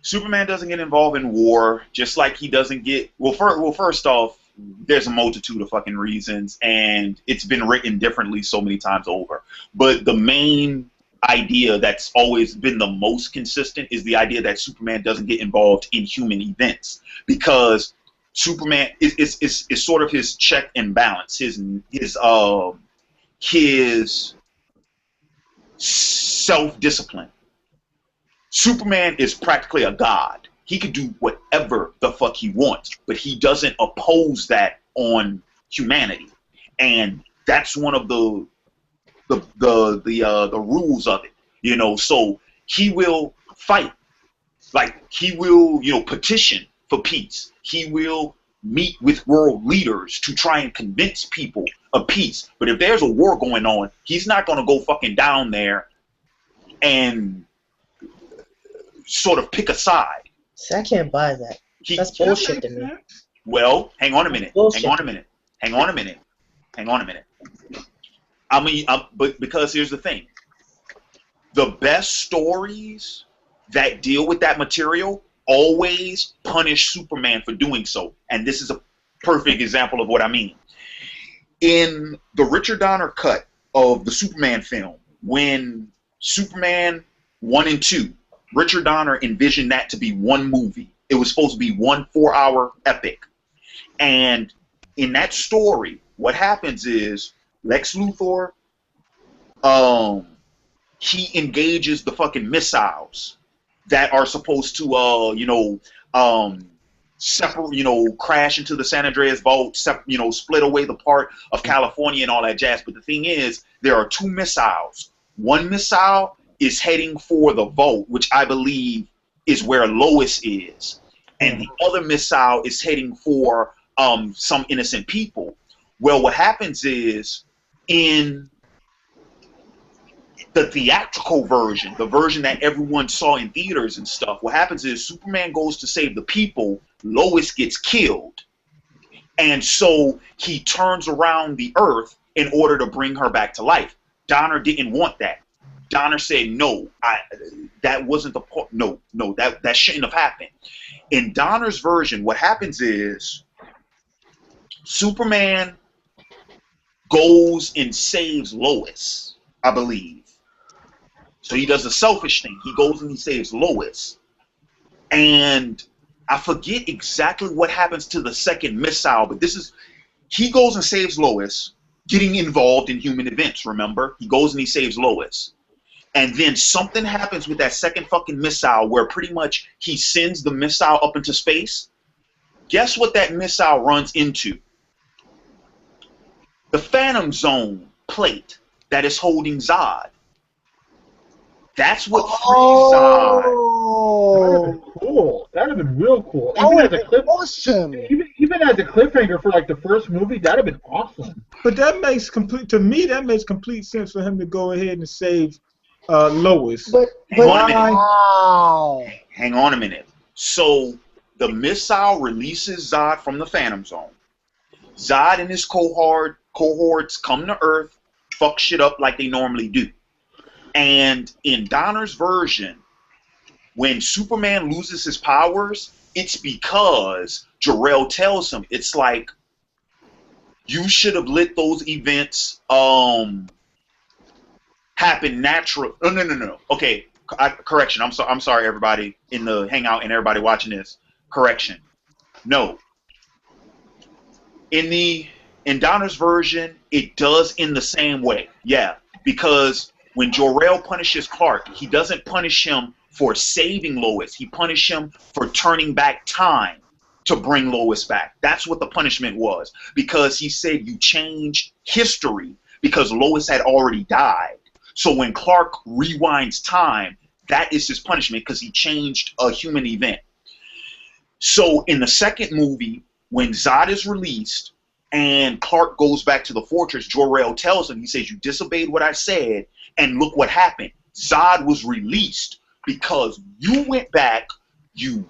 Superman doesn't get involved in war, just like he doesn't get. Well, first off, there's a multitude of fucking reasons, and it's been written differently so many times over. But the main idea that's always been the most consistent is the idea that Superman doesn't get involved in human events, because Superman is sort of his check and balance, his self-discipline. Superman is practically a god. He could do whatever the fuck he wants, but he doesn't oppose that on humanity, and that's one of the rules of it, you know. So he will fight, like he will, you know, petition for peace. He will meet with world leaders to try and convince people of peace. But if there's a war going on, he's not going to go fucking down there and sort of pick a side. See, I can't buy that. That's bullshit to me. Well, hang on a minute. I mean, but because here's the thing. The best stories that deal with that material always punish Superman for doing so. And this is a perfect example of what I mean. In the Richard Donner cut of the Superman film, when Superman 1 and 2, Richard Donner envisioned that to be one movie. It was supposed to be 1 4-hour epic. And in that story, what happens is Lex Luthor, he engages the fucking missiles that are supposed to, separate, crash into the San Andreas Fault, split away the part of California and all that jazz. But the thing is, there are 2 missiles. One missile is heading for the vault, which I believe is where Lois is. And the other missile is heading for some innocent people. Well, what happens is, in the theatrical version, the version that everyone saw in theaters and stuff, what happens is Superman goes to save the people, Lois gets killed. And so he turns around the Earth in order to bring her back to life. Donner didn't want that. Donner said, no, that wasn't the point. No, that shouldn't have happened. In Donner's version, what happens is Superman goes and saves Lois, I believe. So he does a selfish thing. He goes and he saves Lois. And I forget exactly what happens to the second missile, but he goes and saves Lois, getting involved in human events, remember? He goes and he saves Lois. And then something happens with that second fucking missile where pretty much he sends the missile up into space. Guess what that missile runs into? The Phantom Zone plate that is holding Zod. That's what frees Zod. That would have been cool. That would have been real cool. That would have been awesome. Even as a cliffhanger for like the first movie, that would have been awesome. But that makes complete sense for him to go ahead and save Lois. But wow. Hang on a minute. So the missile releases Zod from the Phantom Zone. Zod and his cohorts come to Earth, fuck shit up like they normally do. And in Donner's version, when Superman loses his powers, it's because Jor-El tells him, it's like, you should have let those events happen naturally. No. Okay, correction. I'm sorry, everybody in the hangout and everybody watching this. Correction. No. In Donner's version, it does in the same way. Yeah, because when Jor-El punishes Clark, he doesn't punish him for saving Lois. He punished him for turning back time to bring Lois back. That's what the punishment was, because he said you changed history because Lois had already died. So when Clark rewinds time, that is his punishment because he changed a human event. So in the second movie, when Zod is released and Clark goes back to the fortress, Jor-El tells him, he says, you disobeyed what I said, and look what happened. Zod was released because you went back, you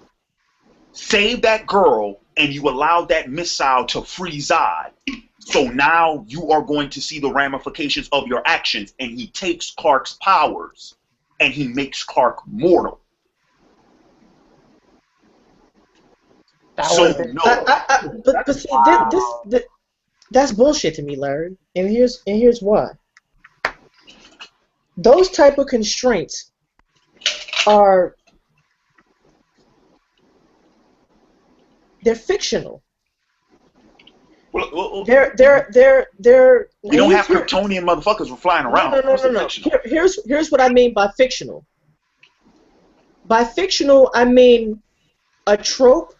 saved that girl, and you allowed that missile to free Zod. So now you are going to see the ramifications of your actions, and he takes Clark's powers, and he makes Clark mortal. But see, that's bullshit to me, Larry. And here's why. Those type of constraints they're fictional. Well, they're. We don't have Kryptonian motherfuckers were flying around. No. Here's what I mean by fictional. By fictional, I mean a trope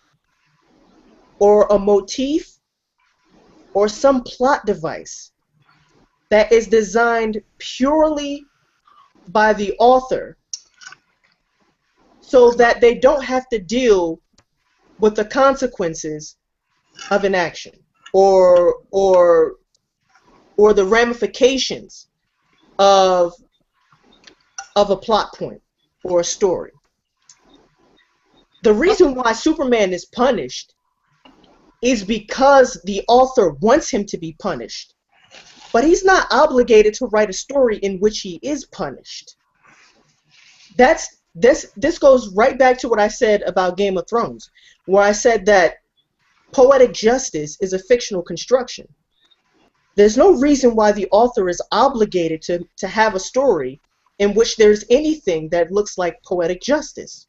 or a motif or some plot device that is designed purely by the author so that they don't have to deal with the consequences of an action or the ramifications of a plot point or a story. The reason why Superman is punished is because the author wants him to be punished. But he's not obligated to write a story in which he is punished. This goes right back to what I said about Game of Thrones, where I said that poetic justice is a fictional construction. There's no reason why the author is obligated to have a story in which there's anything that looks like poetic justice.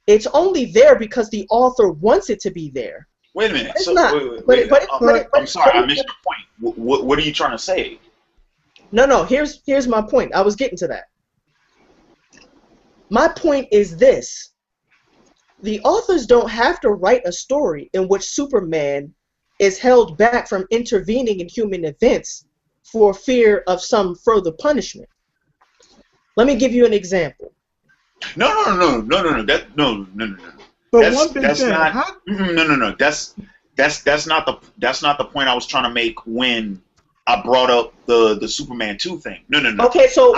It's only there because the author wants it to be there. Wait a minute. It's So, not. wait. But I'm sorry, I missed your point. What are you trying to say? No. Here's my point. I was getting to that. My point is this. The authors don't have to write a story in which Superman is held back from intervening in human events for fear of some further punishment. Let me give you an example. No. But one big that's thing, not. No. That's not the point I was trying to make when I brought up the Superman 2 thing. No. Okay, so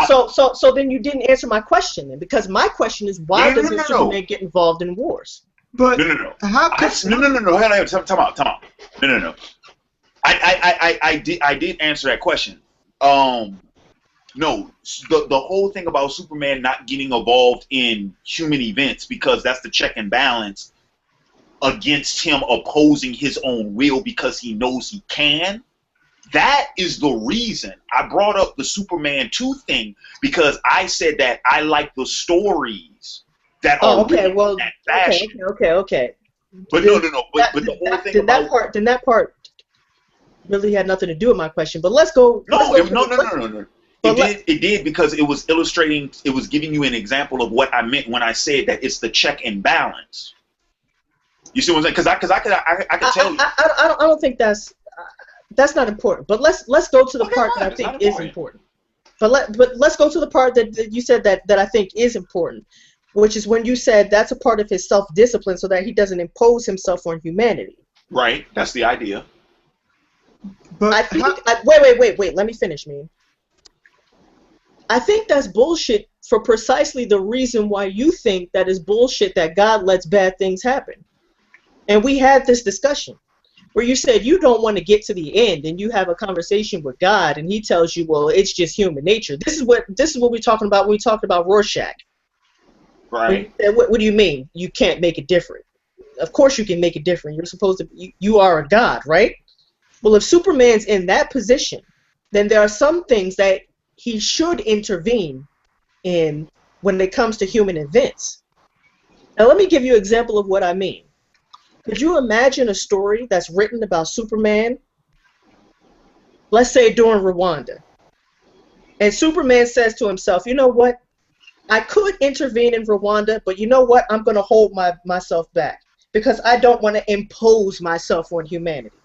then you didn't answer my question then, because my question is why doesn't Superman get involved in wars? But no. How could Time out. No. I did answer that question. No, the whole thing about Superman not getting involved in human events because that's the check and balance. against him opposing his own will because he knows he can. That is the reason I brought up the Superman 2 thing, because I said that I like the stories that are written in that fashion. Okay. But no. But the whole thing about that part really had nothing to do with my question. But let's go. No. It did because it was illustrating. It was giving you an example of what I meant when I said that it's the check and balance. You see what I'm saying? Because I could tell you. I don't think that's not important. But let's go to the part that I think is important. But let's go to the part that you said that I think is important, which is when you said that's a part of his self-discipline so that he doesn't impose himself on humanity. Right. That's the idea. But I think. Wait. Let me finish, man. I think that's bullshit for precisely the reason why you think that is bullshit that God lets bad things happen. And we had this discussion where you said you don't want to get to the end, and you have a conversation with God, and He tells you, well, it's just human nature. This is what we're talking about when we talked about Rorschach. Right. What do you mean you can't make it different? Of course you can make it different. You're supposed to. You are a God, right? Well, if Superman's in that position, then there are some things that he should intervene in when it comes to human events. Now, let me give you an example of what I mean. Could you imagine a story that's written about Superman, let's say during Rwanda, and Superman says to himself, you know what, I could intervene in Rwanda, but you know what, I'm going to hold myself back because I don't want to impose myself on humanity.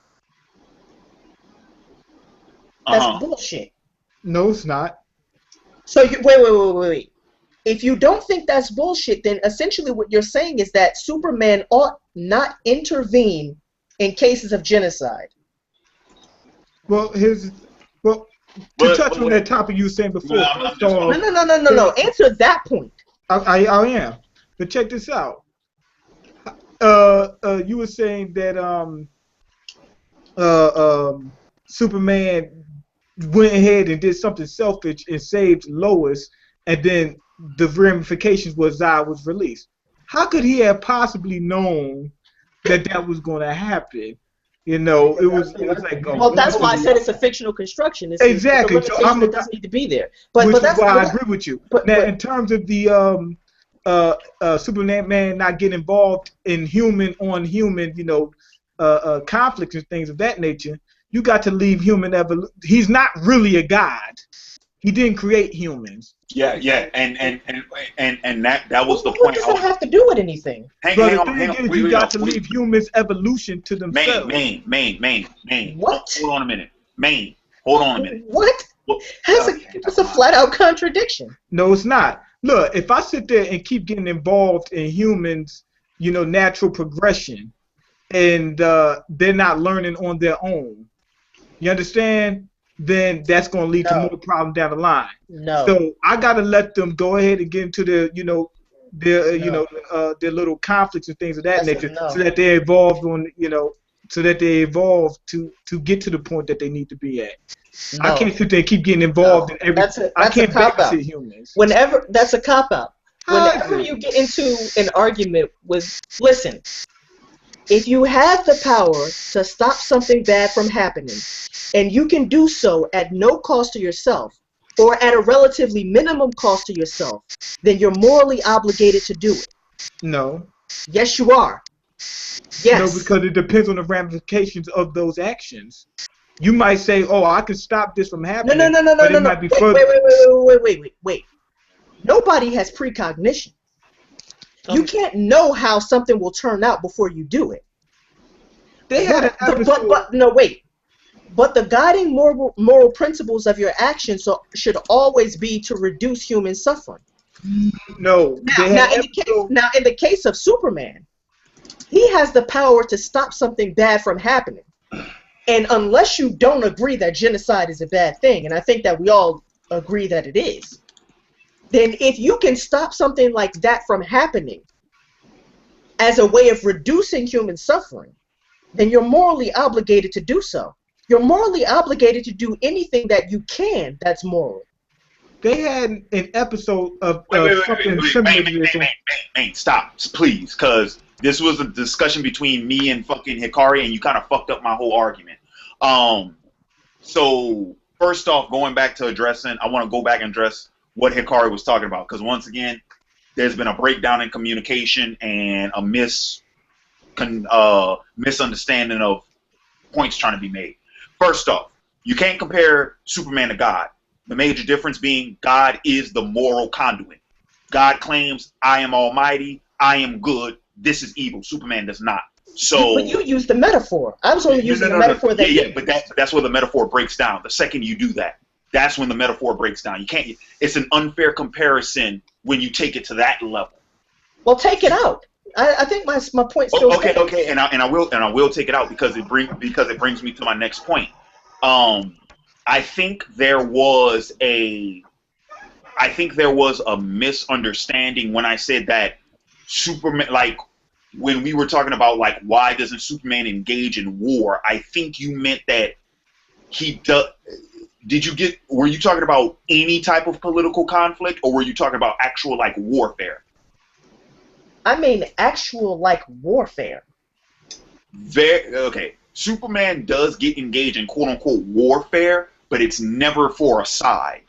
That's bullshit. No, it's not. So wait. If you don't think that's bullshit, then essentially what you're saying is that Superman ought not intervene in cases of genocide. Well, to touch on that topic you were saying before. No. Answer that point. I am. But check this out. You were saying that Superman went ahead and did something selfish and saved Lois, and then the ramifications was Zod was released. How could he have possibly known that was going to happen? You know, it was like. Well, that's why I said it's a fictional construction. Exactly. It's a limitation that doesn't need to be there. But that's why I agree with you. Now, in terms of the Superman not getting involved in human on human, conflicts and things of that nature, you got to leave human evolution. He's not really a god. He didn't create humans. Yeah, and that was the point. What does that have to do with anything? Hang on. You got to leave humans' evolution to themselves. Maine. What? Hold on a minute. Maine. Hold on a minute. What? That's a flat-out contradiction. No, it's not. Look, if I sit there and keep getting involved in humans, natural progression, and they're not learning on their own, you understand? Then that's going to lead to more problems down the line. No. So I got to let them go ahead and get into their little conflicts and things of that nature, so that they evolve to get to the point that they need to be at. No. I can't sit there and keep getting involved in everything. I can't babysit humans. That's a cop-out. Whenever you get into an argument listen, if you have the power to stop something bad from happening, and you can do so at no cost to yourself, or at a relatively minimum cost to yourself, then you're morally obligated to do it. No. Yes, you are. Yes. No, because it depends on the ramifications of those actions. You might say, "Oh, I can stop this from happening." No. Wait. Nobody has precognition. You can't know how something will turn out before you do it. But the guiding moral principles of your actions should always be to reduce human suffering. No. Now, in the case of Superman, he has the power to stop something bad from happening. And unless you don't agree that genocide is a bad thing, and I think that we all agree that it is, then if you can stop something like that from happening as a way of reducing human suffering, then you're morally obligated to do so. You're morally obligated to do anything that you can that's moral. They had an episode of something similar to this. Stop, please, because This was a discussion between me and fucking Hikari, and you kind of fucked up my whole argument. So first off, going back to addressing, I want to go back and address what Hikari was talking about, because once again, there's been a breakdown in communication and a misunderstanding of points trying to be made. First off, you can't compare Superman to God. The major difference being God is the moral conduit. God claims, I am almighty, I am good, this is evil. Superman does not. So, but you used the metaphor. I was only using the metaphor that. Yeah, but that's where the metaphor breaks down. The second you do that, that's when the metaphor breaks down. You can't. It's an unfair comparison when you take it to that level. Well, take it out. I think my point still stands. Okay, and I will take it out because it brings me to my next point. I think there was a misunderstanding when I said that Superman, like when we were talking about like why doesn't Superman engage in war? I think you meant that he does. Were you talking about any type of political conflict, or were you talking about actual like warfare? I mean actual like warfare. Okay. Superman does get engaged in quote unquote warfare, but it's never for a side.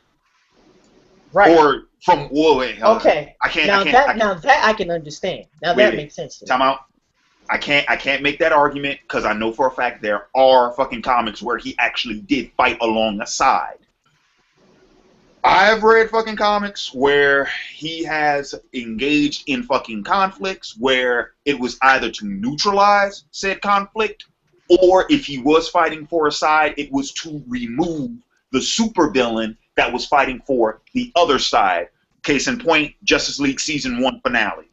Right. Or from okay. Now that I can understand. Now that makes sense to me. Time out. I can't make that argument because I know for a fact there are fucking comics where he actually did fight along the side. I've read fucking comics where he has engaged in fucking conflicts where it was either to neutralize said conflict, or if he was fighting for a side, it was to remove the supervillain that was fighting for the other side. Case in point, Justice League Season 1 finale.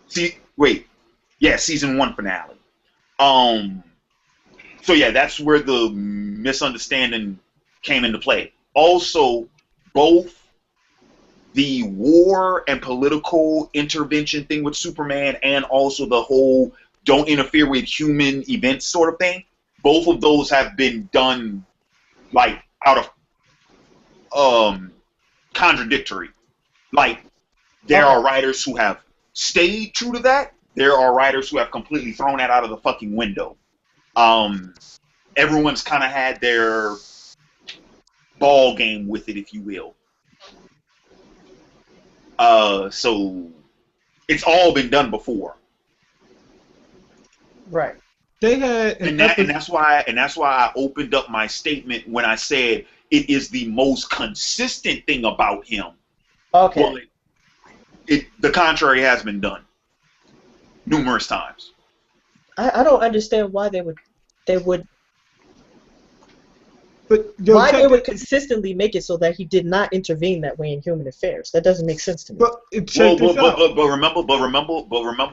Season 1 finale. So yeah, that's where the misunderstanding came into play. Also, both the war and political intervention thing with Superman and also the whole don't interfere with human events sort of thing, both of those have been done like out of contradictory. Like there are writers who have stayed true to that. There are writers who have completely thrown that out of the fucking window. Everyone's kind of had their ball game with it, if you will. So it's all been done before. Right. They had, and that's why I opened up my statement when I said it is the most consistent thing about him. Okay. Well, the contrary has been done numerous times. I don't understand why they would consistently make it so that he did not intervene that way in human affairs. That doesn't make sense to me. But remember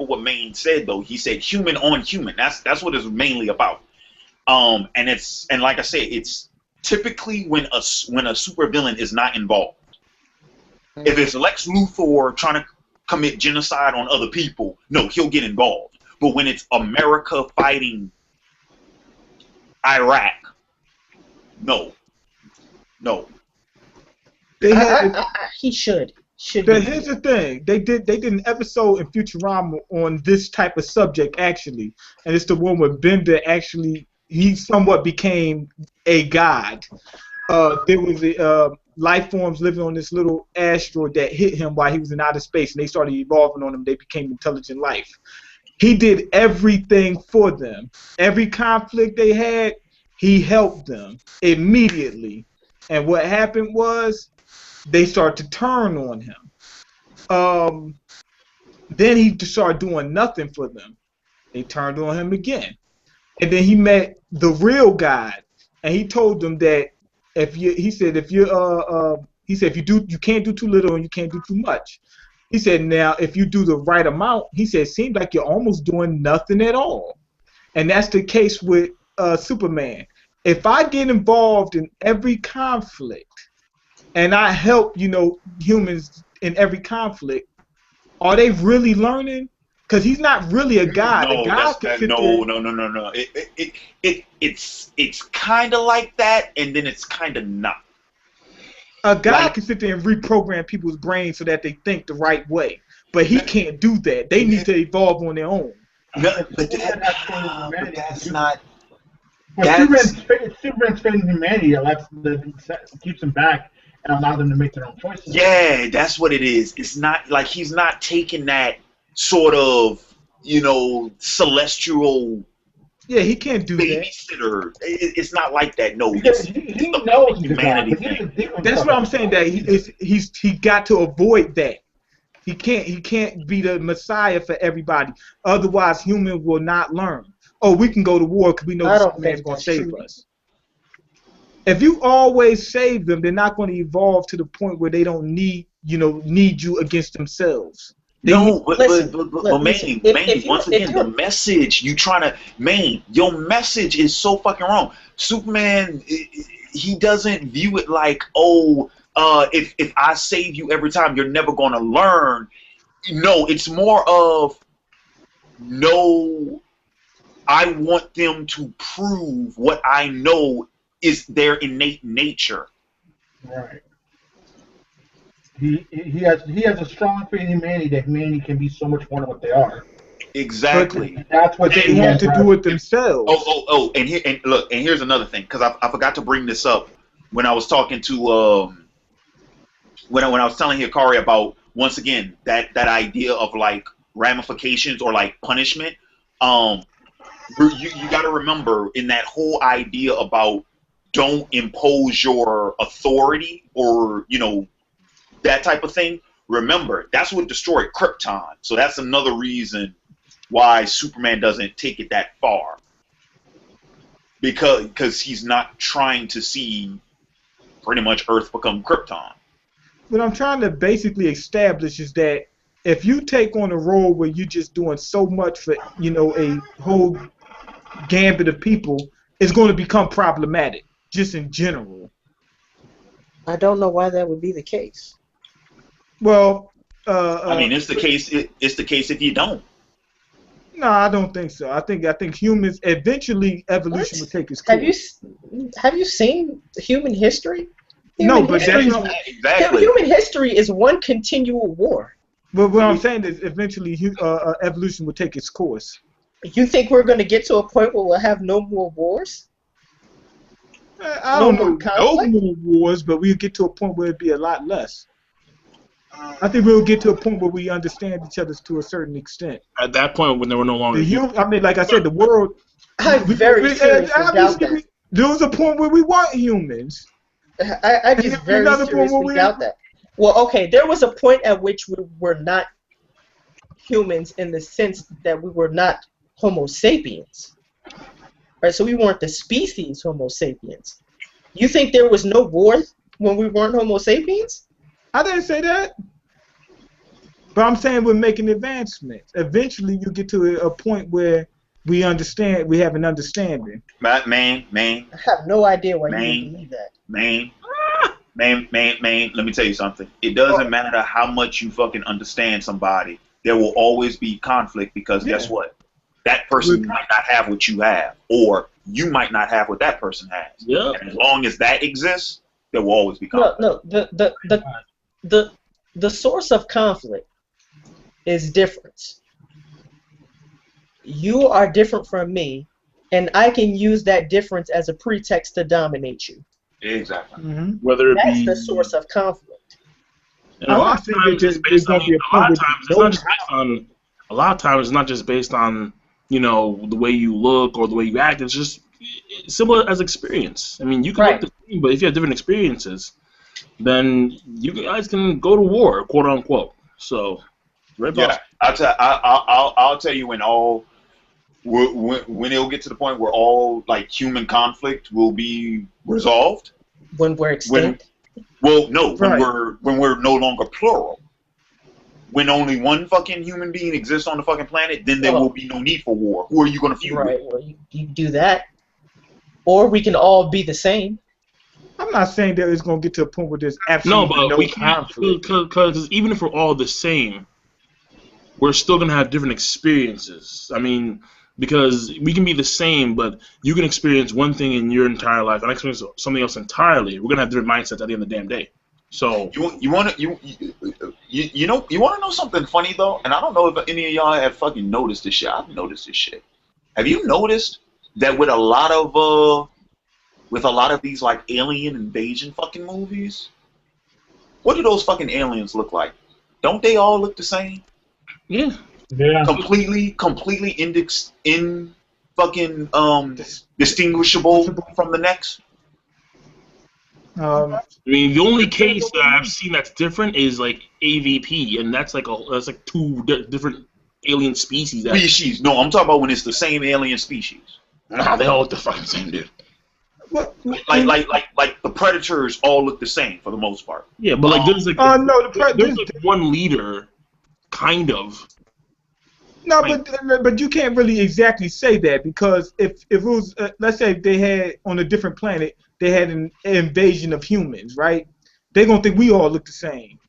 what Maine said though. He said human on human. That's what it's mainly about. And like I said, it's typically when a supervillain is not involved. If it's Lex Luthor trying to commit genocide on other people, no, he'll get involved. But when it's America fighting Iraq, no. He should. But here's the thing: they did an episode in Futurama on this type of subject actually, and it's the one where Bender actually he somewhat became a god. There was life forms living on this little asteroid that hit him while he was in outer space, and they started evolving on him. They became intelligent life. He did everything for them. Every conflict they had, he helped them immediately. And what happened was they started to turn on him. Then he started doing nothing for them. They turned on him again. And then he met the real God, and he told them that you can't do too little and you can't do too much. He said, now if you do the right amount, he said, it seems like you're almost doing nothing at all. And that's the case with Superman. If I get involved in every conflict and I help, humans in every conflict, are they really learning? Because he's not really a god. No. It's kind of like that, and then it's kind of not. A god can sit there and reprogram people's brains so that they think the right way. but he can't do that. They need to evolve on their own. No, but that's not. That's Superman's fate in humanity that keeps him back and allows them to make their own choices. Yeah, that's what it is. It's not like he's not taking that sort of, celestial. Yeah, he can't do that. Babysitter. It's not like that. No, Because he knows humanity thing. That's what I'm saying. That he got to avoid that. He can't be the Messiah for everybody. Otherwise, human will not learn. Oh, we can go to war because we know Superman's going to save us. If you always save them, they're not going to evolve to the point where they don't need you against themselves. No, but Manny, once again, the message your message is so fucking wrong. Superman, he doesn't view it like, if I save you every time, you're never going to learn. No, it's more of, no, I want them to prove what I know is their innate nature. Right. He has a strong faith in humanity that humanity can be so much more than what they are. Exactly. But that's what they have to do it themselves. And here's another thing, because I forgot to bring this up when I was talking to when I was telling Hikari about, once again, that idea of like ramifications or like punishment. You got to remember, in that whole idea about don't impose your authority or that type of thing. Remember, that's what destroyed Krypton. So that's another reason why Superman doesn't take it that far, because he's not trying to see pretty much Earth become Krypton. What I'm trying to basically establish is that if you take on a role where you're just doing so much for a whole gambit of people, it's going to become problematic just in general. I don't know why that would be the case. Well, it's the case. It's the case if you don't. No, I don't think so. I think humans eventually evolution will take its course. Have you seen human history? Human history is one continual war. But what I'm saying is eventually evolution will take its course. You think we're going to get to a point where we'll have no more wars? I don't know. No more wars, but we'll get to a point where it'll be a lot less. I think we'll get to a point where we understand each other to a certain extent. At that point, when there were no longer like I said, the world. I very seriously doubt that. There was a point where we weren't humans. I just very seriously doubt that. Well, okay, there was a point at which we were not humans in the sense that we were not Homo sapiens. Right, so we weren't the species Homo sapiens. You think there was no war when we weren't Homo sapiens? I didn't say that. But I'm saying we're making advancements. Eventually you get to a point where we understand, we have an understanding. Man. I have no idea why you believe that. Man, let me tell you something. It doesn't matter how much you fucking understand somebody. There will always be conflict because guess what? That person might not have what you have, or you might not have what that person has. Yeah. And as long as that exists, there will always be conflict. No, the source of conflict is difference. You are different from me, and I can use that difference as a pretext to dominate you. Exactly. Mm-hmm. Whether it That's be the source of conflict. And a lot of times it's based on. A lot of times it's not just based on the way you look or the way you act. It's just similar as experience. I mean, you can look the same, but if you have different experiences, then you guys can go to war, quote unquote. So, I'll tell you when it'll get to the point where all like human conflict will be resolved. When we're extinct. When we're no longer plural. When only one fucking human being exists on the fucking planet, then there will be no need for war. Who are you going to feud with? Right. Well, you do that, or we can all be the same. I'm not saying that it's going to get to a point where there's absolutely no conflict. Because even if we're all the same, we're still going to have different experiences. I mean, because we can be the same, but you can experience one thing in your entire life, and I experience something else entirely. We're going to have different mindsets at the end of the damn day. So You want to you want to know something funny though, and I don't know if any of y'all have fucking noticed this shit. I've noticed this shit. Have you noticed that with a lot of these like alien invasion fucking movies, what do those fucking aliens look like? Don't they all look the same? yeah, Yeah. Completely distinguishable from the next. I mean, the only case that I've seen that's different is like AVP, and that's like two different alien species. Species. No, I'm talking about when it's the same alien species. Nah, they all look the fucking same, dude. Like the predators all look the same for the most part. Yeah, but like there's like there's like one leader, kind of. No, but you can't really exactly say that, because if it was let's say they had on a different planet, they had an invasion of humans, right? They're gonna think we all look the same.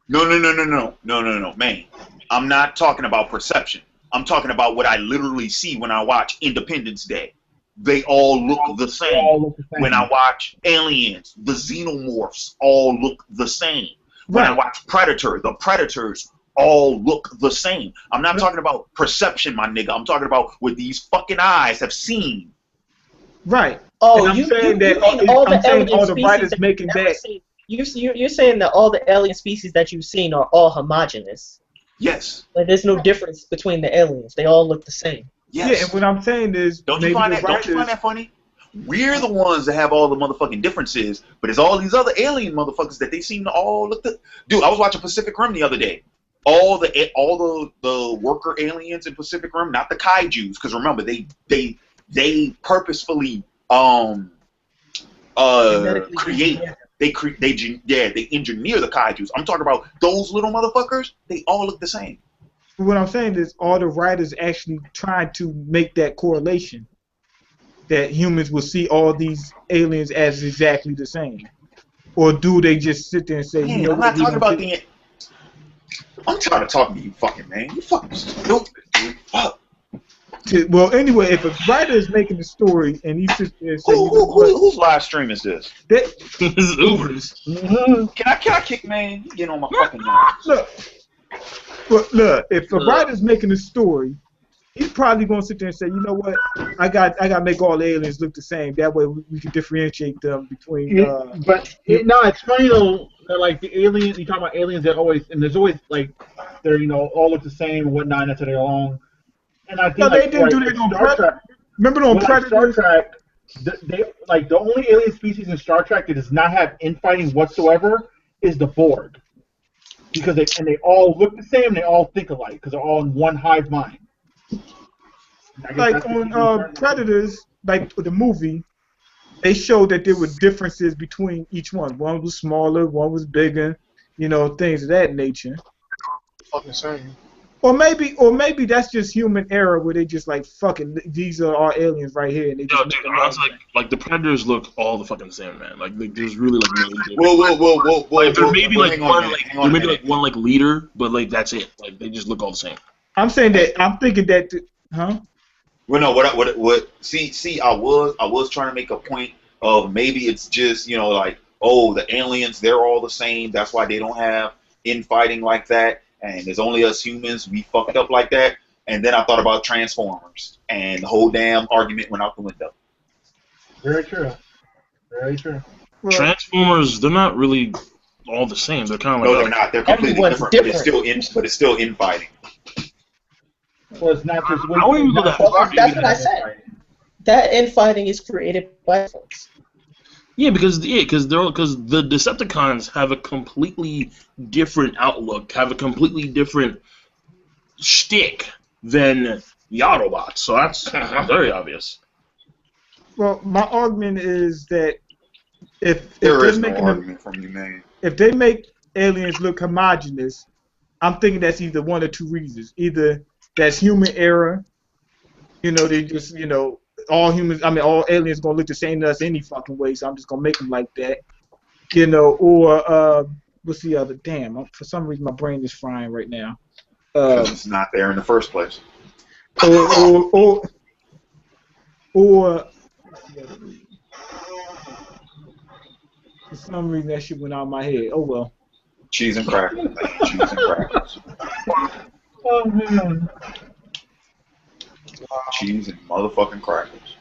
No, man. I'm not talking about perception. I'm talking about what I literally see when I watch Independence Day. They all look the same. When I watch Aliens, the xenomorphs all look the same. When I watch Predator, the predators all look the same. I'm not talking about perception, my nigga. I'm talking about what these fucking eyes have seen. Right. Oh, and I'm saying that all the writers making that. You're saying that all the alien species that you've seen are all homogenous. Yes. Like there's no difference between the aliens. They all look the same. Yes. Yeah, and what I'm saying is, don't you find that funny? We're the ones that have all the motherfucking differences, but it's all these other alien motherfuckers that they seem to all look the. Dude, I was watching Pacific Rim the other day. All the worker aliens in Pacific Rim, not the kaijus, because remember they purposefully create. They engineer the kaijus. I'm talking about those little motherfuckers. They all look the same. What I'm saying is, all the writers actually tried to make that correlation, that humans will see all these aliens as exactly the same, or do they just sit there and say, man, you know, I'm not talking about the. I'm tired of talking to you, fucking man. You fucking stupid, dude. Fuck. Well, anyway, if a writer is making a story and he sits there and says, whose live stream is this? Uber's. Can I kick, man? You get on my fucking nerves. Look, if a writer's making a story, he's probably gonna sit there and say, you know what, I got to make all the aliens look the same. That way we can differentiate them between. It's funny though. They're like the aliens. You talk about aliens that there's always like they're all look the same and whatnot. That's how they're along. And I think they didn't do that on Star Trek. Remember on Predator? Star Trek, the only alien species in Star Trek that does not have infighting whatsoever is the Borg, because they all look the same. They all think alike because they're all in one hive mind. Like on Predators, like the movie, they showed that there were differences between each one. One was smaller, one was bigger, things of that nature. Fucking same. Or maybe that's just human error, where they just like, fucking, these are our aliens right here, and they just. Dude, honestly, like the Predators look all the fucking same, man. Like there's really like no difference. Whoa. Like there may be like one like leader, but like that's it. Like they just look all the same. I'm saying that. I'm thinking that. Huh? Well, no. What? See. I was trying to make a point of maybe it's just like, oh, the aliens, they're all the same. That's why they don't have infighting like that. And there's only us humans, we fucked up like that. And then I thought about Transformers, and the whole damn argument went out the window. Very true. Very true. Transformers, they're not really all the same. They're kind of like... No, they're not. They're completely different. But it's still infighting. Well, it's not just... That's what I said. That infighting is created by folks. Yeah, because the Decepticons have a completely different outlook, have a completely different shtick than the Autobots. So that's very obvious. Well, my argument is that if they make aliens look homogenous, I'm thinking that's either one or two reasons. Either that's human error, they just all humans, all aliens gonna look the same to us any fucking way, so I'm just gonna make them like that, or what's the other? Damn, for some reason my brain is frying right now. Because it's not there in the first place. Or some reason that shit went out of my head. Oh well. Cheese and crackers, man. Cheese and crackers. Oh man. Cheese and motherfucking crackers.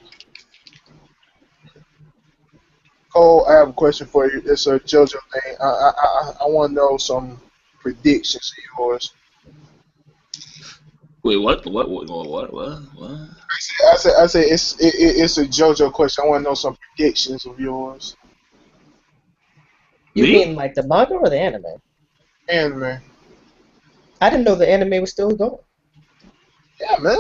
Cole, I have a question for you. It's a JoJo thing. I want to know some predictions of yours. Wait, what? What? I say it's a JoJo question. I want to know some predictions of yours. You Me? mean like the manga or the anime? Anime. I didn't know the anime was still going. Yeah, man.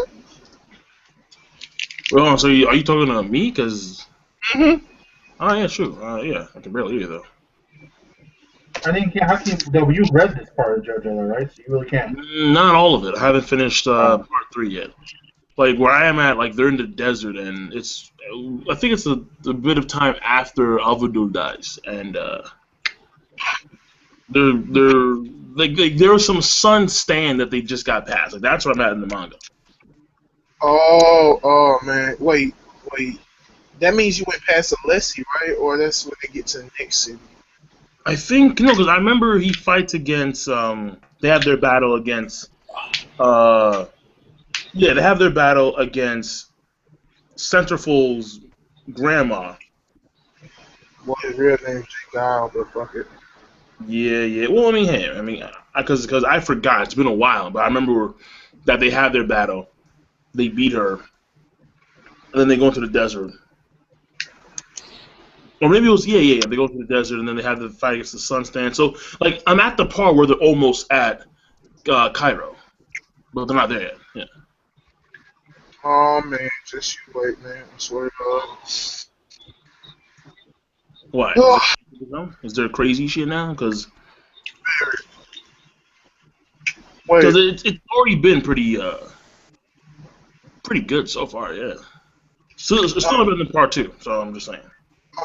Well, so are you talking to me? Cause. Mhm. Oh yeah, sure. Yeah, I can barely hear you though. I didn't. How can you? You read this part of JoJo, right? So you really can't. Not all of it. I haven't finished part 3 yet. Like where I am at, like they're in the desert, and it's. I think it's a bit of time after Alvadul dies, and there was some sun stand that they just got past. Like that's where I'm at in the manga. Oh man. Wait. That means you went past Alessi, right? Or that's when they get to the next city. I think no, because I remember he fights against. They have their battle against. They have their battle against Centerfold's grandma. Well, his real name's Jigal, but fuck it. Yeah. Well, I mean, because I forgot. It's been a while, but I remember that they had their battle. They beat her, and then they go into the desert. Or maybe it was They go to the desert, and then they have the fight against the sun stand. So, like, I'm at the part where they're almost at Cairo, but they're not there yet. Yeah. Oh man, just you wait, man. I swear to God. Why? Oh. Is there crazy shit now? Because Wait. it's already been pretty good so far. Yeah. So it's still been in part 2. So I'm just saying.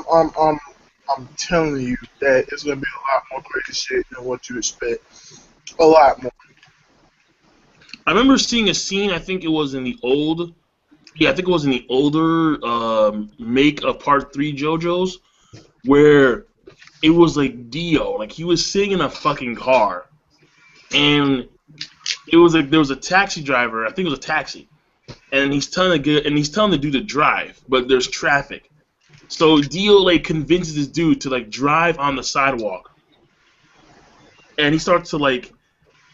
I'm telling you that it's gonna be a lot more crazy shit than what you expect. A lot more. I remember seeing a scene. I think it was in the old. Yeah, I think it was in the older make of part 3 JoJo's, where it was like Dio, like he was sitting in a fucking car, and it was like there was a taxi driver. I think it was a taxi, and he's telling the dude to drive, but there's traffic. So Dio like convinces this dude to like drive on the sidewalk, and he starts to like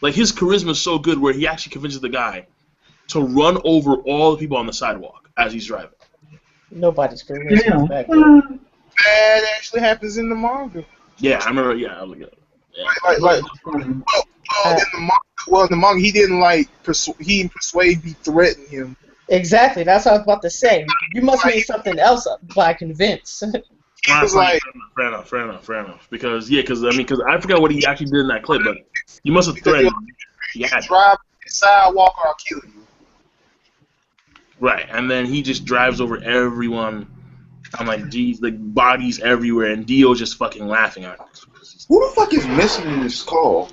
his charisma is so good where he actually convinces the guy to run over all the people on the sidewalk as he's driving. Nobody's charisma is that good. That actually happens in the manga. Yeah, I remember. Yeah, I was like, yeah. Like in the manga, he didn't he didn't persuade, he threatened him. Exactly, that's what I was about to say. You must mean something else by convince. He was like, fair enough. Because I forgot what he actually did in that clip, but you must have threatened. Yeah. Drive the sidewalk or I'll kill you. Right, and then he just drives over everyone. I'm like, geez, like bodies everywhere, and Dio's just fucking laughing at him. Who the fuck is missing in this call?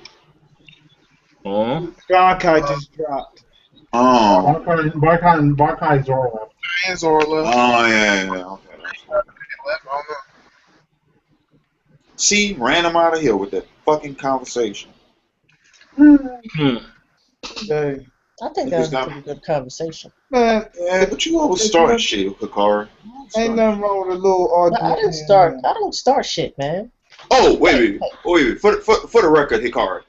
Oh. Bankai just dropped. Oh. Barkai Zoro. And Zoro left. Oh yeah. Okay. See, ran him out of here with that fucking conversation. Hmm. Hey, I think that was a pretty good conversation. man, Yeah, but you always start shit, Hikari. ain't nothing wrong with a little argument. I didn't start. I don't start shit, man. Oh, wait. For the record, Hikari.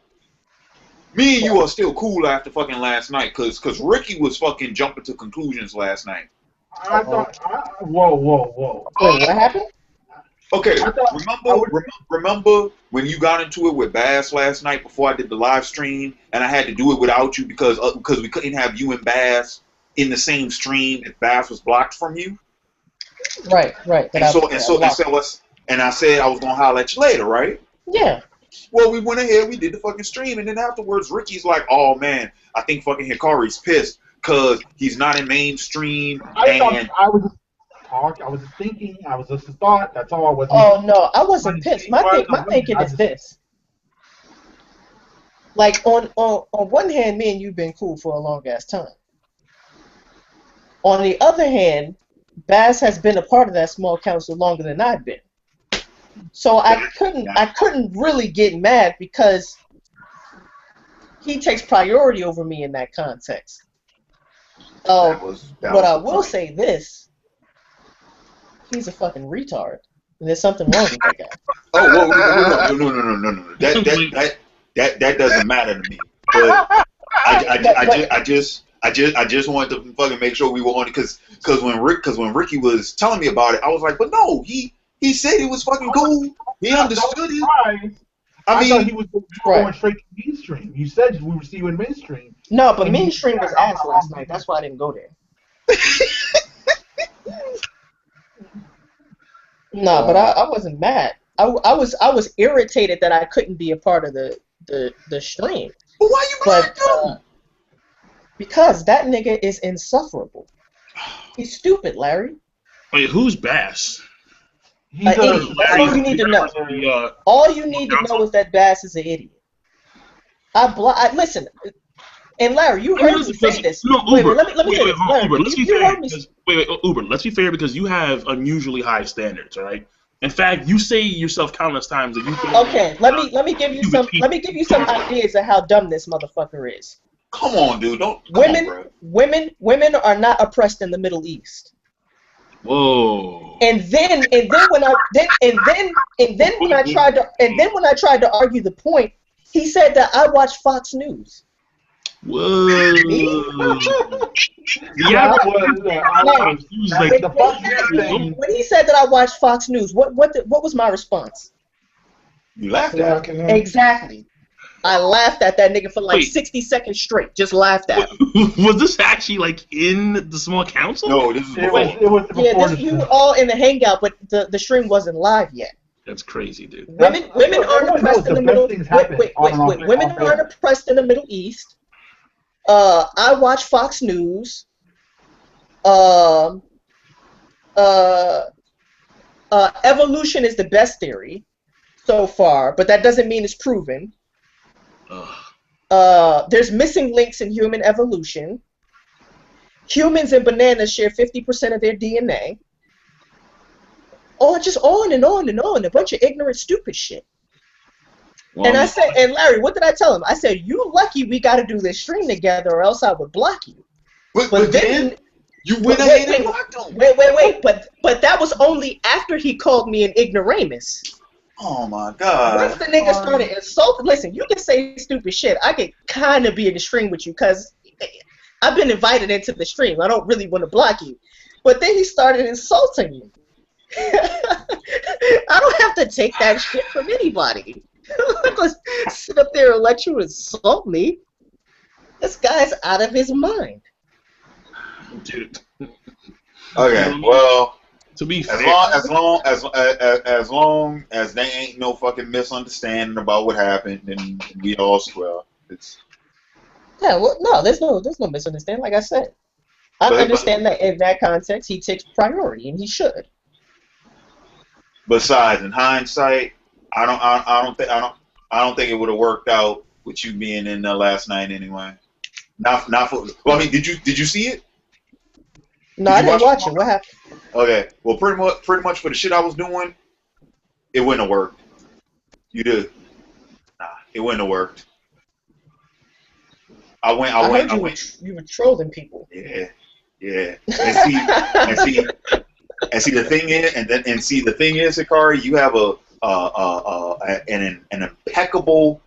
Me and you are still cool after fucking last night, cause Ricky was fucking jumping to conclusions last night. I thought. Whoa. Wait, what happened? Okay, remember when you got into it with Bass last night before I did the live stream, and I had to do it without you because we couldn't have you and Bass in the same stream if Bass was blocked from you. Right. And I said I was gonna holler at you later, right? Yeah. Well, we went ahead, we did the fucking stream, and then afterwards, Ricky's like, "Oh man, I think fucking Hikari's pissed because he's not in mainstream." I was just thinking. I was just a thought. That's all I was. Oh no, I wasn't pissed. My thinking is this. Like on one hand, me and you've been cool for a long ass time. On the other hand, Bass has been a part of that small council longer than I've been. So I couldn't really get mad because he takes priority over me in that context. But I will say this: he's a fucking retard, and there's something wrong with that guy. Oh, no. That doesn't matter to me. But I just wanted to fucking make sure we were on it because when Ricky was telling me about it, I was like, but no, he said it was fucking cool. He understood it. I thought he was going straight to mainstream. You said we would see you in mainstream. No, but mainstream was ass last night. That's why I didn't go there. No, but I wasn't mad. I was irritated that I couldn't be a part of the stream. But why you mad though? Because that nigga is insufferable. He's stupid, Larry. Wait, who's Bass? An idiot. That's all you need to know. All you need to know is that Bass is an idiot. Listen, and Larry, you heard me say this. No, Uber. Let me say this. Larry, Uber, let's be fair. Uber, let's be fair because you have unusually high standards, all right? In fact, you say yourself countless times that you think. Okay, let me give you some ideas of how dumb this motherfucker is. Come on, dude. Women are not oppressed in the Middle East. Whoa. And then when I tried to argue the point, he said that I watch Fox News. Whoa. When he said that I watched Fox News, what was my response? You laughed at him. Exactly. I laughed at that nigga for like 60 seconds straight. Just laughed at him. Was this actually like in the small council? No, this is before. You were all in the hangout, but the stream wasn't live yet. That's crazy, dude. Women aren't oppressed in the Middle East. Wait. Women aren't oppressed in the Middle East. I watch Fox News. Evolution is the best theory so far, but that doesn't mean it's proven. There's missing links in human evolution. Humans and bananas share 50% of their DNA. Oh, just on and on and on. A bunch of ignorant, stupid shit. Well, and I said, and Larry, what did I tell him? I said, you lucky we got to do this stream together or else I would block you. But then you went ahead and blocked him. Wait. But that was only after he called me an ignoramus. Oh my God. Once the nigga started insulting, listen, you can say stupid shit. I can kind of be in the stream with you because I've been invited into the stream. I don't really want to block you. But then he started insulting you. I don't have to take that shit from anybody. Let's sit up there and let you insult me. This guy's out of his mind. Dude. Okay, well. To be fair, as long as they ain't no fucking misunderstanding about what happened, and we all square. There's no misunderstanding. Like I said, I understand that in that context, he takes priority, and he should. Besides, in hindsight, I don't think it would have worked out with you being in there last night anyway. Not for. Well, I mean, did you see it? No, I didn't watch it. What happened? Okay, well, pretty much for the shit I was doing, it wouldn't have worked. You did. Nah, it wouldn't have worked. I went. You were trolling people. Yeah. And see, the thing is, the thing is, Hikari, you have an impeccable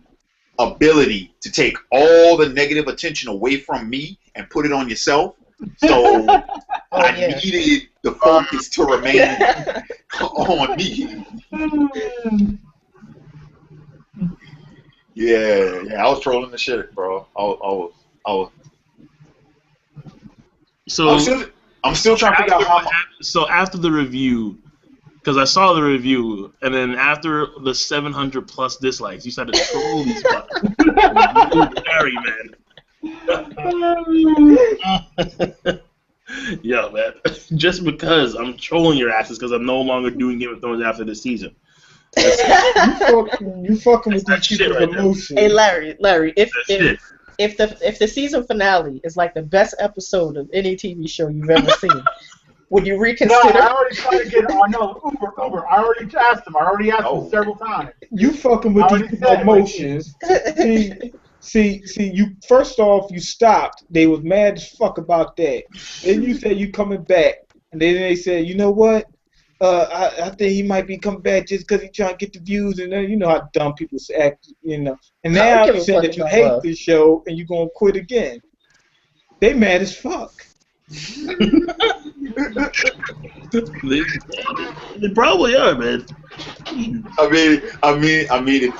ability to take all the negative attention away from me and put it on yourself. So I needed the focus to remain on me. Yeah, I was trolling the shit, bro. I was. So I'm still trying to figure out how. So after the review, because I saw the review, and then after the 700 plus dislikes, you started to troll these fuckers. Harry, man. Yo, man. Just because I'm trolling your asses because I'm no longer doing Game of Thrones after this season. You fucking with these people's emotions. Hey, Larry, if the season finale is like the best episode of any TV show you've ever seen, Would you No, reconsider? I already tried to get. Oh no, Uber. I already asked him. I already asked him Oh. several times. You fucking with I already these said, promotions. See, you first off you stopped. They was mad as fuck about that. Then you said you coming back, and then they said, you know what? I think he might be coming back just because he trying to get the views, and then you know how dumb people act, you know. And I don't now give you a said fuck that you about hate love. this show and you gonna quit again. They mad as fuck. They probably are, man. I mean,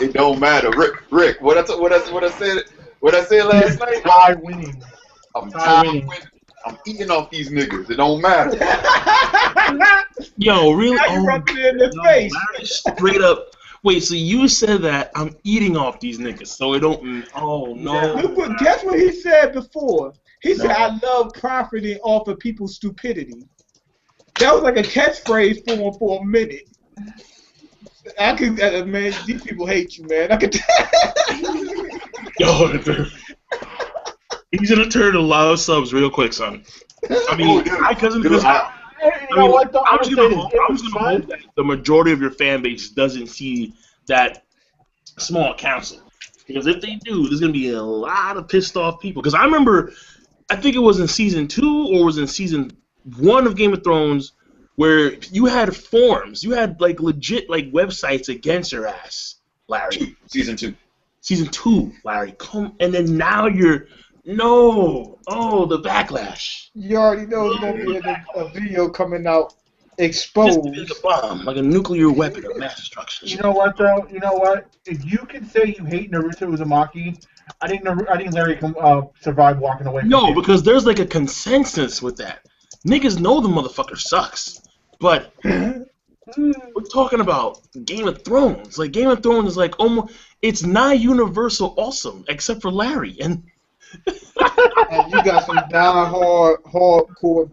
it don't matter. Rick, what I said last night. Tie winning. I'm Tie tired. winning. I'm eating off these niggas. It don't matter. Yo, really? Now you rubbing it in their no, face. Larry, straight up. Wait, so you said that I'm eating off these niggas, so it don't. Oh no. Look what, guess what he said before? He said, No. I love profiting off of people's stupidity. That was like a catchphrase for him for a minute. I could, man, these people hate you, man. I could Yo, he's gonna turn a lot of subs real quick, son. I mean, I cousin. You know what? Though? I was I'm gonna gonna say this. It was hope fun. that the majority of your fan base doesn't see that small council, because if they do, there's gonna be a lot of pissed off people. Because I remember, I think it was in season 2 or was in season 1 of Game of Thrones, where you had forums, you had like legit like websites against your ass, Larry. Season 2. Season 2, Larry. Come, and then now you're the backlash. You already know there's going to be a video coming out exposed. Like a bomb, like a nuclear weapon of mass destruction. You know what though? You know what? If you can say you hate Naruto Uzumaki, I think Larry can survive walking away. From No, him. because there's like a consensus with that. Niggas know the motherfucker sucks, but we're talking about Game of Thrones. Like Game of Thrones is like almost, it's not universal awesome except for Larry, and And you got some hardcore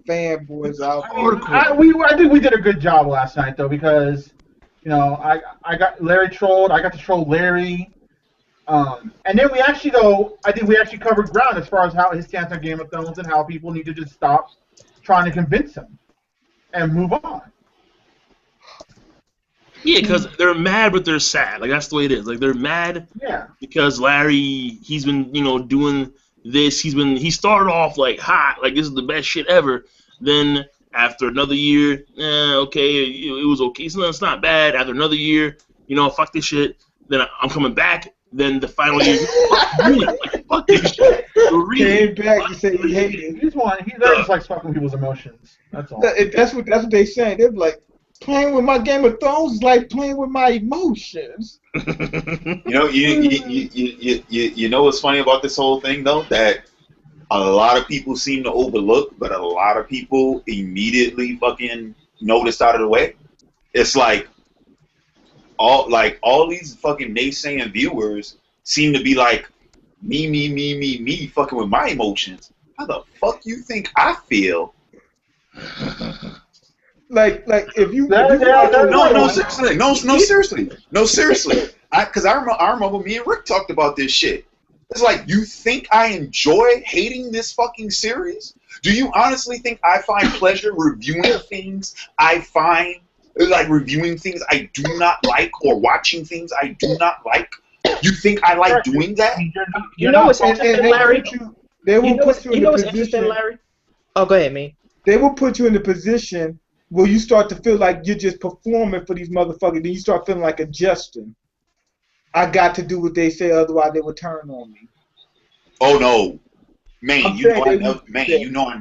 fanboys out there. I think we did a good job last night though, because you know I got Larry trolled. I got to troll Larry. And then I think we actually covered ground as far as how his stance on Game of Thrones and how people need to just stop trying to convince him and move on. yeah, because they're mad but they're sad. Like that's the way it is. Like they're mad because Larry, he's been doing this. He started off like hot, like this is the best shit ever. Then after another year, okay, it was okay. So it's not bad. After another year, fuck this shit. Then I'm coming back. Then the final year, fuck this shit. Came back and said he hated. He just likes fucking people's emotions. That's all. That's what they saying. They're like, playing with my Game of Thrones is like playing with my emotions. You know what's funny about this whole thing though? That a lot of people seem to overlook, but a lot of people immediately fucking noticed out of the way. It's like all these fucking naysaying viewers seem to be like me fucking with my emotions. How the fuck you think I feel? Like if you seriously. Because I remember me and Rick talked about this shit. It's like, you think I enjoy hating this fucking series? Do you honestly think I find pleasure reviewing things reviewing things I do not like or watching things I do not like? You think I like doing that? You know what's interesting, Larry? They will put you in the what's interesting, position. Larry? Oh, go ahead, man. They will put you in the position where you start to feel like you're just performing for these motherfuckers. Then you start feeling like a Justin. I got to do what they say, otherwise they will turn on me. Oh no, man! I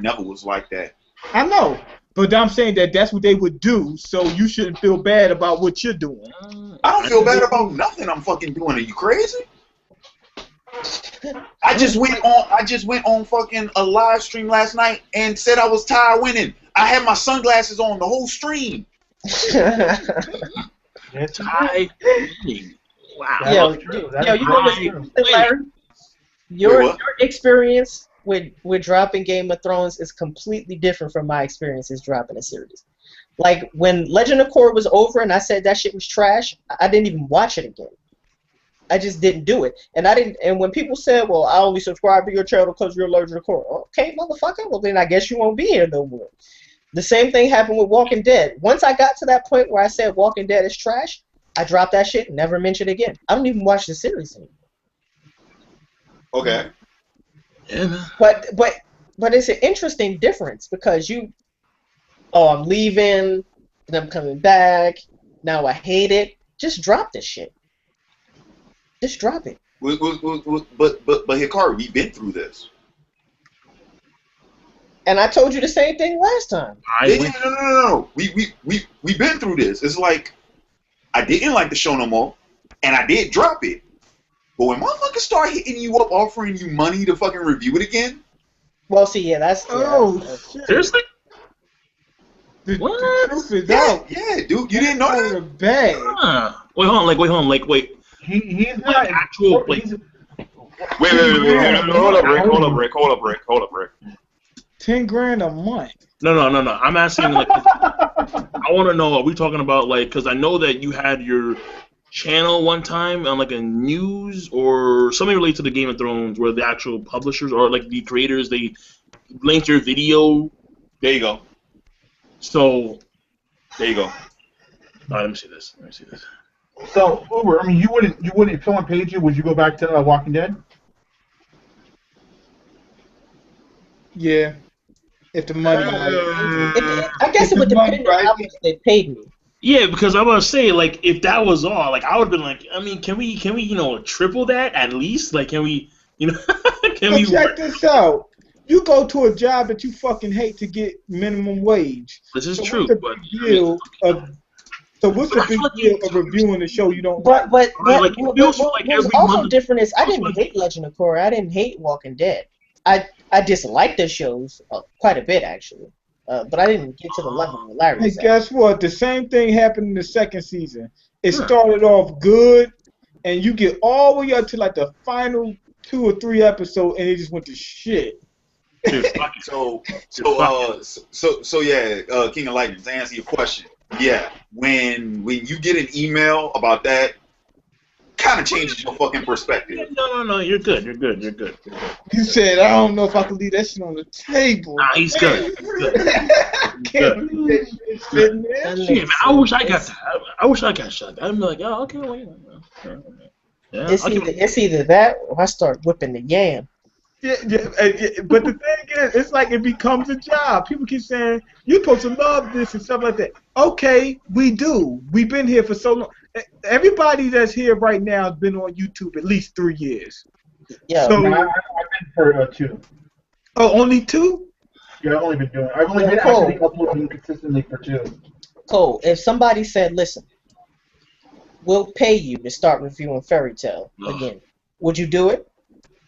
never was like that. I know, but I'm saying that's what they would do. So you shouldn't feel bad about what you're doing. I don't feel bad about nothing I'm fucking doing. Are you crazy? I just went on fucking a live stream last night and said I was tired winning. I had my sunglasses on the whole stream. Ty winning. Wow. Larry? Your experience with dropping Game of Thrones is completely different from my experiences dropping a series. Like when Legend of Korra was over and I said that shit was trash, I didn't even watch it again. I just didn't do it. And when people said, well, I only subscribe to your channel because you're allergic to Korra. Okay, motherfucker, well then I guess you won't be here no more. The same thing happened with Walking Dead. Once I got to that point where I said Walking Dead is trash, I dropped that shit and never mentioned it again. I don't even watch the series anymore. Okay. Yeah. But it's an interesting difference because I'm leaving, and I'm coming back. Now I hate it. Just drop this shit. Just drop it. But Hikaru, we've been through this. And I told you the same thing last time. No. We've been through this. It's like I didn't like the show no more, and I did drop it. But when motherfuckers start hitting you up, offering you money to fucking review it again. Well, see, yeah, that's. Shit. Seriously? The What? truth is out. Yeah, dude, you didn't know Out of that? the bag. Wait, hold on. He's Like not actual, like, Wait, hold up, Rick. 10 grand a month. no. I'm asking, like, I want to know, are we talking about, like, because I know that you had your channel one time on, like, a news or something related to the Game of Thrones where the actual publishers or, like, the creators, they linked your video. There you go. So, There you go. all right, let me see this. So Uber, I mean, you wouldn't if someone paid you, would you go back to Walking Dead? Yeah. If the money I guess it would It's the money, depend on how much they paid me. Yeah, because I'm gonna say, like, if that was all, like, I would have been like, I mean, can we, triple that at least? Like, can we, can we? check this out. You go to a job that you fucking hate to get minimum wage. This is So true, what's the but big deal of what's the big deal of reviewing a show you don't like? But Like, it feels like what's every also month- different is I didn't hate Legend of Korra. I didn't hate Walking Dead. I disliked the shows quite a bit actually, but I didn't get to the level where Larry Hey, was at. guess what? The same thing happened in the second season. It started off good, and you get all the way up to like the final 2 or 3 episodes, and it just went to shit. Dude, fuck it. So yeah, King of Lightning, to answer your question, yeah, when you get an email about that, kind of changes your fucking perspective. No, you're good. You said, I don't know if I can leave that shit on the table. Nah, he's good. I can't believe that shit sitting there. Shit, man, I wish I got that. I wish I got shot. I'd be like, oh, okay, wait. Yeah, It's either that or I start whipping the yam. Yeah, but the thing is, it's like it becomes a job. People keep saying, you're supposed to love this and stuff like that. Okay, we do. We've been here for so long. Everybody that's here right now has been on YouTube at least 3 years. Yeah. So, I've been for 2. oh, only 2? Yeah, I've only been actually uploading consistently for 2. Cole, if somebody said, listen, we'll pay you to start reviewing Fairy Tail again, would you do it?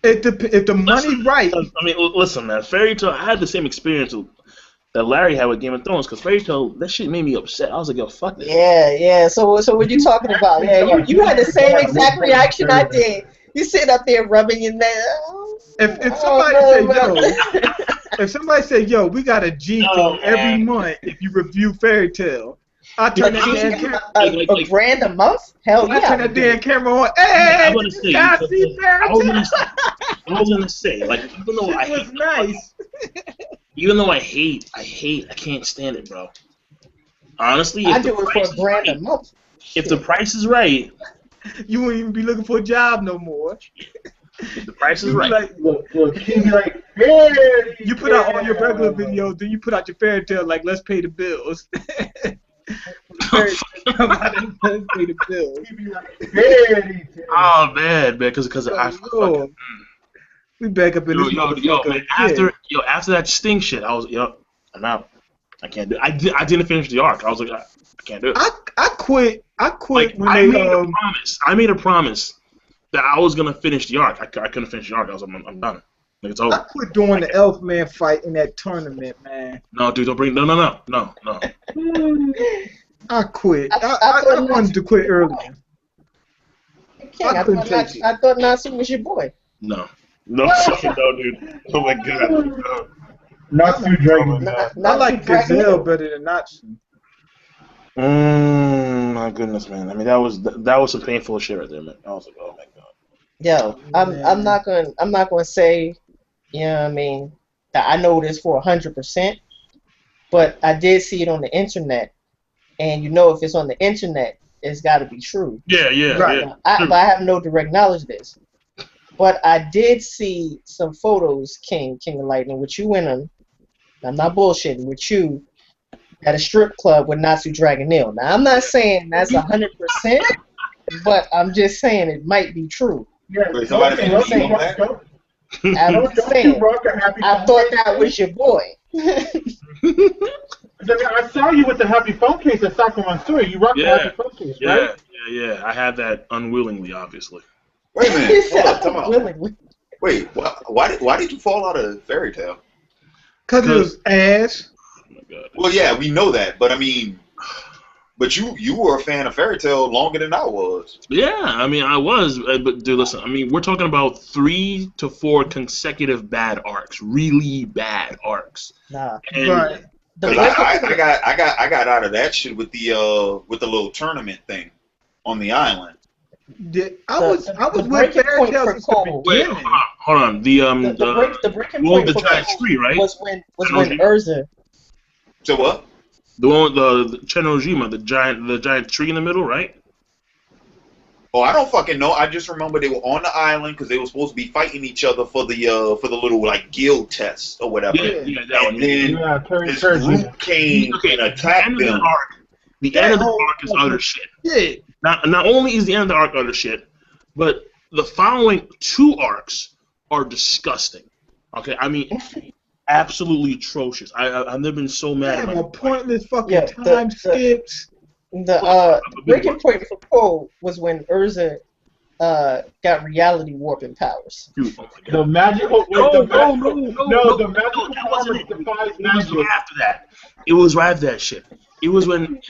If the money right. I mean, listen, man. Fairy Tail, I had the same experience that Larry had with Game of Thrones, because Fairy Tail, that shit made me upset. I was like, yo, fuck this. Yeah. So what you talking about? Yeah, you had the same exact reaction I did. You sit up there rubbing your nails. If somebody said, yo, we got a G every month if you review Fairy Tail, I turn that damn camera a grand a month? Hell yeah. I turn that damn camera on. Hey, I'm gonna say, guys see Fairy Tail? I was gonna say, like, even though I was hate, nice. Even though I can't stand it, bro. Honestly, if I do it for a grand a month. If the price is right, you won't even be looking for a job no more. If the price is right. Like, Look, he'd be like, hey, you put out all your regular videos, then you put out your Fairy Tail like, let's pay the bills. Let's pay the bills. He'd be like, hey, Oh man, because I fucking. We back up in this man, after that Sting shit, I was I'm out. I can't do it. I didn't finish the arc. I was like, I can't do it. I quit like, when I made a promise that I was gonna finish the arc. I couldn't finish the arc. I was like, I'm done. Like, it's over. I quit doing the Elfman fight in that tournament, man. No, dude, don't bring no. I quit. I wanted to quit earlier. I thought Natsu was your boy. No, fucking no, dude. Oh my god. No. Natsu Dragon. I like Gazelle better than Natsu. My goodness, man. I mean, that was some painful shit right there, man. I was like, oh my god. Yo, I'm not gonna say, you know what I mean, that I know this for 100%, but I did see it on the internet, and you know if it's on the internet, it's got to be true. Yeah. But I have no direct knowledge of this. But I did see some photos, King of Lightning, with you in them. I'm not bullshitting, with you at a strip club with Natsu Dragon Eel. Now, I'm not saying that's 100%, but I'm just saying it might be true. Yeah, Wait, somebody made a meme on that? I'm just saying, I thought that was your boy. I saw you with the Happy Phone case at Sakura Matsuri. You rocked the Happy Phone case, right? Yeah. I had that unwillingly, obviously. Wait a minute. Hold up, come on. Willingly. Wait, why did you fall out of Fairy Tail? Because it was ass. Oh my God. Well, yeah, we know that, but I mean, but you were a fan of Fairy Tail longer than I was. Yeah, I mean, I was, but dude, listen, I mean, we're talking about 3 to 4 consecutive bad arcs, really bad arcs. Nah. And Right. I got out of that shit with the little tournament thing on the island. I was with Fairy Tail since the Wait, beginning. hold on. The breaking point the for giant Cole tree, right? was when Urza. So what? The one with the Chenojima, the giant tree in the middle, right? Oh, I don't fucking know. I just remember they were on the island because they were supposed to be fighting each other for the little like guild test or whatever. Yeah, that one. And then this group came and attacked them. The end of the arc is other shit. Yeah. Not only is the end of the arc other shit, but the following 2 arcs are disgusting. Okay, I mean, absolutely atrocious. I've never been so mad Damn, about pointless fucking time skips. The breaking point for Cole was when Urza got reality warping powers. Dude, oh my God. The magical. No, the magical that power wasn't it. defies It was magic. right after that. It was right after that shit. It was when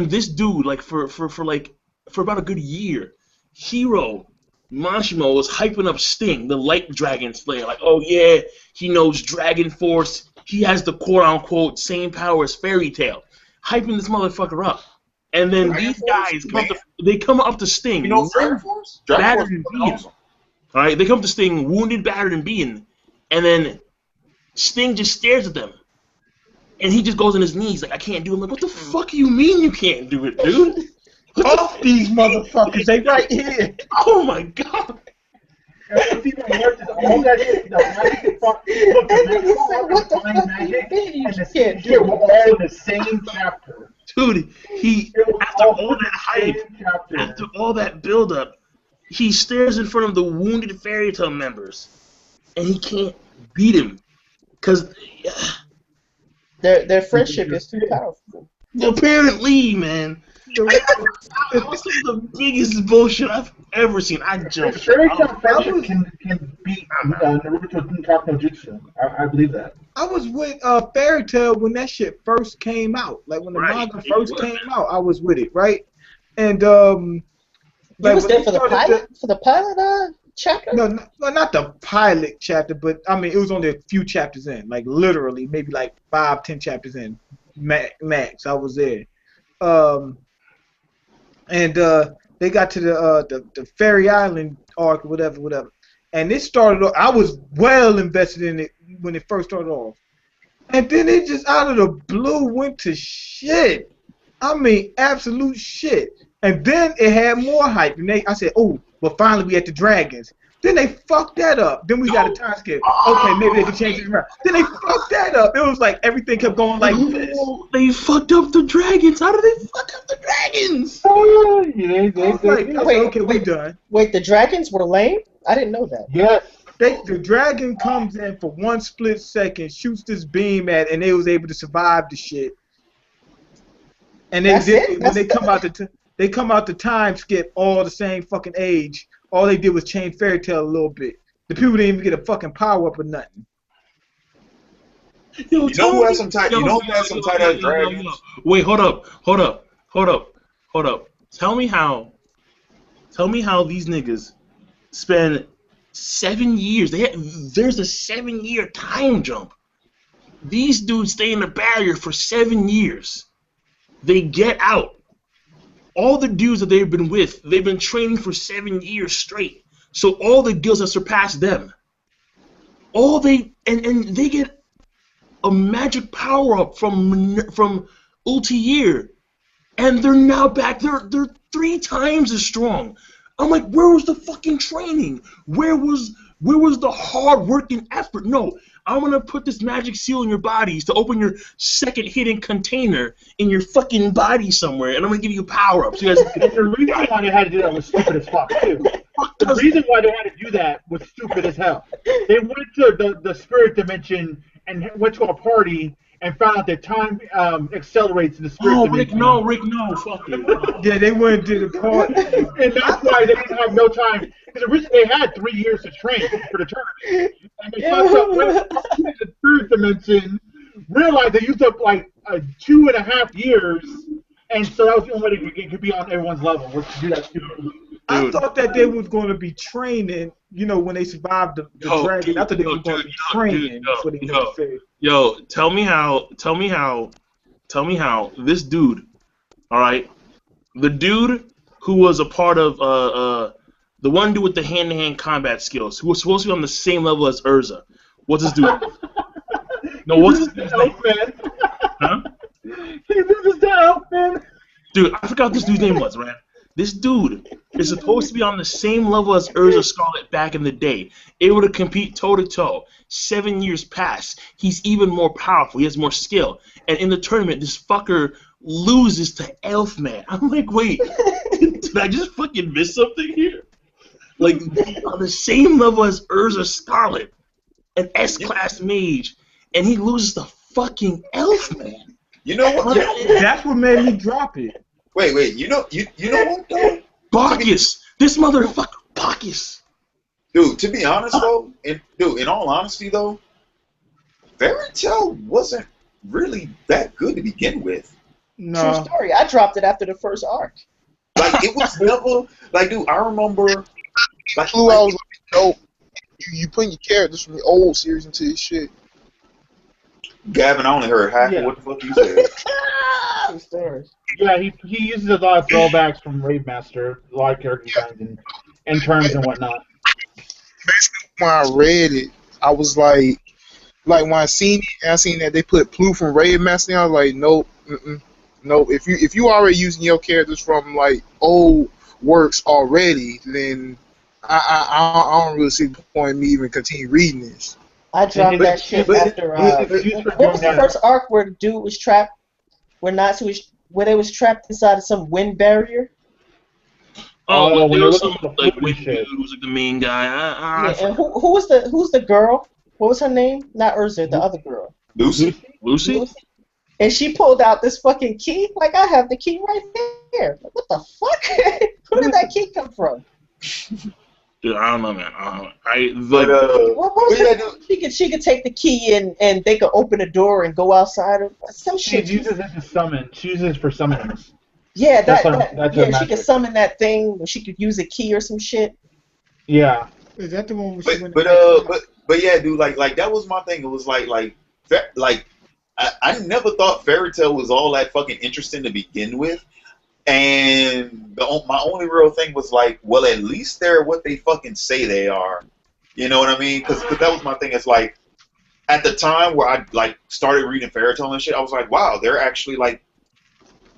this dude, like for about a good year, Hiro Mashimo was hyping up Sting, the Light Dragon Slayer. Like, oh yeah, he knows Dragon Force. He has the quote unquote same power as Fairy Tail. Hyping this motherfucker up. And then these guys come up to Sting. You know Dragon Force? Battered and beaten. Alright, they come to Sting, wounded, battered, and beaten. And then Sting just stares at them. And he just goes on his knees like, I can't do it. I'm like, what the fuck you mean you can't do it, dude? Off these motherfuckers, they right here. Oh my God. What's even worse is all that shit. The magic fuck. Look, What the fuck you mean you can't do we're all in the same chapter. Dude, after all that hype, after all that build-up, he stares in front of the wounded Fairy Tail members, and he can't beat him, because their friendship is too powerful. Apparently, man. That was some of the biggest bullshit I've ever seen. I jumped. Fairy Tail friendship can beat Naruto Kinkaku no Jutsu. I believe that. I was with Fairy Tail when that shit first came out. Like when the manga first came out, I was with it, right? And you was there for the pilot chapter? No, not the pilot chapter, but I mean it was only a few chapters in, like literally maybe like 5-10 chapters in max. I was there, and they got to the Fairy Island arc, whatever. And it started off, I was well invested in it when it first started off. And then it just out of the blue went to shit. I mean, absolute shit. And then it had more hype. And I said, oh, well, finally we at the dragons. Then they fucked that up. Then we got a time skip. Okay, maybe they can change it around. Then they fucked that up. It was like everything kept going like this. They fucked up the dragons. How did they fuck up the dragons? Okay, we done. Wait, the dragons were lame? I didn't know that. Yes. The dragon comes in for 1 split second, shoots this beam at, and they was able to survive the shit. And they they come out the time skip all the same fucking age. All they did was change Fairy Tail a little bit. The people didn't even get a fucking power up or nothing. You know who has some tight ass dragons? Wait, hold up. Tell me how these niggas spend 7 years. There's a 7-year time jump. These dudes stay in the barrier for 7 years. They get out. All the dudes that they've been with, they've been training for 7 years straight. So all the guilds have surpassed them. And they get a magic power up from Ultier, and they're now back. They're 3 times as strong. I'm like, where was the fucking training? Where was the hard working effort? No, I'm gonna put this magic seal in your bodies to open your second hidden container in your fucking body somewhere, and I'm gonna give you power ups. You guys, And the reason why they had to do that was stupid as fuck too. The reason why they had to do that was stupid as hell. They went to the spirit dimension and went to a party and found out that time accelerates in the spirit dimension. Rick, no, fuck you. Yeah, they went to the party. And that's why they didn't have no time. Because originally they had 3 years to train for the tournament. And they fucked up went to the spirit dimension, realized they used up like 2.5 years, and so that was the only way they could be on everyone's level, was to do that stupid. I thought that they was going to be training, when they survived the dragon. I thought they were going to be training. That's what he said. Yo, tell me how this dude, all right, the dude who was a part of the one dude with the hand-to-hand combat skills, who was supposed to be on the same level as Urza. What's his dude? No, what's his name? Huh? Dude, I forgot what this dude's name was, man. This dude is supposed to be on the same level as Urza Scarlet back in the day, able to compete toe-to-toe. 7 years pass. He's even more powerful. He has more skill. And in the tournament, this fucker loses to Elfman. I'm like, wait, did I just fucking miss something here? Like, on the same level as Urza Scarlet, an S-class mage, and he loses to fucking Elfman. You know what? That's what made me drop it. Wait. You know what though? Bacchus, this motherfucker, Bacchus. Dude, to be honest though, in all honesty though, Fairy Tail wasn't really that good to begin with. No. True story. I dropped it after the first arc. Like it was never like, dude. I remember. Like, Blue Hours, dope. You putting your characters from the old series into this shit. Gavin, I only heard half of what the fuck you said. True story. Yeah, he uses a lot of throwbacks from Rave Master, a lot of character designs and terms and whatnot. Basically, when I read it, I was like when I seen that they put Plu from Rave Master, I was like, nope, nope. If you already using your characters from like old works already, then I don't really see the point in me even continue reading this. I dropped that shit after. What was the first arc where the dude was trapped? Where they was trapped inside of some wind barrier? Oh, there was some like wind dude who was like the main guy. Yeah, and who's the girl? What was her name? Not Urza, the other girl. Lucy. And she pulled out this fucking key. Like, I have the key right there. Like, what the fuck? Where did that key come from? Dude, I don't know, man. She could take the key and they could open the door and go outside. Or some shit. She uses it to summon. She uses it for summonings. Yeah, that's she could summon that thing. Or she could use a key or some shit. Yeah. Is that the one? But yeah, dude. Like that was my thing. It was like I never thought Fairy Tail was all that fucking interesting to begin with. And my only real thing was like, well, at least they're what they fucking say they are. You know what I mean? Because that was my thing. It's like, at the time where I like started reading Fairy Tail and shit, I was like, wow, they're actually like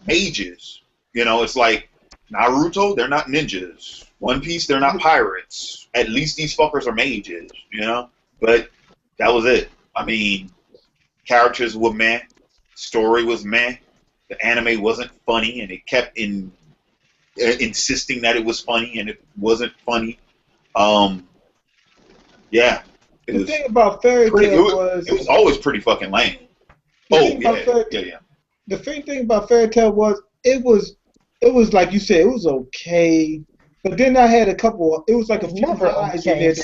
mages. You know, it's like Naruto, they're not ninjas. One Piece, they're not pirates. At least these fuckers are mages. You know? But that was it. I mean, characters were meh. Story was meh. The anime wasn't funny, and it kept insisting that it was funny, and it wasn't funny. Yeah. The thing about Fairy Tail was... It was always pretty fucking lame. Yeah. The thing about Fairy Tail was, it was like you said, it was okay, but then I had a couple... It was like a few highs in there.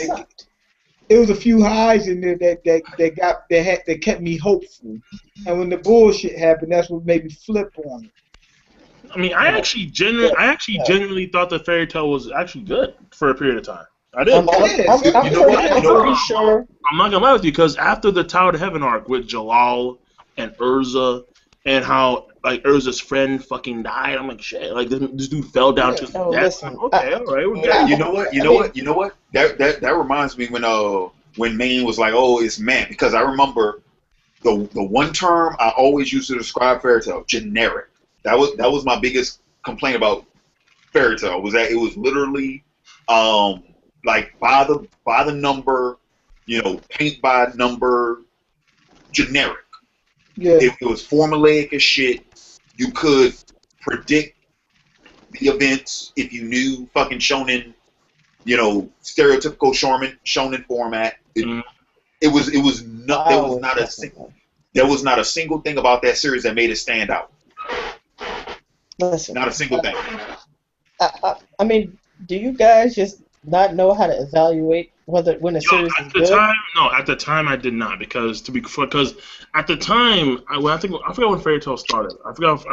It was a few highs in there that kept me hopeful, and when the bullshit happened, that's what made me flip on it. I mean, I actually genuinely thought that Fairy Tail was actually good for a period of time. I did. I'm pretty sure. I'm not gonna lie with you, because after the Tower to Heaven arc with Jalal and Urza, and how like Urza's friend fucking died, I'm like, shit, like this dude fell down to his death. Listen, okay, all right, we're good. You know what? That reminds me when Maine was like, oh, it's man, because I remember the one term I always used to describe Fairy Tail, generic. That was my biggest complaint about Fairy Tail, was that it was literally like by the number, paint by number, generic. Yeah. It was formulaic as shit. You could predict the events if you knew fucking shonen, stereotypical shonen format. There was not a single thing about that series that made it stand out. Listen, not a single thing. I mean, do you guys just not know how to evaluate when a series is good? At the time I did not, because at the time I forgot when Fairy Tail started.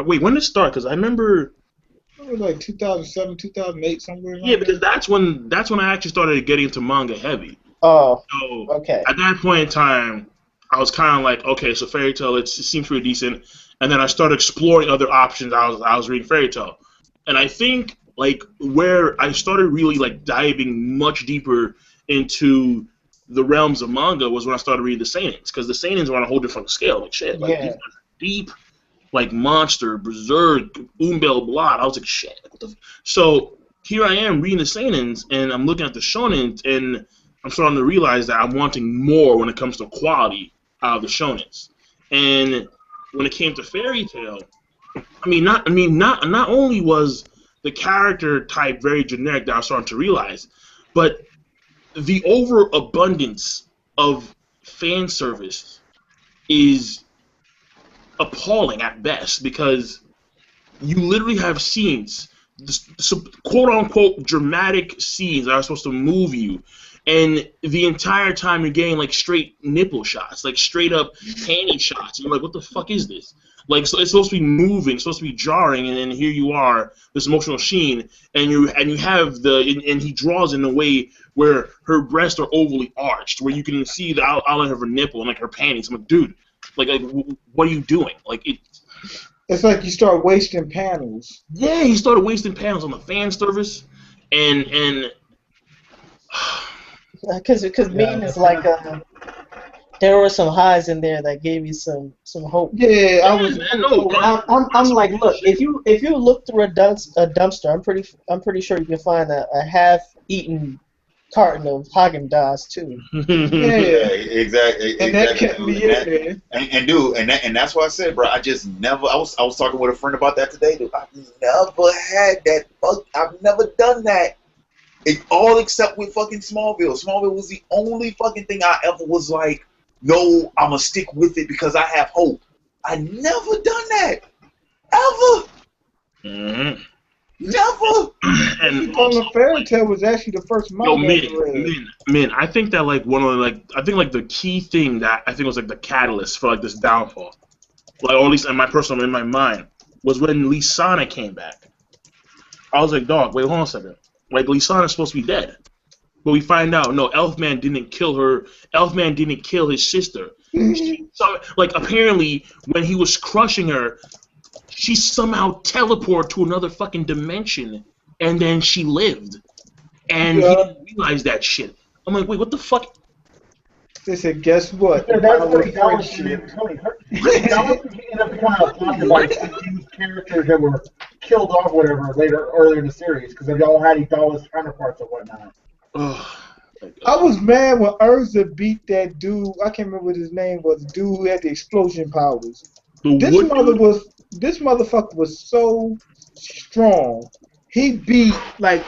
Wait, when did it start? Because I remember it was like 2007, 2008, somewhere. Yeah, because that's when I actually started getting into manga heavy. Oh. So okay. At that point in time, I was kind of like, okay, so Fairy Tail, it seems pretty decent, and then I started exploring other options. I was reading Fairy Tail, and I think like where I started really like diving much deeper into the realms of manga was when I started reading the seinens, because the seinens were on a whole different scale. Like shit, like these are deep, like Monster, Berserk, Umbel Blot. I was like shit. So here I am reading the seinens, and I'm looking at the shonens, and I'm starting to realize that I'm wanting more when it comes to quality out of the shonens. And when it came to Fairy Tail, not only was the character type very generic that I was starting to realize, but the overabundance of fan service is appalling at best, because you literally have scenes, quote-unquote dramatic scenes that are supposed to move you, and the entire time you're getting like straight nipple shots, like straight up panty shots. And you're like, what the fuck is this? Like, so it's supposed to be moving, it's supposed to be jarring, and then here you are, this emotional scene, and you have and he draws in a way where her breasts are overly arched, where you can see the outline of her nipple and like her panties. I'm like, dude, like what are you doing? Like it's like you start wasting panels. Yeah, he started wasting panels on the fan service, and because Mean is like there were some highs in there that gave you some hope. Yeah, I'm like, look, if you look through a dumpster, I'm pretty sure you can find a half-eaten carton of Haagen-Dazs too. Yeah, exactly. And that kept me in there. And that's why I said, bro, I just never. I was talking with a friend about that today, dude. I've never had that. I've never done that. All except with fucking Smallville. Smallville was the only fucking thing I ever was like, no, I'm gonna stick with it because I have hope. I never done that. Ever. Mm-hmm. Never. And the Fairy Tail was actually the first manga. Man, I think that like one of the key thing that I think was like the catalyst for like this downfall, like, or at least in my mind, was when Lisana came back. I was like, dog, wait, hold on a second. Like, Lisana's supposed to be dead. But we find out, no, Elfman didn't kill her. Elfman didn't kill his sister. Like, apparently, when he was crushing her, she somehow teleported to another fucking dimension, and then she lived. And he didn't realize that shit. I'm like, wait, what the fuck? They said, guess what? Yeah, that's what that was really hurt. That was ended up becoming a plot device to use characters that were killed off, whatever, earlier in the series, because they all had Ithala's counterparts or whatnot. I was mad when Urza beat that dude. I can't remember what his name was. The dude who had the explosion powers. This motherfucker was so strong. He beat like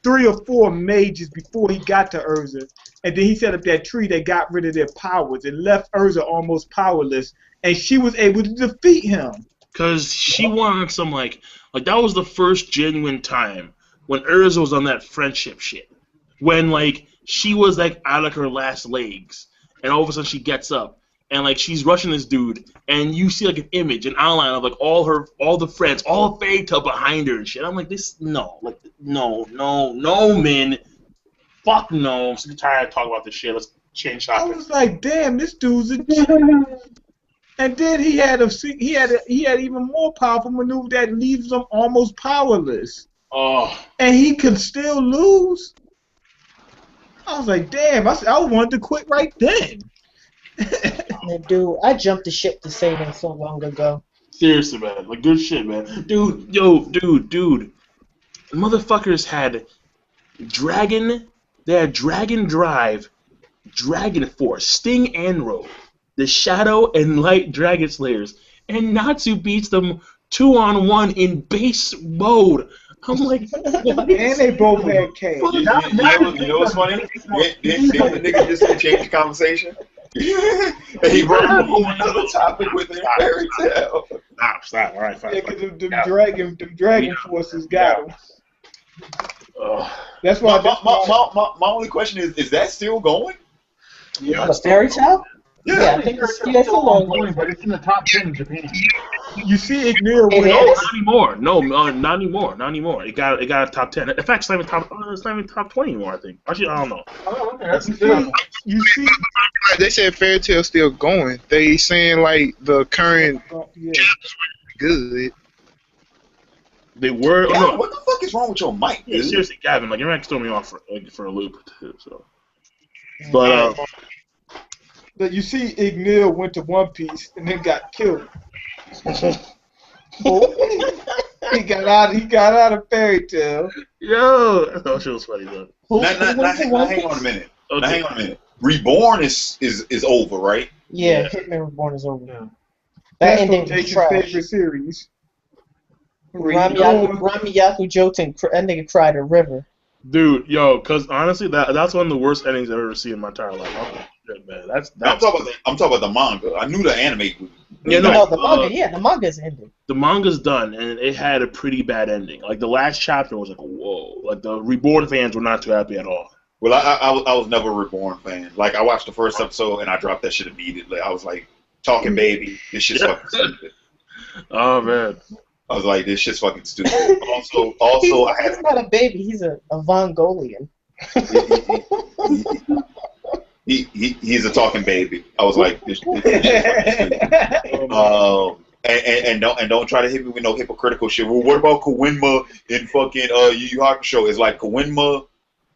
3 or 4 mages before he got to Urza, and then he set up that tree that got rid of their powers and left Urza almost powerless, and she was able to defeat him. Because she wanted some like that was the first genuine time when Urza was on that friendship shit. When like she was like out of her last legs, and all of a sudden she gets up and like she's rushing this dude, and you see like an image, an outline of like all the friends, all of Fairy Tail behind her and shit. I'm like, no, man, fuck no. I'm so tired of talking about this shit. Let's change topic. I was like, damn, this dude's a genius. And then he had even more powerful maneuver that leaves him almost powerless. Oh. And he could still lose. I was like, damn, I wanted to quit right then. And dude, I jumped the ship to Satan so long ago. Seriously, man. Like, good shit, man. Dude. Motherfuckers had Dragon. They had Dragon Drive, Dragon Force, Sting and Rogue, the Shadow and Light Dragon Slayers, and Natsu beats them 2-on-1 in base mode. I'm like, And they both had K. You know what's funny? Did the nigga just change the conversation? And he brought up another topic with the fairy tale. Stop. All right, fine. Yeah, because them dragon forces got them. That's why. My only question is that still going? Yeah. The fairy tale? Yeah, I think it's still ongoing, but it's in the top 10 in Japan. You see Ignir It with is? Not anymore. No, not anymore. Not anymore. It got a top 10. In fact, it's not even top 20 anymore. I think. Actually, I don't know. you see They said Fairy Tail's still going. They saying like the current good. They were. Yeah, No, what the fuck is wrong with your mic, yeah, dude? seriously, Gavin. Like, you're not throwing me off for a loop too. So, but that you see Ignir went to One Piece and then got killed. He got out of Fairy Tail. yo, I thought she was funny though. Now, hang on a minute. Okay. Now, hang on a minute. Reborn is over, right? Yeah, Hitman Reborn is over now. That That's ending from was Jason's trash. favorite series. Rami Yaku Joten, that nigga cried a river. Dude, yo, cause honestly, that's one of the worst endings I've ever seen in my entire life. Oh, shit, man. I'm talking about the manga. I knew the anime. Yeah, No, the manga, the manga's ended. The manga's done, and it had a pretty bad ending. Like, the last chapter was like, whoa. Like, the Reborn fans were not too happy at all. Well, I was never a Reborn fan. Like, I watched the first episode and I dropped that shit immediately. I was like, talking baby, this shit's fucking stupid. Oh man. I was like, this shit's fucking stupid. Also, He's not a baby. He's a Vongolian. He's a talking baby. I was like, this shit's fucking stupid. And don't try to hit me with no hypocritical shit. Well, what about Koenma in fucking Yu Yu Hakusho? It's like Koenma.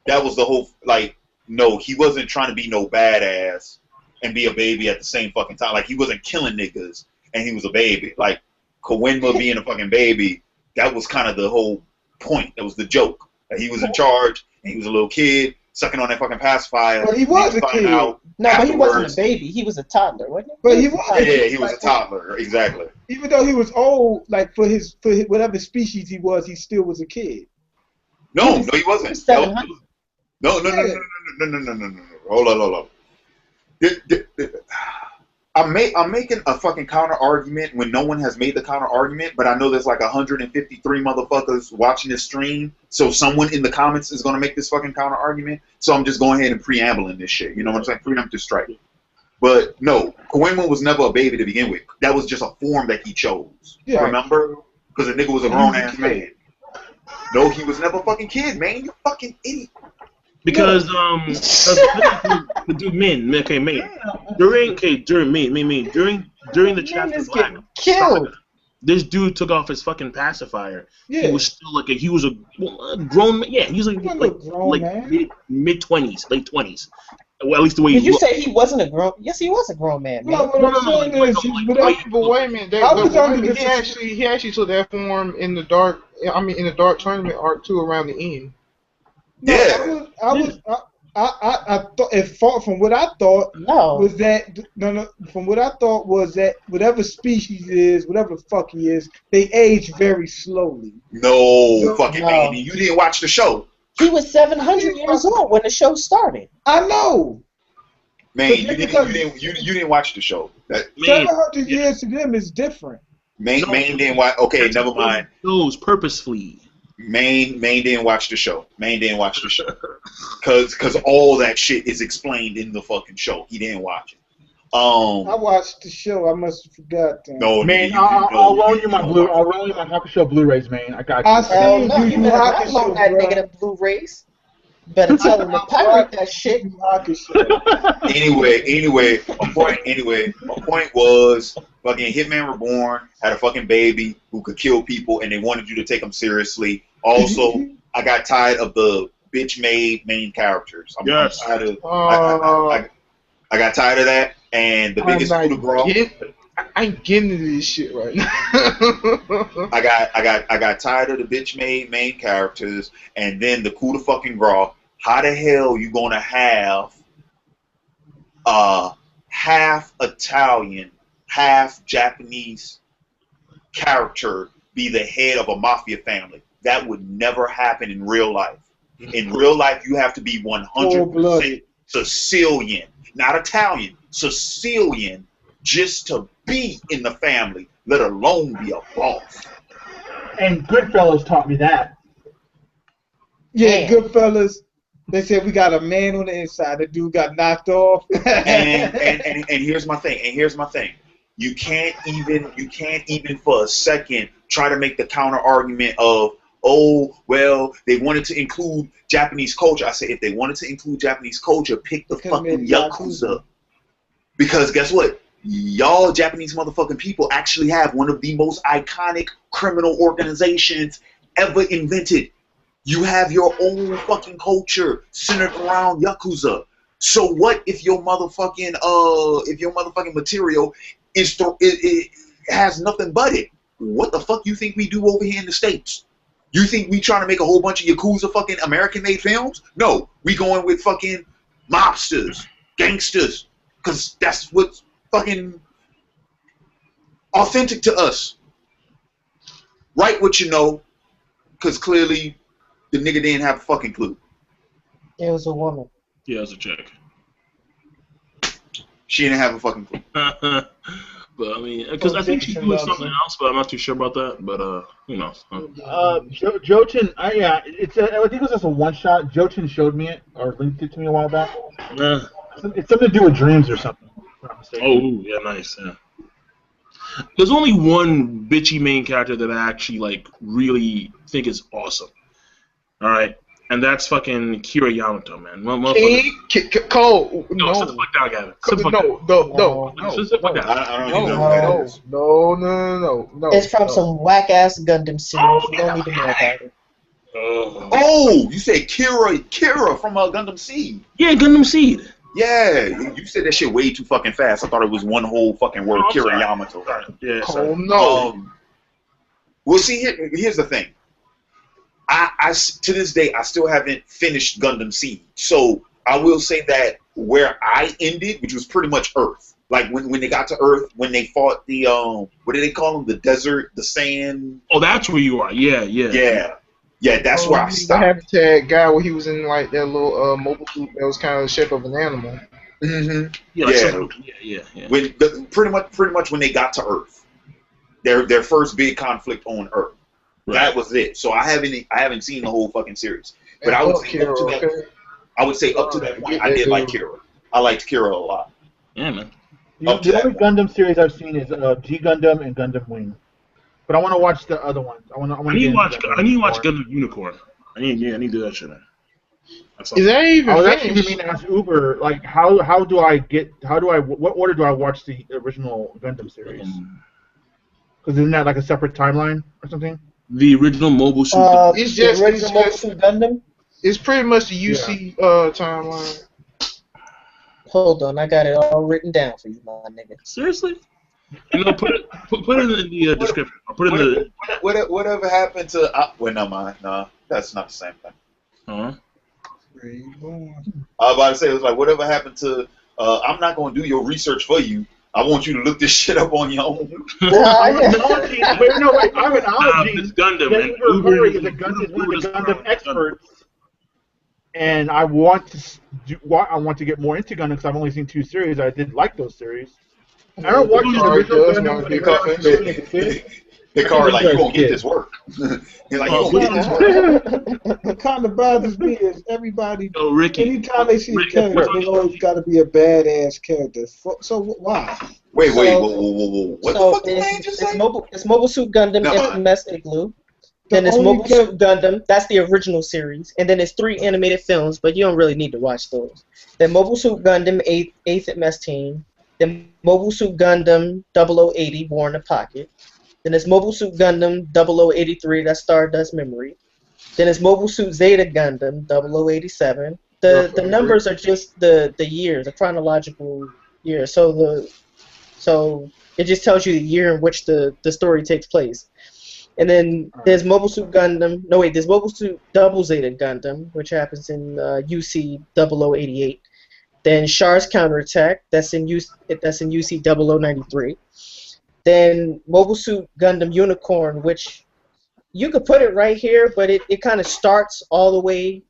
That was the whole, like, no, he wasn't trying to be no badass and be a baby at the same fucking time. Like, he wasn't killing niggas and he was a baby. Like, Koenma being a fucking baby, that was kind of the whole point. That was the joke. That he was in charge and he was a little kid sucking on that fucking pacifier. But he was a kid. No, but he wasn't a baby. He was a toddler, wasn't he? But he was. Yeah, he was a toddler. Exactly. Even though he was old, like for his whatever species he was, he still was a kid. No, he wasn't. No. Hold on. I'm making a fucking counter argument when no one has made the counter argument, but I know there's like 153 motherfuckers watching this stream, so someone in the comments is gonna make this fucking counter argument. So I'm just going ahead and preambling this shit. You know what I'm saying? Preemptive strike. But no, Koenma was never a baby to begin with. That was just a form that he chose. Yeah. Remember? Because the nigga was a grown ass man. No, he was never a fucking kid, man. You fucking idiot. Because the dude Min during the chapter Black, killed. This dude took off his fucking pacifier. Yeah. He was still like he was a grown man. Yeah, he was like mid 20s, late 20s. Well, at least the way. Did you say he wasn't a grown? Yes, he was a grown man. No, but I'm saying is, but wait a minute. He actually took that form in the dark. I mean, in the dark tournament arc too, around the end. No, yeah. I thought it fought from what I thought was that from what I thought was that whatever species is, whatever the fuck he is, they age very slowly. No, fucking man, you didn't watch the show. He was 700 years old when the show started. I know. Man, you didn't watch the show. 700 years to them is different. Main didn't watch. Okay, never mind. Those purposefully. Main didn't watch the show. Cause all that shit is explained in the fucking show. He didn't watch it. I watched the show. I must have forgot. No, man. I'll roll you my Hakusho Blu-rays, man. I got you. You better download that nigga the Blu-rays. Better tell him to pirate that shit. Anyway, my point was fucking Hitman Reborn had a fucking baby who could kill people, and they wanted you to take him seriously. Also, I got tired of the bitch-made main characters. I'm tired of. I got tired of that, and the biggest coup de grace. I ain't getting into this shit right now. I got tired of the bitch made main characters, and then the coup de fucking grace. How the hell you gonna have half Italian, half Japanese character be the head of a mafia family? That would never happen in real life. In real life, you have to be 100% Sicilian, not Italian, Sicilian, just to be in the family, let alone be a boss. And Goodfellas taught me that. Yeah, Goodfellas. They said we got a man on the inside. The dude got knocked off. and here's my thing. You can't even for a second try to make the counter argument of, oh, well, they wanted to include Japanese culture. I say, if they wanted to include Japanese culture, pick the fucking Yakuza. Because guess what? Y'all Japanese motherfucking people actually have one of the most iconic criminal organizations ever invented. You have your own fucking culture centered around Yakuza. So what if your motherfucking material it has nothing but it? What the fuck you think we do over here in the States? You think we trying to make a whole bunch of Yakuza fucking American-made films? No, we going with fucking mobsters, gangsters, because that's what's fucking authentic to us. Write what you know, because clearly the nigga didn't have a fucking clue. It was a woman. Yeah, it was a chick. She didn't have a fucking clue. But I mean, because I think she's doing something else, but I'm not too sure about that. But who knows? Jochin, I think it was just a one shot. Jochin showed me it or linked it to me a while back. It's something to do with dreams or something. Oh, yeah, nice. Yeah. There's only one bitchy main character that I actually like really think is awesome. All right, and that's fucking Kira Yamato, man. Cole, no, sit the fuck down, Gavin. Sit the fuck No. It's from some whack ass Gundam series. You don't need to know about it. Oh, you said Kira from Gundam Seed. Yeah, Gundam Seed. Yeah, you said that shit way too fucking fast. I thought it was one whole fucking word, Kira Yamato. Yeah, oh no. Well, see, here's the thing. I to this day, I still haven't finished Gundam Seed. So I will say that where I ended, which was pretty much Earth. Like when they got to Earth, when they fought the what do they call them? The desert, the sand. Oh, that's where you are. Yeah, that's where I stopped. The Habitat guy where he was in like that little mobile suit that was kind of the shape of an animal. Mm-hmm. Yeah. When pretty much when they got to Earth, their first big conflict on Earth. Right. That was it. So I haven't seen the whole fucking series, but I would say up to that point, I did like Kira. I liked Kira a lot. Yeah, man. The only Gundam series I've seen is G Gundam and Gundam Wing. But I want to watch the other ones. I need to watch Gundam Unicorn. I need to do that shit, man. Is that even? I was actually meaning to ask Uber, like, what order do I watch the original Gundam series? Because isn't that like a separate timeline or something? The original Mobile Suit. It's just the original Mobile Suit Gundam. It's pretty much the UC timeline. Hold on, I got it all written down for you, my nigga. Seriously? You know, put it in the description. Put it in the. Whatever happened to? Well, no, mind. No, that's not the same thing. Uh-huh. I was about to say, it was like, whatever happened to? I'm not going to do your research for you. I want you to look this shit up on your own. I have an ology. It's Gundam. Uber is one of the Gundam experts, and I want to get more into Gundam because I've only seen 2 series. I did like those series. I don't watch the original Gundam. Hikaru, like, you won't get this work. You're like, you won't get this work. What kind of bothers me is everybody, Ricky, anytime they see a character, they always got to be a badass character. So why? Wait, whoa. What the fuck did you just say? It's Mobile Suit Gundam, Infamous Igloo. Then it's Mobile Suit Gundam, that's the original series. And then it's 3 animated films, but you don't really need to watch those. Then Mobile Suit Gundam, 8th MS Team. Then Mobile Suit Gundam 0080, War in the Pocket. Then it's Mobile Suit Gundam 0083, that's Stardust Memory. Then it's Mobile Suit Zeta Gundam 0087. The numbers are just the years, the chronological, Yeah, so it just tells you the year in which the story takes place. And then there's Mobile Suit Gundam. No, wait, there's Mobile Suit Double Zeta Gundam, which happens in UC 0088. Then Char's Counterattack, that's in UC 0093. Then Mobile Suit Gundam Unicorn, which you could put it right here, but it kind of starts all the way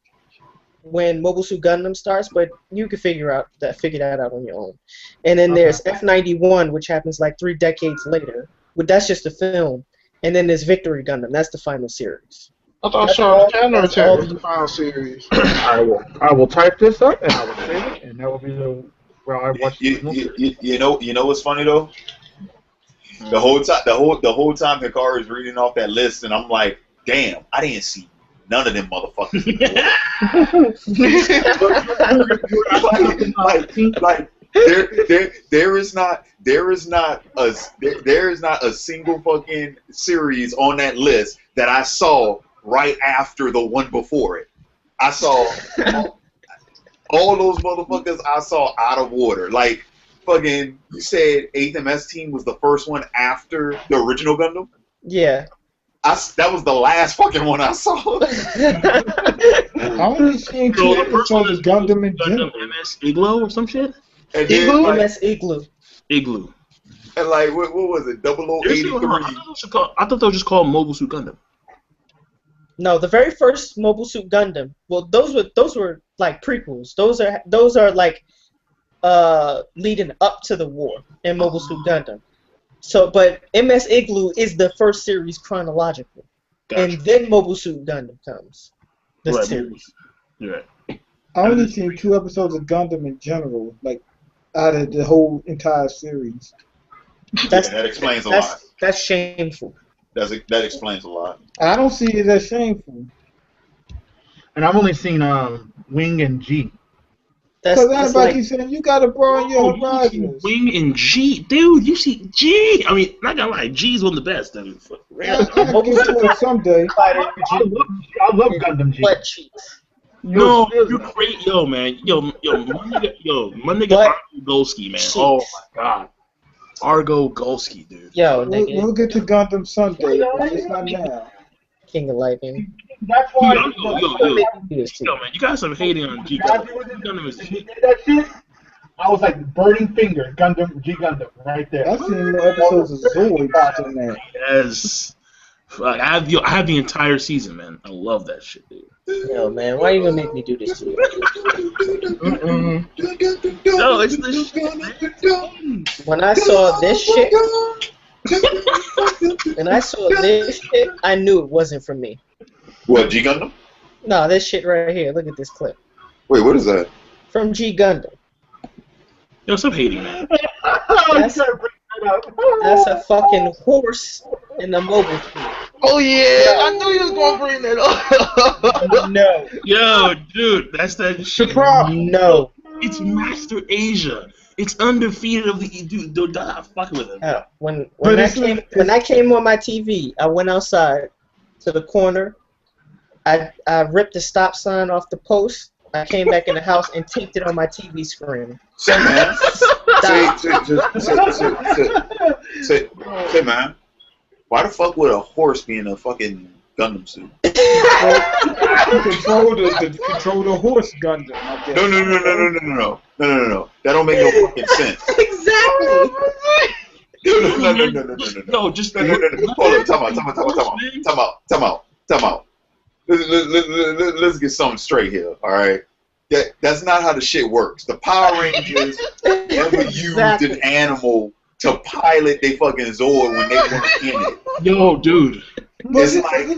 when Mobile Suit Gundam starts, but you can figure that out on your own. And then there's F91, which happens like 3 decades later. But that's just a film. And then there's Victory Gundam. That's the final series. I thought Char's Counterattack was the final series. I will type this up and I will save it, and that will be the I watch. You know what's funny though? The whole time Hikaru is reading off that list, and I'm like, damn, I didn't see none of them motherfuckers. like there is not a single fucking series on that list that I saw right after the one before it. I saw all those motherfuckers I saw out of order. Like fucking, you said 8th MS Team was the first one after the original Gundam? Yeah. That was the last fucking one I saw. I only seen 2 episodes of Gundam in general. MS Igloo or some shit? And then, MS Igloo. Igloo. And like, what was it? 0083? I thought they were just called Mobile Suit Gundam. No, the very first Mobile Suit Gundam. Well, those were like prequels. Those are like leading up to the war in Mobile Suit Gundam. So, but MS Igloo is the first series chronologically, and then Mobile Suit Gundam comes. This series. Yeah. I only seen 2 episodes of Gundam in general, like out of the whole entire series. That explains a lot. That's shameful. That explains a lot. I don't see it as shameful. And I've only seen Wing and G. That's like you saying, you gotta broaden your horizons. Wing and G, dude. You see G? I mean, not gonna lie, G's one of the best. I mean, I'll get to it someday. I love Gundam G. Butt cheeks. No, you're great, yo, man. Yo, my nigga Argo Golski, man. Oh my god, Argo Golski, dude. Yo, nigga. We'll get to Gundam Sunday, but it's not now. King of Lightning. That's why. Yo, man, you guys are hating on G Gundam. I was like burning finger, Gundam G Gundam, right there. I've seen more episodes of Zoids than that. Yes. Like, I have the entire season, man. I love that shit, dude. Yo, man, why you gonna make me do this to you? No, it's the shit. When I saw this shit, I knew it wasn't for me. What, G Gundam? No, this shit right here. Look at this clip. Wait, what is that? From G Gundam. Yo, stop hating, man. That's a fucking horse in a mobile suit. Oh yeah, I knew you was gonna bring that up. No. Yo, dude, that's that shit. No. It's Master Asia. It's undefeated of the dude. Stop fucking with him. When I came on my TV, I went outside to the corner. I ripped the stop sign off the post. I came back in the house and taped it on my TV screen. Say, man. Say, man. Why the fuck would a horse be in a fucking Gundam suit? Control the horse Gundam. No. That don't make no fucking sense. Exactly. No, just no. Hold on, time out. Let's get something straight here, all right? That's not how the shit works. The Power Rangers never used an animal to pilot they fucking Zord when they weren't in it. Yo, dude. It's like,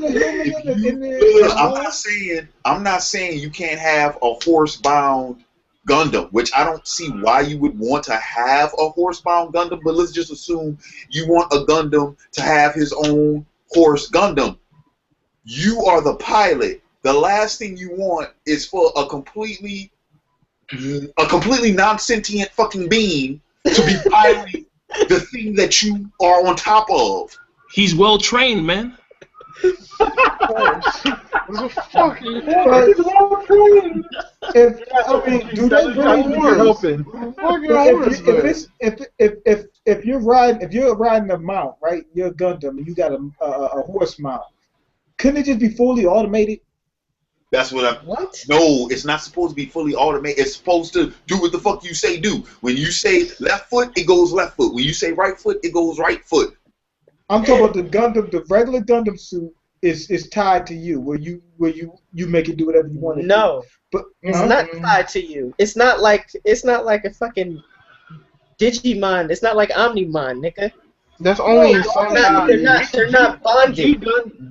I'm not saying you can't have a horse-bound Gundam, which I don't see why you would want to have a horse-bound Gundam, but let's just assume you want a Gundam to have his own horse Gundam. You are the pilot. The last thing you want is for a completely non-sentient fucking being to be piloting the thing that you are on top of. He's well trained, man. Fucking But if I mean, do they really helping? If you're riding a mount, right? You're a Gundam and you got a horse mount. Couldn't it just be fully automated? That's what I'm. What? No, it's not supposed to be fully automated. It's supposed to do what the fuck you say do. When you say left foot, it goes left foot. When you say right foot, it goes right foot. I'm talking about the Gundam. The regular Gundam suit is tied to you, where you make it do whatever you want it to. No, But it's not tied to you. It's not like a fucking Digimon. It's not like Omnimon, nigga. That's only in some. They're not bonded.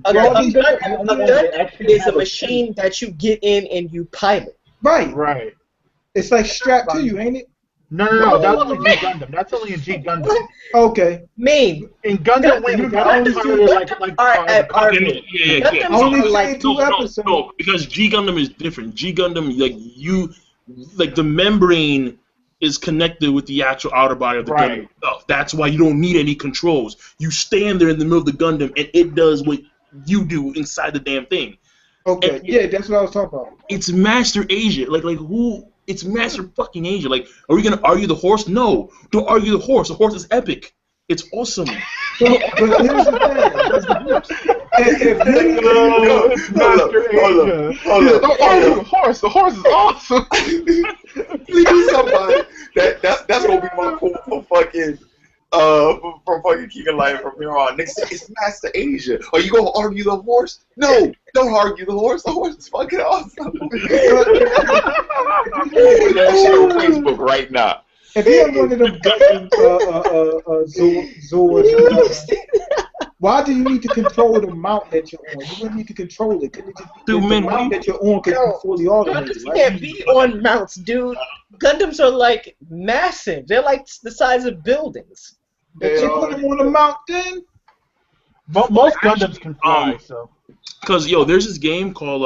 A Gundam is a machine that you get in and you pilot. Right. It's like strapped to you, ain't it? No. That's only G Gundam. That's only in G Gundam. Okay. Mean. In Gundam Wing, you got only No, because G Gundam is different. G Gundam, like the membrane is connected with the actual outer body of the Gundam itself. That's why you don't need any controls. You stand there in the middle of the Gundam, and it does what you do inside the damn thing. Okay, yeah, that's what I was talking about. It's Master Asia. Like who? It's Master fucking Asia. Like, are we gonna argue the horse? No, don't argue the horse. The horse is epic. It's awesome. But here's the thing. Don't argue the horse. The horse is awesome. Please, somebody. That's gonna be my quote for fucking from fucking King of Lion from here on. Nigga said it's Master Asia. Are you gonna argue the horse? No, don't argue the horse. The horse is fucking awesome. That shit on Facebook right now. If you have one of them Zords, why do you need to control the mount that you're on? You wouldn't need to control it. Couldn't it just be the mount that you're on could be fully automated? Gundams can't be on mounts, dude. Gundams are like massive. They're like the size of buildings. But you put them on a mount then? Most Gundams can fly, so. Because there's this game called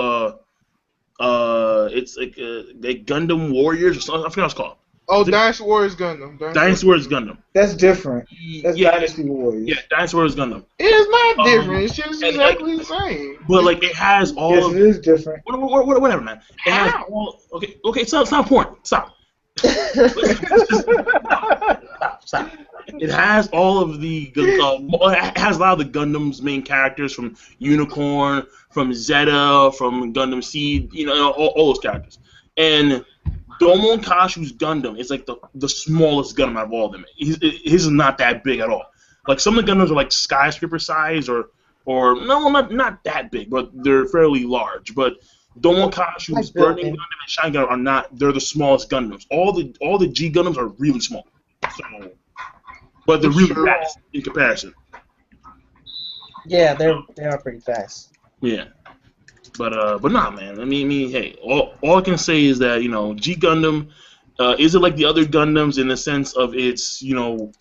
it's like Gundam Warriors or something. I forgot what it's called. Oh, Dynasty Warriors Gundam. Dynasty Warriors Gundam. That's different. That's Dynasty Warriors. Yeah, Dynasty Warriors Gundam. It is not different. It's just exactly the same. But like it has all. Yes, it is different. Whatever, man. It has all. Okay. It's not important. Stop. Stop. It has all of the. It has a lot of the Gundam's main characters from Unicorn, from Zeta, from Gundam Seed. All those characters. And Domon Kashu's Gundam is like the smallest Gundam out of all of them. His is not that big at all. Like some of the Gundams are like skyscraper size or no, not that big, but they're fairly large. But Domon Kashu's Burning Gundam and Shine Gundam are not. They're the smallest Gundams. All the G Gundams are really small. So, but they're really fast in comparison. Yeah, they are pretty fast. Yeah. But nah, man. I mean, hey, all I can say is that G Gundam is it like the other Gundams in the sense of it's well,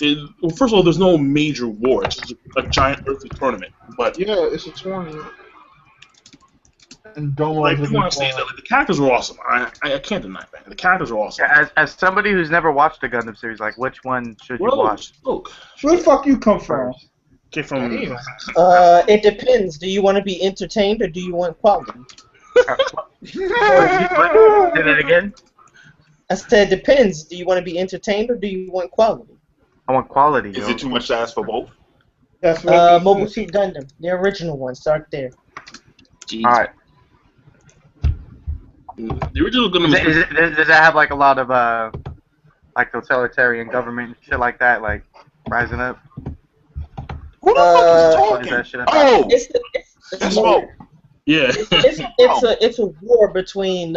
first of all, there's no major war. It's just a giant earthly tournament. But yeah, it's a tournament. And don't like you want to say that the characters were awesome. I can't deny that the characters are awesome. Yeah, as somebody who's never watched the Gundam series, like which one should you watch? Look, where the fuck you come from? Came from. It depends. Do you want to be entertained or do you want quality? Say that again. I said depends. Do you want to be entertained or do you want quality? I want quality. Is it too much to ask for both? That's what Mobile Suit Gundam, the original one. Start there. Jeez. All right. The original Gundam. Does that have like a lot of like totalitarian government and shit like that, like rising up? Who the fuck is talking? Oh, it's war. Yeah. It's a war between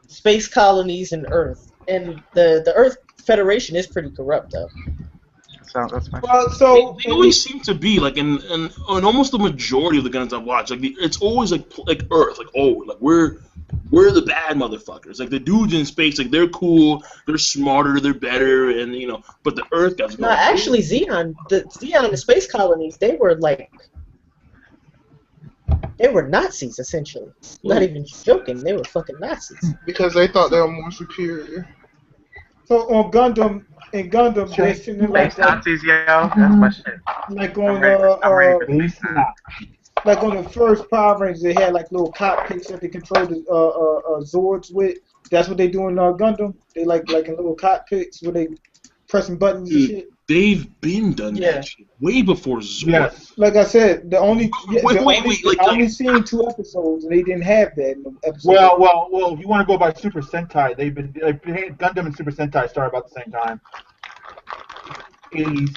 space colonies and Earth, and the Earth Federation is pretty corrupt though. So that's fine. Well, so they always seem to be like in almost the majority of the Gundams I've watched. Like it's always like Earth, like we're the bad motherfuckers. Like the dudes in space, like they're cool, they're smarter, they're better, and but the Earth guys. No, actually, Zeon and the space colonies, they were Nazis essentially. Not even joking, they were fucking Nazis. Because they thought they were more superior. So on Gundam. In Gundam, they shouldn't like Nazis, yo. That's my shit. Like on like on the first Power Rangers, they had like little cockpits that they control the Zords with. That's what they do in Gundam. They like in little cockpits where they pressing buttons and shit. They've been done that shit way before Zord. Yes. Like I said, I only seen 2 episodes and they didn't have that in the episode. Well. If you want to go by Super Sentai, they've been Gundam and Super Sentai started about the same time. 80s.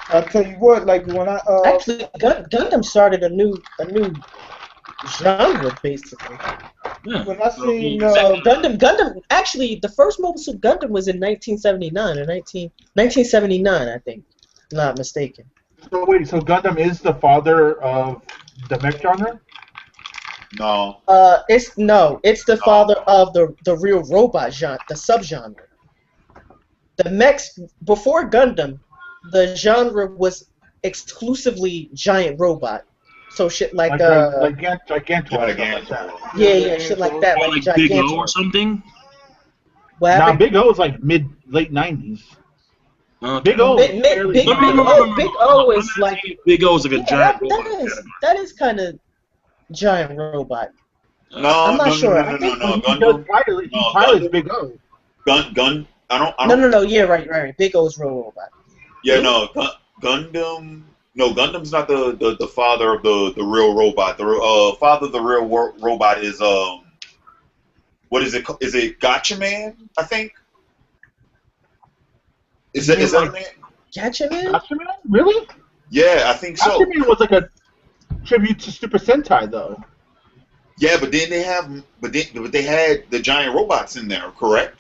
I'll tell you what, like when I actually Gundam started a new genre basically. Yeah. When I seen Gundam actually the first Mobile Suit Gundam was in 1979 or 1979 I think, if I'm not mistaken. So wait, so Gundam is the father of the mech genre? No. It's the father of the real robot genre, the subgenre. The mechs before Gundam, the genre was exclusively giant robot. So shit like Gigantor. Yeah, shit like that. Or like Big O or something? Nah, Big O is like late 90s. Big O. Big O is like Big O is like a giant robot. That is kind of giant robot. No, I'm not sure. No. He pilots Big O. Gun. I don't. No. Yeah, right. Big O's real robot. Yeah, no. Gundam. No, Gundam's not the father of the real robot. The father of the real robot is what is it? Is it Gatchaman? I think. Is that a man? Gatchaman? Gatchaman? Really? Yeah, I think so. Gatchaman was like a tribute to Super Sentai, though. Yeah, but then they had the giant robots in there, correct?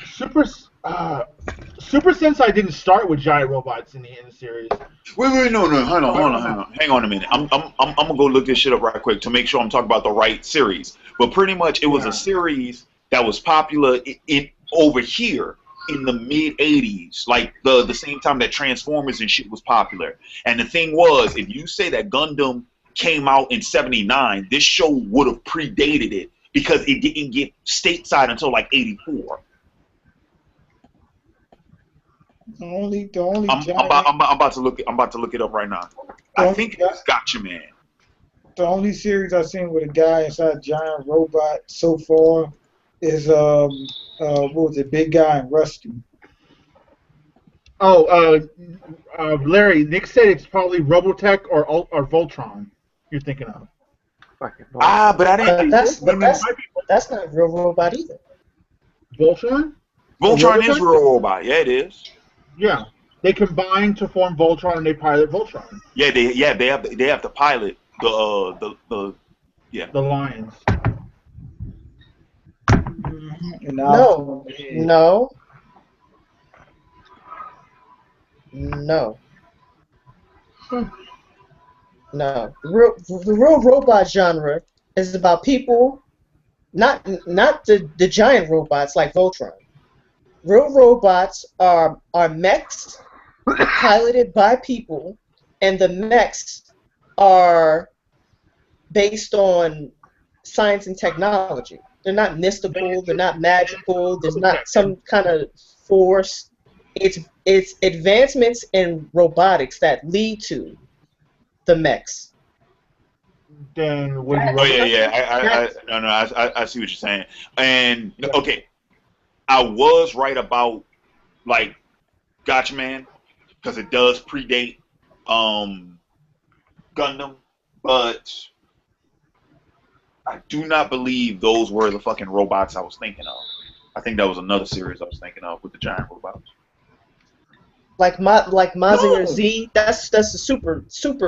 Super Sentai didn't start with giant robots in the series. Wait, no, hold on. Hang on a minute. I'm gonna go look this shit up right quick to make sure I'm talking about the right series. But pretty much, it was a series that was popular over here in the mid '80s, like the same time that Transformers and shit was popular. And the thing was, if you say that Gundam came out in '79, this show would have predated it because it didn't get stateside until like '84. The only I'm about to look it up right now. I think it's Gatchaman. The only series I've seen with a guy inside a giant robot so far is what was it, Big Guy and Rusty. Larry, Nick said it's probably Robotech or Voltron you're thinking of. But I didn't. That's not real robot either. Voltron? Voltron is real robot. Yeah, it is. Yeah, they combine to form Voltron, and they pilot Voltron. Yeah, they have to pilot the Lions. No. The real robot genre is about people, not the giant robots like Voltron. Real robots are mechs piloted by people, and the mechs are based on science and technology. They're not mystical. They're not magical. There's not some kind of force. It's advancements in robotics that lead to the mechs. Then what? I see what you're saying. And okay, I was right about like Gatchaman because it does predate Gundam, but I do not believe those were the fucking robots I was thinking of. I think that was another series I was thinking of with the giant robots. Like Mazinger Z, that's a super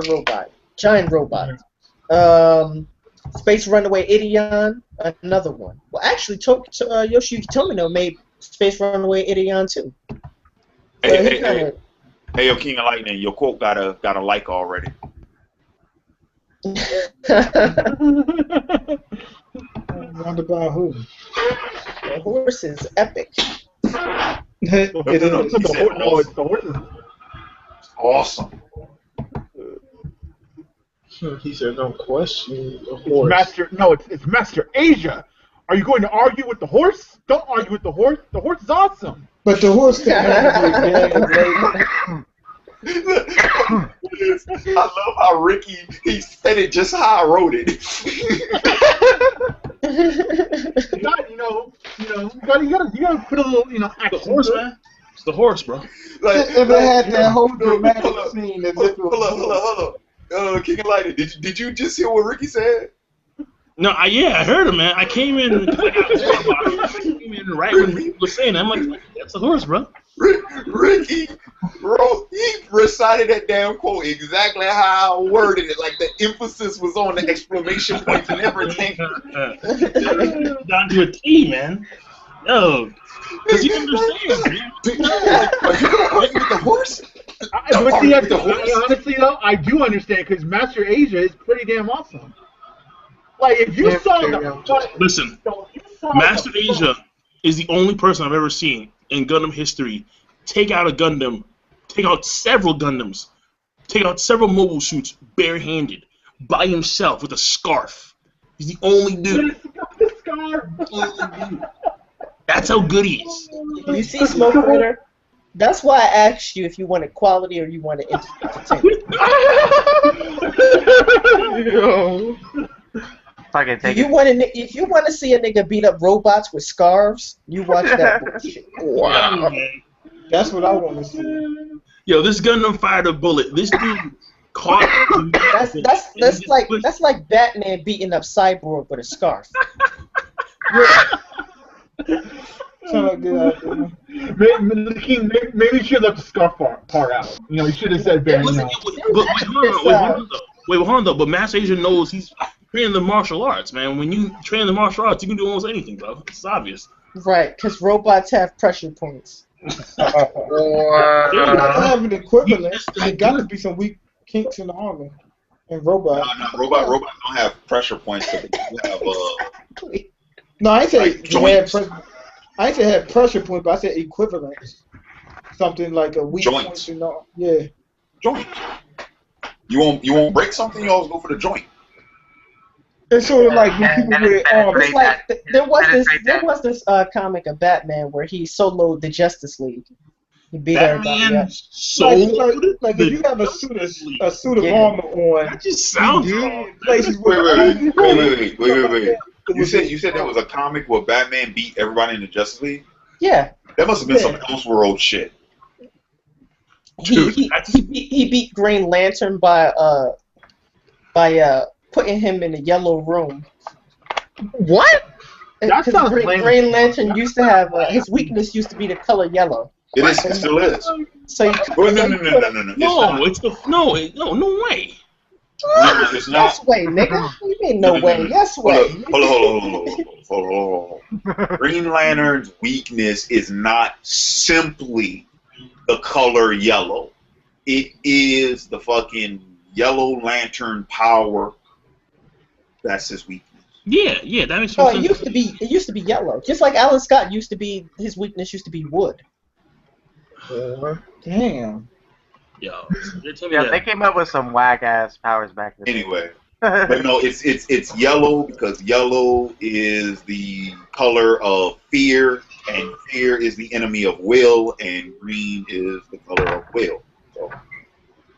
robot, giant robot. Space Runaway Ideon, another one. Well, actually, Yoshiyuki Tomino made Space Runaway Ideon too. Hey, yo, King of Lightning, your quote got a like already. I wonder about who. The horse is epic. It's the horse is awesome. He said, "Don't question the horse." It's Master Asia. Are you going to argue with the horse? Don't argue with the horse. The horse is awesome. But the horse can love how Ricky, he said it just how I wrote it. You gotta put a little, The action horse, to it. man. It's the horse, bro. Like, If it had that whole dramatic hold up, scene as if it was. hold up. King and Lighter, did you just hear what Ricky said? No, I heard him, man. I came in. I came in right when he was saying that. I'm like, that's a horse, bro. Ricky, bro, he recited that damn quote exactly how I worded it. Like the emphasis was on the exclamation points and everything. Down to a T, man. Yo, because you understand, man. Are you gonna argue with the horse? But see, honestly though, I do understand because Master Asia is pretty damn awesome. Like if you saw Listen, Master Asia is the only person I've ever seen in Gundam history take out a Gundam, take out several Gundams, take out several mobile suits barehanded by himself with a scarf. He's the only dude. That's how good he is. You see, Smoke Rider? That's why I asked you if you wanted quality or you wanted entertainment. Fucking take it. If you want to see a nigga beat up robots with scarves, you watch that bullshit. Wow. That's what I want to see. Yo, this Gundam fired a bullet. This dude caught. That's like Batman beating up Cyborg with a scarf. Sound like a good idea. Maybe you should have left the scarf part out. You should have said Barry. Listen, wait, hold on though. But Master Asia knows he's training the martial arts, man. When you train the martial arts, you can do almost anything, bro. It's obvious. Right, because robots have pressure points. They gotta have an equivalent. There got to be some weak kinks in the armor and robots. No, robots don't have pressure points, but they do have No, I ain't say like they had I ain't say had pressure points, but I said equivalents. Something like a weak joints. point. Yeah. Joint. You won't break something, you always go for the joint. It's sort of like when people wear armor. It's like there was this comic of Batman where he soloed the Justice League. He beat everybody up. Like if you have a suit of armor on, that just sounds wrong. Places Wait. You said there was a comic where Batman beat everybody in the Justice League? Yeah. That must have been some Elseworld shit. He beat Green Lantern by putting him in a yellow room. What? That sounds Green Lantern used to have his weakness used to be the color yellow. It is. It still is. So no. No way. No, it's not. Yes way, nigga. You mean no way? Yes way. Hold on. Green Lantern's weakness is not simply the color yellow. It is the fucking Yellow Lantern power. That's his weakness. Yeah, that makes sense. It used to be yellow. Just like Alan Scott used to be, his weakness used to be wood. Damn. Yo, they came up with some whack ass powers back then. Anyway, but no, it's yellow because yellow is the color of fear, and fear is the enemy of will, and green is the color of will. So.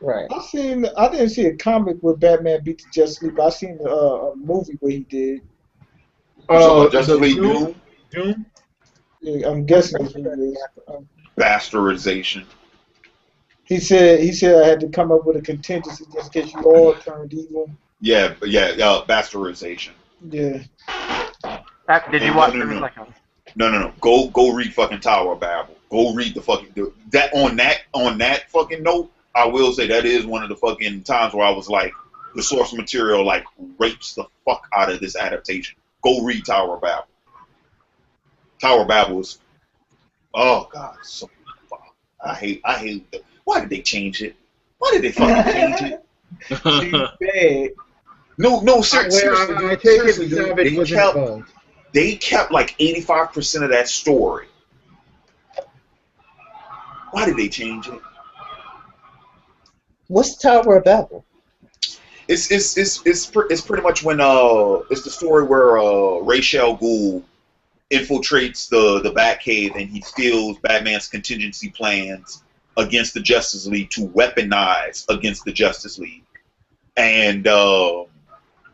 Right. I didn't see a comic where Batman beat the Justice League, but I seen a movie where he did. Justice League Doom? Yeah, I'm guessing it's what it is. Bastardization. He said I had to come up with a contingency just in case you all turned evil. Yeah, bastardization. Yeah. Did you watch No. Go read fucking Tower of Babel. Go read the fucking on that fucking note. I will say that is one of the fucking times where I was like, the source material like rapes the fuck out of this adaptation. Go read Tower of Babel. Tower of Babel is, oh god, so fuck. I hate it. Why did they change it? Why did they fucking change it? No, seriously, dude, they kept like 85% of that story. Why did they change it? What's Tower of Babel? It's pretty much when it's the story where Ra's al Ghul infiltrates the Batcave and he steals Batman's contingency plans against the Justice League to weaponize against the Justice League. And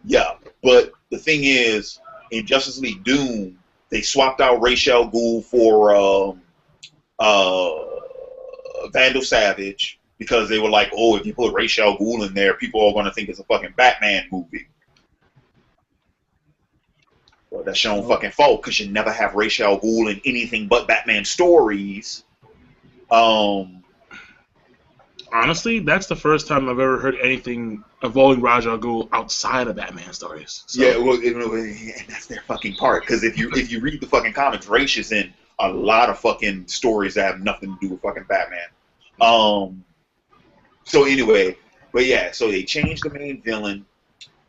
yeah, but the thing is, in Justice League Doom, they swapped out Ra's al Ghul for Vandal Savage because they were like, oh, if you put Ra's al Ghul in there, people are going to think it's a fucking Batman movie. Well, that's your own fucking fault because you never have Ra's al Ghul in anything but Batman stories. Honestly, that's the first time I've ever heard anything involving Ra's al Ghul outside of Batman stories. So. Yeah, well, and that's their fucking part. Because if you read the fucking comics, Ra's is in a lot of fucking stories that have nothing to do with fucking Batman. So anyway, but yeah, so they changed the main villain,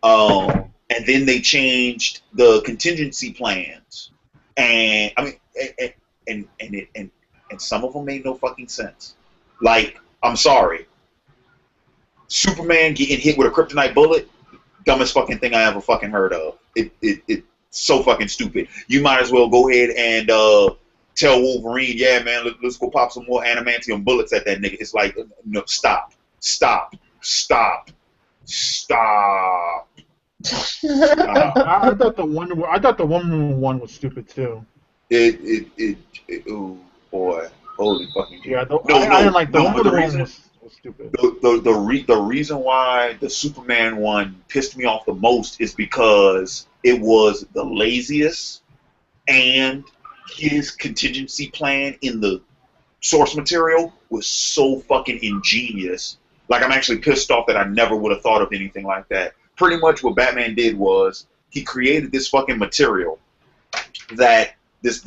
and then they changed the contingency plans, and I mean, and some of them made no fucking sense. Like, I'm sorry, Superman getting hit with a kryptonite bullet, dumbest fucking thing I ever fucking heard of. It's so fucking stupid. You might as well go ahead and tell Wolverine, yeah, man, let's go pop some more adamantium bullets at that nigga. It's like, no, stop. I thought the Wonder Woman one was stupid too. Oh boy, holy fucking shit. Yeah, I didn't like the Wonder Woman was stupid. The reason why the Superman one pissed me off the most is because it was the laziest, and his contingency plan in the source material was so fucking ingenious. Like, I'm actually pissed off that I never would have thought of anything like that. Pretty much what Batman did was he created this fucking material that this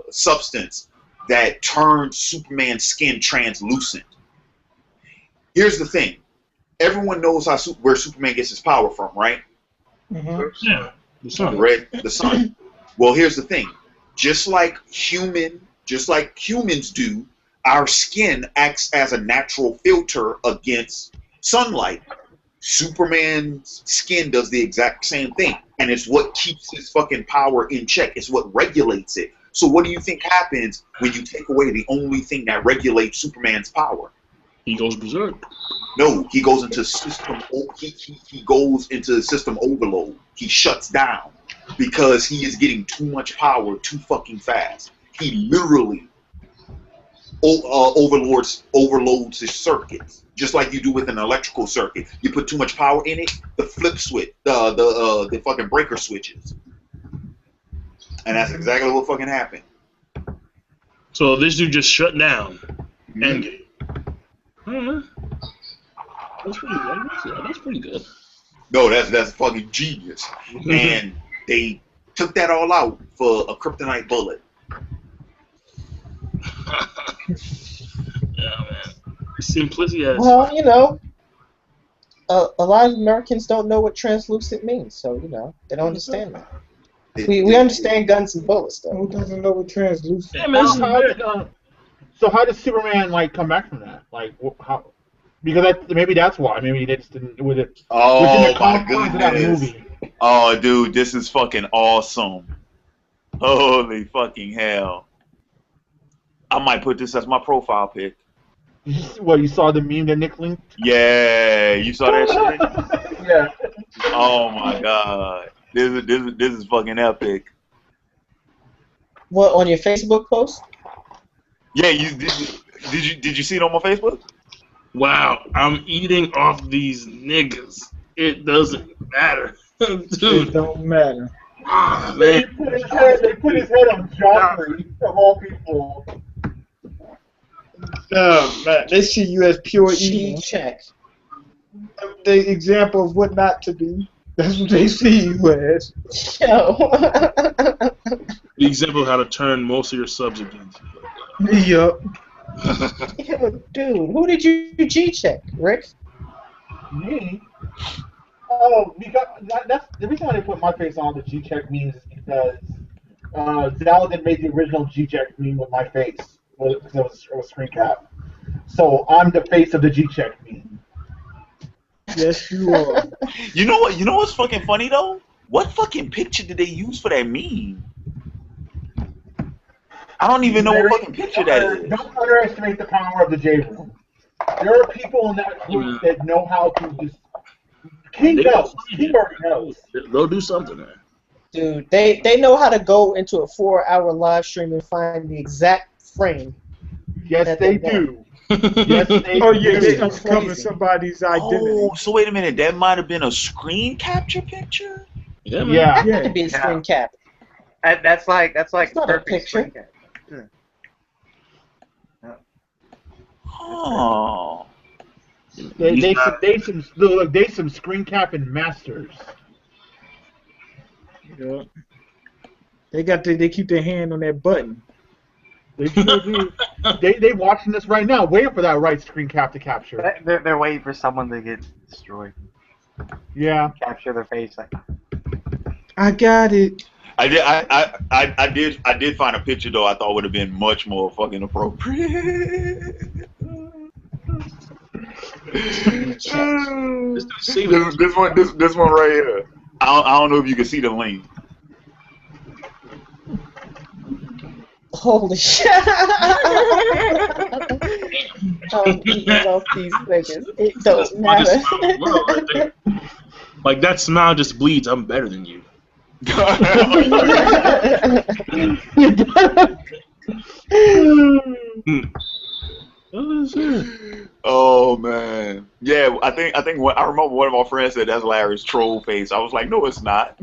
substance that turned Superman's skin translucent. Here's the thing. Everyone knows where Superman gets his power from, right? Mm-hmm. Yeah. The sun. The sun. Well, here's the thing. Just like humans do, our skin acts as a natural filter against sunlight. Superman's skin does the exact same thing, and it's what keeps his fucking power in check. It's what regulates it. So what do you think happens when you take away the only thing that regulates Superman's power? He goes berserk. No, he goes into system. He goes into system overload. He shuts down because he is getting too much power too fucking fast. He literally overloads his circuits, just like you do with an electrical circuit. You put too much power in it, the flip switch, the fucking breaker switches, and that's exactly what fucking happened. So this dude just shut down. Mm-hmm. That's pretty good. That's pretty good. No, that's fucking genius. And they took that all out for a kryptonite bullet. Yeah, man. Simplicity as well, you know, a lot of Americans don't know what translucent means, so you know they don't understand that. We understand guns and bullets, though. Who doesn't know what translucent? Yeah, man, so how did Superman come back from that? Like how? Because maybe that's why. Maybe they just didn't with it. Oh my goodness! Oh, dude, this is fucking awesome! Holy fucking hell! I might put this as my profile pic. What, you saw the meme that Nick linked? Yeah, you saw that shit? Yeah. Oh my god, this is fucking epic. What, on your Facebook post? Yeah, did you see it on my Facebook? Wow, I'm eating off these niggas. It doesn't matter. Dude. It don't matter. Ah, man. They put his head on Joffrey, of all people. Oh, man. They see you as pure evil. Check. The example of what not to be. That's what they see you as. Yo. The example of how to turn most of your subs against you. Yup. Yo, dude, who did you G-check, Rick? Me? Oh, because that's the reason why they put my face on the G-check memes is because Zeldin made the original G-check meme with my face. Because it was screen cap. So I'm the face of the G-check meme. Yes, you are. You know what? You know what's fucking funny though? What fucking picture did they use for that meme? I don't even know what fucking picture that is. Don't underestimate the power of the J room. There are people in that group that know how to just. King knows. King already knows. They'll do something, man. Dude, they know how to go into a 4-hour live stream and find the exact frame. Yes, they do. Yes, they Oh yeah, they do. uncover somebody's identity. Oh, so wait a minute. That might have been a screen capture picture. Yeah, man. Yeah. That had to be a screen cap. That's like It's not a perfect picture. screen cap. Oh. They some screen capping masters. Yeah. They keep their hand on that button. They sure do. They watching this right now, waiting for that right screen cap to capture. They're waiting for someone to get destroyed. Yeah. Capture their face. Like, I got it. I did find a picture though. I thought would have been much more fucking appropriate. This one right here. I don't know if you can see the link. Holy shit! I'm eating off these niggas. It don't matter. Right there. Like that smile just bleeds. I'm better than you. Oh man, yeah. I think I remember one of my friends said that's Larry's troll face. I was like, no, it's not.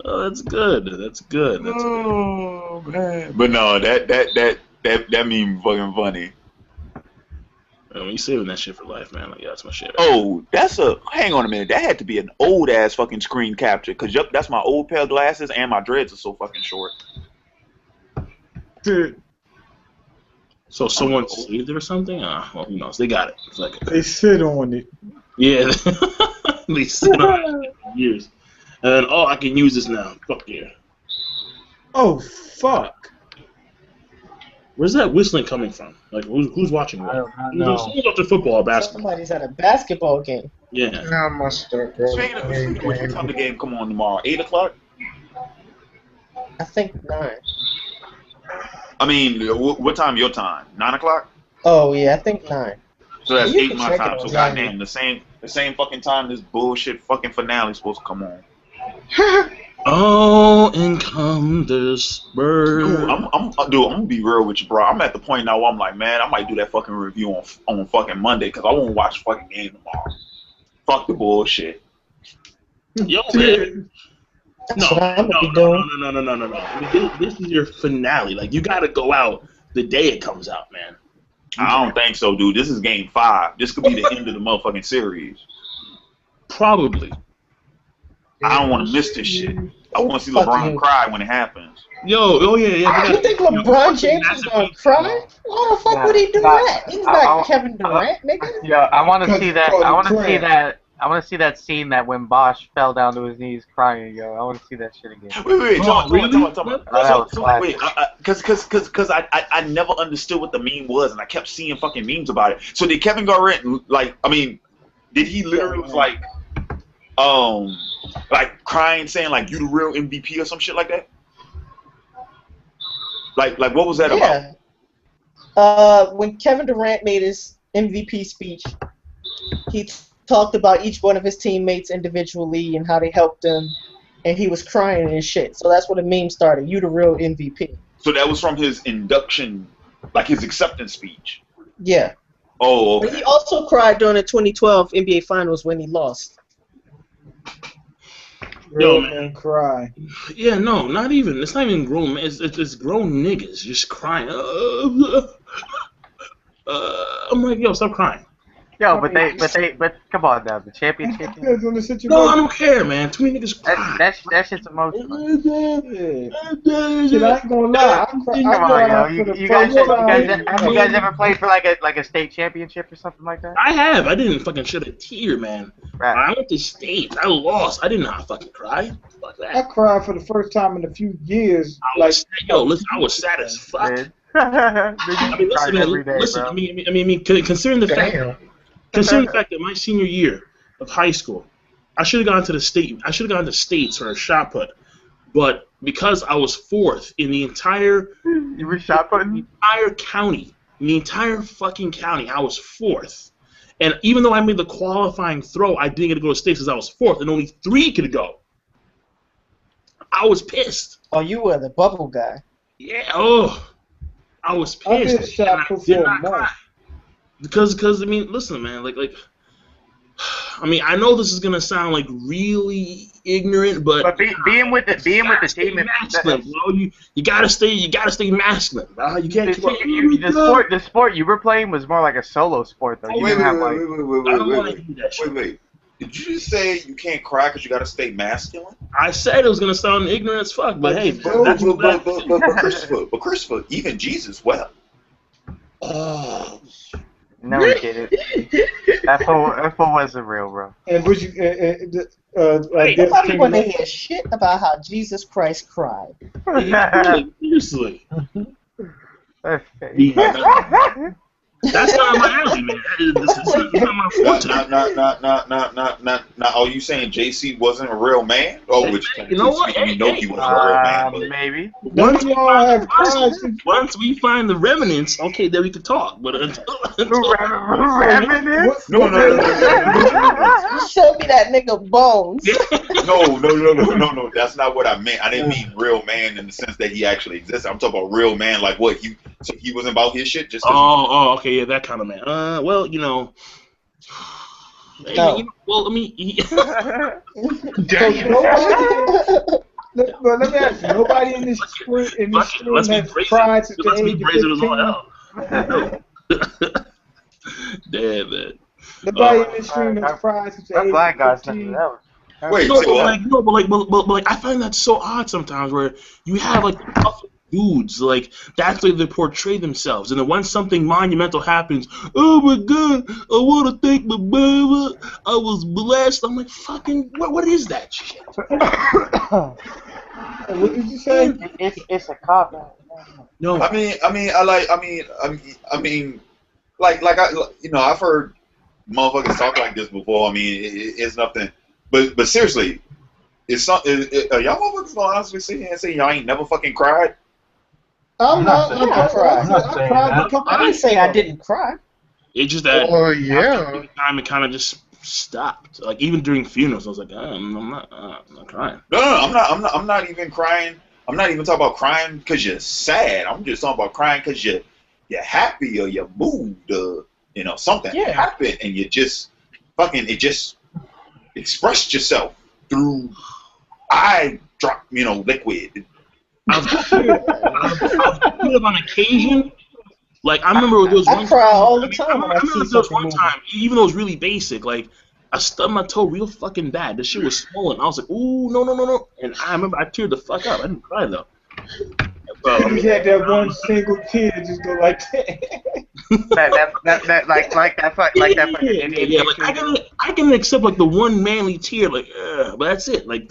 Oh, that's good. That's good. Oh man. But no, that meme fucking funny. Man, you saving that shit for life, man. Like, yeah, that's my shit. Oh, hang on a minute. That had to be an old ass fucking screen capture. Cause yep, that's my old pair of glasses and my dreads are so fucking short. Dude, So someone saved it or something? Well, who knows? They got it. It's like they sit on it. yeah, they sit on it for years. And then, I can use this now. Fuck yeah. Oh fuck. Where's that whistling coming from? Like, who's watching that? I don't know. Someone's watching football or basketball. Somebody's at a basketball game. Yeah. Now I must start. Speaking of what time the game come on tomorrow? 8 o'clock? I think 9. I mean, what time your time? 9 o'clock? Oh yeah, I think 9. So that's You 8 can my check it time. So online. goddamn, the same fucking time this bullshit fucking finale is supposed to come on. Oh, and come the Spurs. Dude, I'm gonna be real with you, bro. I'm at the point now where I'm like, man, I might do that fucking review on fucking Monday because I won't watch the fucking game tomorrow. Fuck the bullshit. Yo, man. That's what I'm gonna be doing. No. I mean, this is your finale. Like, you gotta go out the day it comes out, man. I don't think so, dude. This is game 5. This could be the end of the motherfucking series. Probably. I don't want to miss this shit. I want to see Fuck LeBron you. cry when it happens. Yo, oh yeah. You think LeBron James is gonna cry? Why the fuck would he do that? He's not Kevin Durant, nigga. yeah, I want to see that. Call I it want to see crap. that. I want to see that scene that when Bosch fell down to his knees crying. Yo, I want to see that shit again. Wait, Oh, really? tell me. that was classic. Wait, because I never understood what the meme was, and I kept seeing fucking memes about it. So did Kevin Durant, did he literally was like crying, saying like you the real MVP or some shit like that? Like what was that about? Yeah. When Kevin Durant made his MVP speech, he talked about each one of his teammates individually and how they helped him, and he was crying and shit. So that's where the meme started. You the real MVP. So that was from his induction, like his acceptance speech. Yeah. Oh, But okay. he also cried during the 2012 NBA Finals when he lost. Yo, Real man. man cry. Yeah, no, not even. It's not even grown men. It's grown niggas just crying. I'm like, yo, stop crying. Yo, but come on now, the championship. Depends on the situation. No, I don't care, man. Too many niggas cry. That shit's emotional. Shit, I ain't gonna lie. Come on, yo. You guys have you guys ever played for like a state championship or something like that? I have. I didn't fucking shed a tear, man. Right. I went to states. I lost. I did not fucking cry. Fuck I that. cried for the first time in a few years. Listen, I was sad as fuck. Man. I mean, listen, man. Listen. I mean, considering the fact that my senior year of high school, I should have gone to the state. I should have gone to states or a shot put, but because I was fourth in the entire, You were shot putting? entire county, in the entire fucking county, I was fourth. And even though I made the qualifying throw, I didn't get to go to states because I was fourth, and only 3 could go. I was pissed. Oh, you were the bubble guy. Yeah. Oh, I was I've pissed. been shot put Did for a not month. cry. Because I mean, listen, man, like, I mean, I know this is gonna sound like really ignorant, but being with the team, masculine, bro. You gotta stay masculine, bro. You can't. The sport you were playing was more like a solo sport, though. You Wait, didn't have wait, like. wait, wait, I don't wait, want to wait, do that shit. wait. Did you just say you can't cry because you gotta stay masculine? I said it was gonna sound ignorant as fuck, but hey, that's But Christopher, even Jesus wept. No, he didn't. That fool wasn't real, bro. And would you? Nobody want to hear shit about how Jesus Christ cried. Seriously. That's not my alley, man. This is not my forte. Now, are you saying JC wasn't a real man? Oh, which you know what? we know he was a real man, but Maybe. Once we find the remnants, okay, then we can talk. But until Remnants? No. Show me that nigga bones. No. That's not what I meant. I didn't mean real man in the sense that he actually exists. I'm talking about real man, like what so he wasn't about his shit. Just okay, yeah, that kind of man. Well, you know. No. Well, I mean. But let me ask you, nobody in this stream has cried since the age of 15? Damn, man. Nobody in this stream has cried since the age of 15? Wait, but I find that so odd sometimes, where you have like tough dudes, like that's the way they portray themselves, and then when something monumental happens, oh my god, I want to thank my mama, I was blessed. I'm like, fucking, what is that shit? What did you say? It's a cop out. No, I mean, I've heard motherfuckers talk like this before. I mean, it's nothing, but seriously, are y'all motherfuckers gonna honestly sit here and say y'all ain't never fucking cried? I'm not saying I didn't say I didn't cry. It's just that. Oh yeah. After time, it kind of just stopped. Like even during funerals, I was like, I'm not crying. No, I'm not even crying. I'm not even talking about crying because you're sad. I'm just talking about crying because you're happy or you're moved or something happened and you just expressed yourself through eye drop liquid. I've on occasion. Like I remember there was one. I cry all the time. I remember there was one time, even though it was really basic, like I stubbed my toe real fucking bad. The shit was swollen. I was like, ooh, no. And I remember I teared the fuck up. I didn't cry though. You just had that one single tear just go like that. Like I can accept like the one manly tear, like, but that's it. Like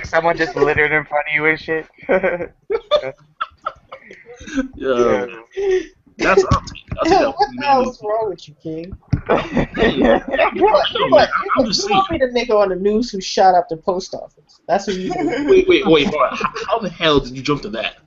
someone just littered in front of you and shit. That's What the hell's wrong with you, King? You I'm just saying. want me the nigga on the news who shot up the post office. That's what you do. Wait, hold on. How the hell did you jump to that?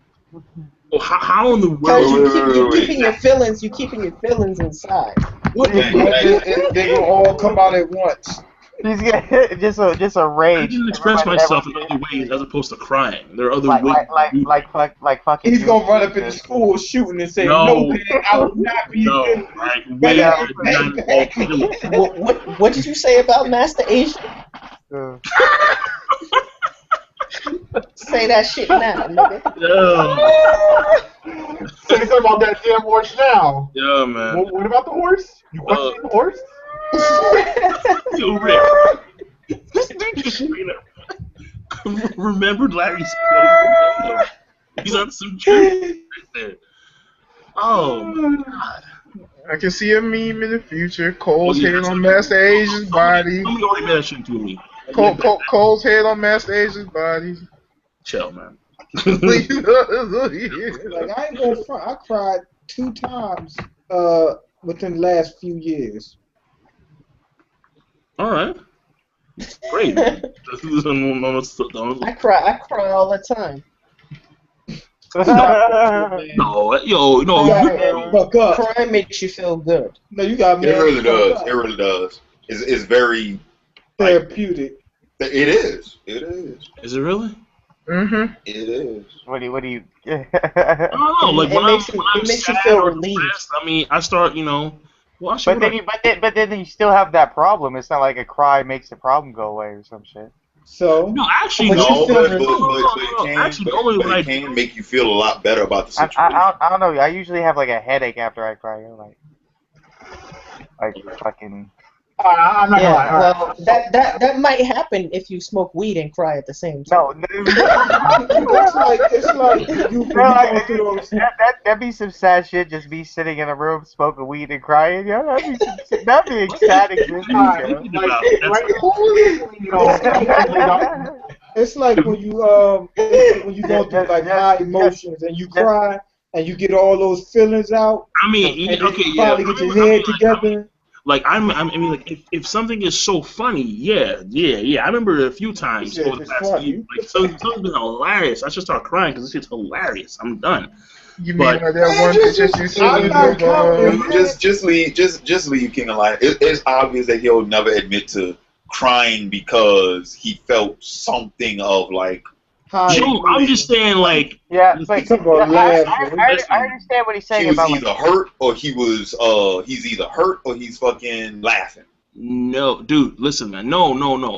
Oh, how in the world? Because you're keeping your feelings. You're keeping your feelings inside. What? They will all come out at once. He's just a rage. I didn't express myself in other ways as opposed to crying. There are other ways. Like fucking. He's gonna run up in the school shooting and say, "No, man, I will not be No, good." right. What did you say about Master Asian? Say that shit now, nigga. Say something about that damn horse now. Yeah, man. What about the horse? You questioning the horse? Yo, Rick. This dude just straight up remembered Larry's quote. He's on some truth right there. Oh, my God. I can see a meme in the future. Cole's head on Master Asian's body. Somebody already made that shit to me. Cole's head on Master Asian's body. Chill, man. Like I ain't gonna front. I cried 2 times within the last few years. All right. Great. I cry all the time. No, yo, no. Fuck up. Crying makes you feel good. No, you got It man. really does. fuck It up. really does. It's very. Therapeutic. It is. It is. Is it really? Mm-hmm. It is. What do you? I don't know. Like It when makes I'm, you- when I'm it makes you sad feel or relieved. depressed, I mean, I start, watching. But then you still have that problem. It's not like a cry makes the problem go away or some shit. So No, actually, But no. you No, feel but relieved. Actually, normally what I it can make you feel a lot better about the I situation. I don't know. I usually have like a headache after I cry. Like fucking. I'm not gonna lie. Yeah, well, that might happen if you smoke weed and cry at the same time. No, it's like you go through those. that'd be some sad shit. Just be sitting in a room smoking weed and crying. Yeah, that'd be ecstatic. Shit, It's like when you go through like high emotions and you cry and you get all those feelings out. I mean, and okay, you yeah. finally get your head together. I mean, like, if something is so funny, yeah. I remember a few times over the It's past funny. year. Like, something's been hilarious. I should start crying because this shit's hilarious. I'm done. You mean But- like that one picture you see I'm with not counting. Just leave King of Lion. It's obvious that he'll never admit to crying because he felt something of like. High Joe, I'm just saying, like, yeah, but Talk about laughing. I understand what he's saying He was about either hurt or he's either hurt or he's fucking laughing. no, dude, listen, man. No.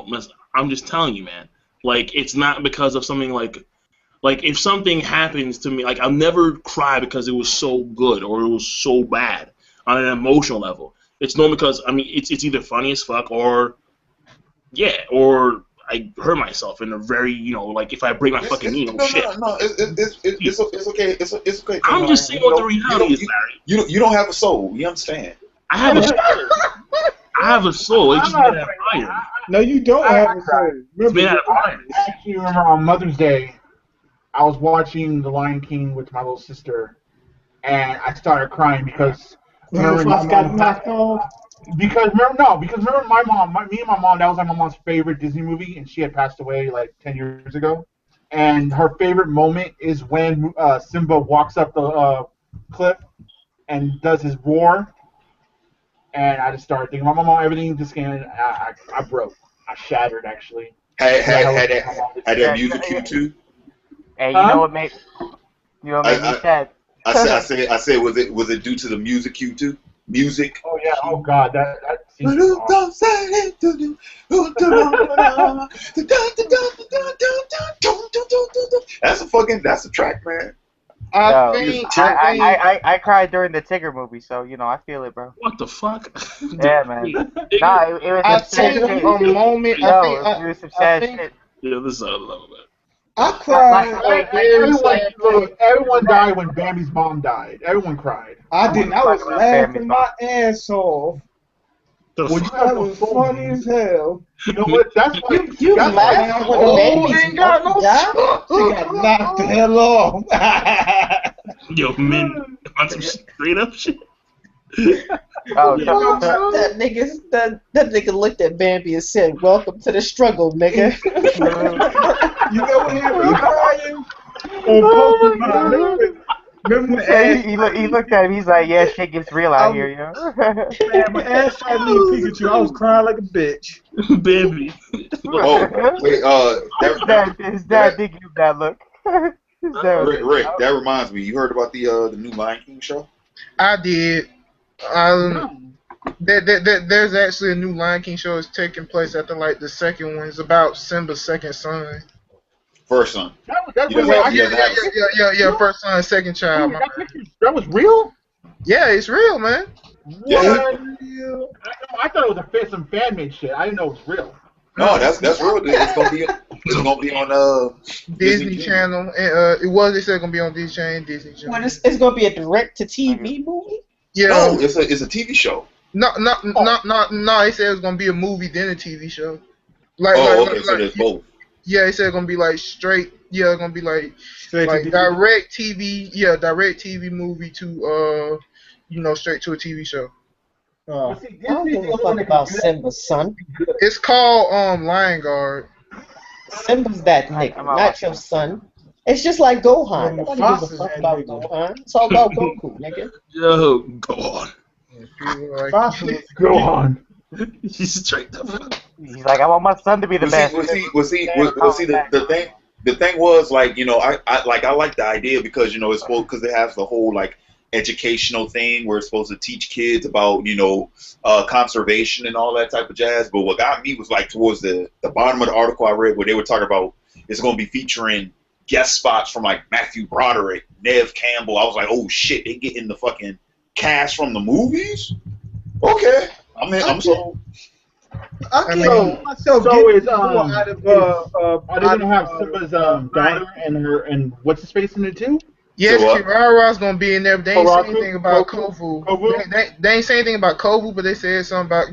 Listen, I'm just telling you, man. Like, it's not because of something like if something happens to me, like, I'll never cry because it was so good or it was so bad on an emotional level. It's no because, I mean, it's either funny as fuck or I hurt myself in a very, like if I break my fucking knee, shit. No, it's okay. It's okay. I'm just saying what the reality is, Larry. You don't have a soul. You understand? I have a soul. I have a soul. It's just made out of iron. No, you don't have a soul. It's made out Remember, of iron. I actually remember on Mother's Day, I was watching The Lion King with my little sister, and I started crying because remember my Fox got mom- knocked off. because remember my mom, me and my mom, that was like my mom's favorite Disney movie, and she had passed away like 10 years ago. And her favorite moment is when Simba walks up the cliff and does his roar. And I just started thinking, my mom, everything just came. I broke. I shattered actually. Had that music cue too? Hey, you know what made me sad? I said, was it due to the music cue too? Music. Oh yeah. Oh god, that scene was awesome. That's a track, man. I cried during the Tigger movie, so I feel it, bro. What the fuck? Yeah, man. Nah, it was I some sad think shit. a moment. No, it was some sad shit. Yeah, this is a little bit. I cried. Everyone died when Bambi's mom died. Everyone cried. I didn't. I was laughing my ass off. Well, you That was funny as hell. You know what? That's why You that's laugh why- when the baby's ain't got no died? She got knocked the hell off. Yo, man, on some straight up shit. Oh, That nigga looked at Bambi and said, "Welcome to the struggle, nigga." You know what happened? Crying on Pokemon. Remember the he looked at him. He's like, "Yeah, shit gets real out here, yo." my ass tried me and Pikachu. I was crying like a bitch. Bambi. Oh, wait, His dad did give him that look. His dad was Rick, that reminds me. You heard about the new Lion King show? I did. There's actually a new Lion King show that's taking place after like the second one. It's about Simba's second son. First son. That's You real. Yeah. First son, second child. my bad. That was real? Yeah, it's real, man. Yeah. I thought it was some fan made shit. I didn't know it was real. No, that's real. It's gonna be on Disney Channel. And, they said it's gonna be on Disney Channel. Disney Channel. What is it's gonna be a direct-to-TV movie? Yeah. No, it's a TV show. No. They said it was gonna be a movie then a TV show. So there's both. Yeah, they said it's gonna be like straight. Yeah, it's gonna be like direct TV. Yeah, direct TV movie to straight to a TV show. Oh. I don't give a fuck about Simba's son. It's called Lion Guard. Simba's that nigga, not your son. It's just like Gohan. Nobody gives a fuck about Gohan. It's all about Goku, nigga. Yo, go on. Go on. He's straight up. He's like, I want my son to be the best. The thing was, like, you know, I like the idea because, you know, it's supposed, because it has the whole, like, educational thing where it's supposed to teach kids about, you know, conservation and all that type of jazz. But what got me was, like, towards the bottom of the article I read where they were talking about it's going to be featuring guest spots from, like, Matthew Broderick, Nev Campbell. I was like, oh shit, they getting the fucking cast from the movies? Okay. I'm so. I can't myself So get is out of are they gonna have Simba's daughter and what's his face in it too? Yes, So what? Kirara's gonna be in there, but they ain't say Karaku? anything about Kovu. Kovu? They ain't say anything about Kovu, but they said something about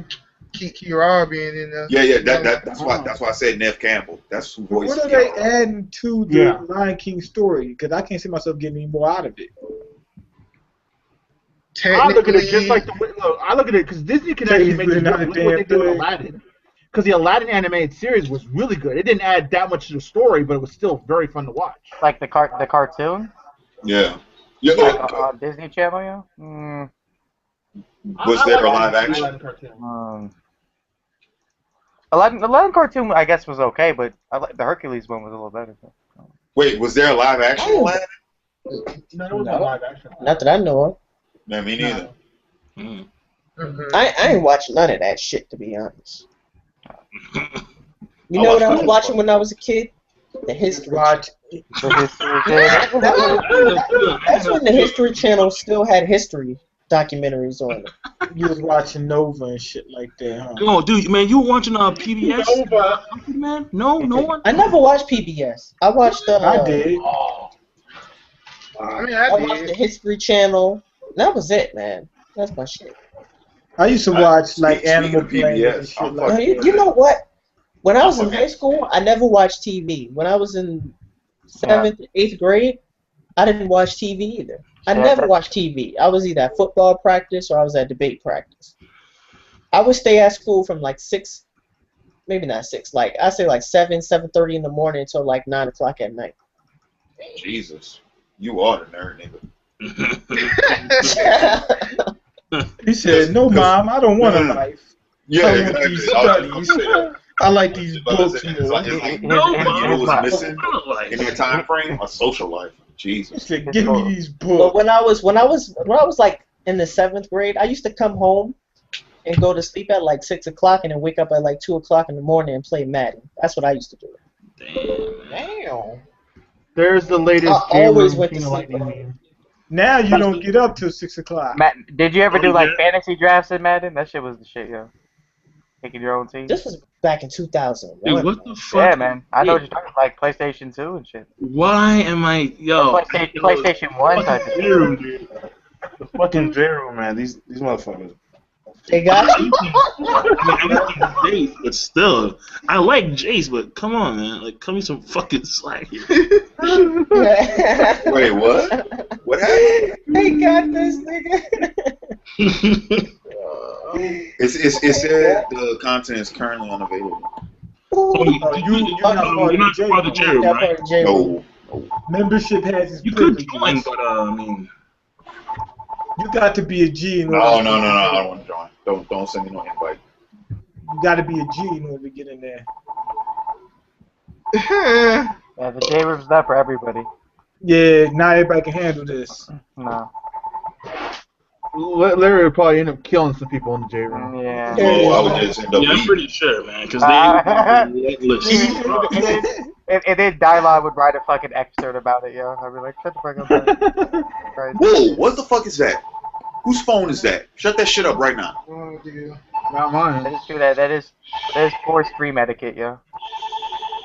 Kirara being in there. Yeah, that's why I said Nev Campbell. That's who voiced What are they Kiara. adding to the Yeah. Lion King story? Because I can't see myself getting any more out of it. I look at it Technically, just like I look at it because Disney can actually make it Technically good. not Look what they damn did with good. Aladdin. Because the Aladdin animated series was really good. It didn't add that much to the story, but it was still very fun to watch. Like the cartoon? Yeah. Yeah. Like on Disney Channel, yeah? Mm, Was I there a like live the action? Aladdin cartoon. Aladdin cartoon, I guess, was okay, but the Hercules one was a little better. Wait, was there a live action Aladdin? No, it was not live action. Not that I know of. No, me neither. I ain't watching none of that shit, to be honest. You know what I was watching when I was a kid? The History Channel. That's when the History Channel still had history documentaries on it. You was watching Nova and shit like that, huh? Oh, dude, man, you were watching PBS? Man, no one. I never watched PBS. I watched I did. I mean, I watched the History Channel. That was it, man. That's my shit. I used to watch like speaking Animal of Planet PBS, and shit I'm like You, that. you know what? When I was in high school, I never watched TV. When I was in 7th, 8th grade, I didn't watch TV either. I never watched TV. I was either at football practice or I was at debate practice. I would stay at school from like 6, maybe not 6, like I say like 7, 7:30 in the morning until like 9 o'clock at night. Jesus, you are the nerd, nigga. He said, "No, Mom, I don't want a life. Yeah, I want exactly. these studies. I like these books more." You know what's missing in that time frame? A social life. He Jesus. said, "Give me these But books." when I was like in the 7th grade, I used to come home and go to sleep at like 6 o'clock and then wake up at like 2 o'clock in the morning and play Madden. That's what I used to do. Damn. There's the latest. I always J-Room went to King of sleep. Lightning meme. Now you don't get up till 6 o'clock. Matt, did you ever do like fantasy drafts in Madden? That shit was the shit, yo. Picking your own team. This was back in 2001. Dude, what the fuck? Yeah, man. I know what you're talking about, like PlayStation 2 and shit. Why am I, yo? PlayStation 1 type of shit. J-Room, dude. The fucking J-Room, man. These motherfuckers. They got I like Jace, but still, I like Jace, but come on, man, like, cut me some fucking slack here. Wait, what? What happened? They got this nigga. It said the content is currently unavailable. You're not part of the J-Room, right? No. Membership has its You could privileges. join, but I mean, You got to be a G in order. No, I don't want to join. Don't send me no invite. You got to be a G in order to get in there. Yeah, the J-Room's not for everybody. Yeah, not everybody can handle this. No. Larry would probably end up killing some people in the J-Room. Yeah. Oh, I would just end up yeah, I'm leaving. pretty sure, man, because they And then Dylon would write a fucking excerpt about it, yo. I'd be like, shut the fuck up. Right. Whoa, what the fuck is that? Whose phone is that? Shut that shit up right now. Oh, dear. Not mine. That is true. That is poor stream etiquette, yo.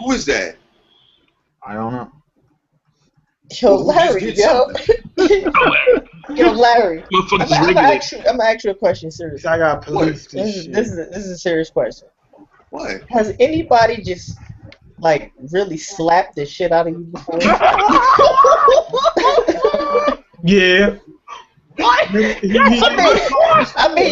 Who is that? I don't know. Yo, Larry, yo. Yo, Larry. I'm gonna ask you a question, seriously. I got police This is a serious question. What? Has anybody just like really slapped the shit out of you before? Yeah. What? He- I mean,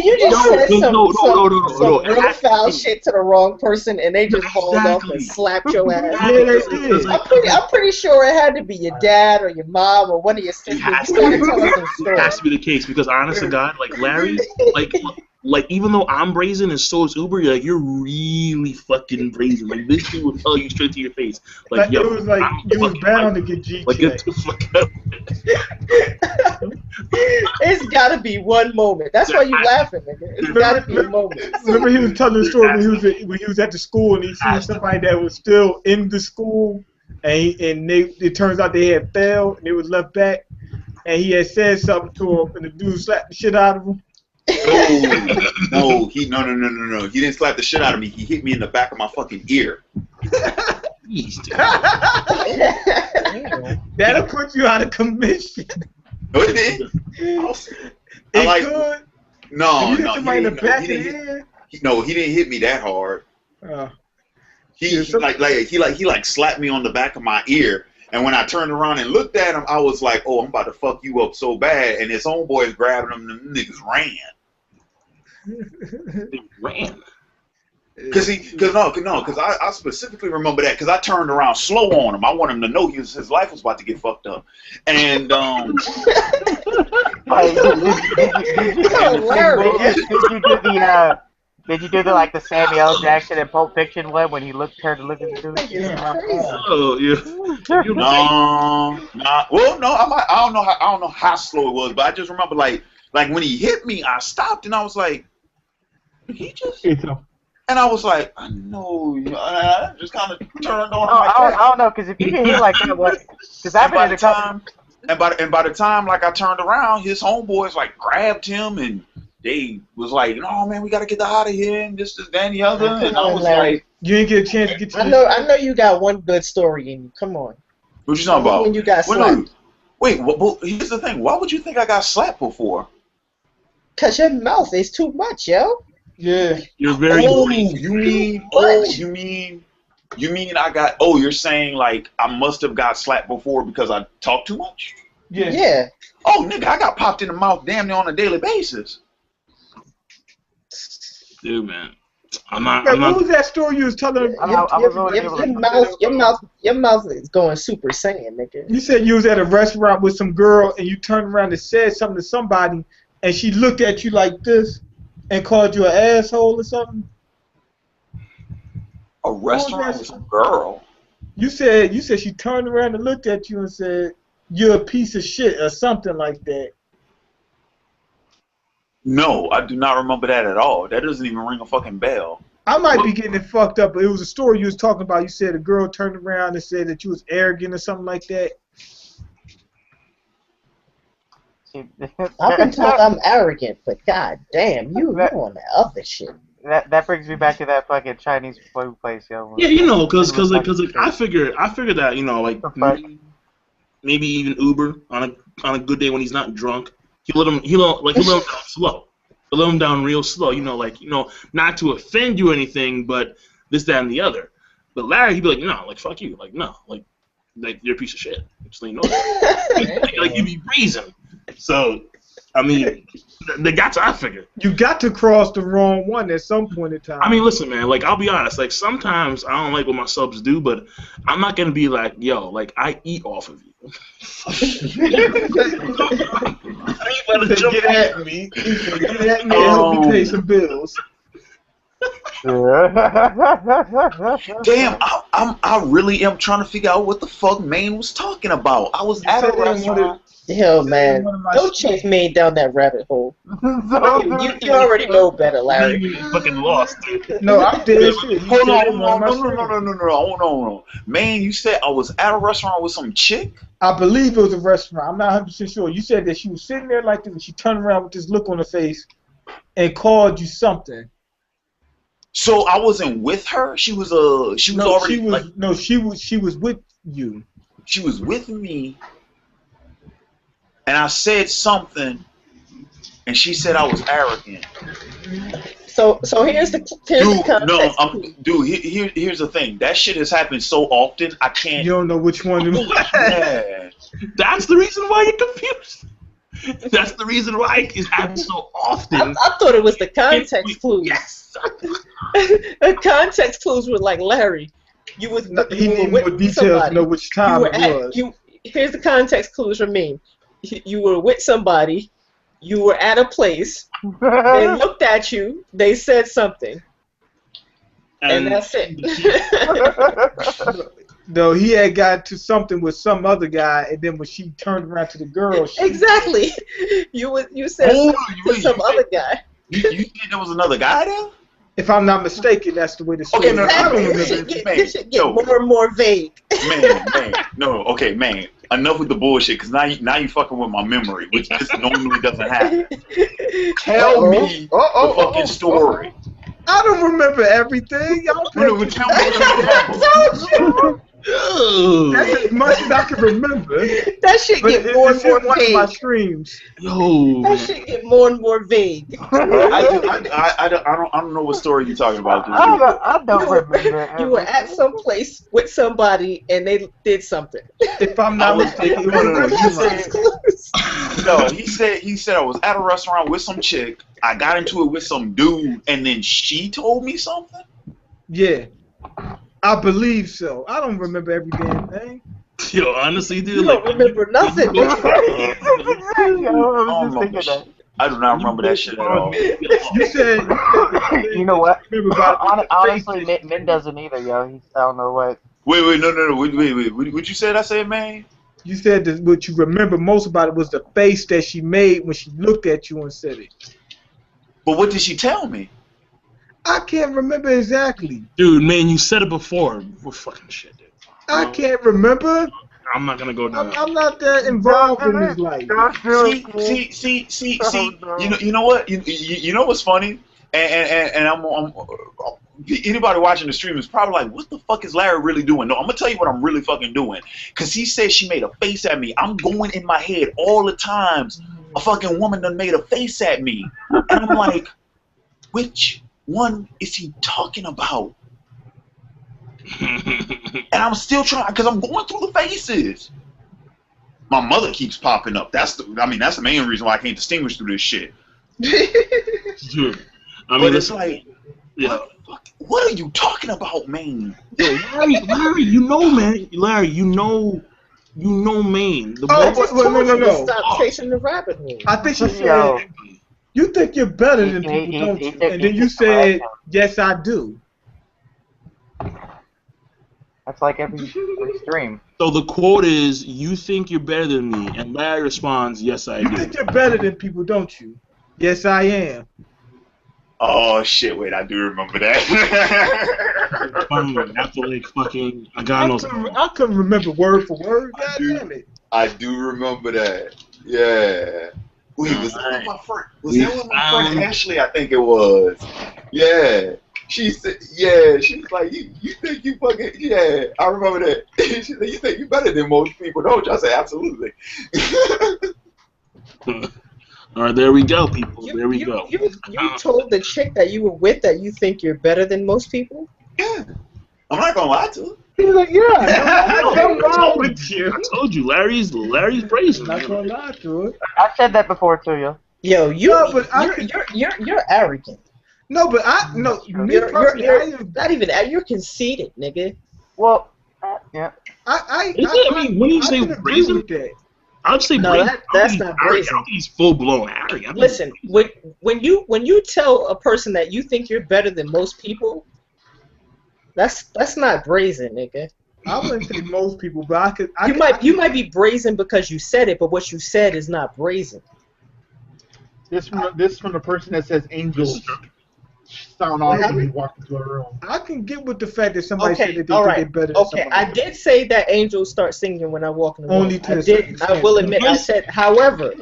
you just said some real foul shit to the wrong person, and they just hauled up and slapped your ass. Yeah, they did. I'm pretty sure it had to be your dad or your mom or one of your sisters. You gotta tell us some It stories. has to be the case because, honest to God, like Larry, like even though I'm brazen and so is Uber, you're really fucking brazen. Like this dude will tell you straight to your face. Like, yo, it was like I'm you was fucking bound to like, get G like get the fuck up. It's gotta be one moment. That's why you laughing, nigga. It's gotta be a moment. Remember he was telling the story when he was at the school and he seen somebody that was still in the school and it turns out they had failed and they was left back and he had said something to him and the dude slapped the shit out of him. No. He didn't slap the shit out of me. He hit me in the back of my fucking ear. That'll put you out of commission. No, it didn't. It could. No, you hit no. somebody in the back of the head. No, he didn't hit me that hard. He slapped me on the back of my ear. And when I turned around and looked at him, I was like, "Oh, I'm about to fuck you up so bad." And his homeboys grabbing him, and them niggas ran. They ran. Cause I specifically remember that because I turned around slow on him. I want him to know his life was about to get fucked up. And Did you do the Samuel L. Jackson in Pulp Fiction one when he turned to look at the dude? Oh yeah. Well, no, I don't know how slow it was, but I just remember like when he hit me, I stopped and I was like, he just. And I was like, I know, I just kind of turned on. I don't know, because if you get hit like that, because I've been in a couple. And by the time like I turned around, his homeboys like grabbed him and they was like, "No, man, we gotta get out of here," and this, that, and the other. And I was like, "You didn't get a chance to get." I know you got one good story in you. Come on. What you talking about? When you got slapped. Wait, here's the thing. Why would you think I got slapped before? Cause your mouth is too much, yo. Yeah. You're very. Oh, you mean I got? Oh, you're saying like I must have got slapped before because I talk too much? Yeah. Oh, nigga, I got popped in the mouth damn near on a daily basis. Dude, man. What was that story you was telling? Your mouth is going Super Saiyan, nigga. You said you was at a restaurant with some girl and you turned around and said something to somebody and she looked at you like this and called you an asshole or something. A restaurant with some girl. You said she turned around and looked at you and said you're a piece of shit or something like that. No, I do not remember that at all. That doesn't even ring a fucking bell. I might be getting it fucked up, but it was a story you was talking about. You said a girl turned around and said that you was arrogant or something like that. I've been told I'm arrogant, but god damn, you on that other shit. That brings me back to that fucking Chinese food place, yo. Yeah, cause I figured that like maybe even Uber on a good day when he's not drunk. He'll let him down slow. He'll let him down real slow. Not to offend you or anything, but this, that, and the other. But Larry, he'd be like, no, like fuck you, like no, like you're a piece of shit. Just let you know that. like you be brazen. So, I mean, that's what I figured. You got to cross the wrong one at some point in time. I mean, listen, man. Like, I'll be honest. Like, sometimes I don't like what my subs do, but I'm not gonna be like, yo, like I eat off of you. Get at me. Get at me and help me pay some bills. Damn, I really am trying to figure out what the fuck Maine was talking about. I was at a restaurant. Hell, man, don't chase me down that rabbit hole. You already know better, Larry. You fucking lost, dude. No, I did. Hold on. No. Man, you said I was at a restaurant with some chick? I believe it was a restaurant. I'm not 100% sure. You said that she was sitting there like this and she turned around with this look on her face and called you something. So I wasn't with her? She was with you. She was with me. And I said something, and she said I was arrogant. So here's the context. Here's the thing. That shit has happened so often, I can't. You don't know which one. Yeah. That's the reason why you're confused. That's the reason why it happens so often. I thought it was the context clues. Yes. The context clues were like, Larry, you was No, he you were need with more details somebody. to know which You time were it at was. you. Here's the context clues for me. You were with somebody. You were at a place. They looked at you. They said something, and that's it. No, he had got to something with some other guy, and then when she turned around to the girl, she, Exactly. You said Oh, something to some other guy. You think there was another guy there? if I'm not mistaken, that's the way the story. Okay, no, I don't This remember. shit Man, this shit get yo, more and more vague. man, no, okay, man. Enough with the bullshit, because now you fucking with my memory, which just normally doesn't happen. Tell me the fucking story. I don't remember everything. Y'all No, no, tell me what you remember. That's as much as I can remember. That shit But get more and it's more in one of my vague. streams. Yo, That shit get more and more vague. I don't know what story you're talking about. Dude. I don't remember. You were at some place with somebody and they did something. If I'm not mistaken, it was No, he said I was at a restaurant with some chick. I got into it with some dude, and then she told me something. Yeah, I believe so. I don't remember every damn thing. yo, honestly, dude, You don't remember nothing. I do not remember that shit at all. You said. You know what? Remember about Honestly, Min doesn't either, yo. I don't know what. Wait, no, wait. What you said? I said, man. You said that what you remember most about it was the face that she made when she looked at you and said it. But what did she tell me? I can't remember exactly. Dude, man, you said it before. We're fucking shit, dude. I can't remember. I'm not gonna go down. I'm not that involved in his life. See. You know what? You know what's funny? And I'm anybody watching the stream is probably like, what the fuck is Larry really doing? No, I'm gonna tell you what I'm really fucking doing. Cause he said she made a face at me. I'm going in my head all the times a fucking woman done made a face at me, and I'm like, which one is he talking about? And I'm still trying, because I'm going through the faces. My mother keeps popping up. That's the main reason why I can't distinguish through this shit. Dude, I mean, But it's like, yeah. what are you talking about, man? Yo, Larry, you know, man. Larry, you know Maine. The Oh, boy- no. Stop chasing the rabbit hole. I think she Yo. said, you think you're better than people, don't you? And then you said, yes, I do. That's like every stream. So the quote is, "You think you're better than me," and Larry responds, "Yes, I You do." think you're better than people, don't you? Yes, I am. Oh shit! Wait, I do remember that. After like fucking, God knows. I couldn't remember word for word. God damn it. I do remember that. Yeah. Wait, was that with my friend? Was that with my friend Ashley? I think it was. Yeah. She said, yeah, she was like, you think you fucking, yeah, I remember that. She said, you think you better than most people, don't you? I said, absolutely. All right, there we go, people. There we go. You told the chick that you were with that you think you're better than most people? Yeah. I'm not going to lie to her. He's like, yeah, what's wrong with you? I told you, Larry's brazen. Not gonna lie to it. I've said that before too, yo. Yo, but you're arrogant. No, but You're not even you're conceited, nigga. Well, yeah. I mean, when you say brazen, I'd say no, brazen. that's not brazen. I don't think he's full blown arrogant. Listen, when you tell a person that you think you're better than most people, that's not brazen, nigga. I wouldn't say most people, but you might be brazen because you said it, but what you said is not brazen. This from the person that says angels sound off when you walk into a room. I can get with the fact that somebody said that they all think right. they're better than Okay, somebody I else. did say that angels start singing when I walk in the room. Only to a certain extent. I will admit, I said, however,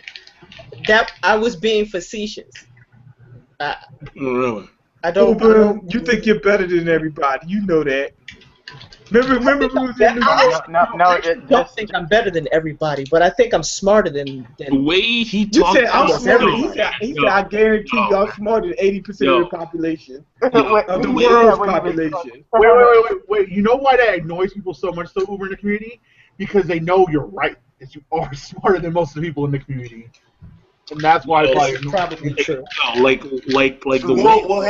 that I was being facetious. Really? I don't. You think you're better than everybody? You know that. Remember we was in New York? I don't think I'm better than everybody, but I think I'm smarter than. The way he You talked. said I'm about smarter. everybody. He said, I guarantee you I'm smarter than 80% of the population. Of the Yeah, world's wait, population. Wait. You know why that annoys people so much over in the community? Because they know you're right. That you are smarter than most of the people in the community. and that's why it's This like is probably true. No, like the Well, way.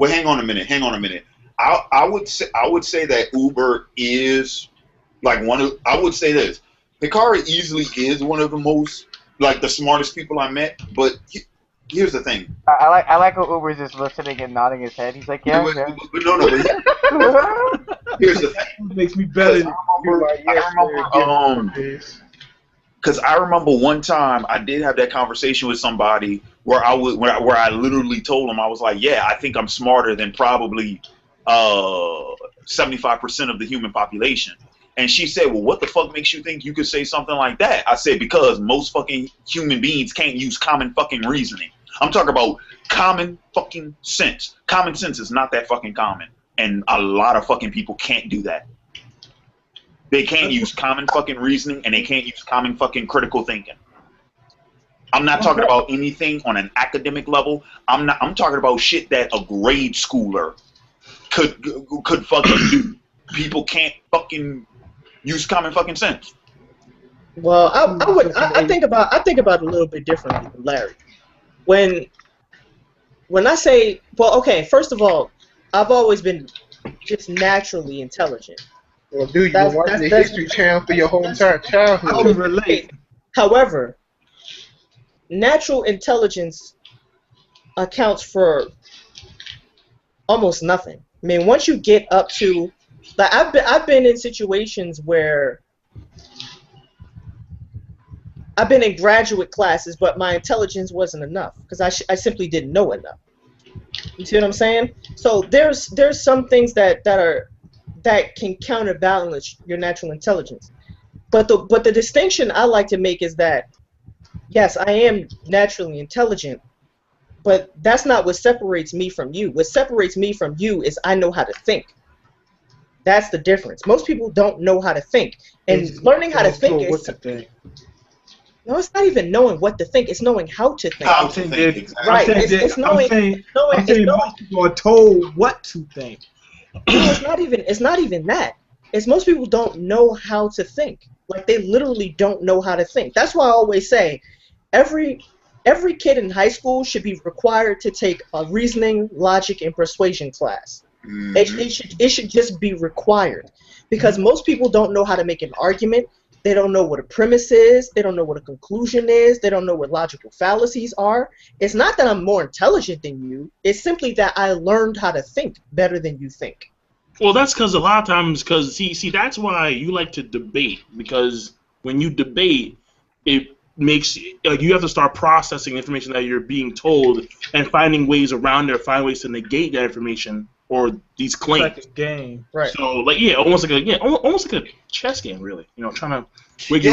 hang on a minute. Hang on a minute. I would say that Uber is like one of. I would say this. Hikari easily is one of the most like the smartest people I met. But here's the thing. I like how Uber's just listening and nodding his head. He's like, yeah. But no. Here's the thing. It makes me better. Because I remember one time I did have that conversation with somebody where I literally told them, I was like, yeah, I think I'm smarter than probably 75% of the human population. And she said, well, what the fuck makes you think you could say something like that? I said, because most fucking human beings can't use common fucking reasoning. I'm talking about common fucking sense. Common sense is not that fucking common. And a lot of fucking people can't do that. They can't use common fucking reasoning, and they can't use common fucking critical thinking. I'm not talking about anything on an academic level. I'm talking about shit that a grade schooler could fucking do. People can't fucking use common fucking sense. Well, I think about it a little bit differently than Larry. When I say, well, okay, first of all, I've always been just naturally intelligent. Well, dude, you've been watching the History Channel for your whole entire childhood. I can relate. However, natural intelligence accounts for almost nothing. I mean, once you get up to, like, I've been in situations where I've been in graduate classes, but my intelligence wasn't enough because I simply didn't know enough. You see what I'm saying? So there's some things that can counterbalance your natural intelligence. But the distinction I like to make is that, yes, I am naturally intelligent, but that's not what separates me from you. What separates me from you is I know how to think. That's the difference. Most people don't know how to think. And learning how to think is... No, it's not even knowing what to think. It's knowing how to think. How to think, exactly. Right. It's knowing... I'm saying most people are told what to think. No, it's not even that. It's most people don't know how to think. Like, they literally don't know how to think. That's why I always say every kid in high school should be required to take a reasoning, logic, and persuasion class. Mm-hmm. It should just be required, because most people don't know how to make an argument. They don't know what a premise is. They don't know what a conclusion is. They don't know what logical fallacies are. It's not that I'm more intelligent than you. It's simply that I learned how to think better than you think. Well, that's because a lot of times, see, that's why you like to debate, because when you debate, it makes, like, you have to start processing information that you're being told and finding ways around it, find ways to negate that information or these claims. Like a game, right? So, like, almost like a chess game, really. You know, trying to wiggle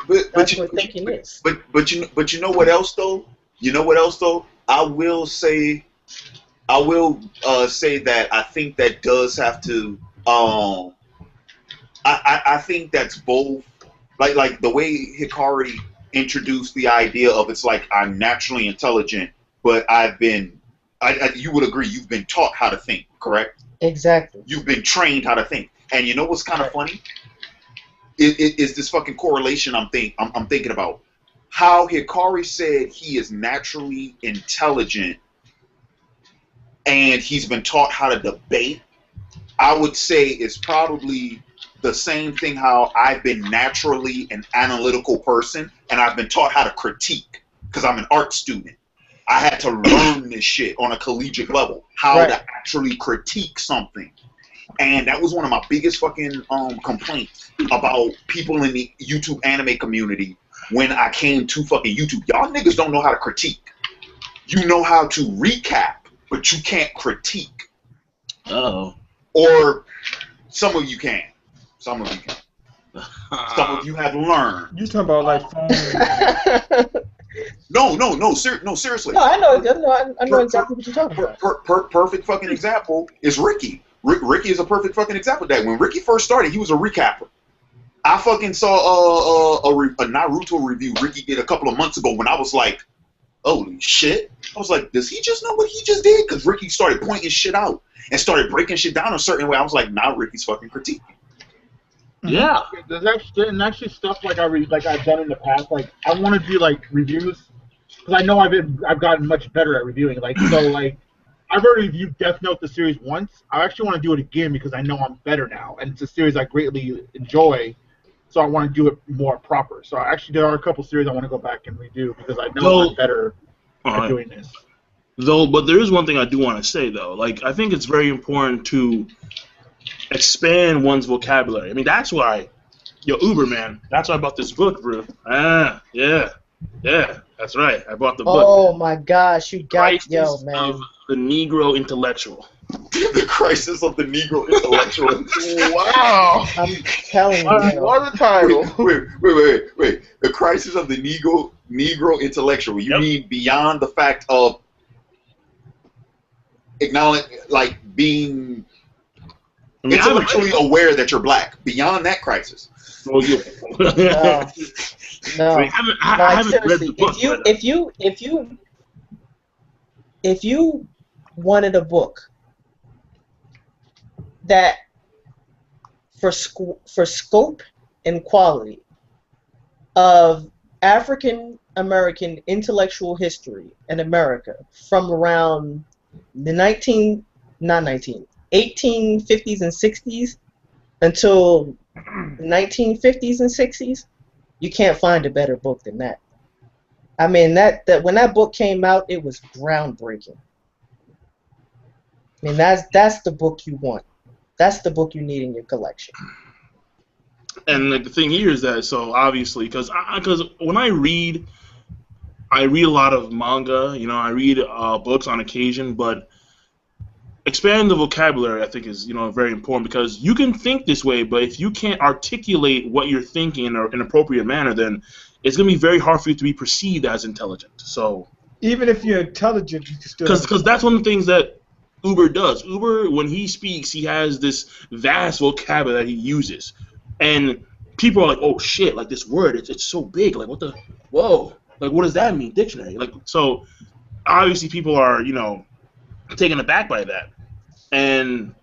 but that's what thinking is. But you know what else though? I will say that I think that does have to. I think that's both. Like the way Hikari introduced the idea of, it's like I'm naturally intelligent, but you would agree, you've been taught how to think, correct? Exactly. You've been trained how to think. And you know what's kind of funny? It is this fucking correlation I'm thinking about. How Hikari said he is naturally intelligent and he's been taught how to debate, I would say is probably the same thing how I've been naturally an analytical person and I've been taught how to critique because I'm an art student. I had to learn this shit on a collegiate level, how to actually critique something. And that was one of my biggest fucking complaints about people in the YouTube anime community when I came to fucking YouTube. Y'all niggas don't know how to critique. You know how to recap, but you can't critique. Uh-oh. Or some of you can. Some of you can. Some of you have learned. You talking about like phone? No, seriously. No, I know exactly what you're talking about. Perfect fucking example is Ricky. Ricky is a perfect fucking example of that. When Ricky first started, he was a recapper. I fucking saw a Naruto review Ricky did a couple of months ago when I was like, holy shit. I was like, does he just know what he just did? Because Ricky started pointing shit out and started breaking shit down a certain way. I was like, nah, Ricky's fucking critiquing. Yeah. There's actually stuff like I've done in the past. Like I want to do like reviews because I know I've gotten much better at reviewing. Like I've already reviewed Death Note the series once. I actually want to do it again because I know I'm better now, and it's a series I greatly enjoy. So I want to do it more proper. So there are a couple series I want to go back and redo because I know I'm better at doing this. But there is one thing I do want to say though. Like I think it's very important to expand one's vocabulary. I mean, that's why, Uber man, that's why I bought this book, bro. Yeah, that's right. I bought the book. Oh my gosh, you got man. Of the Negro Intellectual. The Crisis of the Negro Intellectual. Wow. I'm telling you. What a title. Wait. The Crisis of the Negro Intellectual. You mean beyond the fact of being intellectually aware that you're black. Beyond that crisis. Oh, yeah. No. I haven't read the book. If you wanted a book that for scope and quality of African American intellectual history in America from around the 1850s and 60s until the 1950s and 60s, you can't find a better book than that. I mean, that when that book came out, it was groundbreaking. I mean, that's the book you want. That's the book you need in your collection. And the thing here is that, so obviously, because when I read a lot of manga, I read books on occasion, but expanding the vocabulary, I think, is very important, because you can think this way, but if you can't articulate what you're thinking in an appropriate manner, then it's going to be very hard for you to be perceived as intelligent. So even if you're intelligent, you can still... Because that's one of the things that Uber does. Uber, when he speaks, he has this vast vocabulary that he uses. And people are like, oh, shit, like this word, it's so big. Like, whoa. Like, what does that mean? Dictionary. Like, so, obviously people are, taken aback by that. And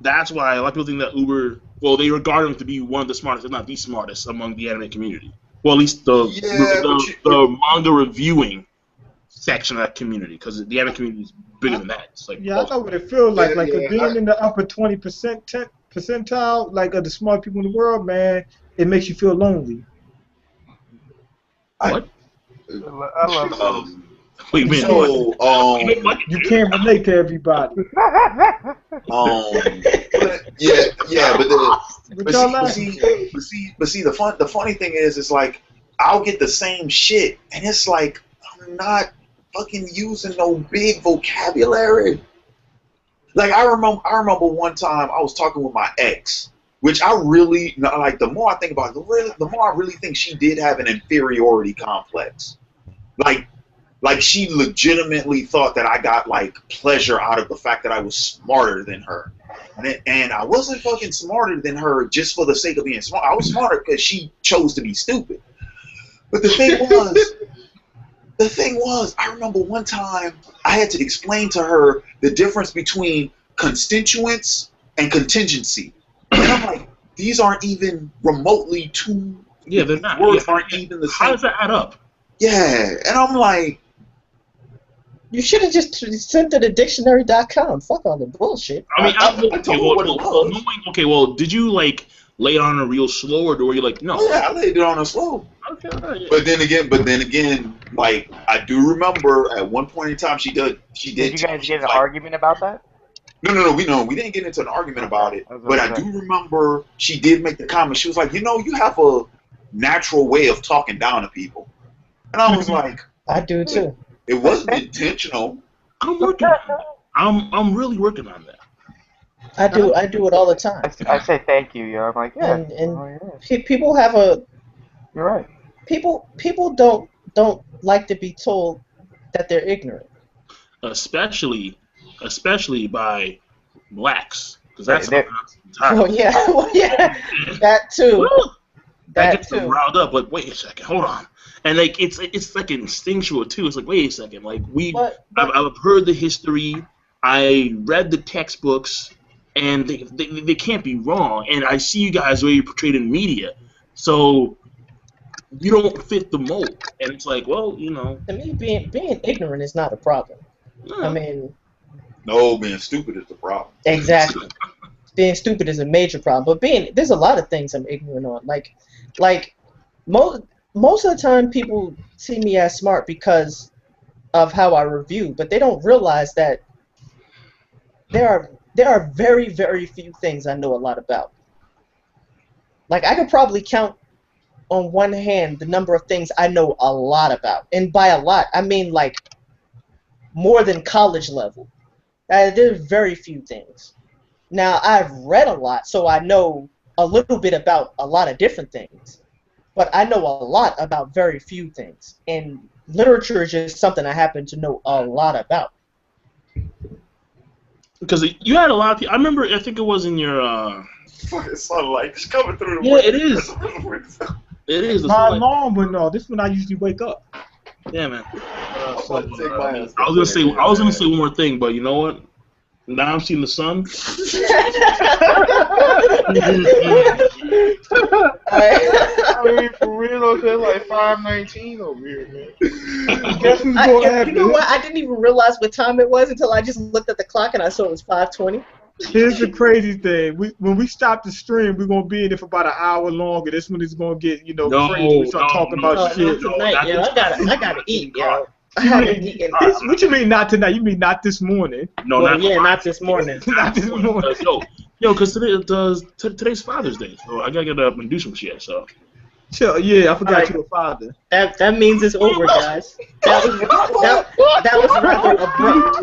that's why a lot of people think that Uber, well, they regard him to be one of the smartest, if not the smartest, among the anime community. Well, at least the manga reviewing section of that community, because the anime community is bigger than that. It's like, I know what it feels like. Being in the upper 20% percentile, like of the smart people in the world, man, it makes you feel lonely. What? I love that. Wait, man. So, you can't relate to everybody. But see, the funny thing is, it's like I'll get the same shit, and it's like I'm not fucking using no big vocabulary. Like I remember one time I was talking with my ex, which I really like. The more I think about it, the more I really think she did have an inferiority complex. Like she legitimately thought that I got like pleasure out of the fact that I was smarter than her, and I wasn't fucking smarter than her just for the sake of being smart. I was smarter because she chose to be stupid. But the thing was, I remember one time I had to explain to her the difference between constituents and contingency, and I'm like, these aren't even remotely two. Yeah, they're not. Words aren't even the same. How does that add up? Yeah, and I'm like. You should have just sent it to dictionary.com. Fuck all the bullshit. I mean, I told you what it was. Okay, well, did you like lay it on her real slow, or were you like, no? Oh, yeah, I laid it on her slow. Okay, yeah. But then again, like I do remember at one point in time she did. Did you guys get an argument about that? No, we didn't get into an argument about it. But I do remember she did make the comment. She was like, you have a natural way of talking down to people, and I was like, I do too. It wasn't intentional. I'm working. I'm really working on that. I do it all the time. I say thank you. I'm like, yeah. And people have a. You're right. People don't like to be told that they're ignorant. Especially by blacks, because that's Oh yeah, that too. That gets them riled up. Like, wait a second, hold on. And like it's like instinctual too. It's like, wait a second, like I've heard the history, I read the textbooks, and they can't be wrong. And I see you guys the way you portrayed in media, so you don't fit the mold. And it's like, well, you know. To me, being ignorant is not a problem. I mean. No, being stupid is the problem. Exactly. Being stupid is a major problem, but there's a lot of things I'm ignorant on. Like most of the time, people see me as smart because of how I review, but they don't realize that there are very, very few things I know a lot about. Like, I could probably count on one hand the number of things I know a lot about, and by a lot, I mean like more than college level. There's very few things. Now, I've read a lot, so I know a little bit about a lot of different things. But I know a lot about very few things. And literature is just something I happen to know a lot about. Because you had a lot of people. I remember, I think it was in your... Fucking sunlight's coming through the Yeah, window. it is. It is. Not long, but no, this one I usually wake up. Yeah, man. I was I was gonna say one more thing, but you know what? Now I'm seeing the sun. I mean, for real, okay, like 5:19 over here, man. Guess who's going to You know what? I didn't even realize what time it was until I just looked at the clock and I saw it was 5:20. Here's the crazy thing. When we stop the stream, we're going to be in it for about an hour longer. This one is going to get, crazy. We start talking about shit. Tonight, yo, I gotta eat, yo. I haven't eaten. What you mean not tonight? You mean not this morning? No, not this morning. Not this morning. Yo, because today's Father's Day, so I gotta get up and do some shit. So. Sure, yeah, I forgot you're a father. That means it's over, guys. That was rather abrupt.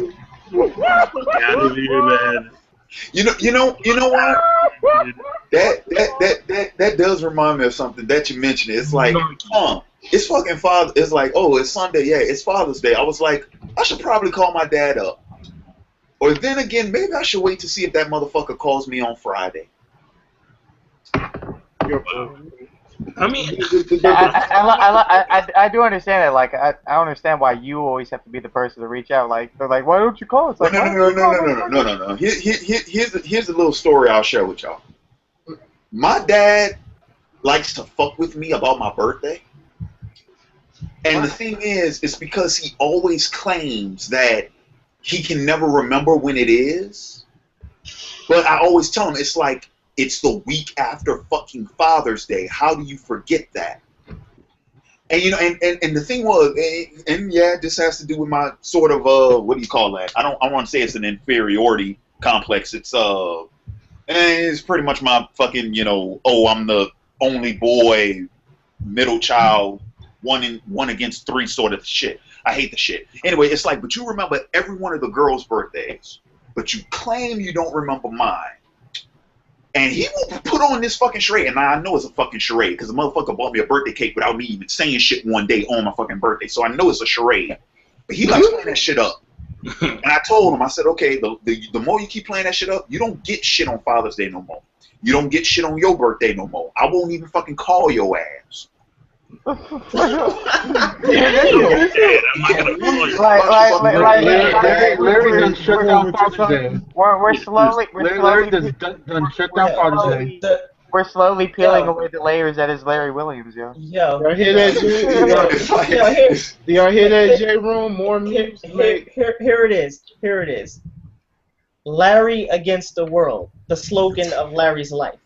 Man. You know what? That does remind me of something that you mentioned. It's like, it's fucking father. It's like, oh, it's Sunday. Yeah, it's Father's Day. I was like, I should probably call my dad up. Or then again, maybe I should wait to see if that motherfucker calls me on Friday. I mean, I do understand it. Like, I don't understand why you always have to be the person to reach out. Like, they're like, why don't you call? It's like, No. Here's a little story I'll share with y'all. My dad likes to fuck with me about my birthday. And the thing is, it's because he always claims that he can never remember when it is. But I always tell him, it's like, it's the week after fucking Father's Day. How do you forget that? And and the thing was, and yeah, this has to do with my sort of what do you call that? I want to say it's an inferiority complex. It's pretty much my fucking I'm the only boy, middle child, one against three sort of shit. I hate the shit. Anyway, it's like, but you remember every one of the girls' birthdays, but you claim you don't remember mine. And he will put on this fucking charade, and I know it's a fucking charade because the motherfucker bought me a birthday cake without me even saying shit one day on my fucking birthday, so I know it's a charade. But he likes playing that shit up. And I told him, I said, okay, the more you keep playing that shit up, you don't get shit on Father's Day no more. You don't get shit on your birthday no more. I won't even fucking call your ass. Larry done shut down Father's Day. We're slowly done shut down Father's Day. We're slowly peeling away the layers that is Larry Williams, yo. Y'all hear that? Do y'all hear that, J Room? More music. Here it is. Here it is. Larry against the world. The slogan of Larry's life.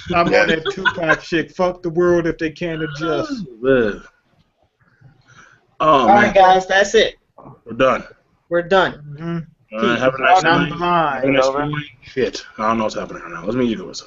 I'm on that Tupac shit. Fuck the world if they can't adjust. All right, guys, that's it. We're done. We're done. Mm-hmm. All right, have a nice night. Have a nice night. Shit, I don't know what's happening right now. Let's meet you guys.